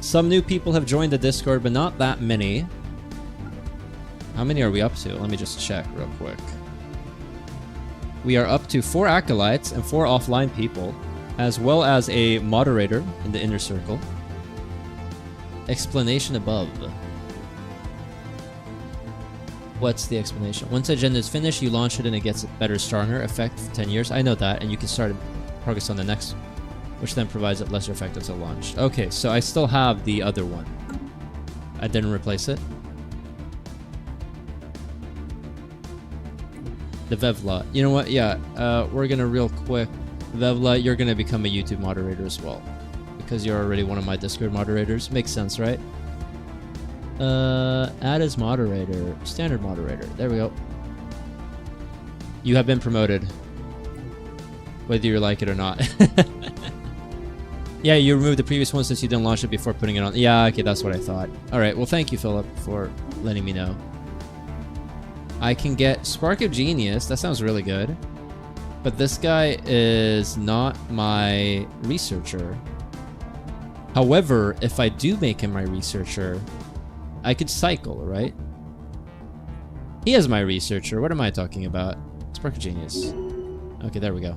Some new people have joined the Discord, but not that many. How many are we up to? Let me just check real quick. We are up to 4 acolytes and 4 offline people, as well as a moderator in the inner circle. Explanation above. What's the explanation? Once the agenda is finished, you launch it and it gets a better, stronger effect for 10 years. I know that, and you can start progress on the next, which then provides it lesser effect until launch. Okay, so I still have the other one. I didn't replace it. The Vevla. You know what? Yeah, we're gonna real quick. Vevla, you're gonna become a YouTube moderator as well, because you're already one of my Discord moderators. Makes sense, right? Add as moderator. Standard moderator. There we go. You have been promoted. Whether you like it or not. Yeah, you removed the previous one since you didn't launch it before putting it on. Yeah, okay, that's what I thought. Alright, well thank you, Philip, for letting me know. I can get Spark of Genius. That sounds really good. But this guy is not my researcher. However, if I do make him my researcher, I could cycle, right? He is my researcher. What am I talking about? Spark of Genius. Okay, there we go.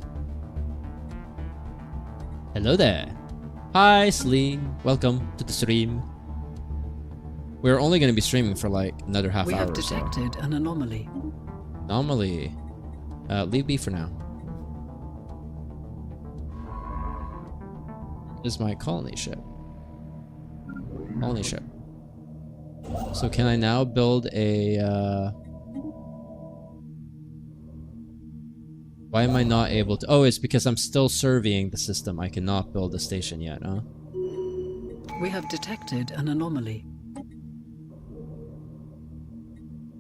Hello there. Hi, Slee. Welcome to the stream. We're only going to be streaming for like another half We hour have or so. detected an anomaly. Anomaly. Leave B for now. This is my colony ship. Colony ship. So can I now build a... Why am I not able to... Oh, it's because I'm still surveying the system. I cannot build a station yet, huh? We have detected an anomaly.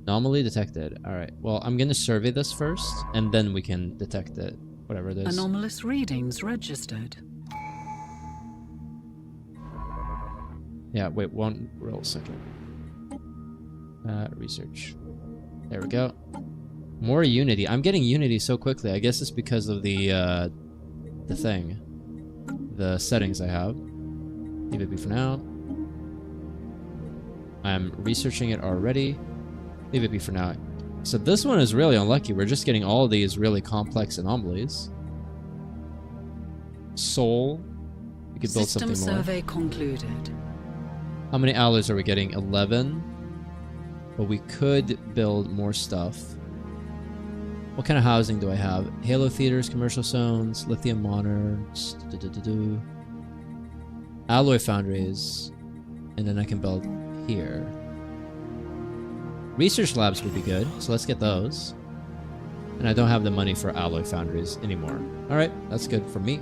Anomaly detected. Alright. Well, I'm gonna survey this first, and then we can detect it. Whatever it is. Anomalous readings registered. Yeah, wait one real second. Research. There we go. More Unity. I'm getting Unity so quickly. I guess it's because of the thing. The settings I have. Leave it be for now. I'm researching it already. Leave it be for now. So this one is really unlucky. We're just getting all of these really complex anomalies. Soul. We could build System something more. survey concluded. How many alloys are we getting? 11. But we could build more stuff. What kind of housing do I have? Halo theaters, commercial zones, lithium monitors, alloy foundries, and then I can build here. Research labs would be good, so let's get those. And I don't have the money for alloy foundries anymore. Alright, that's good for me.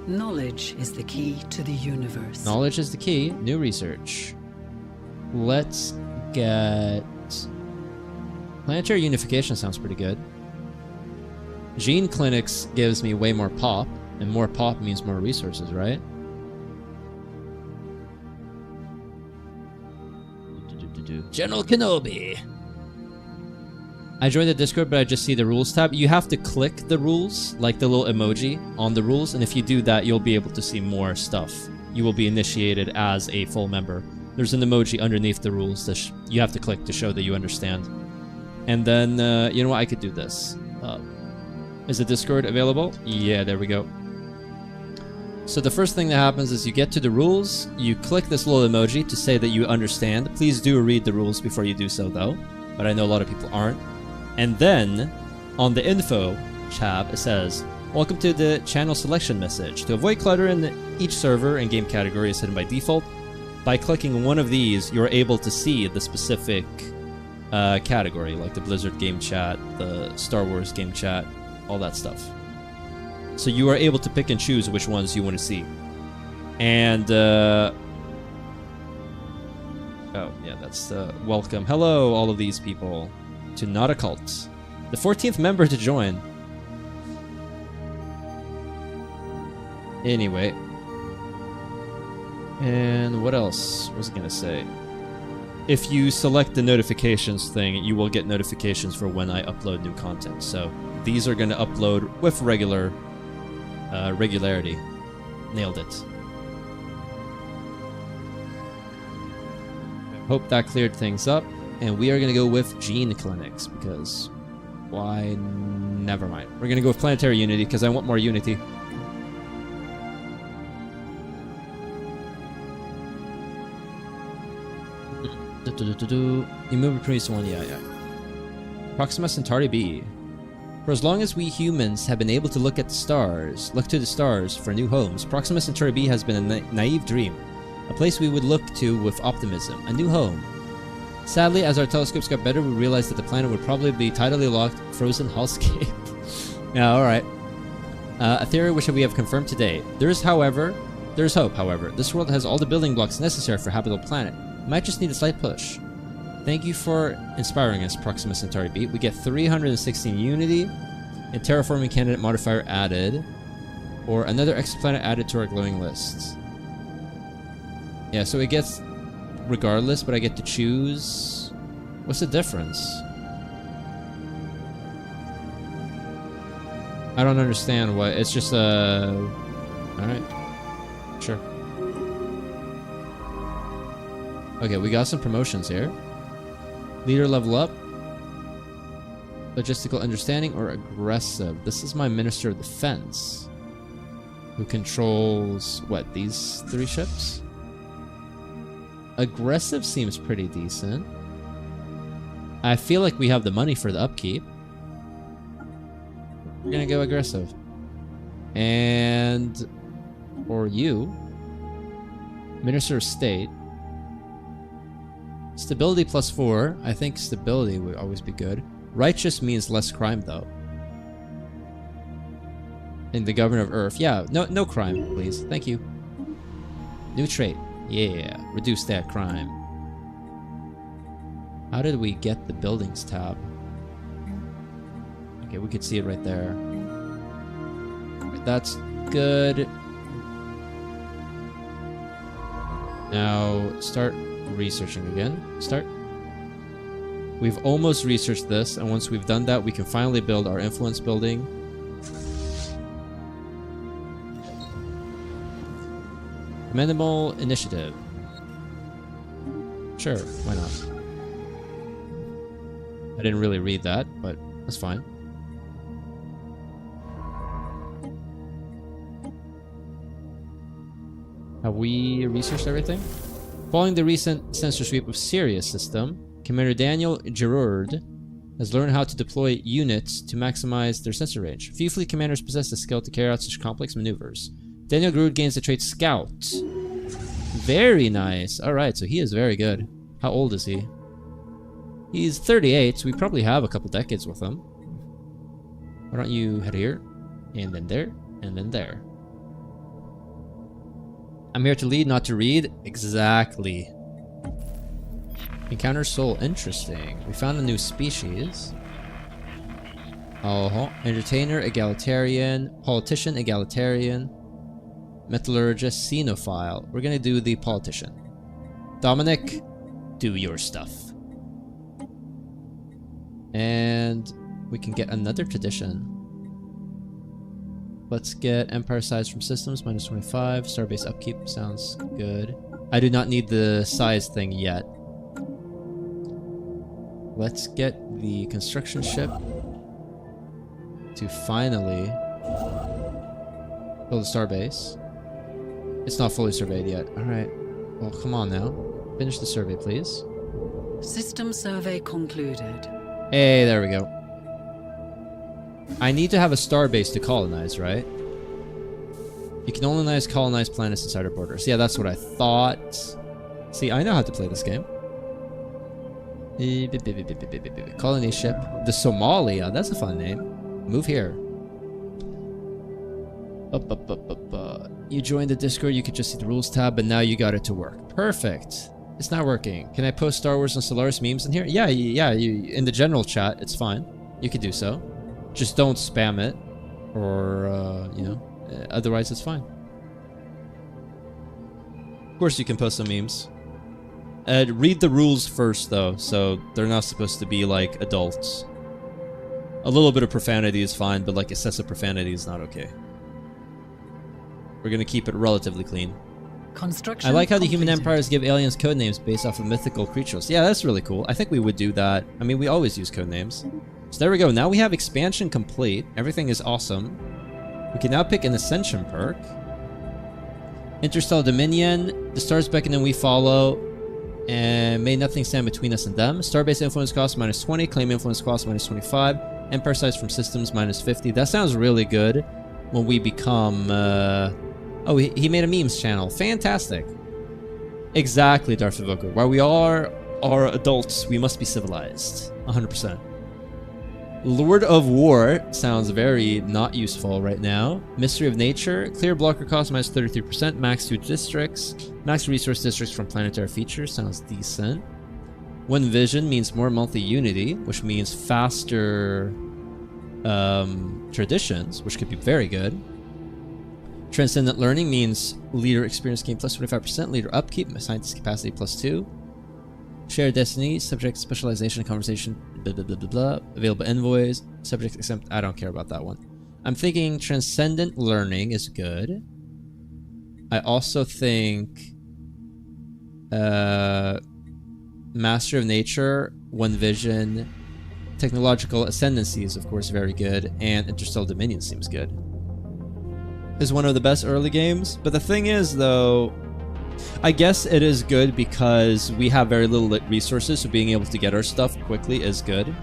Knowledge is the key to the universe. Knowledge is the key. New research. Let's get... Planetary unification sounds pretty good. Gene clinics gives me way more pop, and more pop means more resources, right? General Kenobi! I joined the Discord, but I just see the rules tab. You have to click the rules, like the little emoji on the rules, and if you do that, you'll be able to see more stuff. You will be initiated as a full member. There's an emoji underneath the rules that you have to click to show that you understand. And then, you know what? I could do this. Is the Discord available? Yeah, there we go. So the first thing that happens is you get to the rules, you click this little emoji to say that you understand. Please do read the rules before you do so, though. But I know a lot of people aren't. And then, on the info tab, it says, welcome to the channel selection message. To avoid clutter in each server and game category is hidden by default. By clicking one of these, you're able to see the specific category, like the Blizzard game chat, the Star Wars game chat, all that stuff. So you are able to pick and choose which ones you want to see. And, oh, yeah, that's welcome. Hello, all of these people, to Not a Cult. The 14th member to join. Anyway. And what else was I going to say? If you select the notifications thing, you will get notifications for when I upload new content. So these are going to upload with regularity. Nailed it. Hope that cleared things up. And we are going to go with gene clinics because why? Never mind. We're going to go with planetary unity because I want more unity. You move between one, yeah. Proxima Centauri B. For as long as we humans have been able to look to the stars for new homes, Proxima Centauri B has been a naive dream. A place we would look to with optimism. A new home. Sadly, as our telescopes got better, we realized that the planet would probably be tidally locked, frozen hellscape. Yeah, alright. A theory which we have confirmed today. There is hope, however. This world has all the building blocks necessary for a habitable planet. Might just need a slight push. Thank you for inspiring us, Proxima Centauri B. We get 316 Unity, a terraforming candidate modifier added, or another exoplanet added to our glowing list. Yeah, so it gets regardless, but I get to choose. What's the difference? I don't understand what. It's just alright. Sure. Okay, we got some promotions here. Leader level up. Logistical understanding or aggressive. This is my Minister of Defense. Who controls, what, these 3 ships? Aggressive seems pretty decent. I feel like we have the money for the upkeep. We're gonna go aggressive. And... or you. Minister of State. Stability +4. I think stability would always be good. Righteous means less crime, though. And the Governor of Earth. Yeah, no crime, please. Thank you. New trait. Yeah, reduce that crime. How did we get the buildings tab? Okay, we could see it right there. Right, that's good. Now, start researching again. Start. We've almost researched this, and once we've done that, we can finally build our influence building. Commendable initiative. Sure, why not? I didn't really read that, but that's fine. Have we researched everything? Following the recent sensor sweep of Sirius system, Commander Daniel Giroud has learned how to deploy units to maximize their sensor range. Few fleet commanders possess the skill to carry out such complex maneuvers. Daniel Giroud gains the trait Scout. Very nice. Alright, so he is very good. How old is he? He's 38, so we probably have a couple decades with him. Why don't you head here, and then there, and then there. I'm here to lead, not to read. Exactly. Encounter soul. Interesting. We found a new species. Entertainer, egalitarian. Politician, egalitarian. Metallurgist, xenophile. We're gonna do the politician. Dominic, do your stuff. And we can get another tradition. Let's get Empire size from systems, -25. Starbase upkeep sounds good. I do not need the size thing yet. Let's get the construction ship to finally build a starbase. It's not fully surveyed yet. Alright. Well, come on now. Finish the survey, please. System survey concluded. Hey, there we go. I need to have a starbase to colonize, right? You can only colonize planets inside our borders. Yeah, that's what I thought. See, I know how to play this game. Colony ship. The Somalia. That's a fun name. Move here. You joined the Discord, you could just see the rules tab, but now you got it to work. Perfect. It's not working. Can I post Star Wars and Stellaris memes in here? Yeah, in the general chat, it's fine. You could do so. Just don't spam it, or, you know, otherwise it's fine. Of course you can post some memes. Read the rules first, though, so they're not supposed to be, like, adults. A little bit of profanity is fine, but, like, excessive profanity is not okay. We're gonna keep it relatively clean. Construction I like how the human empires give aliens code names based off of mythical creatures. Yeah, that's really cool. I think we would do that. I mean, we always use code names. So there we go. Now we have expansion complete. Everything is awesome. We can now pick an ascension perk. Interstellar Dominion. The stars beckon and we follow. And may nothing stand between us and them. Starbase influence cost -20. Claim influence cost -25. Empire size from systems -50. That sounds really good when we become... Oh, he made a memes channel. Fantastic. Exactly, Darth Evoker. While we are adults, we must be civilized. 100%. Lord of War sounds very not useful right now. Mystery of Nature. Clear blocker cost -33%. Max 2 districts. Max resource districts from planetary features. Sounds decent. One Vision means more monthly unity, which means faster traditions, which could be very good. Transcendent Learning means leader experience gain plus 25%, leader upkeep, scientist capacity +2. Shared Destiny, subject specialization, conversation, blah, blah, blah, blah, blah. Available envoys, subject exempt. I don't care about that one. I'm thinking Transcendent Learning is good. I also think Master of Nature, One Vision, Technological Ascendancy is of course very good, and Interstellar Dominion seems good. is one of the best early games. But the thing is, though, I guess it is good because we have very little resources, so being able to get our stuff quickly is good.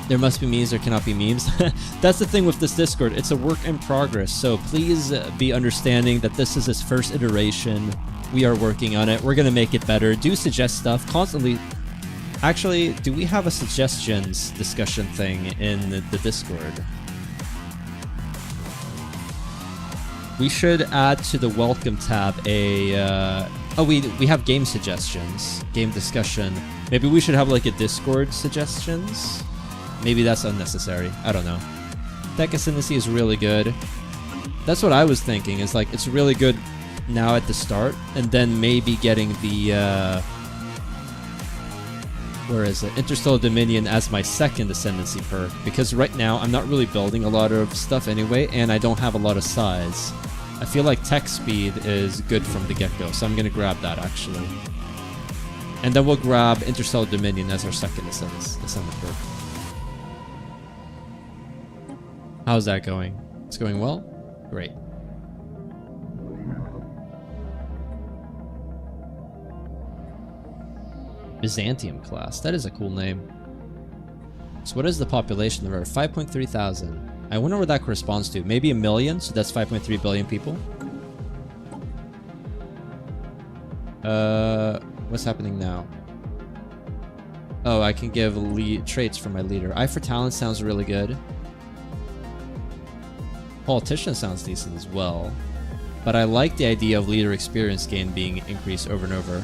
There must be memes, there cannot be memes. That's the thing with this Discord. It's a work in progress, so please be understanding that this is its first iteration. We are working on it. We're going to make it better. Do suggest stuff constantly. Actually, do we have a suggestions discussion thing in the Discord? We should add to the welcome tab a... oh, we have game suggestions. Game discussion. Maybe we should have like a Discord suggestions? Maybe that's unnecessary. I don't know. Tech Ascendancy is really good. That's what I was thinking. Is like, it's really good now at the start. And then maybe getting the... where is it? Interstellar Dominion as my second Ascendancy perk. Because right now, I'm not really building a lot of stuff anyway. And I don't have a lot of size. I feel like tech speed is good from the get-go. So I'm going to grab that, actually. And then we'll grab Interstellar Dominion as our second Ascendant perk. How's that going? It's going well? Great. Byzantium class. That is a cool name. So what is the population of Earth? 5.3 thousand. I wonder what that corresponds to. Maybe 1 million? So that's 5.3 billion people. What's happening now? Oh, I can give traits for my leader. Eye for Talent sounds really good. Politician sounds decent as well, but I like the idea of leader experience gain being increased over and over.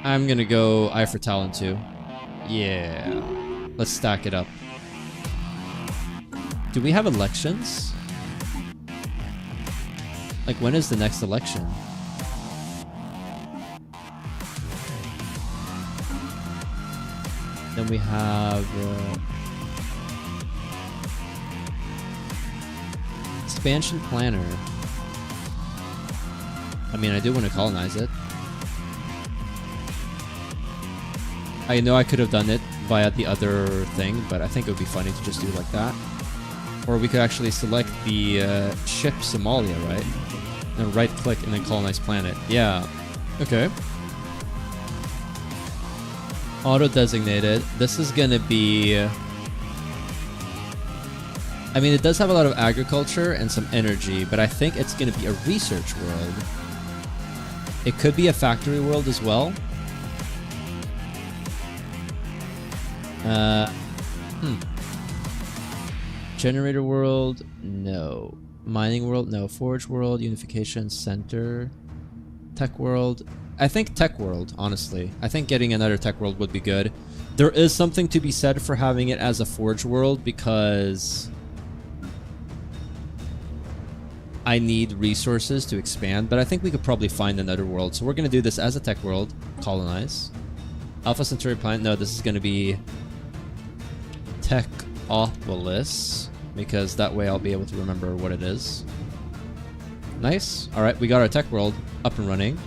I'm gonna go Eye for Talent too. Yeah, let's stack it up. Do we have elections? Like, when is the next election? Then we have expansion planner. I mean, I do want to colonize it. I know I could have done it via the other thing, but I think it would be funny to just do it like that. Or we could actually select the ship Somalia, right? Then right click and then colonize planet. Yeah. Okay. Auto-designated. This is gonna be... I mean, it does have a lot of agriculture and some energy, but I think it's gonna be a research world. It could be a factory world as well. Generator world? No. Mining world? No. Forge world, unification center, tech world. I think tech world, honestly. I think getting another tech world would be good. There is something to be said for having it as a forge world because I need resources to expand, but I think we could probably find another world. So we're going to do this as a tech world. Colonize. Alpha Centauri planet. No, this is going to be Techopolis, because that way I'll be able to remember what it is. Nice. All right, we got our tech world up and running.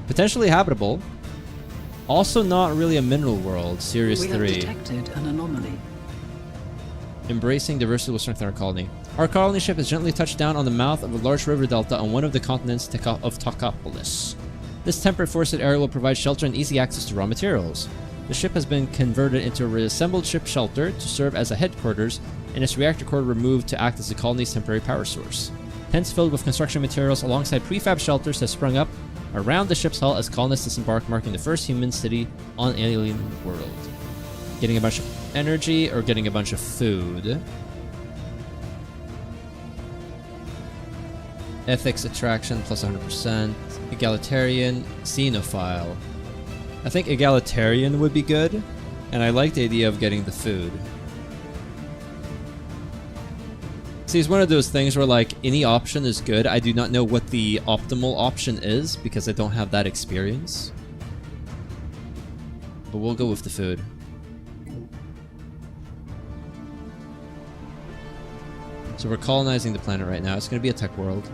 Potentially habitable. Also not really a mineral world. Series 3. We have detected an anomaly. Embracing diversity will strengthen our colony. Our colony ship has gently touched down on the mouth of a large river delta on one of the continents of Techopolis. This temperate forested area will provide shelter and easy access to raw materials. The ship has been converted into a reassembled ship shelter to serve as a headquarters, and its reactor core removed to act as the colony's temporary power source. Tents filled with construction materials alongside prefab shelters have sprung up around the ship's hull as colonists disembark, marking the first human city on an alien world. Getting a bunch of energy or getting a bunch of food. Ethics attraction plus 100%. Egalitarian, xenophile. I think egalitarian would be good, and I like the idea of getting the food. See, it's one of those things where, like, any option is good. I do not know what the optimal option is because I don't have that experience. But we'll go with the food. So we're colonizing the planet right now. It's going to be a tech world.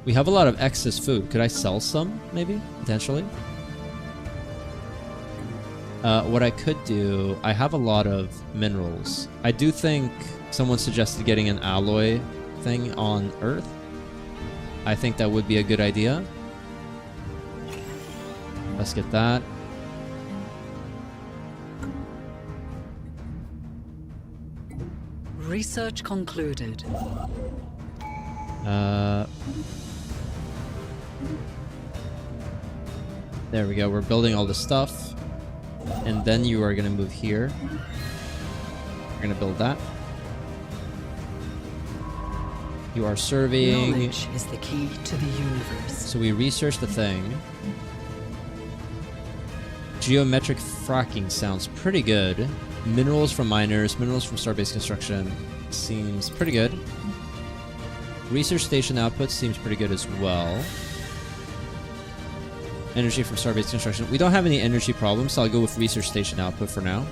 We have a lot of excess food. Could I sell some, maybe? Potentially? What I could do, I have a lot of minerals. I do think someone suggested getting an alloy thing on Earth. I think that would be a good idea. Let's get that. Research concluded. There we go. We're building all the stuff. And then you are going to move here. We're going to build that. You are serving... Knowledge is the key to the universe. So we researched the thing. Geometric fracking sounds pretty good. Minerals from miners, minerals from star-based construction. Seems pretty good. Research station output seems pretty good as well. Energy from star-based construction. We don't have any energy problems, so I'll go with research station output for now.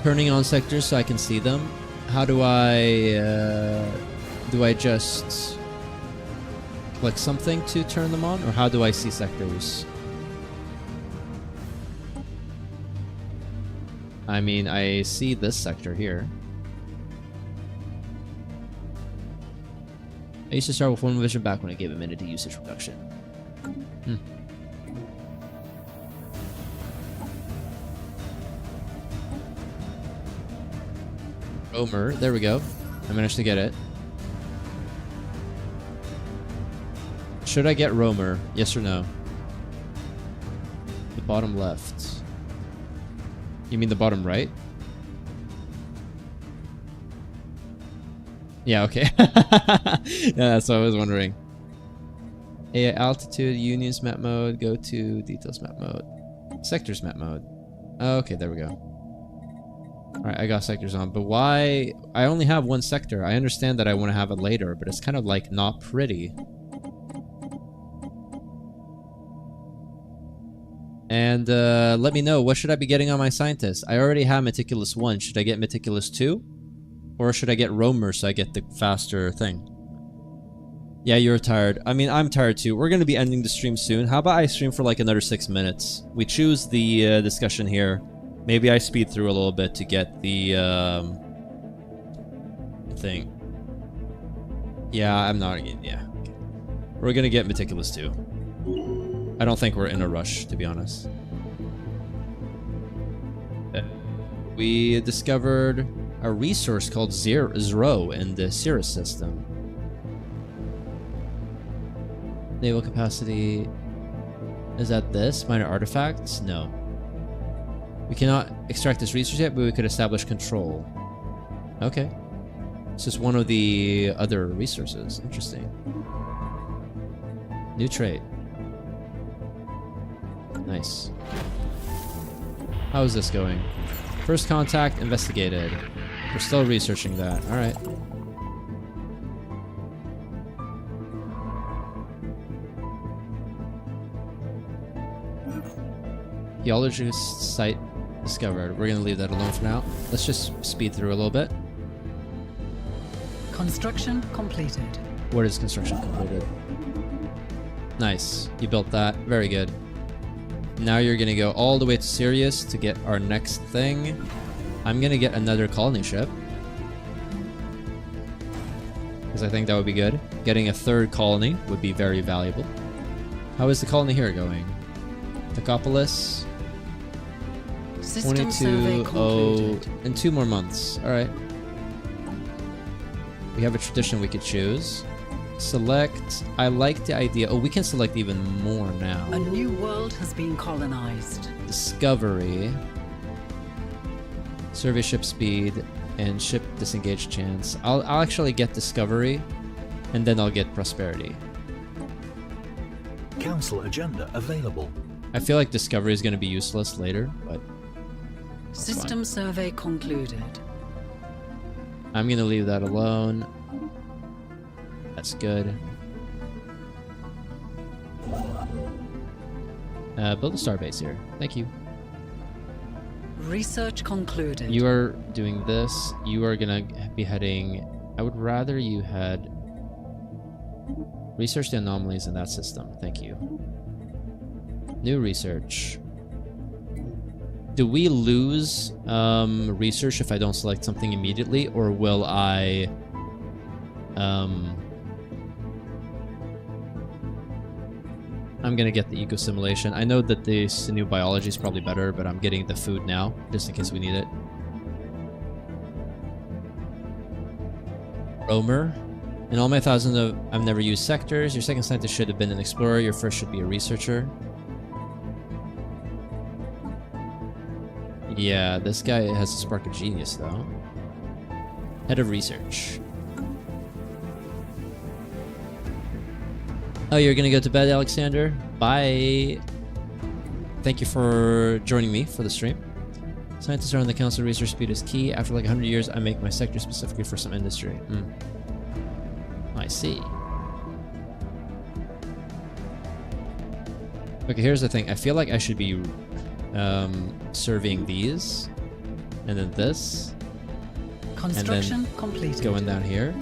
Turning on sectors so I can see them. How do I just click something to turn them on, or how do I see sectors? I mean, I see this sector here. I used to start with one vision back when I gave a minute to usage reduction. Roamer, there we go. I managed to get it. Should I get Roamer? Yes or no? The bottom left. You mean the bottom right? Yeah, okay. Yeah, that's what I was wondering. Altitude, unions map mode, go to details map mode. Sectors map mode. Oh, okay, there we go. Alright, I got sectors on, but why? I only have one sector. I understand that I want to have it later, but it's kind of like not pretty. And let me know, what should I be getting on my scientist? I already have Meticulous 1. Should I get Meticulous 2? Or should I get Roamer so I get the faster thing? Yeah, you're tired. I mean, I'm tired too. We're going to be ending the stream soon. How about I stream for like another 6 minutes? We choose the discussion here. Maybe I speed through a little bit to get the thing. Yeah, I'm not... Yeah. Okay. We're going to get Meticulous 2. I don't think we're in a rush, to be honest. We discovered a resource called Zero in the Cirrus system. Naval capacity. Is that this? Minor artifacts? No. We cannot extract this resource yet, but we could establish control. Okay. This is one of the other resources. Interesting. New trait. Nice. How is this going? First contact investigated. We're still researching that. Alright. Geologist site discovered. We're gonna leave that alone for now. Let's just speed through a little bit. Construction completed. What is construction completed? Nice. You built that. Very good. Now you're gonna go all the way to Sirius to get our next thing. I'm gonna get another colony ship, because I think that would be good. Getting a third colony would be very valuable. How is the colony here going? Decapolis. System survey concluded. In 2 more months. Alright. We have a tradition we could choose. Select. I like the idea. Oh, we can select even more now. A new world has been colonized. Discovery. Survey ship speed and ship disengage chance. I'll actually get discovery, and then I'll get prosperity. Council agenda available. I feel like discovery is going to be useless later, but system survey concluded. I'm going to leave that alone. That's good. Build a starbase here. Thank you. Research concluded. You are doing this. You are gonna be heading... I would rather you had... Research the anomalies in that system. Thank you. New research. Do we lose research if I don't select something immediately, or will I... I'm gonna get the eco simulation. I know that the new biology is probably better, but I'm getting the food now, just in case we need it. Roamer. In all my thousands of I've never used sectors, your second scientist should have been an explorer, your first should be a researcher. Yeah, this guy has a spark of genius, though. Head of research. Oh, you're gonna go to bed, Alexander? Bye! Thank you for joining me for the stream. Scientists are on the council. Research speed is key. After like 100 years, I make my sector specifically for some industry. I see. Okay, here's the thing. I feel like I should be surveying these, and then this, Construction and then completed. Going down here.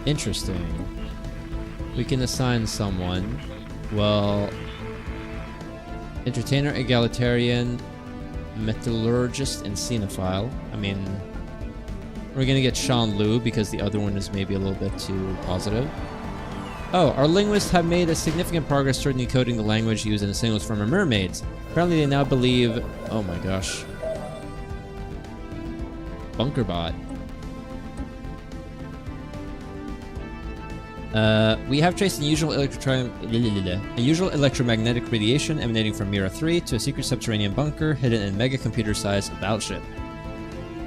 Interesting. We can assign someone. Well, entertainer, egalitarian, metallurgist, and cinephile. I mean, we're gonna get Sean Liu because the other one is maybe a little bit too positive. Oh, our linguists have made a significant progress toward decoding the language used in the signals from our mermaids. Apparently they now believe... Oh my gosh. Bunkerbot. We have traced unusual electromagnetic radiation emanating from Mira 3 to a secret subterranean bunker hidden in mega-computer-sized battleship.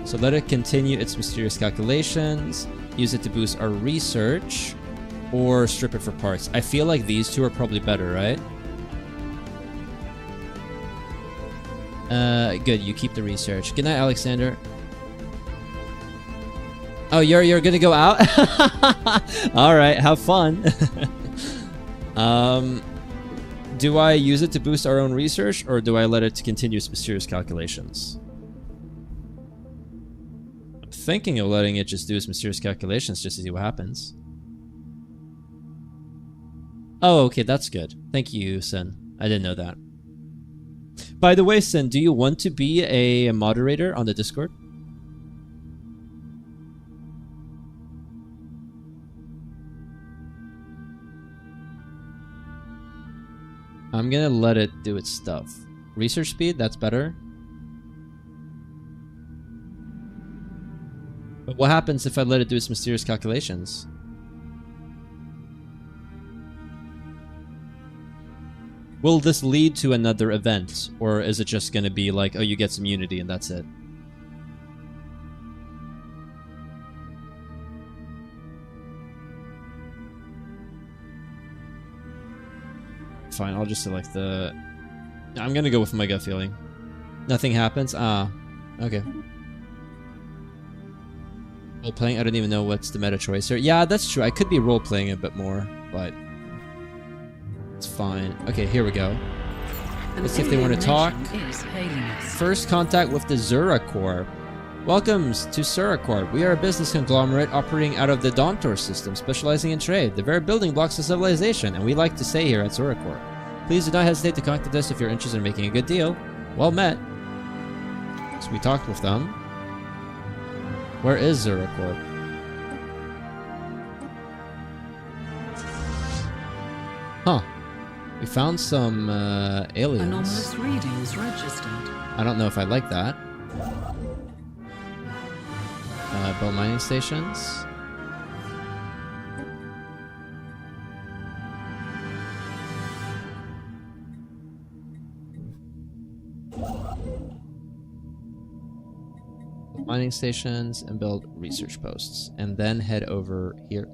So let it continue its mysterious calculations, use it to boost our research, or strip it for parts. I feel like these two are probably better, right? Good, you keep the research. Good night, Alexander. Oh, you're gonna go out? Alright, have fun. Do I use it to boost our own research, or do I let it to continue its mysterious calculations? I'm thinking of letting it just do its mysterious calculations just to see what happens. Oh, okay, that's good. Thank you, Sin. I didn't know that. By the way, Sin, do you want to be a moderator on the Discord? I'm gonna let it do its stuff. Research speed, that's better. But what happens if I let it do its mysterious calculations? Will this lead to another event? Or is it just gonna be like, oh, you get some unity and that's it? Fine, I'll just select the... I'm gonna go with my gut feeling. Nothing happens? Ah, okay. Role-playing? I don't even know what's the meta choice here. Yeah, that's true. I could be role-playing a bit more, but... it's fine. Okay, here we go. Let's see if they want to talk. First contact with the Zura Corp. Welcomes to Zura Corp. We are a business conglomerate operating out of the Domtor system, specializing in trade, the very building blocks of civilization, and we like to stay here at Zura Corp. Please do not hesitate to contact us if you're interested in making a good deal. Well met. So we talked with them. Where is Zura Corp? Huh. We found some aliens. Anomalous readings registered. I don't know if I like that. Build mining stations. Build mining stations and build research posts. And then head over here.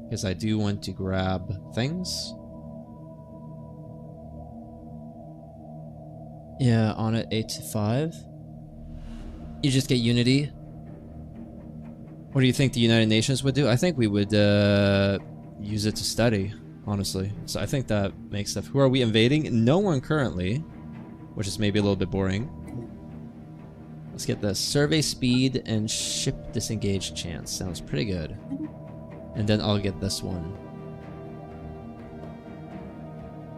Because I do want to grab things. Yeah, on it 8 to 5. You just get unity. What do you think the United Nations would do? I think we would use it to study, honestly. So I think that makes stuff. Who are we invading? No one currently, which is maybe a little bit boring. Let's get the survey speed and ship disengage chance. Sounds pretty good. And then I'll get this one.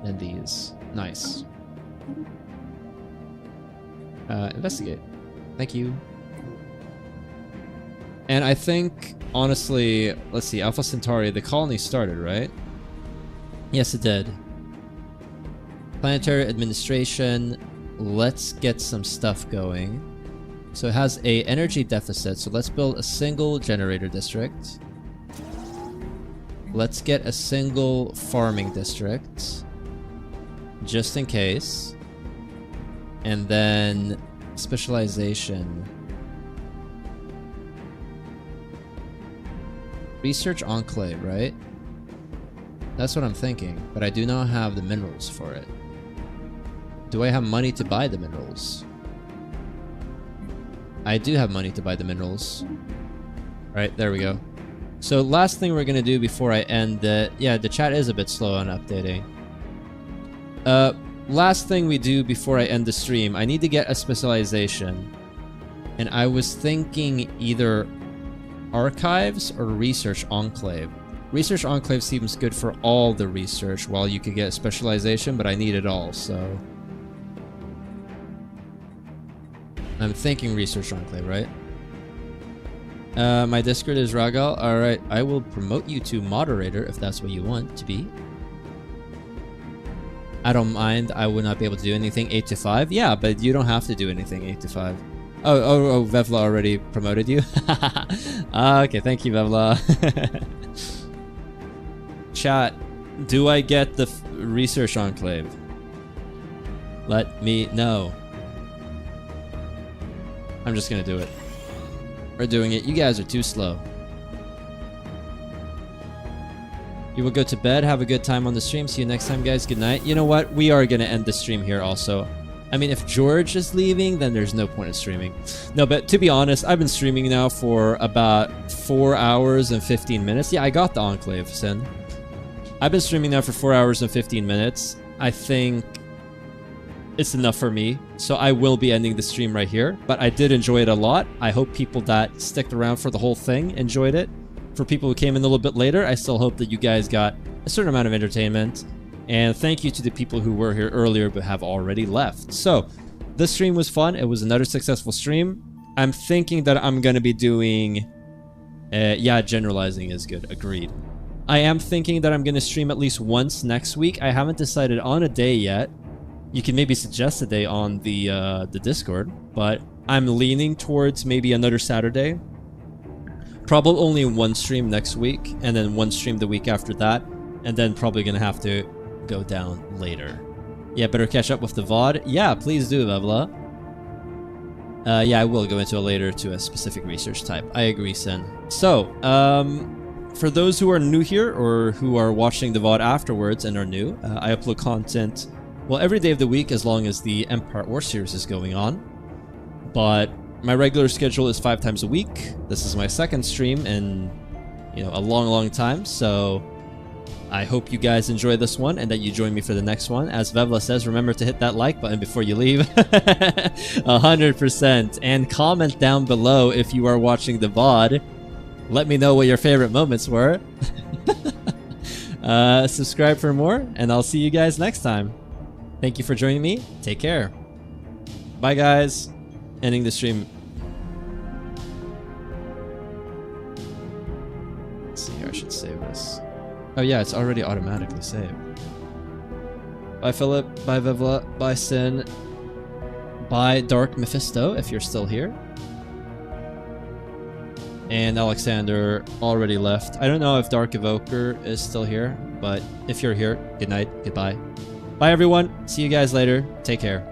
and these. Nice. Investigate. Thank you. And I think, honestly, let's see, Alpha Centauri, the colony started, right? Yes, it did. Planetary administration. Let's get some stuff going. So it has a energy deficit, so let's build a single generator district. Let's get a single farming district, just in case. And then specialization. Research enclave, right? That's what I'm thinking, but I do not have the minerals for it. Do I have money to buy the minerals? I do have money to buy the minerals. Right, there we go. So last thing we're gonna do before I end the... Yeah, the chat is a bit slow on updating. Last thing we do before I end the stream, I need to get a specialization. And I was thinking either archives or research enclave. Research enclave seems good for all the research, while you could get a specialization, but I need it all, so... I'm thinking research enclave, right? My Discord is Ragal. Alright, I will promote you to moderator if that's what you want to be. I don't mind. I would not be able to do anything 8 to 5. Yeah, but you don't have to do anything 8 to 5. Oh, Vevla already promoted you? Okay, thank you, Vevla. Chat, do I get the research enclave? Let me know. I'm just gonna do it. We're doing it. You guys are too slow. You will go to bed. Have a good time on the stream. See you next time, guys. Good night. You know what? We are gonna end the stream here also. I mean, if George is leaving, then there's no point in streaming. No, but to be honest, I've been streaming now for about 4 hours and 15 minutes. Yeah, I got the Enclave, Sin. I've been streaming now for 4 hours and 15 minutes. I think it's enough for me. So I will be ending the stream right here. But I did enjoy it a lot. I hope people that sticked around for the whole thing enjoyed it. For people who came in a little bit later, I still hope that you guys got a certain amount of entertainment. And thank you to the people who were here earlier but have already left. So, this stream was fun. It was another successful stream. I'm thinking that I'm going to be doing... yeah, generalizing is good. Agreed. I am thinking that I'm going to stream at least once next week. I haven't decided on a day yet. You can maybe suggest a day on the Discord. But I'm leaning towards maybe another Saturday. Probably only one stream next week. And then one stream the week after that. And then probably going to have to go down later. Yeah, better catch up with the VOD. Yeah, please do, Vevla. Yeah, I will go into it later to a specific research type. I agree, Sen. So, for those who are new here or who are watching the VOD afterwards and are new, I upload content, well, every day of the week as long as the Empire War series is going on. But my regular schedule is 5 times a week. This is my second stream in, you know, a long time, so I hope you guys enjoy this one and that you join me for the next one. As Vevla says, remember to hit that like button before you leave. 100%. And comment down below if you are watching the VOD. Let me know what your favorite moments were. Subscribe for more, and I'll see you guys next time. Thank you for joining me. Take care. Bye, guys. Ending the stream. Let's see here. I should save this. Oh yeah, it's already automatically saved. Bye Philip, bye Vevla, bye Sin, bye Dark Mephisto if you're still here. And Alexander already left. I don't know if Dark Evoker is still here, but if you're here, good night, goodbye. Bye everyone, see you guys later, take care.